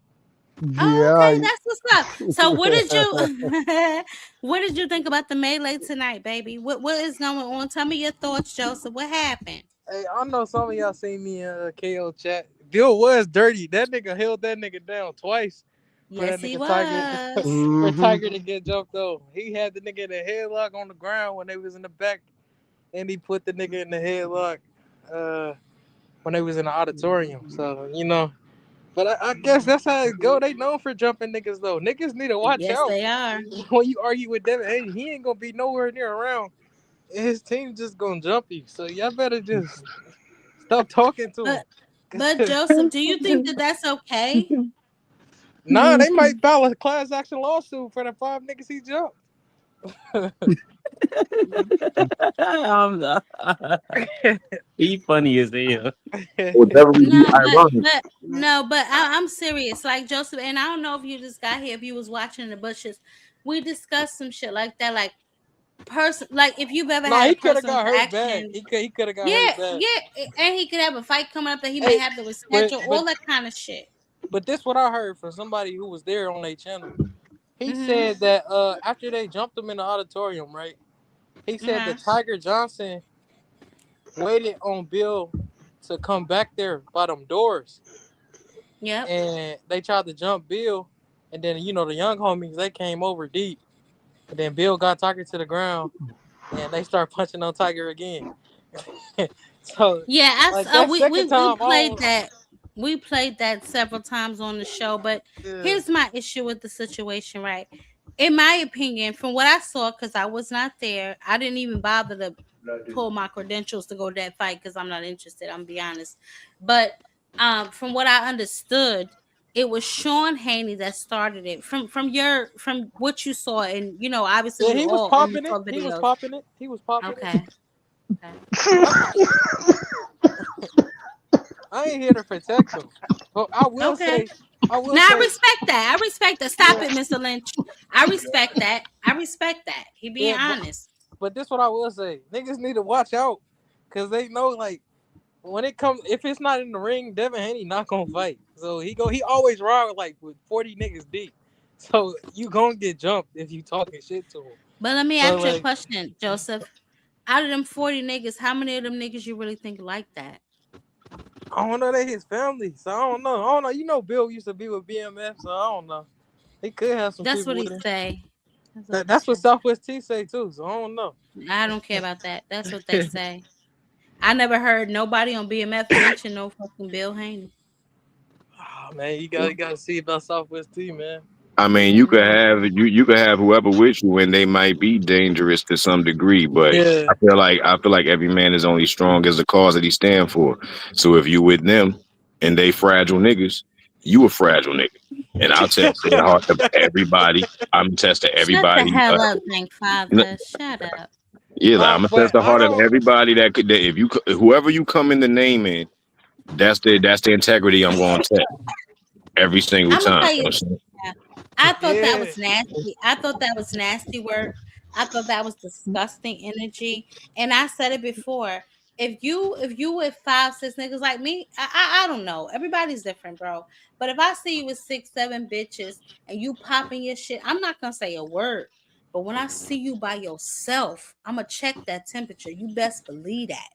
Speaker 1: Oh, okay, that's what's up. So what did you what did you think about the melee tonight, baby? What is going on? Tell me your thoughts, Joseph. What happened?
Speaker 15: Hey, I know some of y'all seen me in KO chat. Bill was dirty. That nigga held that nigga down twice. For
Speaker 1: Yes,
Speaker 15: that
Speaker 1: he
Speaker 15: nigga Tiger,
Speaker 1: was.
Speaker 15: for Tiger to get jumped though. He had the nigga in the headlock on the ground when they was in the back, and he put the nigga in the headlock when they was in the auditorium. So but I guess that's how it go. They known for jumping niggas though. Niggas need to watch
Speaker 1: Yes,
Speaker 15: out.
Speaker 1: they are.
Speaker 15: When you argue with Devin, hey, he ain't gonna be nowhere near around. His team just gonna jump you. So y'all better just stop talking to him.
Speaker 1: But Joseph, do you think that that's okay?
Speaker 15: Nah, they might file a class action lawsuit for the 5 niggas he jumped.
Speaker 9: He funny as hell.
Speaker 1: But I'm serious. Like Joseph, and I don't know if you just got here, if you was watching the bushes. We discussed some shit like that, like like if you've ever had
Speaker 15: he
Speaker 1: a
Speaker 15: could have
Speaker 1: personal
Speaker 15: got hurt bad.
Speaker 1: action.
Speaker 15: He could have got
Speaker 1: Yeah,
Speaker 15: hurt bad.
Speaker 1: yeah, and he could have a fight coming up that he may have to reschedule, all that kind of shit.
Speaker 15: But this what I heard from somebody who was there on their channel. He said that after they jumped him in the auditorium, right? He said that Tiger Johnson waited on Bill to come back there by them doors.
Speaker 1: Yeah.
Speaker 15: And they tried to jump Bill, and then the young homies, they came over deep, and then Bill got Tiger to the ground, and they start punching on Tiger again. So
Speaker 1: yeah,
Speaker 15: like
Speaker 1: we
Speaker 15: second time
Speaker 1: played
Speaker 15: on,
Speaker 1: that. We played that several times on the show, but here's my issue with the situation, right? In my opinion, from what I saw, because I was not there, I didn't even bother to pull my credentials to go to that fight because I'm not interested. I'm gonna be honest. But from what I understood, it was Sean Haney that started it. From what you saw, and obviously we
Speaker 15: he was
Speaker 1: all only
Speaker 15: popping
Speaker 1: saw
Speaker 15: it.
Speaker 1: videos.
Speaker 15: He was popping it. He was popping it.
Speaker 1: Okay.
Speaker 15: I ain't here to protect him, but I will say.
Speaker 1: I respect that. I respect that. Stop it, Mr. Lynch. I respect that. He being honest.
Speaker 15: But this what I will say. Niggas need to watch out. Cause they know like when it comes if it's not in the ring, Devin Haney not gonna fight. So he always ride with 40 niggas deep. So you gonna get jumped if you talking shit to him.
Speaker 1: But let me ask you a question, Joseph. Out of them 40 niggas, how many of them niggas you really think like that?
Speaker 15: I don't know. They his family, so I don't know. You know, Bill used to be with BMF, so I don't know. He could have some.
Speaker 1: That's
Speaker 15: people
Speaker 1: what he
Speaker 15: with
Speaker 1: say.
Speaker 15: That's what Southwest T say too. So I don't know.
Speaker 1: I don't care about that. That's what they say. I never heard nobody on BMF mention no fucking Bill Haney.
Speaker 15: Oh man, you gotta see about Southwest T, man.
Speaker 14: I mean, you could have whoever with you, and they might be dangerous to some degree. But I feel like every man is only strong as the cause that he stand for. So if you with them and they fragile niggas, you a fragile nigga. And I'll test the heart of everybody. I'm testing
Speaker 1: Shut the
Speaker 14: everybody.
Speaker 1: hell up, thank
Speaker 14: You know,
Speaker 1: father. Shut up.
Speaker 14: yeah, like,
Speaker 15: Nah,
Speaker 14: I'm gonna test
Speaker 15: but
Speaker 14: the
Speaker 15: I
Speaker 14: heart of
Speaker 15: don't.
Speaker 14: everybody that could. That if you, whoever you come in the name in, that's the integrity I'm going to test every single
Speaker 1: I'm gonna
Speaker 14: time.
Speaker 1: tell
Speaker 14: You know
Speaker 1: you.
Speaker 14: what I'm saying?
Speaker 1: Yeah, I thought that
Speaker 15: Yeah.
Speaker 1: was nasty. I thought that was nasty work. I thought that was disgusting energy. And I said it before. If you with 5, 6 niggas like me, I don't know. Everybody's different, bro. But if I see you with 6, 7 bitches and you popping your shit, I'm not gonna say a word. But when I see you by yourself, I'm gonna check that temperature. You best believe that.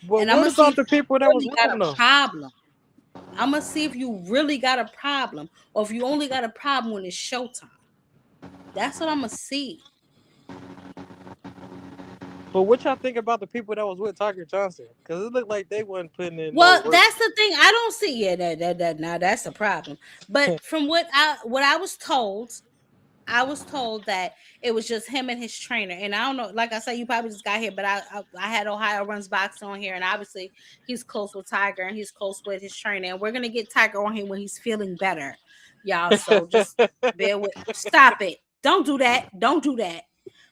Speaker 15: But
Speaker 1: And I'm
Speaker 15: what
Speaker 1: gonna see
Speaker 15: about
Speaker 1: if
Speaker 15: the
Speaker 1: you
Speaker 15: people that was
Speaker 1: really
Speaker 15: with
Speaker 1: got
Speaker 15: him
Speaker 1: a
Speaker 15: though?
Speaker 1: problem. I'm gonna see if you really got a problem or if you only got a problem when it's showtime. That's what I'm gonna see.
Speaker 15: But what y'all think about the people that was with Tiger Johnson? Because it looked like they wasn't putting in no
Speaker 1: Well,
Speaker 15: work.
Speaker 1: that's the thing. I don't see. Yeah, that now that's a problem. But from what I was told, I was told that it was just him and his trainer. And I don't know, like I said, you probably just got here, but I had Ohio Runs Boxing on here, and obviously he's close with Tiger and he's close with his trainer. And we're gonna get Tiger on here when he's feeling better, y'all. So just bear with. Stop it. Don't do that. Don't do that.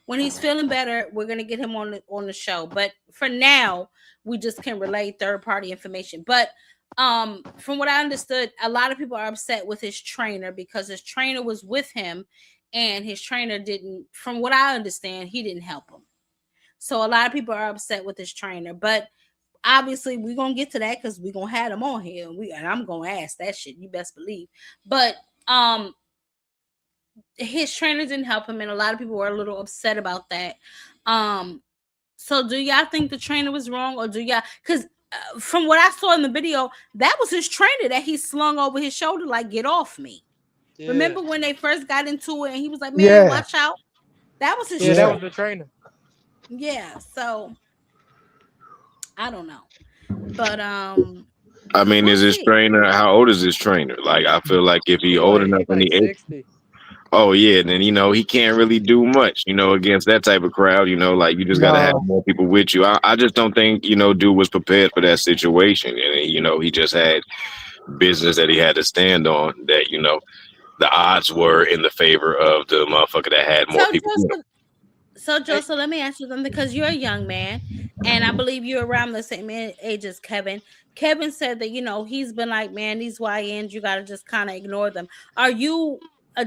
Speaker 1: When he's feeling better, we're gonna get him on the show. But for now, we just can relay third party information. But from what I understood, a lot of people are upset with his trainer because his trainer was with him and his trainer didn't, from what I understand, he didn't help him. So a lot of people are upset with his trainer. But obviously we're gonna get to that because we're gonna have him on here and I'm gonna ask that shit, you best believe. But his trainer didn't help him and a lot of people were a little upset about that. So do y'all think the trainer was wrong, or do y'all, because from what I saw in the video, that was his trainer that he slung over his shoulder like, get off me.
Speaker 15: Yeah.
Speaker 1: Remember when they first got into it and he was like, man,
Speaker 12: Yeah,
Speaker 1: watch out. That was his
Speaker 15: Yeah, that
Speaker 12: yeah.
Speaker 15: was
Speaker 1: trainer.
Speaker 15: the trainer.
Speaker 1: Yeah, so I don't know. But
Speaker 14: I mean,
Speaker 1: we'll
Speaker 14: is his
Speaker 1: see.
Speaker 14: trainer? How old is his trainer? Like, I feel like if he
Speaker 15: He
Speaker 14: old
Speaker 15: like
Speaker 14: enough
Speaker 15: he
Speaker 14: and
Speaker 15: like
Speaker 14: he,
Speaker 15: 60.
Speaker 14: oh yeah, then he can't really do much, against that type of crowd. Like you just got to have
Speaker 12: No,
Speaker 14: more people with you. I just don't think dude was prepared for that situation, and he just had business that he had to stand on. That the odds were in the favor of the motherfucker that had
Speaker 1: So
Speaker 14: more people with him.
Speaker 15: Hey,
Speaker 1: Joseph, let me ask you something because you're a young man, and I believe you're around the same age as Kevin. Kevin said that he's been like, man, these YNs, you gotta just kind of ignore them. Are you?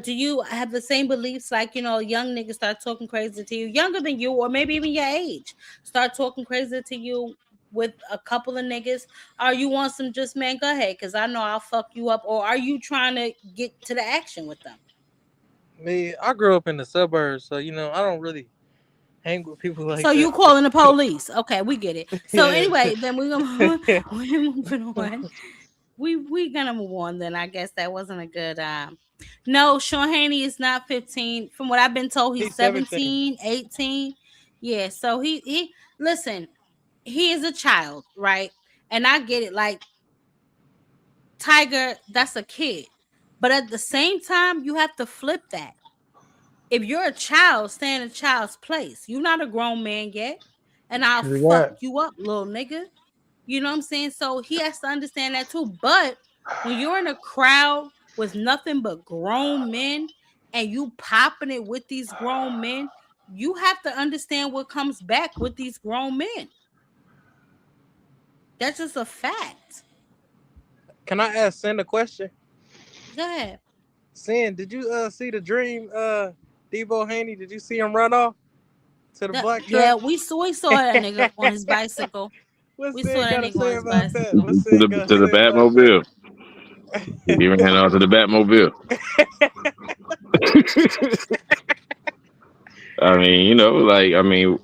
Speaker 1: Do you have the same beliefs? Like young niggas start talking crazy to you, younger than you, or maybe even your age, start talking crazy to you with a couple of niggas. Are you on some just man? Go ahead, because I know I'll fuck you up. Or are you trying to get to the action with them?
Speaker 15: me, I grew up in the suburbs, so I don't really hang with people
Speaker 1: So
Speaker 15: like
Speaker 1: you
Speaker 15: that.
Speaker 1: calling the police? Okay, we get it. So
Speaker 15: Yeah.
Speaker 1: anyway, then we're gonna we're moving on. We gonna move on. Then I guess that wasn't a good. No, Sean Haney is not 15. From what I've been told, he's
Speaker 15: He's 17.
Speaker 1: 17, 18. Yeah. So he listen. He is a child, right? And I get it. Like Tiger, that's a kid, but at the same time, you have to flip that. If you're a child, stay in a child's place. You're not a grown man yet. And I'll
Speaker 12: true
Speaker 1: fuck
Speaker 12: that.
Speaker 1: you up, little nigga. You know what I'm saying? So he has to understand that too. But when you're in a crowd with nothing but grown men and you popping it with these grown men, you have to understand what comes back with these grown men. That's just a fact.
Speaker 15: Can I ask Sin a question?
Speaker 1: Go ahead.
Speaker 15: Sin, did you see the dream? Debo Haney, did you see him run off to the black
Speaker 1: Yeah,
Speaker 15: truck?
Speaker 1: we saw that nigga on his bicycle.
Speaker 15: What's
Speaker 1: We saw
Speaker 15: Sin
Speaker 1: that
Speaker 15: got to
Speaker 1: nigga on
Speaker 15: say
Speaker 1: his
Speaker 15: about
Speaker 1: bicycle.
Speaker 15: that? What's
Speaker 14: To
Speaker 15: Sin
Speaker 14: the
Speaker 15: got to
Speaker 14: to the
Speaker 15: say about that?
Speaker 14: Batmobile. He ran out to the Batmobile. I mean,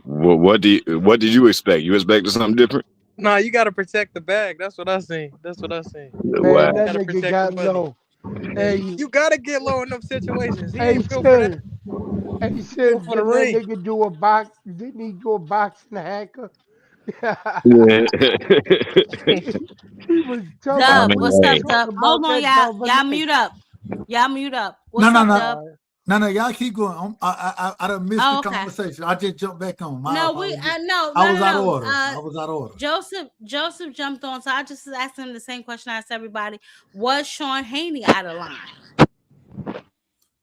Speaker 14: what did you expect? You expected something different?
Speaker 15: Nah, you got to protect the bag. That's what I seen. That's what I seen.
Speaker 14: Wow.
Speaker 12: Man, that
Speaker 15: Got to
Speaker 12: nigga
Speaker 15: protect the
Speaker 12: got
Speaker 15: money.
Speaker 12: low.
Speaker 15: Yeah,
Speaker 12: Hey,
Speaker 15: you got to get low in them situations. He
Speaker 12: hey,
Speaker 15: ain't built for that.
Speaker 12: son. Hey,
Speaker 15: Built
Speaker 12: son,
Speaker 15: for the
Speaker 12: didn't that
Speaker 15: ring.
Speaker 12: nigga do a box? Didn't he do a boxing hacker?
Speaker 14: Yeah.
Speaker 12: He was talking
Speaker 14: I
Speaker 1: Dub,
Speaker 12: about, we
Speaker 14: mean,
Speaker 1: what's
Speaker 12: was
Speaker 1: up,
Speaker 14: hey,
Speaker 1: Dub?
Speaker 12: talking
Speaker 1: Hold
Speaker 12: about
Speaker 1: on,
Speaker 12: that the
Speaker 1: y'all.
Speaker 12: other
Speaker 1: Y'all
Speaker 12: night.
Speaker 1: mute up. Y'all mute up.
Speaker 8: No,
Speaker 1: What's
Speaker 8: no,
Speaker 1: up,
Speaker 8: no.
Speaker 1: Dub?
Speaker 12: All right.
Speaker 8: No, y'all keep going. I done missed the
Speaker 1: Okay.
Speaker 8: conversation. I just jumped back on. My
Speaker 1: No,
Speaker 8: apologies.
Speaker 1: no,
Speaker 8: I was out of
Speaker 1: no.
Speaker 8: order. I was out of order.
Speaker 1: Joseph jumped on, so I just asked him the same question I asked everybody. Was Sean Haney out of line?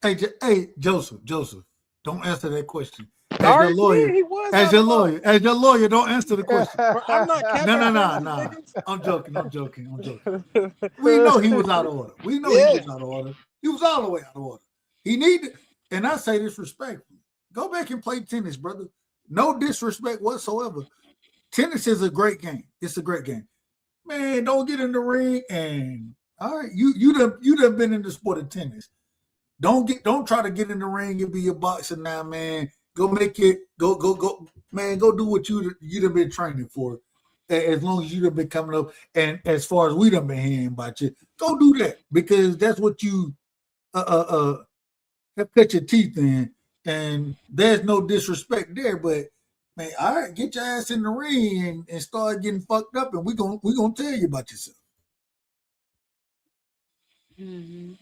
Speaker 8: Hey, Joseph, don't answer that question.
Speaker 15: I
Speaker 8: As your
Speaker 15: already
Speaker 8: lawyer,
Speaker 15: said he was out of line.
Speaker 8: as your lawyer, don't answer the question.
Speaker 15: Bro, I'm not capping penalties,
Speaker 8: No.
Speaker 15: niggas.
Speaker 8: I'm joking. We know he was out of order. We know he was out of order. He was all the way out of order. He needed, and I say this respectfully, go back and play tennis, brother. No disrespect whatsoever. Tennis is a great game. It's a great game. Man, don't get in the ring and all right, you done been in the sport of tennis. Don't try to get in the ring and be a boxer now, man. Go make it go, man. Go do what you done been training for. As long as you done been coming up, and as far as we done been hearing about you, go do that because that's what you have cut your teeth in, and there's no disrespect there. But man, all right, get your ass in the ring and start getting fucked up, and we gonna tell you about yourself.
Speaker 1: Mm-hmm.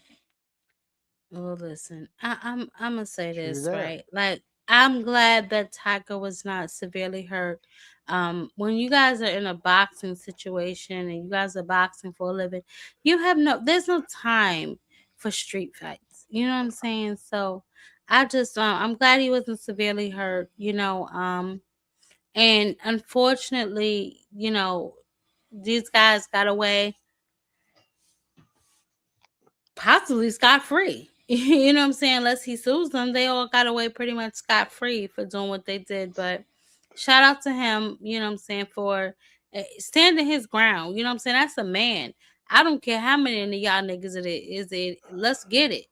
Speaker 1: Well, listen, I'm gonna say this, right? Like, I'm glad that Tiger was not severely hurt. When you guys are in a boxing situation and you guys are boxing for a living, there's no time for street fights. You know what I'm saying? So I'm glad he wasn't severely hurt. And unfortunately, these guys got away possibly scot-free. You know what I'm saying? Unless he sues them, they all got away pretty much scot-free for doing what they did. But shout out to him, you know what I'm saying, for standing his ground. You know what I'm saying? That's a man. I don't care how many of y'all niggas it is. Let's get it.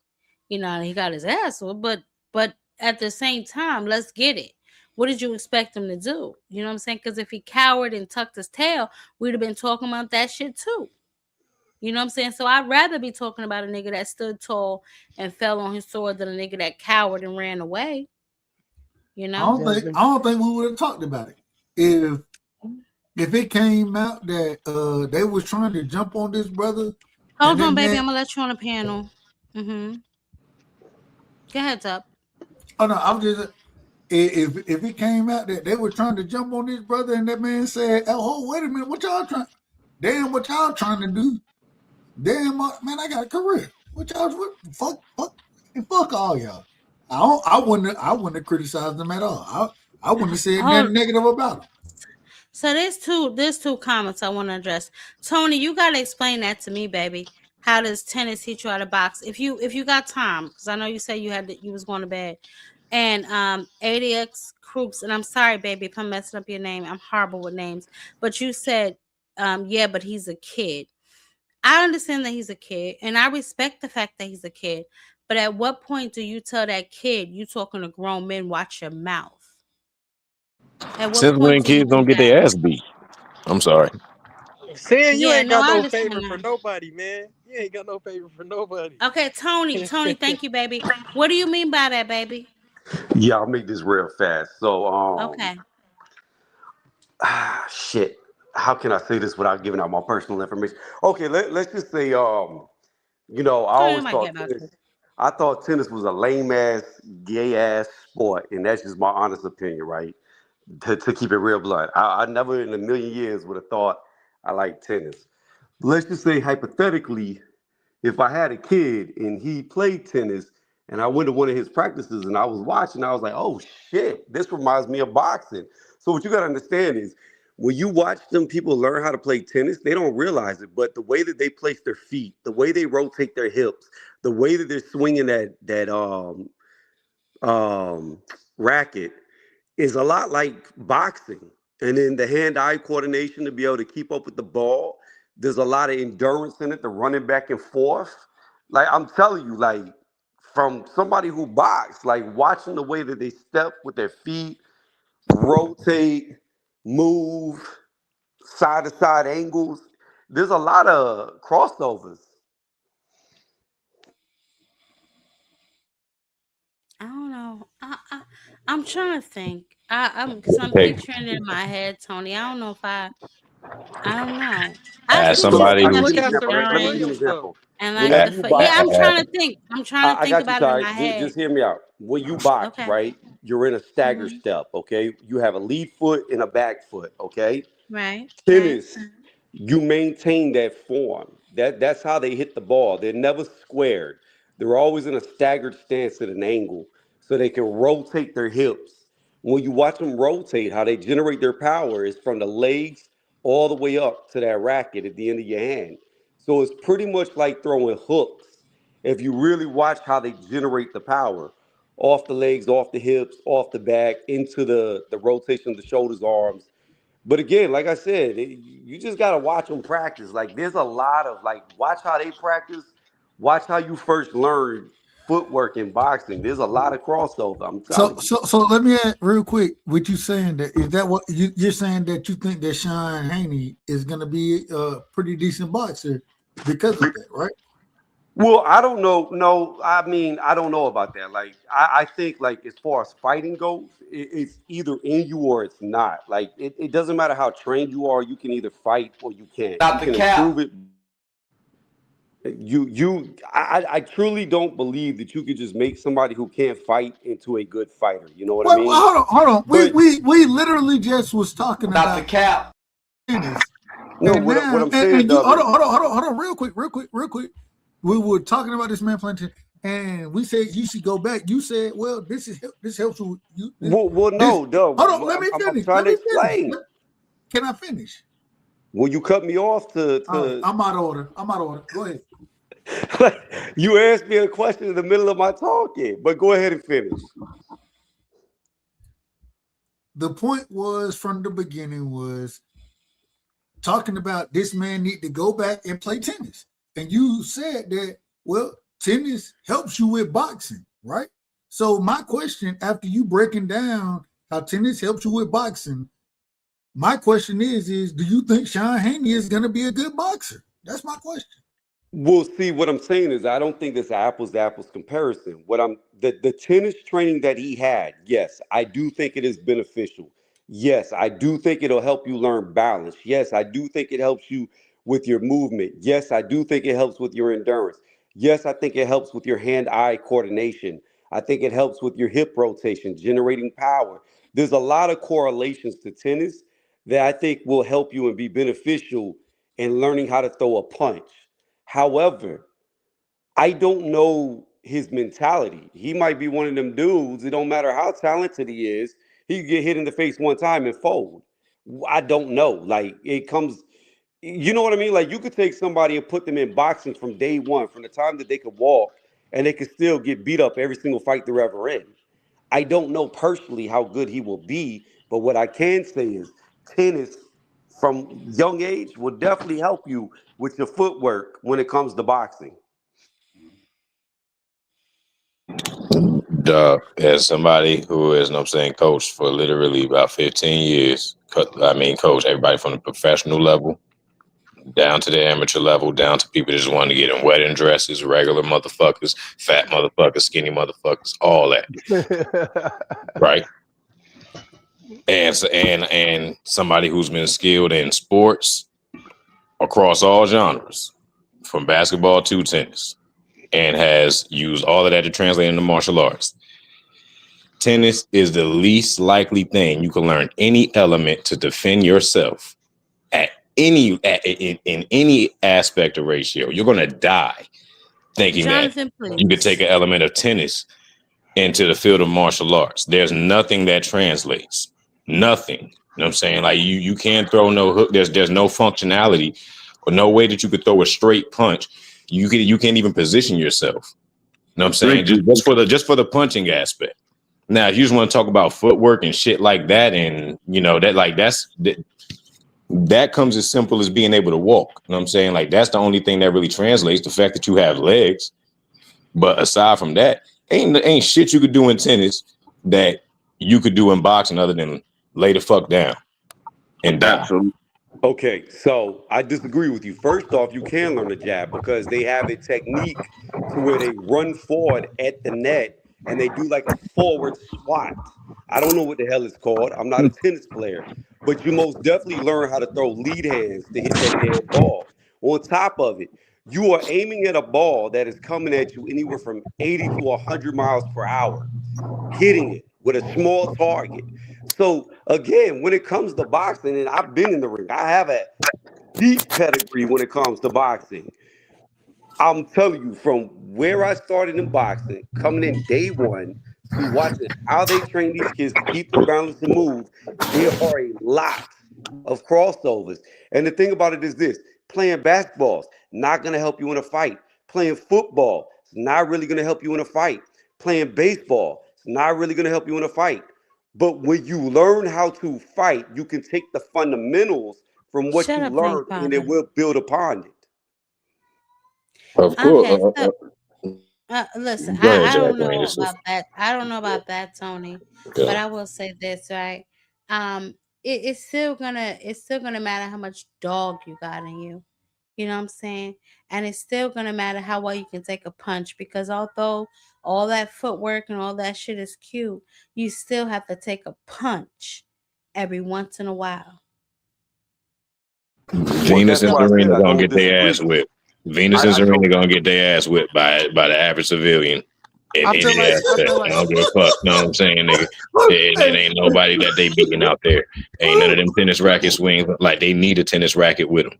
Speaker 1: He got his ass whooped, but at the same time, let's get it. What did you expect him to do? You know what I'm saying? Because if he cowered and tucked his tail, we'd have been talking about that shit too. You know what I'm saying? So I'd rather be talking about a nigga that stood tall and fell on his sword than a nigga that cowered and ran away.
Speaker 8: I don't think we would have talked about it if it came out that they was trying to jump on this brother.
Speaker 1: Hold on, baby. I'm gonna let you on the panel. Go ahead, Up.
Speaker 8: Oh no, I'm just if it came out that they were trying to jump on this brother and that man said, "Oh, wait a minute, what y'all trying? Damn, what y'all trying to do? Damn, man, I got a career. What y'all fuck all y'all." I wouldn't have criticized them at all. I wouldn't have said nothing negative about them.
Speaker 1: So there's two comments I want to address. Tony, you gotta explain that to me, baby. How does tennis teach you how to box? If you got time, because I know you said you was going to bed. And ADX Croops, and I'm sorry, baby, if I'm messing up your name. I'm horrible with names. But you said, yeah, but he's a kid. I understand that he's a kid, and I respect the fact that he's a kid. But at what point do you tell that kid you talking to grown men, watch your mouth? At what
Speaker 14: Since
Speaker 1: point
Speaker 14: when
Speaker 1: do you
Speaker 14: kids
Speaker 1: do
Speaker 14: don't get
Speaker 1: that?
Speaker 14: their ass beat? I'm sorry.
Speaker 15: Saying you
Speaker 1: Yeah,
Speaker 15: ain't
Speaker 1: no,
Speaker 15: got
Speaker 1: I
Speaker 15: no
Speaker 1: understand
Speaker 15: favor for
Speaker 1: that.
Speaker 15: nobody, man. You ain't got no favor for nobody.
Speaker 1: Okay, Tony, thank you, baby. What do you mean by that, baby?
Speaker 10: Yeah, I'll make this real fast. So,
Speaker 1: Okay.
Speaker 10: shit. How can I say this without giving out my personal information? Okay, let's just say, I
Speaker 1: Tony, you
Speaker 10: always
Speaker 1: might get
Speaker 10: thought
Speaker 1: about
Speaker 10: tennis. I thought tennis was a lame ass, gay ass sport, and that's just my honest opinion, right? To keep it real blunt, I never in a million years would have thought I liked tennis. Let's just say hypothetically, if I had a kid and he played tennis and I went to one of his practices and I was watching, I was like, oh shit, this reminds me of boxing. So what you got to understand is when you watch them people learn how to play tennis, they don't realize it, but the way that they place their feet, the way they rotate their hips, the way that they're swinging that racket is a lot like boxing. And then the hand-eye coordination to be able to keep up with the ball. There's a lot of endurance in it, the running back and forth. Like I'm telling you, like from somebody who boxed, like watching the way that they step with their feet, rotate, move, side to side angles. There's a lot of crossovers.
Speaker 1: I don't know. I'm trying to think. Because I'm
Speaker 14: Hey,
Speaker 1: picturing it in my head, Tony. I don't know if I I don't know. I
Speaker 14: As
Speaker 1: see
Speaker 15: Look,
Speaker 1: the
Speaker 14: somebody
Speaker 1: stuff
Speaker 15: look
Speaker 14: who's
Speaker 1: he's
Speaker 15: at
Speaker 11: Let
Speaker 15: Serena
Speaker 11: me give
Speaker 1: showing,
Speaker 11: you an
Speaker 15: Williams though.
Speaker 11: example.
Speaker 1: and like
Speaker 11: Whenever
Speaker 1: the
Speaker 11: you
Speaker 1: yeah,
Speaker 11: box,
Speaker 1: I'm trying to think. I'm trying to
Speaker 11: I
Speaker 1: think
Speaker 11: got you,
Speaker 1: about it in
Speaker 11: Ty.
Speaker 1: my head.
Speaker 11: Just hear me out. When you box,
Speaker 1: Okay.
Speaker 11: right, you're in a stagger
Speaker 1: Hmm.
Speaker 11: step, okay? You have a lead foot and a back foot, okay?
Speaker 1: Right. Right.
Speaker 11: Tennis, you maintain that form. That's how they hit the ball. They're never squared. They're always in a staggered stance at an angle so they can rotate their hips. When you watch them rotate, how they generate their power is from the legs all the way up to that racket at the end of your hand. So it's pretty much like throwing hooks. If you really watch how they generate the power off the legs, off the hips, off the back, into the rotation of the shoulders, arms. But again, like I said, you just got to watch them practice. Like there's a lot of like, watch how they practice. Watch how you first learn footwork in boxing. There's a lot of crossover. I'm
Speaker 8: So
Speaker 11: telling you.
Speaker 8: so so let me ask real quick. What you saying that is that what you're saying that you think that Sean Haney is going to be a pretty decent boxer because of that, right?
Speaker 11: Well, I don't know. No, I mean, I don't know about that. Like, I think, like, as far as fighting goes, it's either in you or it's not. Like, it doesn't matter how trained you are. You can either fight or you can't. You
Speaker 16: Not the
Speaker 11: can
Speaker 16: cap.
Speaker 11: improve it. I truly don't believe that you could just make somebody who can't fight into a good fighter. You know what I
Speaker 8: Well,
Speaker 11: mean?
Speaker 8: hold on.
Speaker 11: But
Speaker 8: We literally just was talking
Speaker 16: Not the
Speaker 8: about
Speaker 16: cap.
Speaker 8: tennis,
Speaker 11: no,
Speaker 8: and
Speaker 11: what
Speaker 8: now
Speaker 11: I'm saying,
Speaker 8: and you
Speaker 11: Dub, is
Speaker 8: hold on, real quick. We were talking about this man playing tennis, and we said you should go back. You said, well, this helps you.
Speaker 11: well,
Speaker 8: This
Speaker 11: no, Dub.
Speaker 8: hold on. Let me
Speaker 11: I'm
Speaker 8: finish.
Speaker 11: trying to explain.
Speaker 8: Can I finish?
Speaker 11: When you cut me off
Speaker 8: All right,
Speaker 11: to
Speaker 8: I'm out of order. Go ahead.
Speaker 11: you asked me a question in the middle of my talking, but go ahead and finish.
Speaker 8: The point was from the beginning was talking about this man need to go back and play tennis. And you said that, well, tennis helps you with boxing, right? So my question, after you breaking down how tennis helps you with boxing, my question is do you think Sean Haney is going to be a good boxer? That's my question.
Speaker 11: Well, see, what I'm saying is I don't think this apples to apples comparison. What I'm the tennis training that he had, yes, I do think it is beneficial. Yes, I do think it'll help you learn balance. Yes, I do think it helps you with your movement. Yes, I do think it helps with your endurance. Yes, I think it helps with your hand-eye coordination. I think it helps with your hip rotation, generating power. There's a lot of correlations to tennis that I think will help you and be beneficial in learning how to throw a punch. However, I don't know his mentality. He might be one of them dudes. It don't matter how talented he is. He could get hit in the face one time and fold. I don't know. Like it comes, you know what I mean? Like you could take somebody and put them in boxing from day one, from the time that they could walk, and they could still get beat up every single fight they're ever in. I don't know personally how good he will be, but what I can say is tennis from young age will definitely help you with your footwork when it comes to boxing.
Speaker 14: As somebody who is, you know what I'm saying, coached for literally about 15 years, coach everybody from the professional level down to the amateur level, down to people that just want to get in wedding dresses, regular motherfuckers, fat motherfuckers, skinny motherfuckers, all that, right? And somebody who's been skilled in sports across all genres, from basketball to tennis, and has used all of that to translate into martial arts. Tennis is the least likely thing you can learn any element to defend yourself in any aspect or ratio. You're going to die thinking that
Speaker 1: Jonathan,
Speaker 14: you could take
Speaker 1: please.
Speaker 14: an element of tennis into the field of martial arts. There's nothing that translates. Nothing. You know what I'm saying? Like you can't throw no hook. There's no functionality or no way that you could throw a straight punch. You can't even position yourself. You know what I'm saying? Just for the punching aspect. Now, if you just want to talk about footwork and shit like that, and you know that comes as simple as being able to walk. You know what I'm saying? Like that's the only thing that really translates, the fact that you have legs. But aside from that, ain't shit you could do in tennis that you could do in boxing other than lay the fuck down and die.
Speaker 11: Absolutely. Okay, so I disagree with you. First off, you can learn a jab because they have a technique to where they run forward at the net and they do like a forward swat. I don't know what the hell it's called. I'm not a tennis player, but you most definitely learn how to throw lead hands to hit that damn ball. On top of it, you are aiming at a ball that is coming at you anywhere from 80 to 100 miles per hour, hitting it with a small target. So again, when it comes to boxing, and I've been in the ring, I have a deep pedigree when it comes to boxing. I'm telling you, from where I started in boxing, coming in day one to watching how they train these kids to keep their balance and move, there are a lot of crossovers. And the thing about it is this: playing basketball is not going to help you in a fight. Playing football is not really going to help you in a fight. Playing baseball is not really going to help you in a fight. But when you learn how to fight, you can take the fundamentals from what
Speaker 1: Shut
Speaker 11: you
Speaker 1: up,
Speaker 11: learned and it
Speaker 1: Father.
Speaker 11: will build upon it.
Speaker 14: Of
Speaker 1: Okay,
Speaker 14: course.
Speaker 1: so listen,
Speaker 14: Go ahead,
Speaker 1: I
Speaker 14: Jack.
Speaker 1: don't
Speaker 14: Go ahead.
Speaker 1: know about that. I don't know about that, Tony. But
Speaker 14: Okay.
Speaker 1: I will say this, right? Um, it's still gonna matter how much dog you got in you. You know what I'm saying? And it's still gonna matter how well you can take a punch because although all that footwork and all that shit is cute, you still have to take a punch every once in a while.
Speaker 11: Well,
Speaker 14: Venus
Speaker 11: that's
Speaker 14: and
Speaker 1: So
Speaker 11: why I said
Speaker 14: Serena
Speaker 11: I
Speaker 14: gonna
Speaker 11: don't
Speaker 14: get their
Speaker 11: disagree.
Speaker 14: ass whipped. Venus and
Speaker 11: I
Speaker 14: Serena
Speaker 11: don't.
Speaker 14: gonna get their ass whipped by the average civilian in
Speaker 15: I feel
Speaker 14: any
Speaker 15: like I
Speaker 14: aspect.
Speaker 15: feel
Speaker 14: I
Speaker 15: like
Speaker 14: don't give a fuck. You know what I'm saying, nigga? It ain't nobody that they beating out there. Ain't none of them tennis racket swings like they need a tennis racket with them,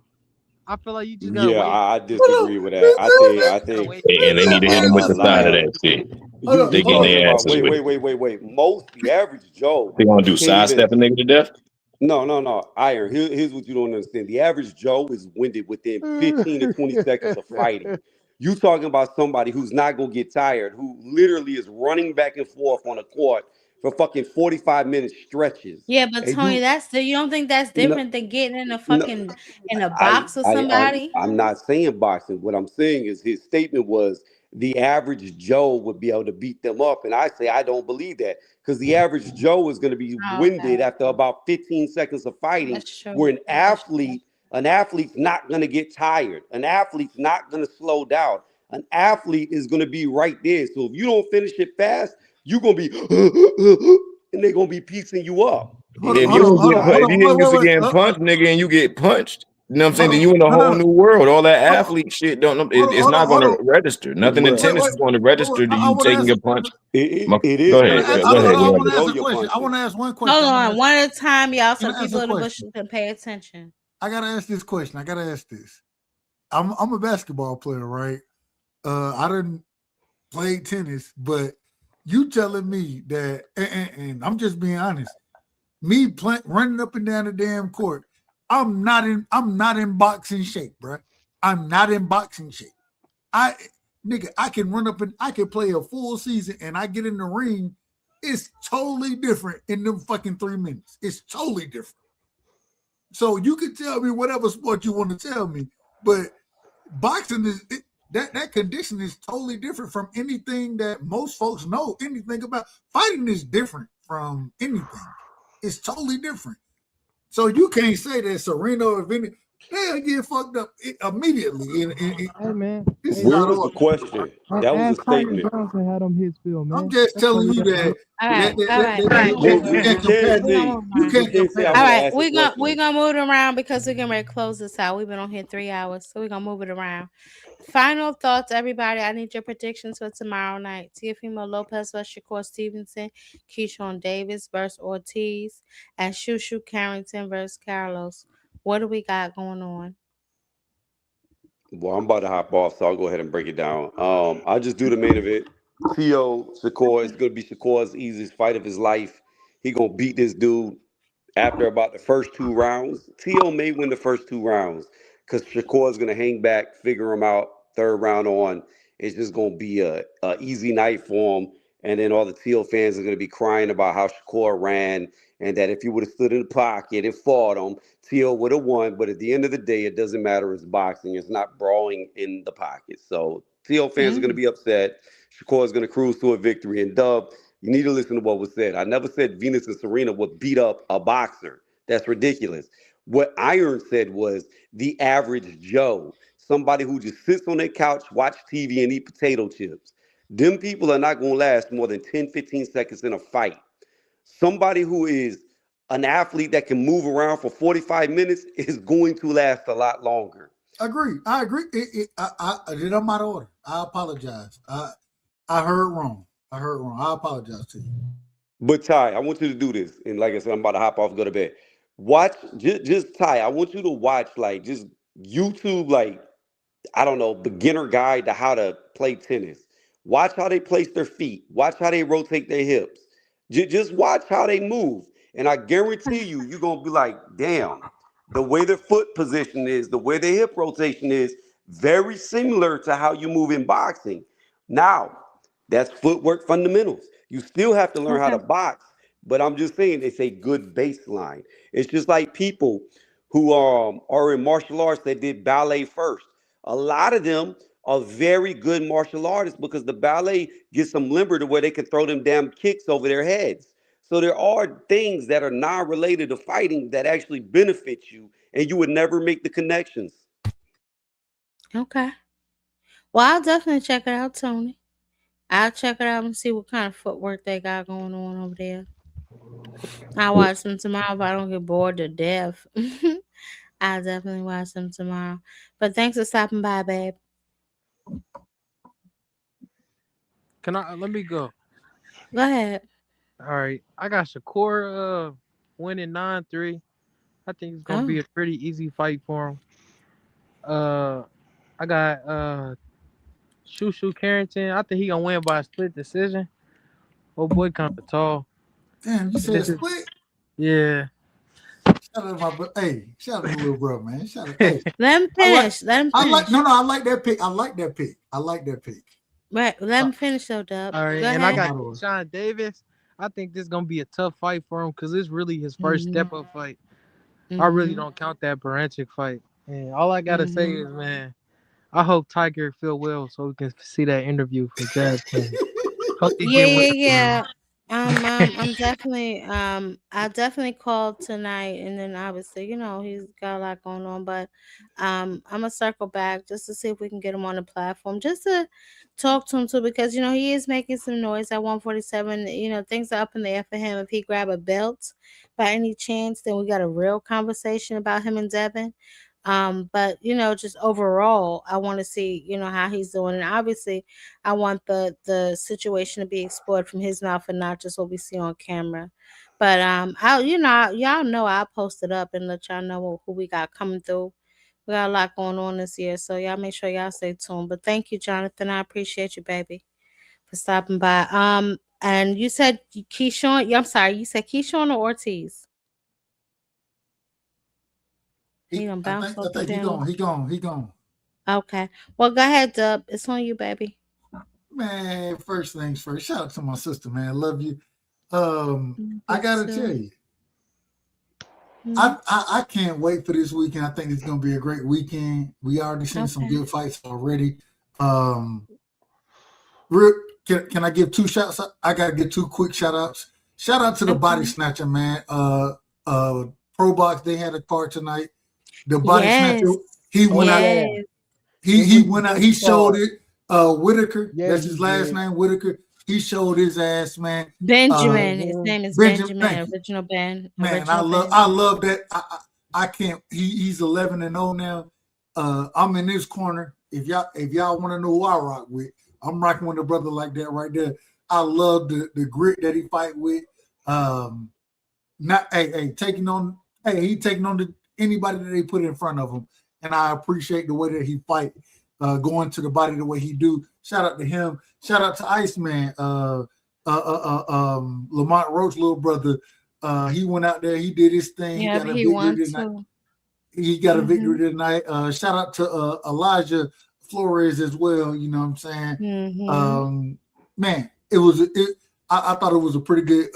Speaker 15: I feel like you just gotta
Speaker 11: Yeah,
Speaker 15: wait.
Speaker 11: I disagree with that. I
Speaker 15: You gotta
Speaker 11: think
Speaker 15: wait.
Speaker 14: and they need to hit them with
Speaker 11: a
Speaker 14: the
Speaker 11: lot
Speaker 14: side of
Speaker 11: of
Speaker 14: that shit.
Speaker 11: you
Speaker 14: They getting
Speaker 11: talking
Speaker 14: their
Speaker 11: about
Speaker 14: asses whipped.
Speaker 11: wait. Most the average Joe
Speaker 14: They gonna do
Speaker 11: can't even.
Speaker 14: sidestep a nigga to death.
Speaker 11: No. Iron. Here's what you don't understand. The average Joe is winded within 15 to 20 seconds of fighting. You talking about somebody who's not gonna get tired, who literally is running back and forth on a court for fucking 45-minute stretches.
Speaker 1: yeah, but
Speaker 11: And
Speaker 1: Tony, you don't think that's
Speaker 11: no,
Speaker 1: different than getting in a
Speaker 11: no,
Speaker 1: fucking in a box with somebody?
Speaker 11: I'm not saying boxing. What I'm saying is his statement was the average Joe would be able to beat them up, and I say I don't believe that because the average Joe is going to be
Speaker 1: Oh, okay,
Speaker 11: winded after about 15 seconds of fighting.
Speaker 1: that's true.
Speaker 11: Where
Speaker 1: That is true.
Speaker 11: an athlete's not going to get tired. An athlete's not going to slow down. An athlete is going to be right there. So if you don't finish it fast, you're going to be, and they're going to be piecing you up.
Speaker 14: If
Speaker 11: It
Speaker 14: you
Speaker 11: takes
Speaker 14: don't get
Speaker 11: time.
Speaker 14: if you ain't used to
Speaker 8: wait,
Speaker 14: getting
Speaker 8: wait.
Speaker 14: punched, nigga, and you get punched, you know what I'm saying?
Speaker 8: Hold
Speaker 14: Then
Speaker 8: on,
Speaker 14: you in a
Speaker 8: no, no,
Speaker 14: whole
Speaker 8: no.
Speaker 14: new world. All that
Speaker 8: Hold on,
Speaker 14: athlete shit
Speaker 8: hold on,
Speaker 14: it's
Speaker 8: hold on,
Speaker 14: not
Speaker 8: hold
Speaker 14: gonna
Speaker 8: on.
Speaker 14: register. Nothing in
Speaker 11: But
Speaker 8: Wait,
Speaker 14: tennis
Speaker 8: wait,
Speaker 14: is going to
Speaker 8: wait, wait.
Speaker 14: register to
Speaker 8: I
Speaker 14: you
Speaker 8: want to
Speaker 14: taking
Speaker 8: answer.
Speaker 14: a punch.
Speaker 11: it
Speaker 14: Go
Speaker 11: is going
Speaker 14: ahead.
Speaker 11: to
Speaker 14: Go ahead.
Speaker 11: register
Speaker 8: I
Speaker 11: when
Speaker 14: Go
Speaker 11: you
Speaker 8: want to
Speaker 14: ahead.
Speaker 11: throw
Speaker 8: ask a
Speaker 11: your
Speaker 8: question. I
Speaker 11: punches.
Speaker 8: want to ask one
Speaker 1: Hold
Speaker 8: question.
Speaker 1: on, one at a time, y'all,
Speaker 8: Can
Speaker 1: so
Speaker 8: I ask a
Speaker 1: people in the bush
Speaker 8: question?
Speaker 1: can pay attention.
Speaker 8: I gotta ask this question. I gotta ask this. I'm a basketball player, right? I didn't play tennis, but you telling me that, and I'm just being honest. Me running up and down the damn court. I'm not in boxing shape, bro. I'm not in boxing shape. I nigga, I can run up and I can play a full season and I get in the ring. It's totally different in them fucking 3 minutes. It's totally different. So you can tell me whatever sport you want to tell me, but boxing that condition is totally different from anything that most folks know anything about. Fighting is different from anything. It's totally different. So you can't say that Serena or Vinny, they'll get fucked up immediately.
Speaker 5: Hey man,
Speaker 8: This is
Speaker 5: hey,
Speaker 11: Where
Speaker 8: how
Speaker 11: was the
Speaker 8: the
Speaker 11: question? That was a
Speaker 5: ask Tiger
Speaker 11: statement.
Speaker 5: Johnson how them hits feel,
Speaker 8: I'm
Speaker 5: man.
Speaker 8: just
Speaker 5: That's all
Speaker 8: telling
Speaker 5: you
Speaker 8: you
Speaker 5: gotta
Speaker 8: that
Speaker 5: do.
Speaker 1: All right, we gonna move
Speaker 11: Well,
Speaker 1: it.
Speaker 11: you can't
Speaker 1: We gonna
Speaker 11: say
Speaker 1: move
Speaker 8: you
Speaker 1: on.
Speaker 11: you
Speaker 8: can't
Speaker 11: can't say I
Speaker 1: All
Speaker 8: compare.
Speaker 11: want to
Speaker 1: right,
Speaker 11: ask a
Speaker 1: we're
Speaker 11: question.
Speaker 1: gonna move it around because we're gonna close this out. We've been on here 3 hours, so we're gonna move it around. Final thoughts, everybody. I need your predictions for tomorrow night. Teofimo Lopez versus Shakur Stevenson, Keyshawn Davis versus Ortiz, and Shushu Carrington versus Carlos. What do we got going on?
Speaker 11: Well, I'm about to hop off, so I'll go ahead and break it down. I'll just do the main event. T.O. Shakur, it's gonna be Shakur's easiest fight of his life. He gonna beat this dude after about the first 2 rounds. T.O. may win the first 2 rounds because Shakur is gonna hang back, figure him out. Third round on, it's just gonna be a easy night for him. And then all the T.O. fans are gonna be crying about how Shakur ran and that if he would have stood in the pocket and fought him, T.O. would have won. But at the end of the day, it doesn't matter. It's boxing. It's not brawling in the pocket. So T.O. fans are gonna
Speaker 1: Mm.
Speaker 11: be upset. Shakur is gonna cruise to a victory. And Dub, you need to listen to what was said. I never said Venus and Serena would beat up a boxer. That's ridiculous. What Iron said was the average Joe, somebody who just sits on their couch, watch TV, and eat potato chips. Them people are not going to last more than 10, 15 seconds in a fight. Somebody who is an athlete that can move around for 45 minutes is going to last a lot longer.
Speaker 8: Agree. I agree. I did on my order. I apologize. I heard wrong. I apologize to you.
Speaker 11: But Ty, I want you to do this. And like I said, I'm about to hop off and go to bed. Watch, just Ty, I want you to watch like just YouTube, like, I don't know, beginner guide to how to play tennis. Watch how they place their feet. Watch how they rotate their hips. Just watch how they move. And I guarantee you, you're going to be like, damn, the way their foot position is, the way their hip rotation is, very similar to how you move in boxing. Now, that's footwork fundamentals. You still have to learn how to box, but I'm just saying it's a good baseline. It's just like people who are in martial arts that did ballet first. A lot of them are very good martial artists because the ballet gets them limber to where they can throw them damn kicks over their heads. So there are things that are non-related to fighting that actually benefit you, and you would never make the connections.
Speaker 1: Okay. Well, I'll definitely check it out, Tony. I'll check it out and see what kind of footwork they got going on over there. I'll watch them tomorrow if I don't get bored to death. I'll definitely watch them tomorrow. But thanks for stopping by, babe.
Speaker 15: Let me go.
Speaker 1: Go ahead.
Speaker 15: All right. I got Shakur winning 9-3. I think it's gonna be a pretty easy fight for him. I got Shushu Carrington. I think he gonna win by a split decision. Oh boy, kind of tall.
Speaker 8: Damn, you said split?
Speaker 15: Yeah.
Speaker 8: Shout out to shout out to little bro, man. Shout out. Hey,
Speaker 1: let him finish. I
Speaker 8: like that pick. I like that pick.
Speaker 1: Right. Let him finish though, Dub.
Speaker 15: All right.
Speaker 1: Go
Speaker 15: and
Speaker 1: ahead.
Speaker 15: I got Sean Davis. I think this is gonna be a tough fight for him because it's really his first step up fight. I really don't count that Baranchik fight. And all I gotta say is, man, I hope Tiger feel well so we can see that interview from Jazz King.
Speaker 1: Yeah. I'm definitely I definitely called tonight, and then obviously, he's got a lot going on, but I'm gonna circle back just to see if we can get him on the platform, just to talk to him too, because he is making some noise at 147. Things are up in the air for him. If he grab a belt by any chance, then we got a real conversation about him and Devin. But just overall, I want to see, how he's doing. And obviously I want the situation to be explored from his mouth and not just what we see on camera. But y'all know I'll post it up and let y'all know who we got coming through. We got a lot going on this year, so y'all make sure y'all stay tuned. But thank you, Jonathan. I appreciate you, baby, for stopping by. And you said Keyshawn. I'm sorry, you said Keyshawn or Ortiz? He gonna bounce off the panel.
Speaker 8: He gone.
Speaker 1: Okay. Well, go ahead, Dub. It's on you, baby.
Speaker 8: Man, first things first. Shout out to my sister, man. Love you. I gotta tell you, I can't wait for this weekend. I think it's gonna be a great weekend. We already seen some good fights already. Can I give two shouts? I gotta give two quick shout outs. Shout out to the body snatcher, man. Pro Box, they had a card tonight. The body snatcher, he went out. He went out. He showed it. Whitaker, that's his last name. Whitaker. He showed his ass, man.
Speaker 1: Benjamin. His name is Benjamin. Original Ben.
Speaker 8: Man, I love that. I can't. He's 11-0 now. I'm in this corner. If y'all want to know who I rock with, I'm rocking with a brother like that right there. I love the grit that he fight with. Taking on anybody that they put in front of him, and I appreciate the way that he fight, going to the body the way he do. Shout out to him. Shout out to Iceman, Lamont Roach, little brother. He went out there. He did his thing.
Speaker 1: Yeah, he won too.
Speaker 8: He got a victory tonight. Shout out to Elijah Flores as well. You know what I'm saying? Man, I thought it was a pretty good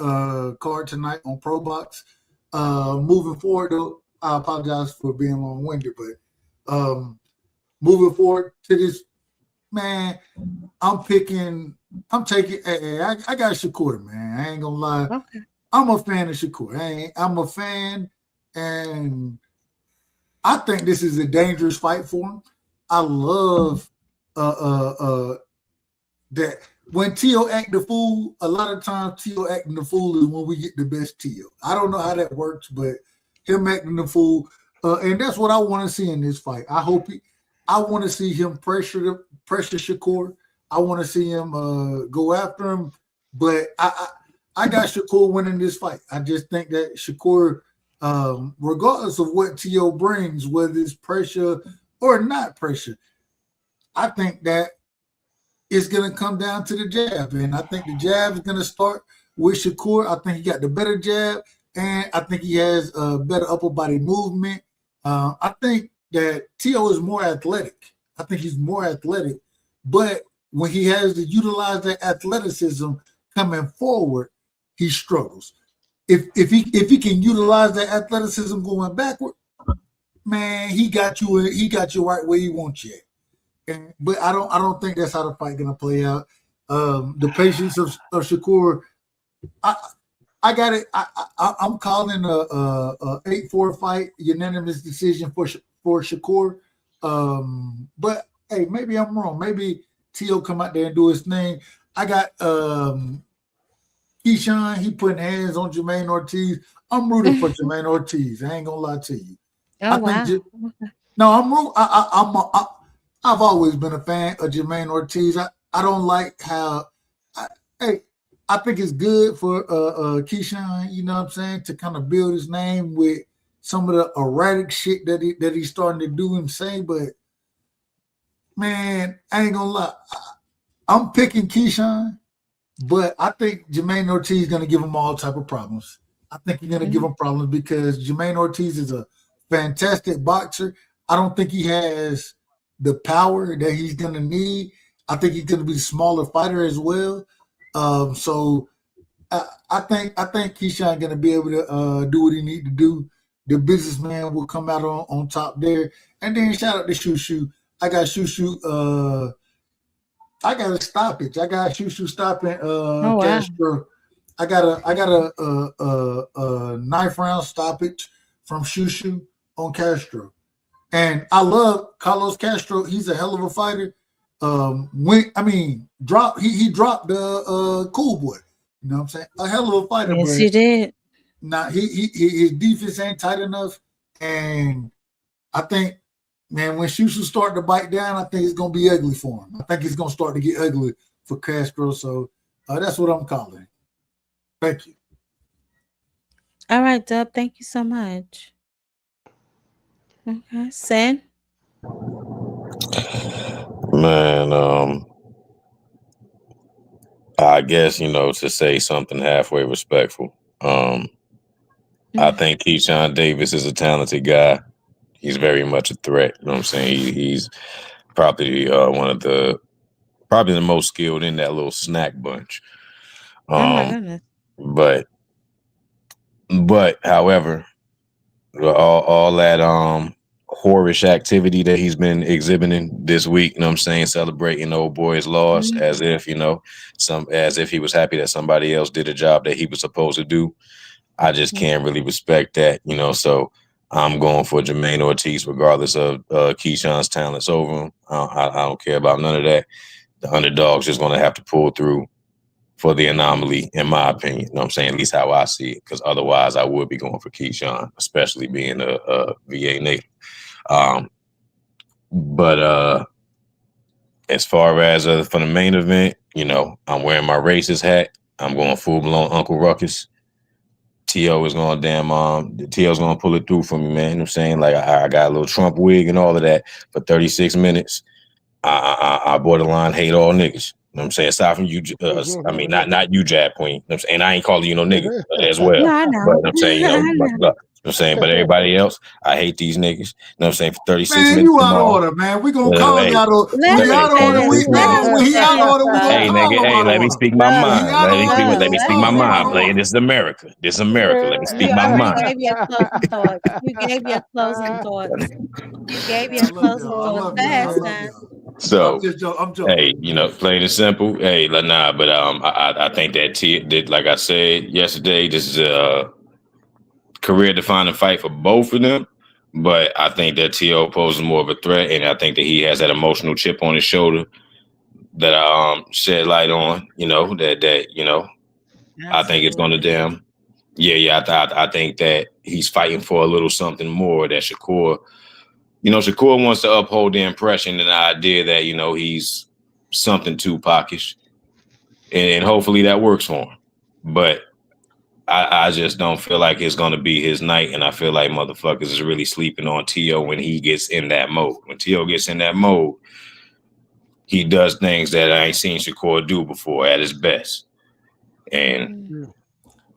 Speaker 8: card tonight on Pro Box. Moving forward, though, I apologize for being long-winded, but moving forward to this, man, I got Shakur, man. I ain't gonna lie.
Speaker 1: Okay.
Speaker 8: I'm a fan of Shakur. I'm a fan, and I think this is a dangerous fight for him. I love that when Tio act the fool, a lot of times Tio acting the fool is when we get the best Tio. I don't know how that works, but him acting the fool, and that's what I want to see in this fight. I want to see him pressure Shakur. I want to see him go after him, but I got Shakur winning this fight. I just think that Shakur, regardless of what Tio brings, whether it's pressure or not pressure, I think that it's going to come down to the jab. And I think the jab is going to start with Shakur. I think he got the better jab, and I think he has a better upper body movement. I think that Tio is more athletic. I think he's more athletic. But when he has to utilize that athleticism coming forward, he struggles. If he can utilize that athleticism going backward, man, he got you right where he wants you at. But I don't think that's how the fight gonna play out. The patience of Shakur, I got it. I'm calling a 8-4 fight, unanimous decision for Shakur. But hey, maybe I'm wrong. Maybe Tio come out there and do his thing. I got Keyshawn. He putting hands on Jermaine Ortiz. I'm rooting for Jermaine Ortiz. I ain't gonna lie to you.
Speaker 1: Oh, wow.
Speaker 8: I've always been a fan of Jermaine Ortiz. I don't like how. I think it's good for Keyshawn, you know what I'm saying, to kind of build his name with some of the erratic shit that he's starting to do and say. But man, I ain't gonna lie, I'm picking Keyshawn, but I think Jermaine Ortiz is gonna give him all type of problems. I think he's gonna give him problems because Jermaine Ortiz is a fantastic boxer. I don't think he has the power that he's gonna need. I think he's gonna be a smaller fighter as well. So I think Keyshawn gonna be able to do what he need to do. The businessman will come out on top there. And then shout out to Shushu. I got Shushu. I got a stoppage. I got Shushu stopping Castro. I got a knife round stoppage from Shushu on Castro. And I love Carlos Castro. He's a hell of a fighter. He dropped the Cool Boy. You know what I'm saying? A hell of a fighter.
Speaker 1: Yes, he did.
Speaker 8: Now his defense ain't tight enough, and I think, man, when Shushu start to bite down, I think it's gonna be ugly for him. I think it's gonna start to get ugly for Castro. So that's what I'm calling. Thank you.
Speaker 1: All right, Dub. Thank you so much. Okay, Sen.
Speaker 14: Man, I guess, to say something halfway respectful. I think Keyshawn Davis is a talented guy. He's very much a threat. You know what I'm saying? He's probably probably the most skilled in that little snack bunch.
Speaker 1: Oh my goodness.
Speaker 14: But however, all that whorish activity that he's been exhibiting this week, you know what I'm saying, celebrating old boy's loss as if, as if he was happy that somebody else did a job that he was supposed to do. I just can't really respect that, so I'm going for Jermaine Ortiz regardless of Keyshawn's talents over him. I don't care about none of that. The underdog's just going to have to pull through for the anomaly, in my opinion. You know what I'm saying? At least how I see it, because otherwise I would be going for Keyshawn, especially being a VA native. But as far as for the main event, I'm wearing my racist hat. I'm going full-blown Uncle Ruckus. T.O. is going T.O.'s going to pull it through for me, man. You know what I'm saying? Like, I got a little Trump wig and all of that for 36 minutes. I borderline hate all niggas. You know what I'm saying? Aside from you, not you, Jab Queen. You know what I'm saying? I ain't calling you no nigga as well.
Speaker 1: No, I know.
Speaker 14: But I'm saying, I'm saying, but everybody else, I hate these niggas. You know what I'm saying? For 36 minutes.
Speaker 8: Man, you out of order, man. We gonna call him out of order. When he out of order, we gonna call him out.
Speaker 14: Let me speak my mind. Let me speak my mind. This is America. Let me speak my mind.
Speaker 1: You gave your closing thoughts. You gave your closing thoughts.
Speaker 14: So, I'm joking. Hey, plain and simple. Hey, nah, but I think that like I said yesterday, this is a career-defining fight for both of them. But I think that T.O. poses more of a threat, and I think that he has that emotional chip on his shoulder that I shed light on. That I think it's going to
Speaker 1: Absolutely.
Speaker 14: damn. Yeah. I think that he's fighting for a little something more. That Shakur wants to uphold the impression and the idea that he's something Tupac-ish, and hopefully that works for him. But I just don't feel like it's gonna be his night, and I feel like motherfuckers is really sleeping on T.O. when he gets in that mode. When T.O. gets in that mode, he does things that I ain't seen Shakur do before at his best. And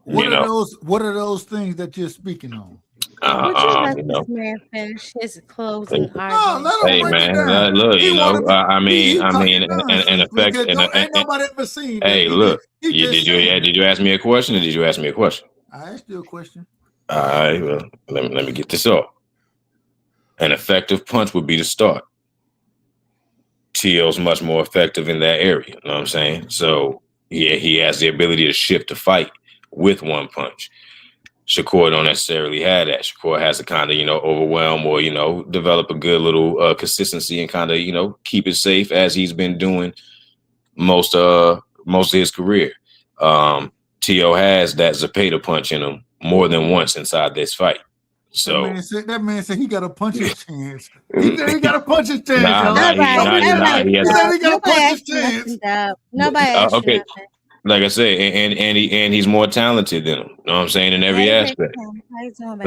Speaker 8: What are those things that you're speaking on?
Speaker 1: Would you let
Speaker 14: you
Speaker 1: this
Speaker 14: know,
Speaker 1: man finish his closing
Speaker 8: No,
Speaker 1: argument?
Speaker 8: let him
Speaker 14: hey
Speaker 8: break it
Speaker 14: man,
Speaker 8: down.
Speaker 14: look,
Speaker 8: He want to
Speaker 14: I
Speaker 8: he
Speaker 14: mean,
Speaker 8: talking
Speaker 14: and
Speaker 8: nonsense
Speaker 14: effect,
Speaker 8: because ain't nobody ever seen that.
Speaker 14: hey, look,
Speaker 8: He just saying.
Speaker 14: did you ask me a question, or did you ask me a question?
Speaker 8: I asked you a question.
Speaker 14: All right, well, let me get this off. An effective punch would be the start. T.O.'s much more effective in that area. You know what I'm saying? So he has the ability to shift the fight with one punch. Shakur don't necessarily have that. Shakur has to kind of, overwhelm or, develop a good little consistency and kind of, keep it safe as he's been doing most of his career. T.O. has that Zapata punch in him more than once inside this fight. So
Speaker 8: that man said he got a puncher's chance. He said he got a puncher's chance, y'all.
Speaker 1: Nobody
Speaker 8: He said he got a puncher's
Speaker 1: asked you
Speaker 8: chance.
Speaker 1: nothing, Dub. Nobody asked you
Speaker 14: okay,
Speaker 1: nothing.
Speaker 14: like I said, and he's more talented than him. You know what I'm saying, in every
Speaker 1: Hey, Big
Speaker 14: aspect.
Speaker 1: Tim. How you doing,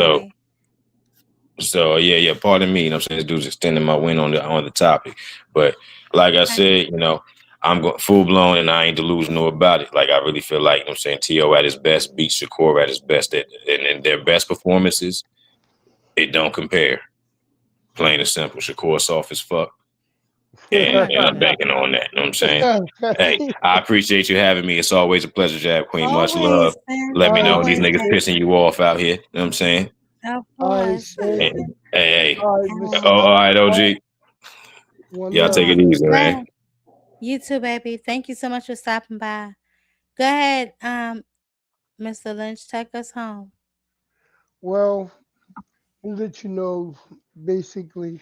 Speaker 14: So
Speaker 1: baby?
Speaker 14: yeah. Pardon me. You know what I'm saying, this dude's extending my win on the topic. But like I said, I'm going full blown, and I ain't delusional about it. Like I really feel like, I'm saying, T.O. at his best beats Shakur at his best, and their best performances, it don't compare. Plain and simple. Shakur soft as fuck. And I'm banking on that. You know what I'm saying? Hey, I appreciate you having me. It's always a pleasure, Jab Queen. Much
Speaker 1: Always,
Speaker 14: love.
Speaker 1: man.
Speaker 14: Let me know these
Speaker 1: Always,
Speaker 14: niggas
Speaker 1: man.
Speaker 14: pissing you off out here. You know what I'm saying?
Speaker 1: Of
Speaker 12: All right,
Speaker 1: course.
Speaker 12: sis.
Speaker 14: Hey.
Speaker 12: All right,
Speaker 14: Oh,
Speaker 12: Miss.
Speaker 14: all right, OG.
Speaker 12: One
Speaker 14: Y'all take
Speaker 12: love.
Speaker 14: it easy, man.
Speaker 1: You too, baby. Thank you so much for stopping by. Go ahead, Mr. Lynch. Take us home.
Speaker 12: Well, I'll let you know basically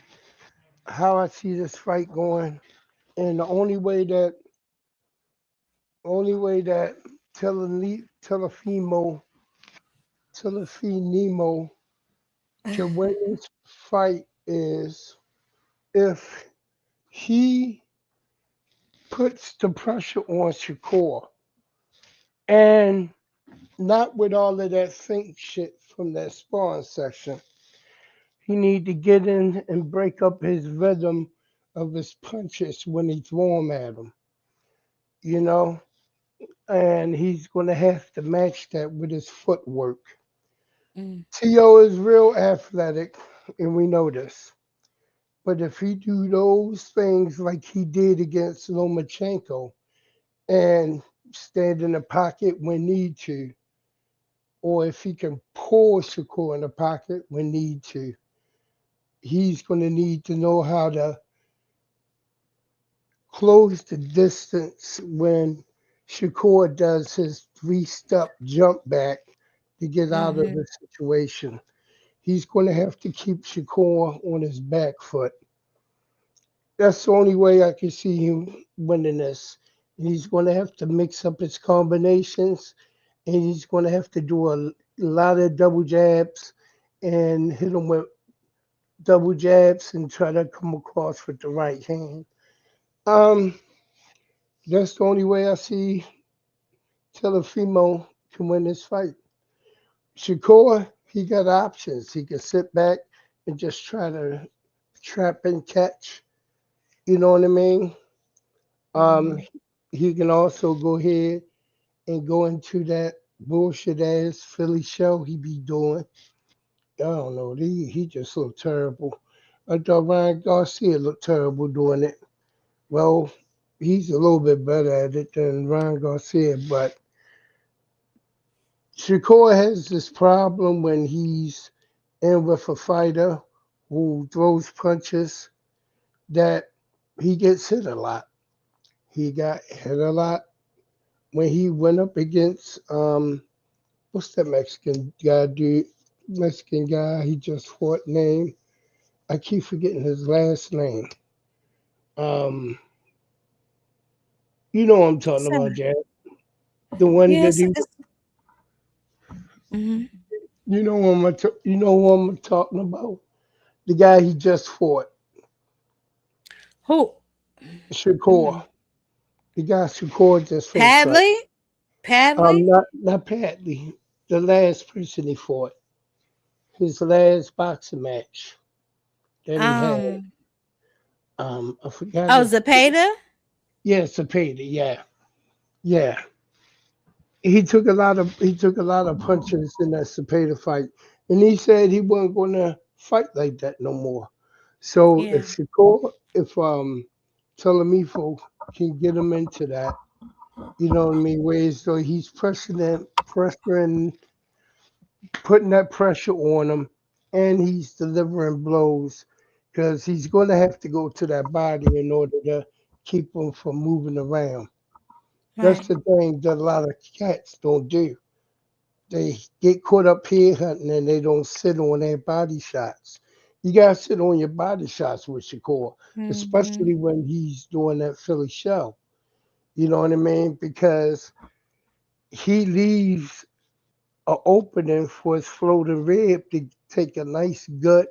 Speaker 12: how I see this fight going, and the only way that Teofimo can win this fight is if he puts the pressure on Shakur, and not with all of that fake shit from that sparring section. He need to get in and break up his rhythm of his punches when he throw them at him, you know, and he's going to have to match that with his footwork. T.O. is real athletic, and we know this. But if he do those things like he did against Lomachenko and stand in the pocket when need to, or if he can pull Shakur in the pocket when need to, he's going to need to know how to close the distance when Shakur does his 3-step jump back to get out of the situation. He's going to have to keep Shakur on his back foot. That's the only way I can see him winning this. And he's going to have to mix up his combinations, and he's going to have to do a lot of double jabs and hit him with double jabs and try to come across with the right hand. That's the only way I see Teofimo can win this fight. Shakur, he got options. He can sit back and just try to trap and catch. You know what I mean? He can also go ahead and go into that bullshit ass Philly show he be doing. I don't know. He just looked terrible. I thought Ryan Garcia looked terrible doing it. Well, he's a little bit better at it than Ryan Garcia, but Shakur has this problem when he's in with a fighter who throws punches that he gets hit a lot. He got hit a lot when he went up against what's that Mexican guy dude? Mexican guy he just fought name. I keep forgetting his last name. You know what I'm talking
Speaker 1: So,
Speaker 12: about, Jack. The one that
Speaker 1: yes,
Speaker 12: he,
Speaker 1: mhm.
Speaker 12: you know who I'm talking about. The guy he just fought,
Speaker 1: Who?
Speaker 12: Shakur.
Speaker 1: Mm.
Speaker 12: The guy Shakur just finished fight.
Speaker 1: Padley? Padley?
Speaker 12: Not Padley. The last person he fought, his last boxing match that he had.
Speaker 1: Um.
Speaker 12: I forgot
Speaker 1: Oh,
Speaker 12: his.
Speaker 1: Zapata?
Speaker 12: Yeah, Cepeda. Yeah, yeah. He took a lot of punches in that Cepeda fight, and he said he wasn't going to fight like that no more. So
Speaker 1: Yeah.
Speaker 12: if Telemifo can get him into that, you know what I mean, ways so he's pressuring, putting that pressure on him, and he's delivering blows because he's going to have to go to that body in order to keep him from moving around. That's
Speaker 1: Right.
Speaker 12: the thing that a lot of cats don't do. They get caught up here hunting and they don't sit on their body shots. You gotta sit on your body shots with Shakur,
Speaker 1: Mm-hmm.
Speaker 12: especially when he's doing that Philly show. You know what I mean? Because he leaves an opening for his floating rib to take a nice gut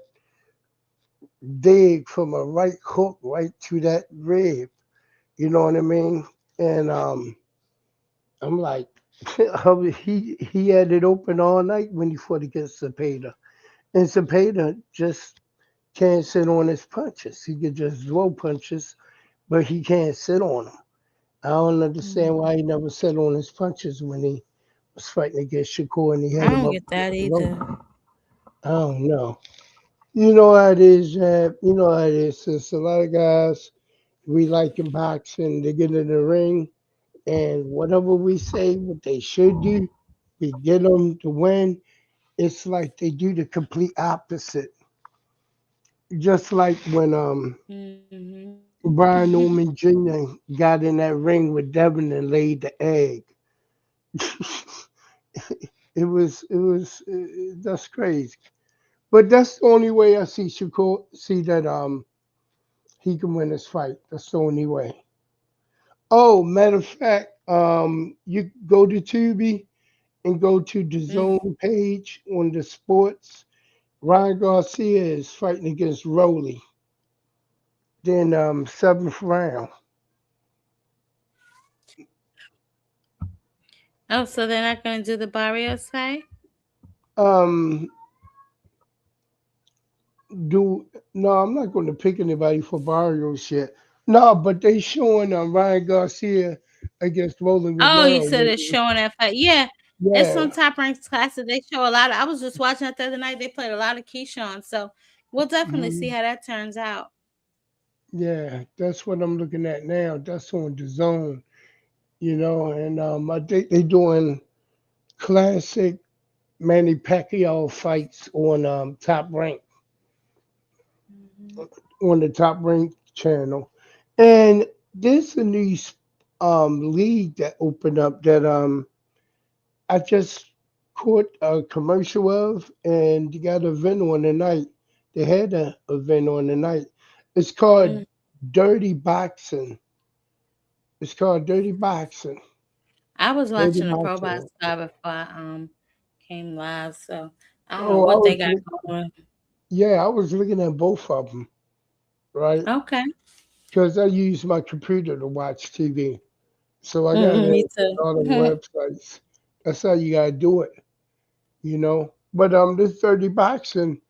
Speaker 12: dig from a right hook right to that rib. You know what I mean? And I'm like, he had it open all night when he fought against Cepeda. And Cepeda just can't sit on his punches. He could just throw punches, but he can't sit on them. I don't understand why he never sat on his punches when he was fighting against Shakur and he
Speaker 1: I
Speaker 12: had him
Speaker 1: don't
Speaker 12: up
Speaker 1: get that
Speaker 12: low.
Speaker 1: either.
Speaker 12: I don't know. You know how it is, Jab. You know how it is. There's a lot of guys we like in boxing. They get in the ring, and whatever we say, what they should do, we get them to win. It's like they do the complete opposite. Just like when
Speaker 1: Mm-hmm.
Speaker 12: Brian Newman Jr. got in that ring with Devin and laid the egg. That's crazy. But that's the only way I see Shakur see that he can win this fight. That's the only way. Oh, matter of fact, you go to Tubi and go to the
Speaker 1: Mm.
Speaker 12: Zone page on the sports. Ryan Garcia is fighting against Rowley. Then seventh round.
Speaker 1: Oh, so they're not going to do the Barrios fight?
Speaker 12: Um, do no, I'm not going to pick anybody for Barrios yet. No, but they showing Ryan Garcia against Rolling
Speaker 1: Oh, you
Speaker 12: Romero.
Speaker 1: said it's showing that fight. Yeah. It's some
Speaker 12: Yeah,
Speaker 1: top ranked classes. They show a lot of, I was just watching it the other night. They played a lot of Keyshawn. So we'll definitely see
Speaker 12: mhm,
Speaker 1: how that turns out.
Speaker 12: yeah, that's what I'm looking at now. That's on the zone, and I think they doing classic Manny Pacquiao fights on Top Rank
Speaker 1: Hmm.
Speaker 12: on the Top Rank channel, and there's a new league that opened up that I just caught a commercial of, and you got an event on the night. They had an event on the night. It's called
Speaker 1: Mm.
Speaker 12: Dirty Boxing. It's called Dirty Boxing.
Speaker 1: I was
Speaker 12: Dirty
Speaker 1: watching the Pro Box
Speaker 12: Boxing.
Speaker 1: guy before I came live. So I don't know
Speaker 12: Oh, I
Speaker 1: what they
Speaker 12: was,
Speaker 1: got going.
Speaker 12: yeah, I was looking at both of them, right?
Speaker 1: Okay.
Speaker 12: Because I use my computer to watch TV. So I got
Speaker 1: Mm-mm,
Speaker 12: it
Speaker 1: me
Speaker 12: on all the
Speaker 1: too.
Speaker 12: websites. That's how you gotta do it. But this Dirty Boxing,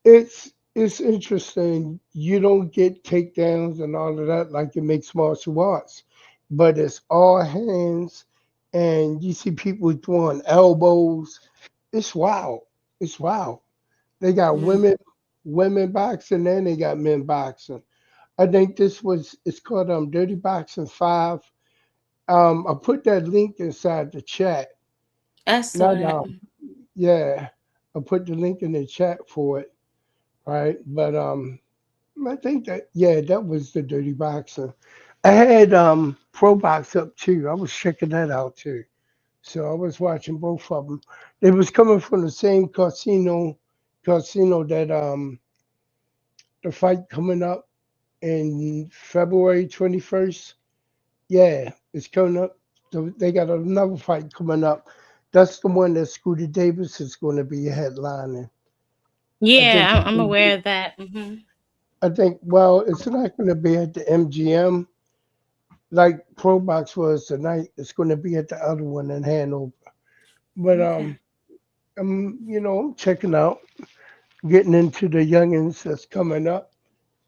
Speaker 12: it's interesting. You don't get takedowns and all of that like it makes martial arts, but it's all hands, and you see people throwing elbows. It's wild. It's wild. They got
Speaker 1: Mm.
Speaker 12: women boxing, and they got men boxing. I think it's called Dirty Boxing 5. I put that link inside the chat.
Speaker 1: I saw
Speaker 12: Not
Speaker 1: that.
Speaker 12: yeah, I put the link in the chat for it, right? But I think that was the Dirty Boxer. I had Pro Box up too. I was checking that out too. So I was watching both of them. They was coming from the same casino that the fight coming up in February 21st. Yeah, It's coming up. They got another fight coming up. That's the one that Scooter Davis is going to be headlining. I think.
Speaker 1: Yeah, I'm aware of that.
Speaker 12: I think. Well, it's not going to be at the MGM like Pro Box was tonight. It's going to be at the other one in Hanover. But
Speaker 1: Okay.
Speaker 12: I'm checking out, getting into the youngins that's coming up.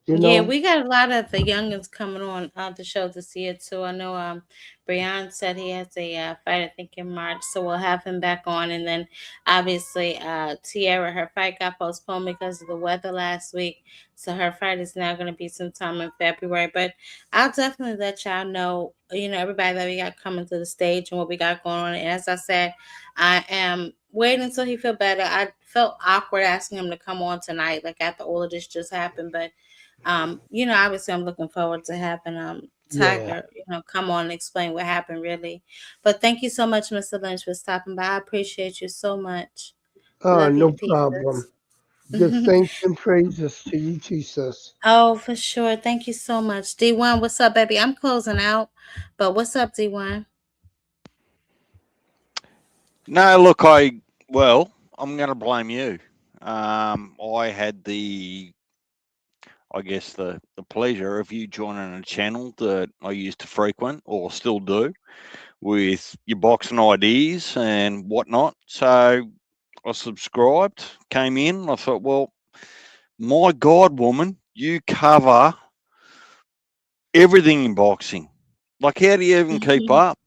Speaker 12: You
Speaker 1: Yeah,
Speaker 12: know.
Speaker 1: we got a lot of the youngins coming on the show this year too. I know Brian said he has a fight I think in March, so we'll have him back on. And then obviously Tiara, her fight got postponed because of the weather last week, so her fight is now going to be sometime in February. But I'll definitely let y'all know, everybody that we got coming to the stage and what we got going on. And as I said, I am waiting until he feel better. I felt awkward asking him to come on tonight, like after all of this just happened, but obviously I'm looking forward to having
Speaker 12: Yeah.
Speaker 1: Tiger, come on and explain what happened really. But thank you so much, Mr. Lynch, for stopping by. I appreciate you so much. Love you
Speaker 12: No
Speaker 1: to pieces.
Speaker 12: problem. Give thanks and praises to you, Jesus.
Speaker 1: Oh, for sure. Thank you so much. D1, what's up, baby? I'm closing out. But what's up, D1?
Speaker 16: No, look, I'm going to blame you. I had I guess the pleasure of you joining a channel that I used to frequent or still do with your boxing ideas and whatnot. So I subscribed, came in. I thought, well, my God, woman, you cover everything in boxing. Like, how do you even keep up?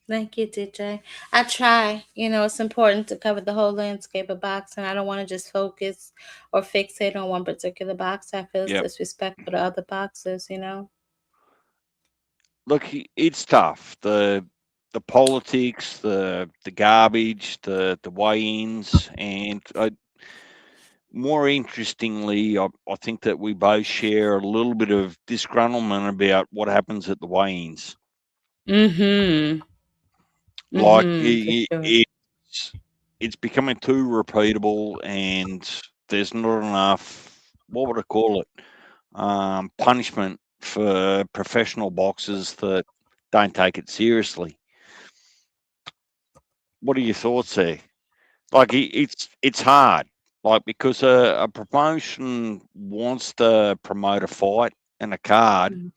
Speaker 1: Thank you, DJ. I try. It's important to cover the whole landscape of boxing. I don't want to just focus or fixate on one particular boxer. I feel it's
Speaker 16: Yep.
Speaker 1: disrespectful to other boxers.
Speaker 16: Look, it's tough. The politics, the garbage, the weigh-ins, and more interestingly, I think that we both share a little bit of disgruntlement about what happens at the weigh-ins.
Speaker 1: Mm-hmm.
Speaker 16: Like
Speaker 1: Mm-hmm. For sure.
Speaker 16: it's becoming too repeatable, and there's not enough. What would I call it? Punishment for professional boxers that don't take it seriously. What are your thoughts there? Like it's hard, like because a promotion wants to promote a fight and a card,
Speaker 1: Mm-hmm.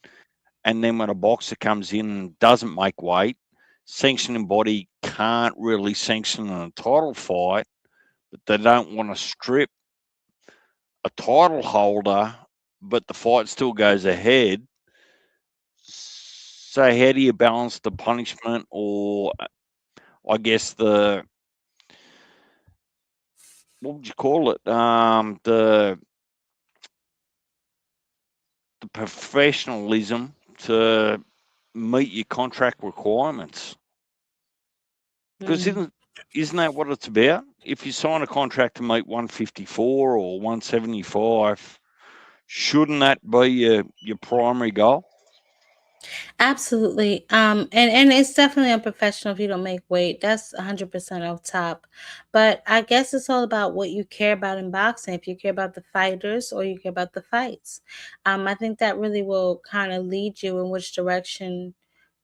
Speaker 16: and then when a boxer comes in and doesn't make weight, sanctioning body can't really sanction a title fight, but they don't want to strip a title holder, but the fight still goes ahead. So how do you balance the punishment, or I guess what would you call it? The professionalism to meet your contract requirements. Because isn't that what it's about? If you sign a contract to meet 154 or 175, shouldn't that be your primary goal?
Speaker 1: Absolutely. And it's definitely unprofessional if you don't make weight. That's 100% off top. But I guess it's all about what you care about in boxing. If you care about the fighters or you care about the fights. I think that really will kind of lead you in which direction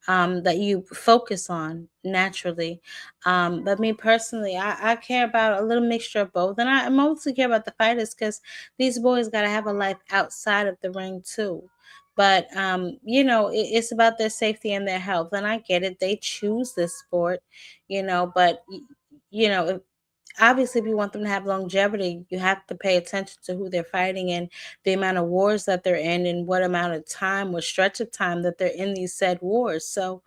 Speaker 1: that you focus on naturally. But me personally, I care about a little mixture of both. And I mostly care about the fighters because these boys got to have a life outside of the ring too. But, it's about their safety and their health. And I get it. They choose this sport, but, if obviously if you want them to have longevity, you have to pay attention to who they're fighting and the amount of wars that they're in and what amount of time or stretch of time that they're in these said wars. So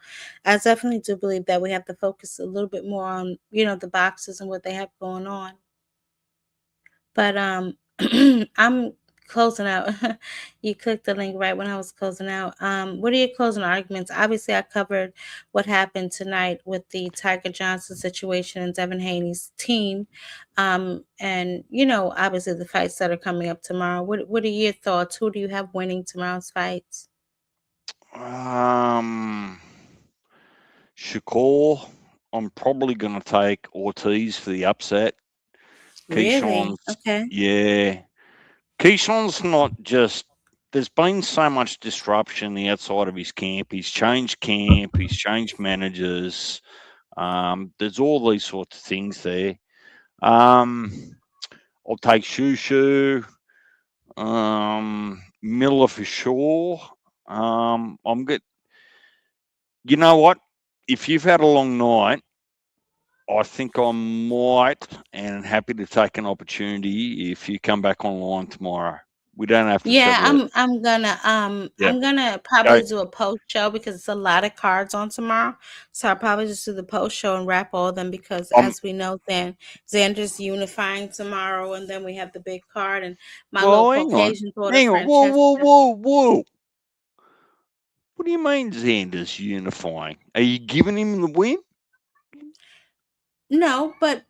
Speaker 1: I definitely do believe that we have to focus a little bit more on, the boxes and what they have going on. But I'm closing out. You clicked the link right when I was closing out. What are your closing arguments? Obviously, I covered what happened tonight with the Tiger Johnson situation and Devin Haney's team. And obviously the fights that are coming up tomorrow. What are your thoughts? Who do you have winning tomorrow's fights?
Speaker 16: Shakur, I'm probably going to take Ortiz for the upset.
Speaker 1: Really?
Speaker 16: Keyshawn's,
Speaker 1: Okay.
Speaker 16: yeah. Keyshawn's not just there's been so much disruption outside of his camp. He's changed camp. He's changed managers. There's all these sorts of things there. I'll take Shushu. Miller for sure. I'm good. You know what? If you've had a long night, I think I might and happy to take an opportunity if you come back online tomorrow. We don't have to
Speaker 1: Yeah,
Speaker 16: settle it. Yeah.
Speaker 1: I'm gonna
Speaker 16: Go.
Speaker 1: probably do a post show because it's a lot of cards on tomorrow. So I'll probably just do the post show and wrap all of them because
Speaker 16: Um.
Speaker 1: as we know then Xander's unifying tomorrow and then we have the big card and my little
Speaker 16: Well, hang on.
Speaker 1: Caucasian daughter
Speaker 16: Hang on. Whoa,
Speaker 1: Francesca.
Speaker 16: whoa, whoa, whoa. What do you mean Xander's unifying? Are you giving him the win?
Speaker 1: No, but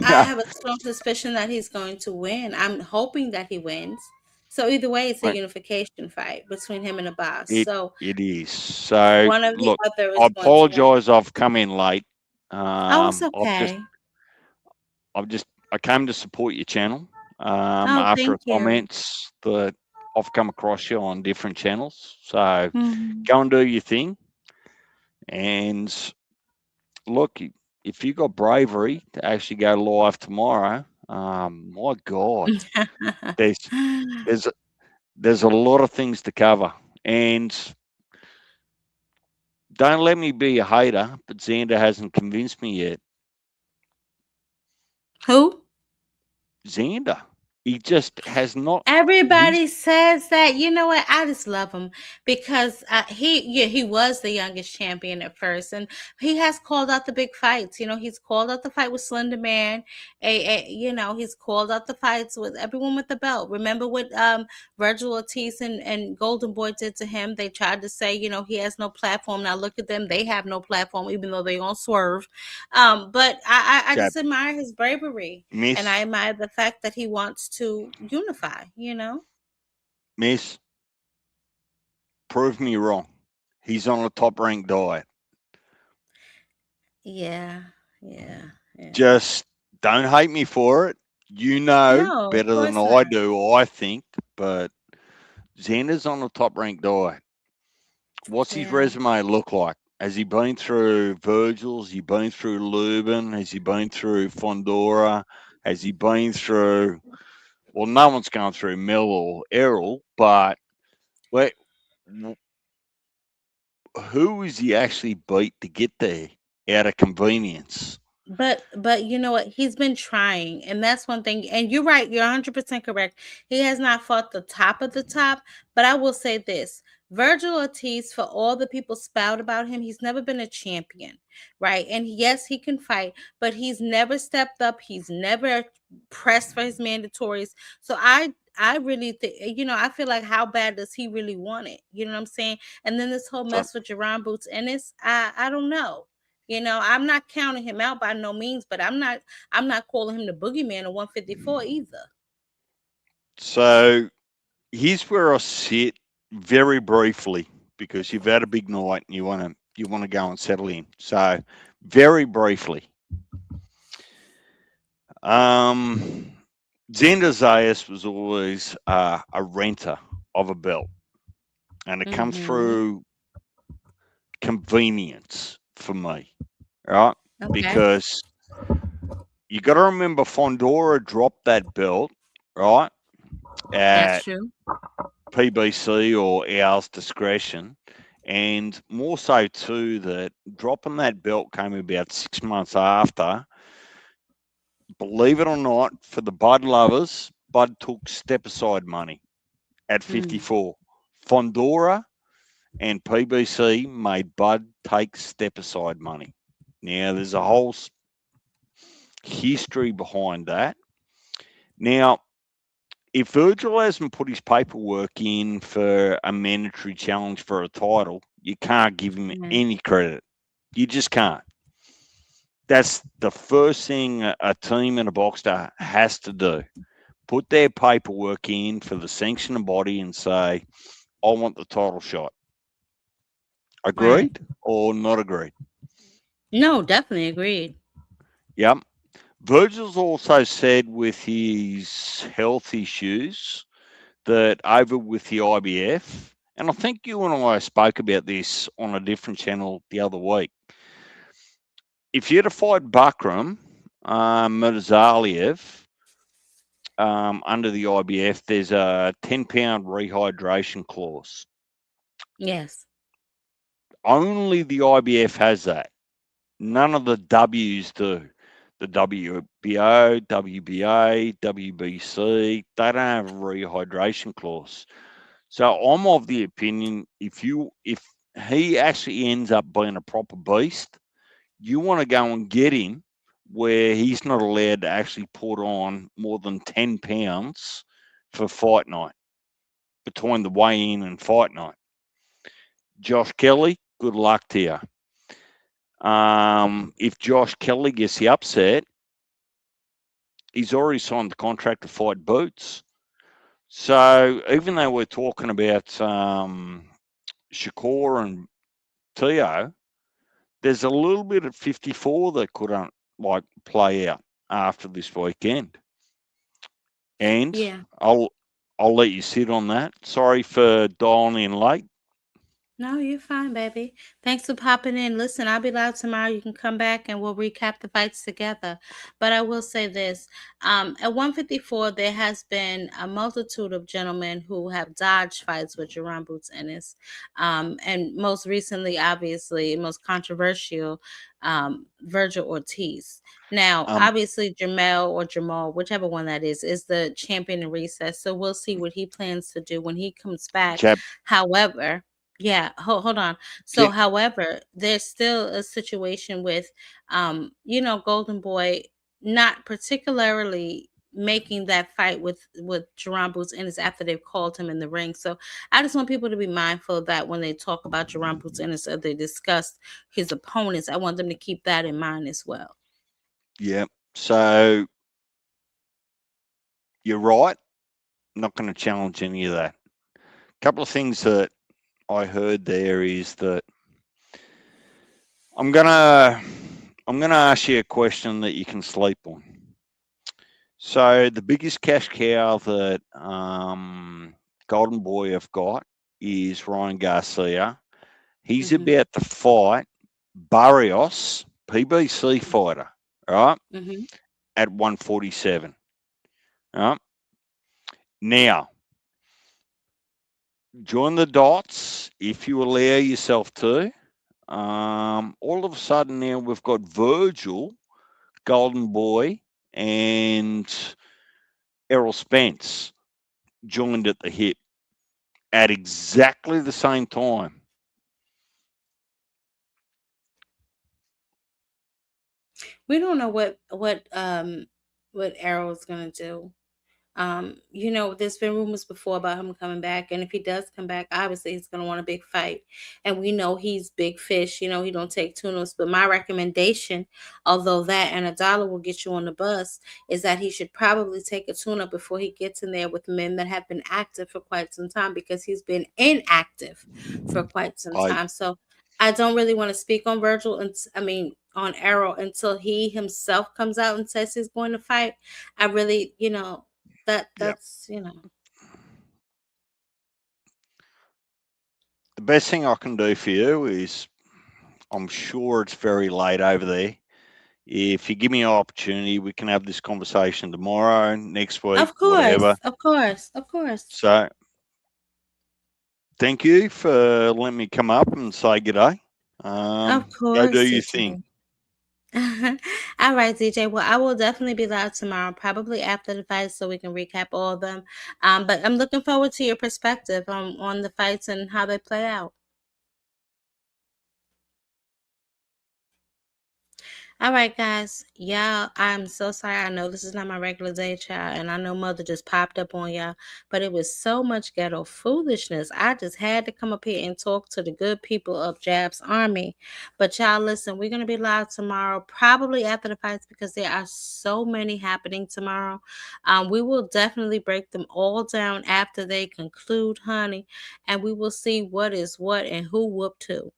Speaker 1: I have a strong suspicion that he's going to win. I'm hoping that he wins. So either way, it's a
Speaker 16: Right.
Speaker 1: unification fight between him and a boss.
Speaker 16: It
Speaker 1: So
Speaker 16: it is. So
Speaker 1: one of the
Speaker 16: look,
Speaker 1: other
Speaker 16: I
Speaker 1: is going to win.
Speaker 16: apologise. I've come in late.
Speaker 1: Oh, it's okay.
Speaker 16: I came to support your channel.
Speaker 1: Oh,
Speaker 16: After
Speaker 1: thank you.
Speaker 16: comments that I've come across you on different channels. So
Speaker 1: Mhm.
Speaker 16: go and do your thing. And look, if you got bravery to actually go live tomorrow, my God, there's there's there's a lot of things to cover. And don't let me be a hater, but Xander hasn't convinced me yet.
Speaker 1: Who?
Speaker 16: Xander, he just has not.
Speaker 1: Everybody says that. You know what? I just love him because he was the youngest champion at first, and he has called out the big fights. You know, he's called out the fight with Slender Man. He's called out the fights with everyone with the belt. Remember what Virgil Ortiz and Golden Boy did to him? They tried to say, he has no platform. Now look at them; they have no platform, even though they on Swerve. But I
Speaker 16: Jab.
Speaker 1: just admire his bravery. And I
Speaker 16: Miss,
Speaker 1: admire the fact that he wants to unify,
Speaker 16: Miss, prove me wrong. He's on a top ranked diet.
Speaker 1: Yeah, yeah, yeah.
Speaker 16: Just don't hate me for it. You know
Speaker 1: No, of
Speaker 16: better than
Speaker 1: course
Speaker 16: I
Speaker 1: not.
Speaker 16: do, I think. But Xander's on a top ranked diet. What's his
Speaker 1: Yeah.
Speaker 16: resume look like? Has he been through Virgil's? Has he been through Lubin? Has he been through Fondora? Has he been through? Well, no one's gone through Mel or Errol, but wait, who is he actually beat to get there out of convenience?
Speaker 1: But you know what? He's been trying, and that's one thing. And you're right. You're 100% correct. He has not fought the top of the top. But I will say this: Virgil Ortiz, for all the people spout about him, he's never been a champion, right? And yes, he can fight, but he's never stepped up. He's never pressed for his mandatories. So I really think, I feel like how bad does he really want it? You know what I'm saying? And then this whole
Speaker 16: So,
Speaker 1: mess with Jerron Boots Ennis, I don't know. I'm not counting him out by no means, but I'm not calling him the boogeyman of 154 either.
Speaker 16: so here's where I sit very briefly because you've had a big night and you want to go and settle in. So very briefly, Xander Zayas was always a renter of a belt, and it comes
Speaker 1: Mm-hmm.
Speaker 16: through convenience for me, right?
Speaker 1: Okay.
Speaker 16: Because you got to remember Fondora dropped that belt, right,
Speaker 1: That's
Speaker 16: at
Speaker 1: true.
Speaker 16: PBC or ours discretion. And more so, too, that dropping that belt came about 6 months after. Believe it or not, for the Bud lovers, Bud took step aside money at 54. Fondora and PBC made Bud take step aside money. Now, there's a whole history behind that. Now, if Virgil hasn't put his paperwork in for a mandatory challenge for a title, you can't give him any credit. You just can't. That's the first thing a team and a boxer has to do. Put their paperwork in for the sanctioning body and say, I want the title shot. Agreed or not agreed?
Speaker 1: No, definitely agreed.
Speaker 16: Yep. Virgil's also said with his health issues that over with the IBF, and I think you and I spoke about this on a different channel the other week. If you're to fight Bakram Mirzaliev under the IBF, there's a 10-pound rehydration clause.
Speaker 1: Yes.
Speaker 16: Only the IBF has that. None of the W's do. The WBO, WBA, WBC, they don't have a rehydration clause. So I'm of the opinion if he actually ends up being a proper beast, you want to go and get him where he's not allowed to actually put on more than 10 pounds for fight night, between the weigh-in and fight night. Josh Kelly, good luck to you. If Josh Kelly gets the upset, he's already signed the contract to fight Boots. So even though we're talking about Shakur and Teo, there's a little bit at 54 that could play out after this weekend. And
Speaker 1: Yeah.
Speaker 16: I'll let you sit on that. Sorry for dialing in late.
Speaker 1: No, you're fine, baby. Thanks for popping in. Listen, I'll be live tomorrow. You can come back and we'll recap the fights together. But I will say this. At 154, there has been a multitude of gentlemen who have dodged fights with Jerome Boots Ennis. And most recently, obviously, most controversial, Virgil Ortiz. Now, obviously, Jamel or Jamal, whichever one that is the champion in recess. So we'll see what he plans to do when he comes back. However... Yeah, hold on. So, however, there's still a situation with, Golden Boy not particularly making that fight with Jerome Boots Ennis after they've called him in the ring. So, I just want people to be mindful of that when they talk about Jerome Boots Ennis or they discuss his opponents. I want them to keep that in mind as well.
Speaker 16: Yeah. So you're right. I'm not going to challenge any of that. A couple of things that I heard there is that I'm gonna ask you a question that you can sleep on. So the biggest cash cow that Golden Boy have got is Ryan Garcia. He's about to fight Barrios, PBC fighter, right? At 147. Right? Now, join the dots if you allow yourself to. All of a sudden now we've got Virgil, Golden Boy, and Errol Spence joined at the hip at exactly the same time.
Speaker 1: We don't know what Errol's gonna do. There's been rumors before about him coming back, and if he does come back, obviously he's gonna want a big fight. And we know he's big fish, he don't take tuna. But my recommendation, although that and $1 will get you on the bus, is that he should probably take a tuna before he gets in there with men that have been active for quite some time, because he's been inactive for quite some time. So I don't really want to speak on Virgil, and on Errol, until he himself comes out and says he's going to fight. I really, that's.
Speaker 16: The best thing I can do for you is, I'm sure it's very late over there. If you give me an opportunity, we can have this conversation tomorrow, next week,
Speaker 1: Of course,
Speaker 16: whatever.
Speaker 1: of course.
Speaker 16: So, thank you for letting me come up and say good day.
Speaker 1: Of course.
Speaker 16: Go do your thing.
Speaker 1: All right, DJ. Well, I will definitely be live tomorrow, probably after the fights, so we can recap all of them. But I'm looking forward to your perspective on the fights and how they play out. All right, guys. Y'all, I'm so sorry. I know this is not my regular day, child, and I know Mother just popped up on y'all, but it was so much ghetto foolishness. I just had to come up here and talk to the good people of Jab's Army. But y'all, listen, we're going to be live tomorrow, probably after the fights, because there are so many happening tomorrow. We will definitely break them all down after they conclude, honey, and we will see what is what and who whooped who.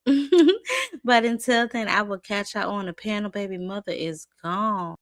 Speaker 1: But until then, I will catch y'all on the panel, baby. Mother is gone.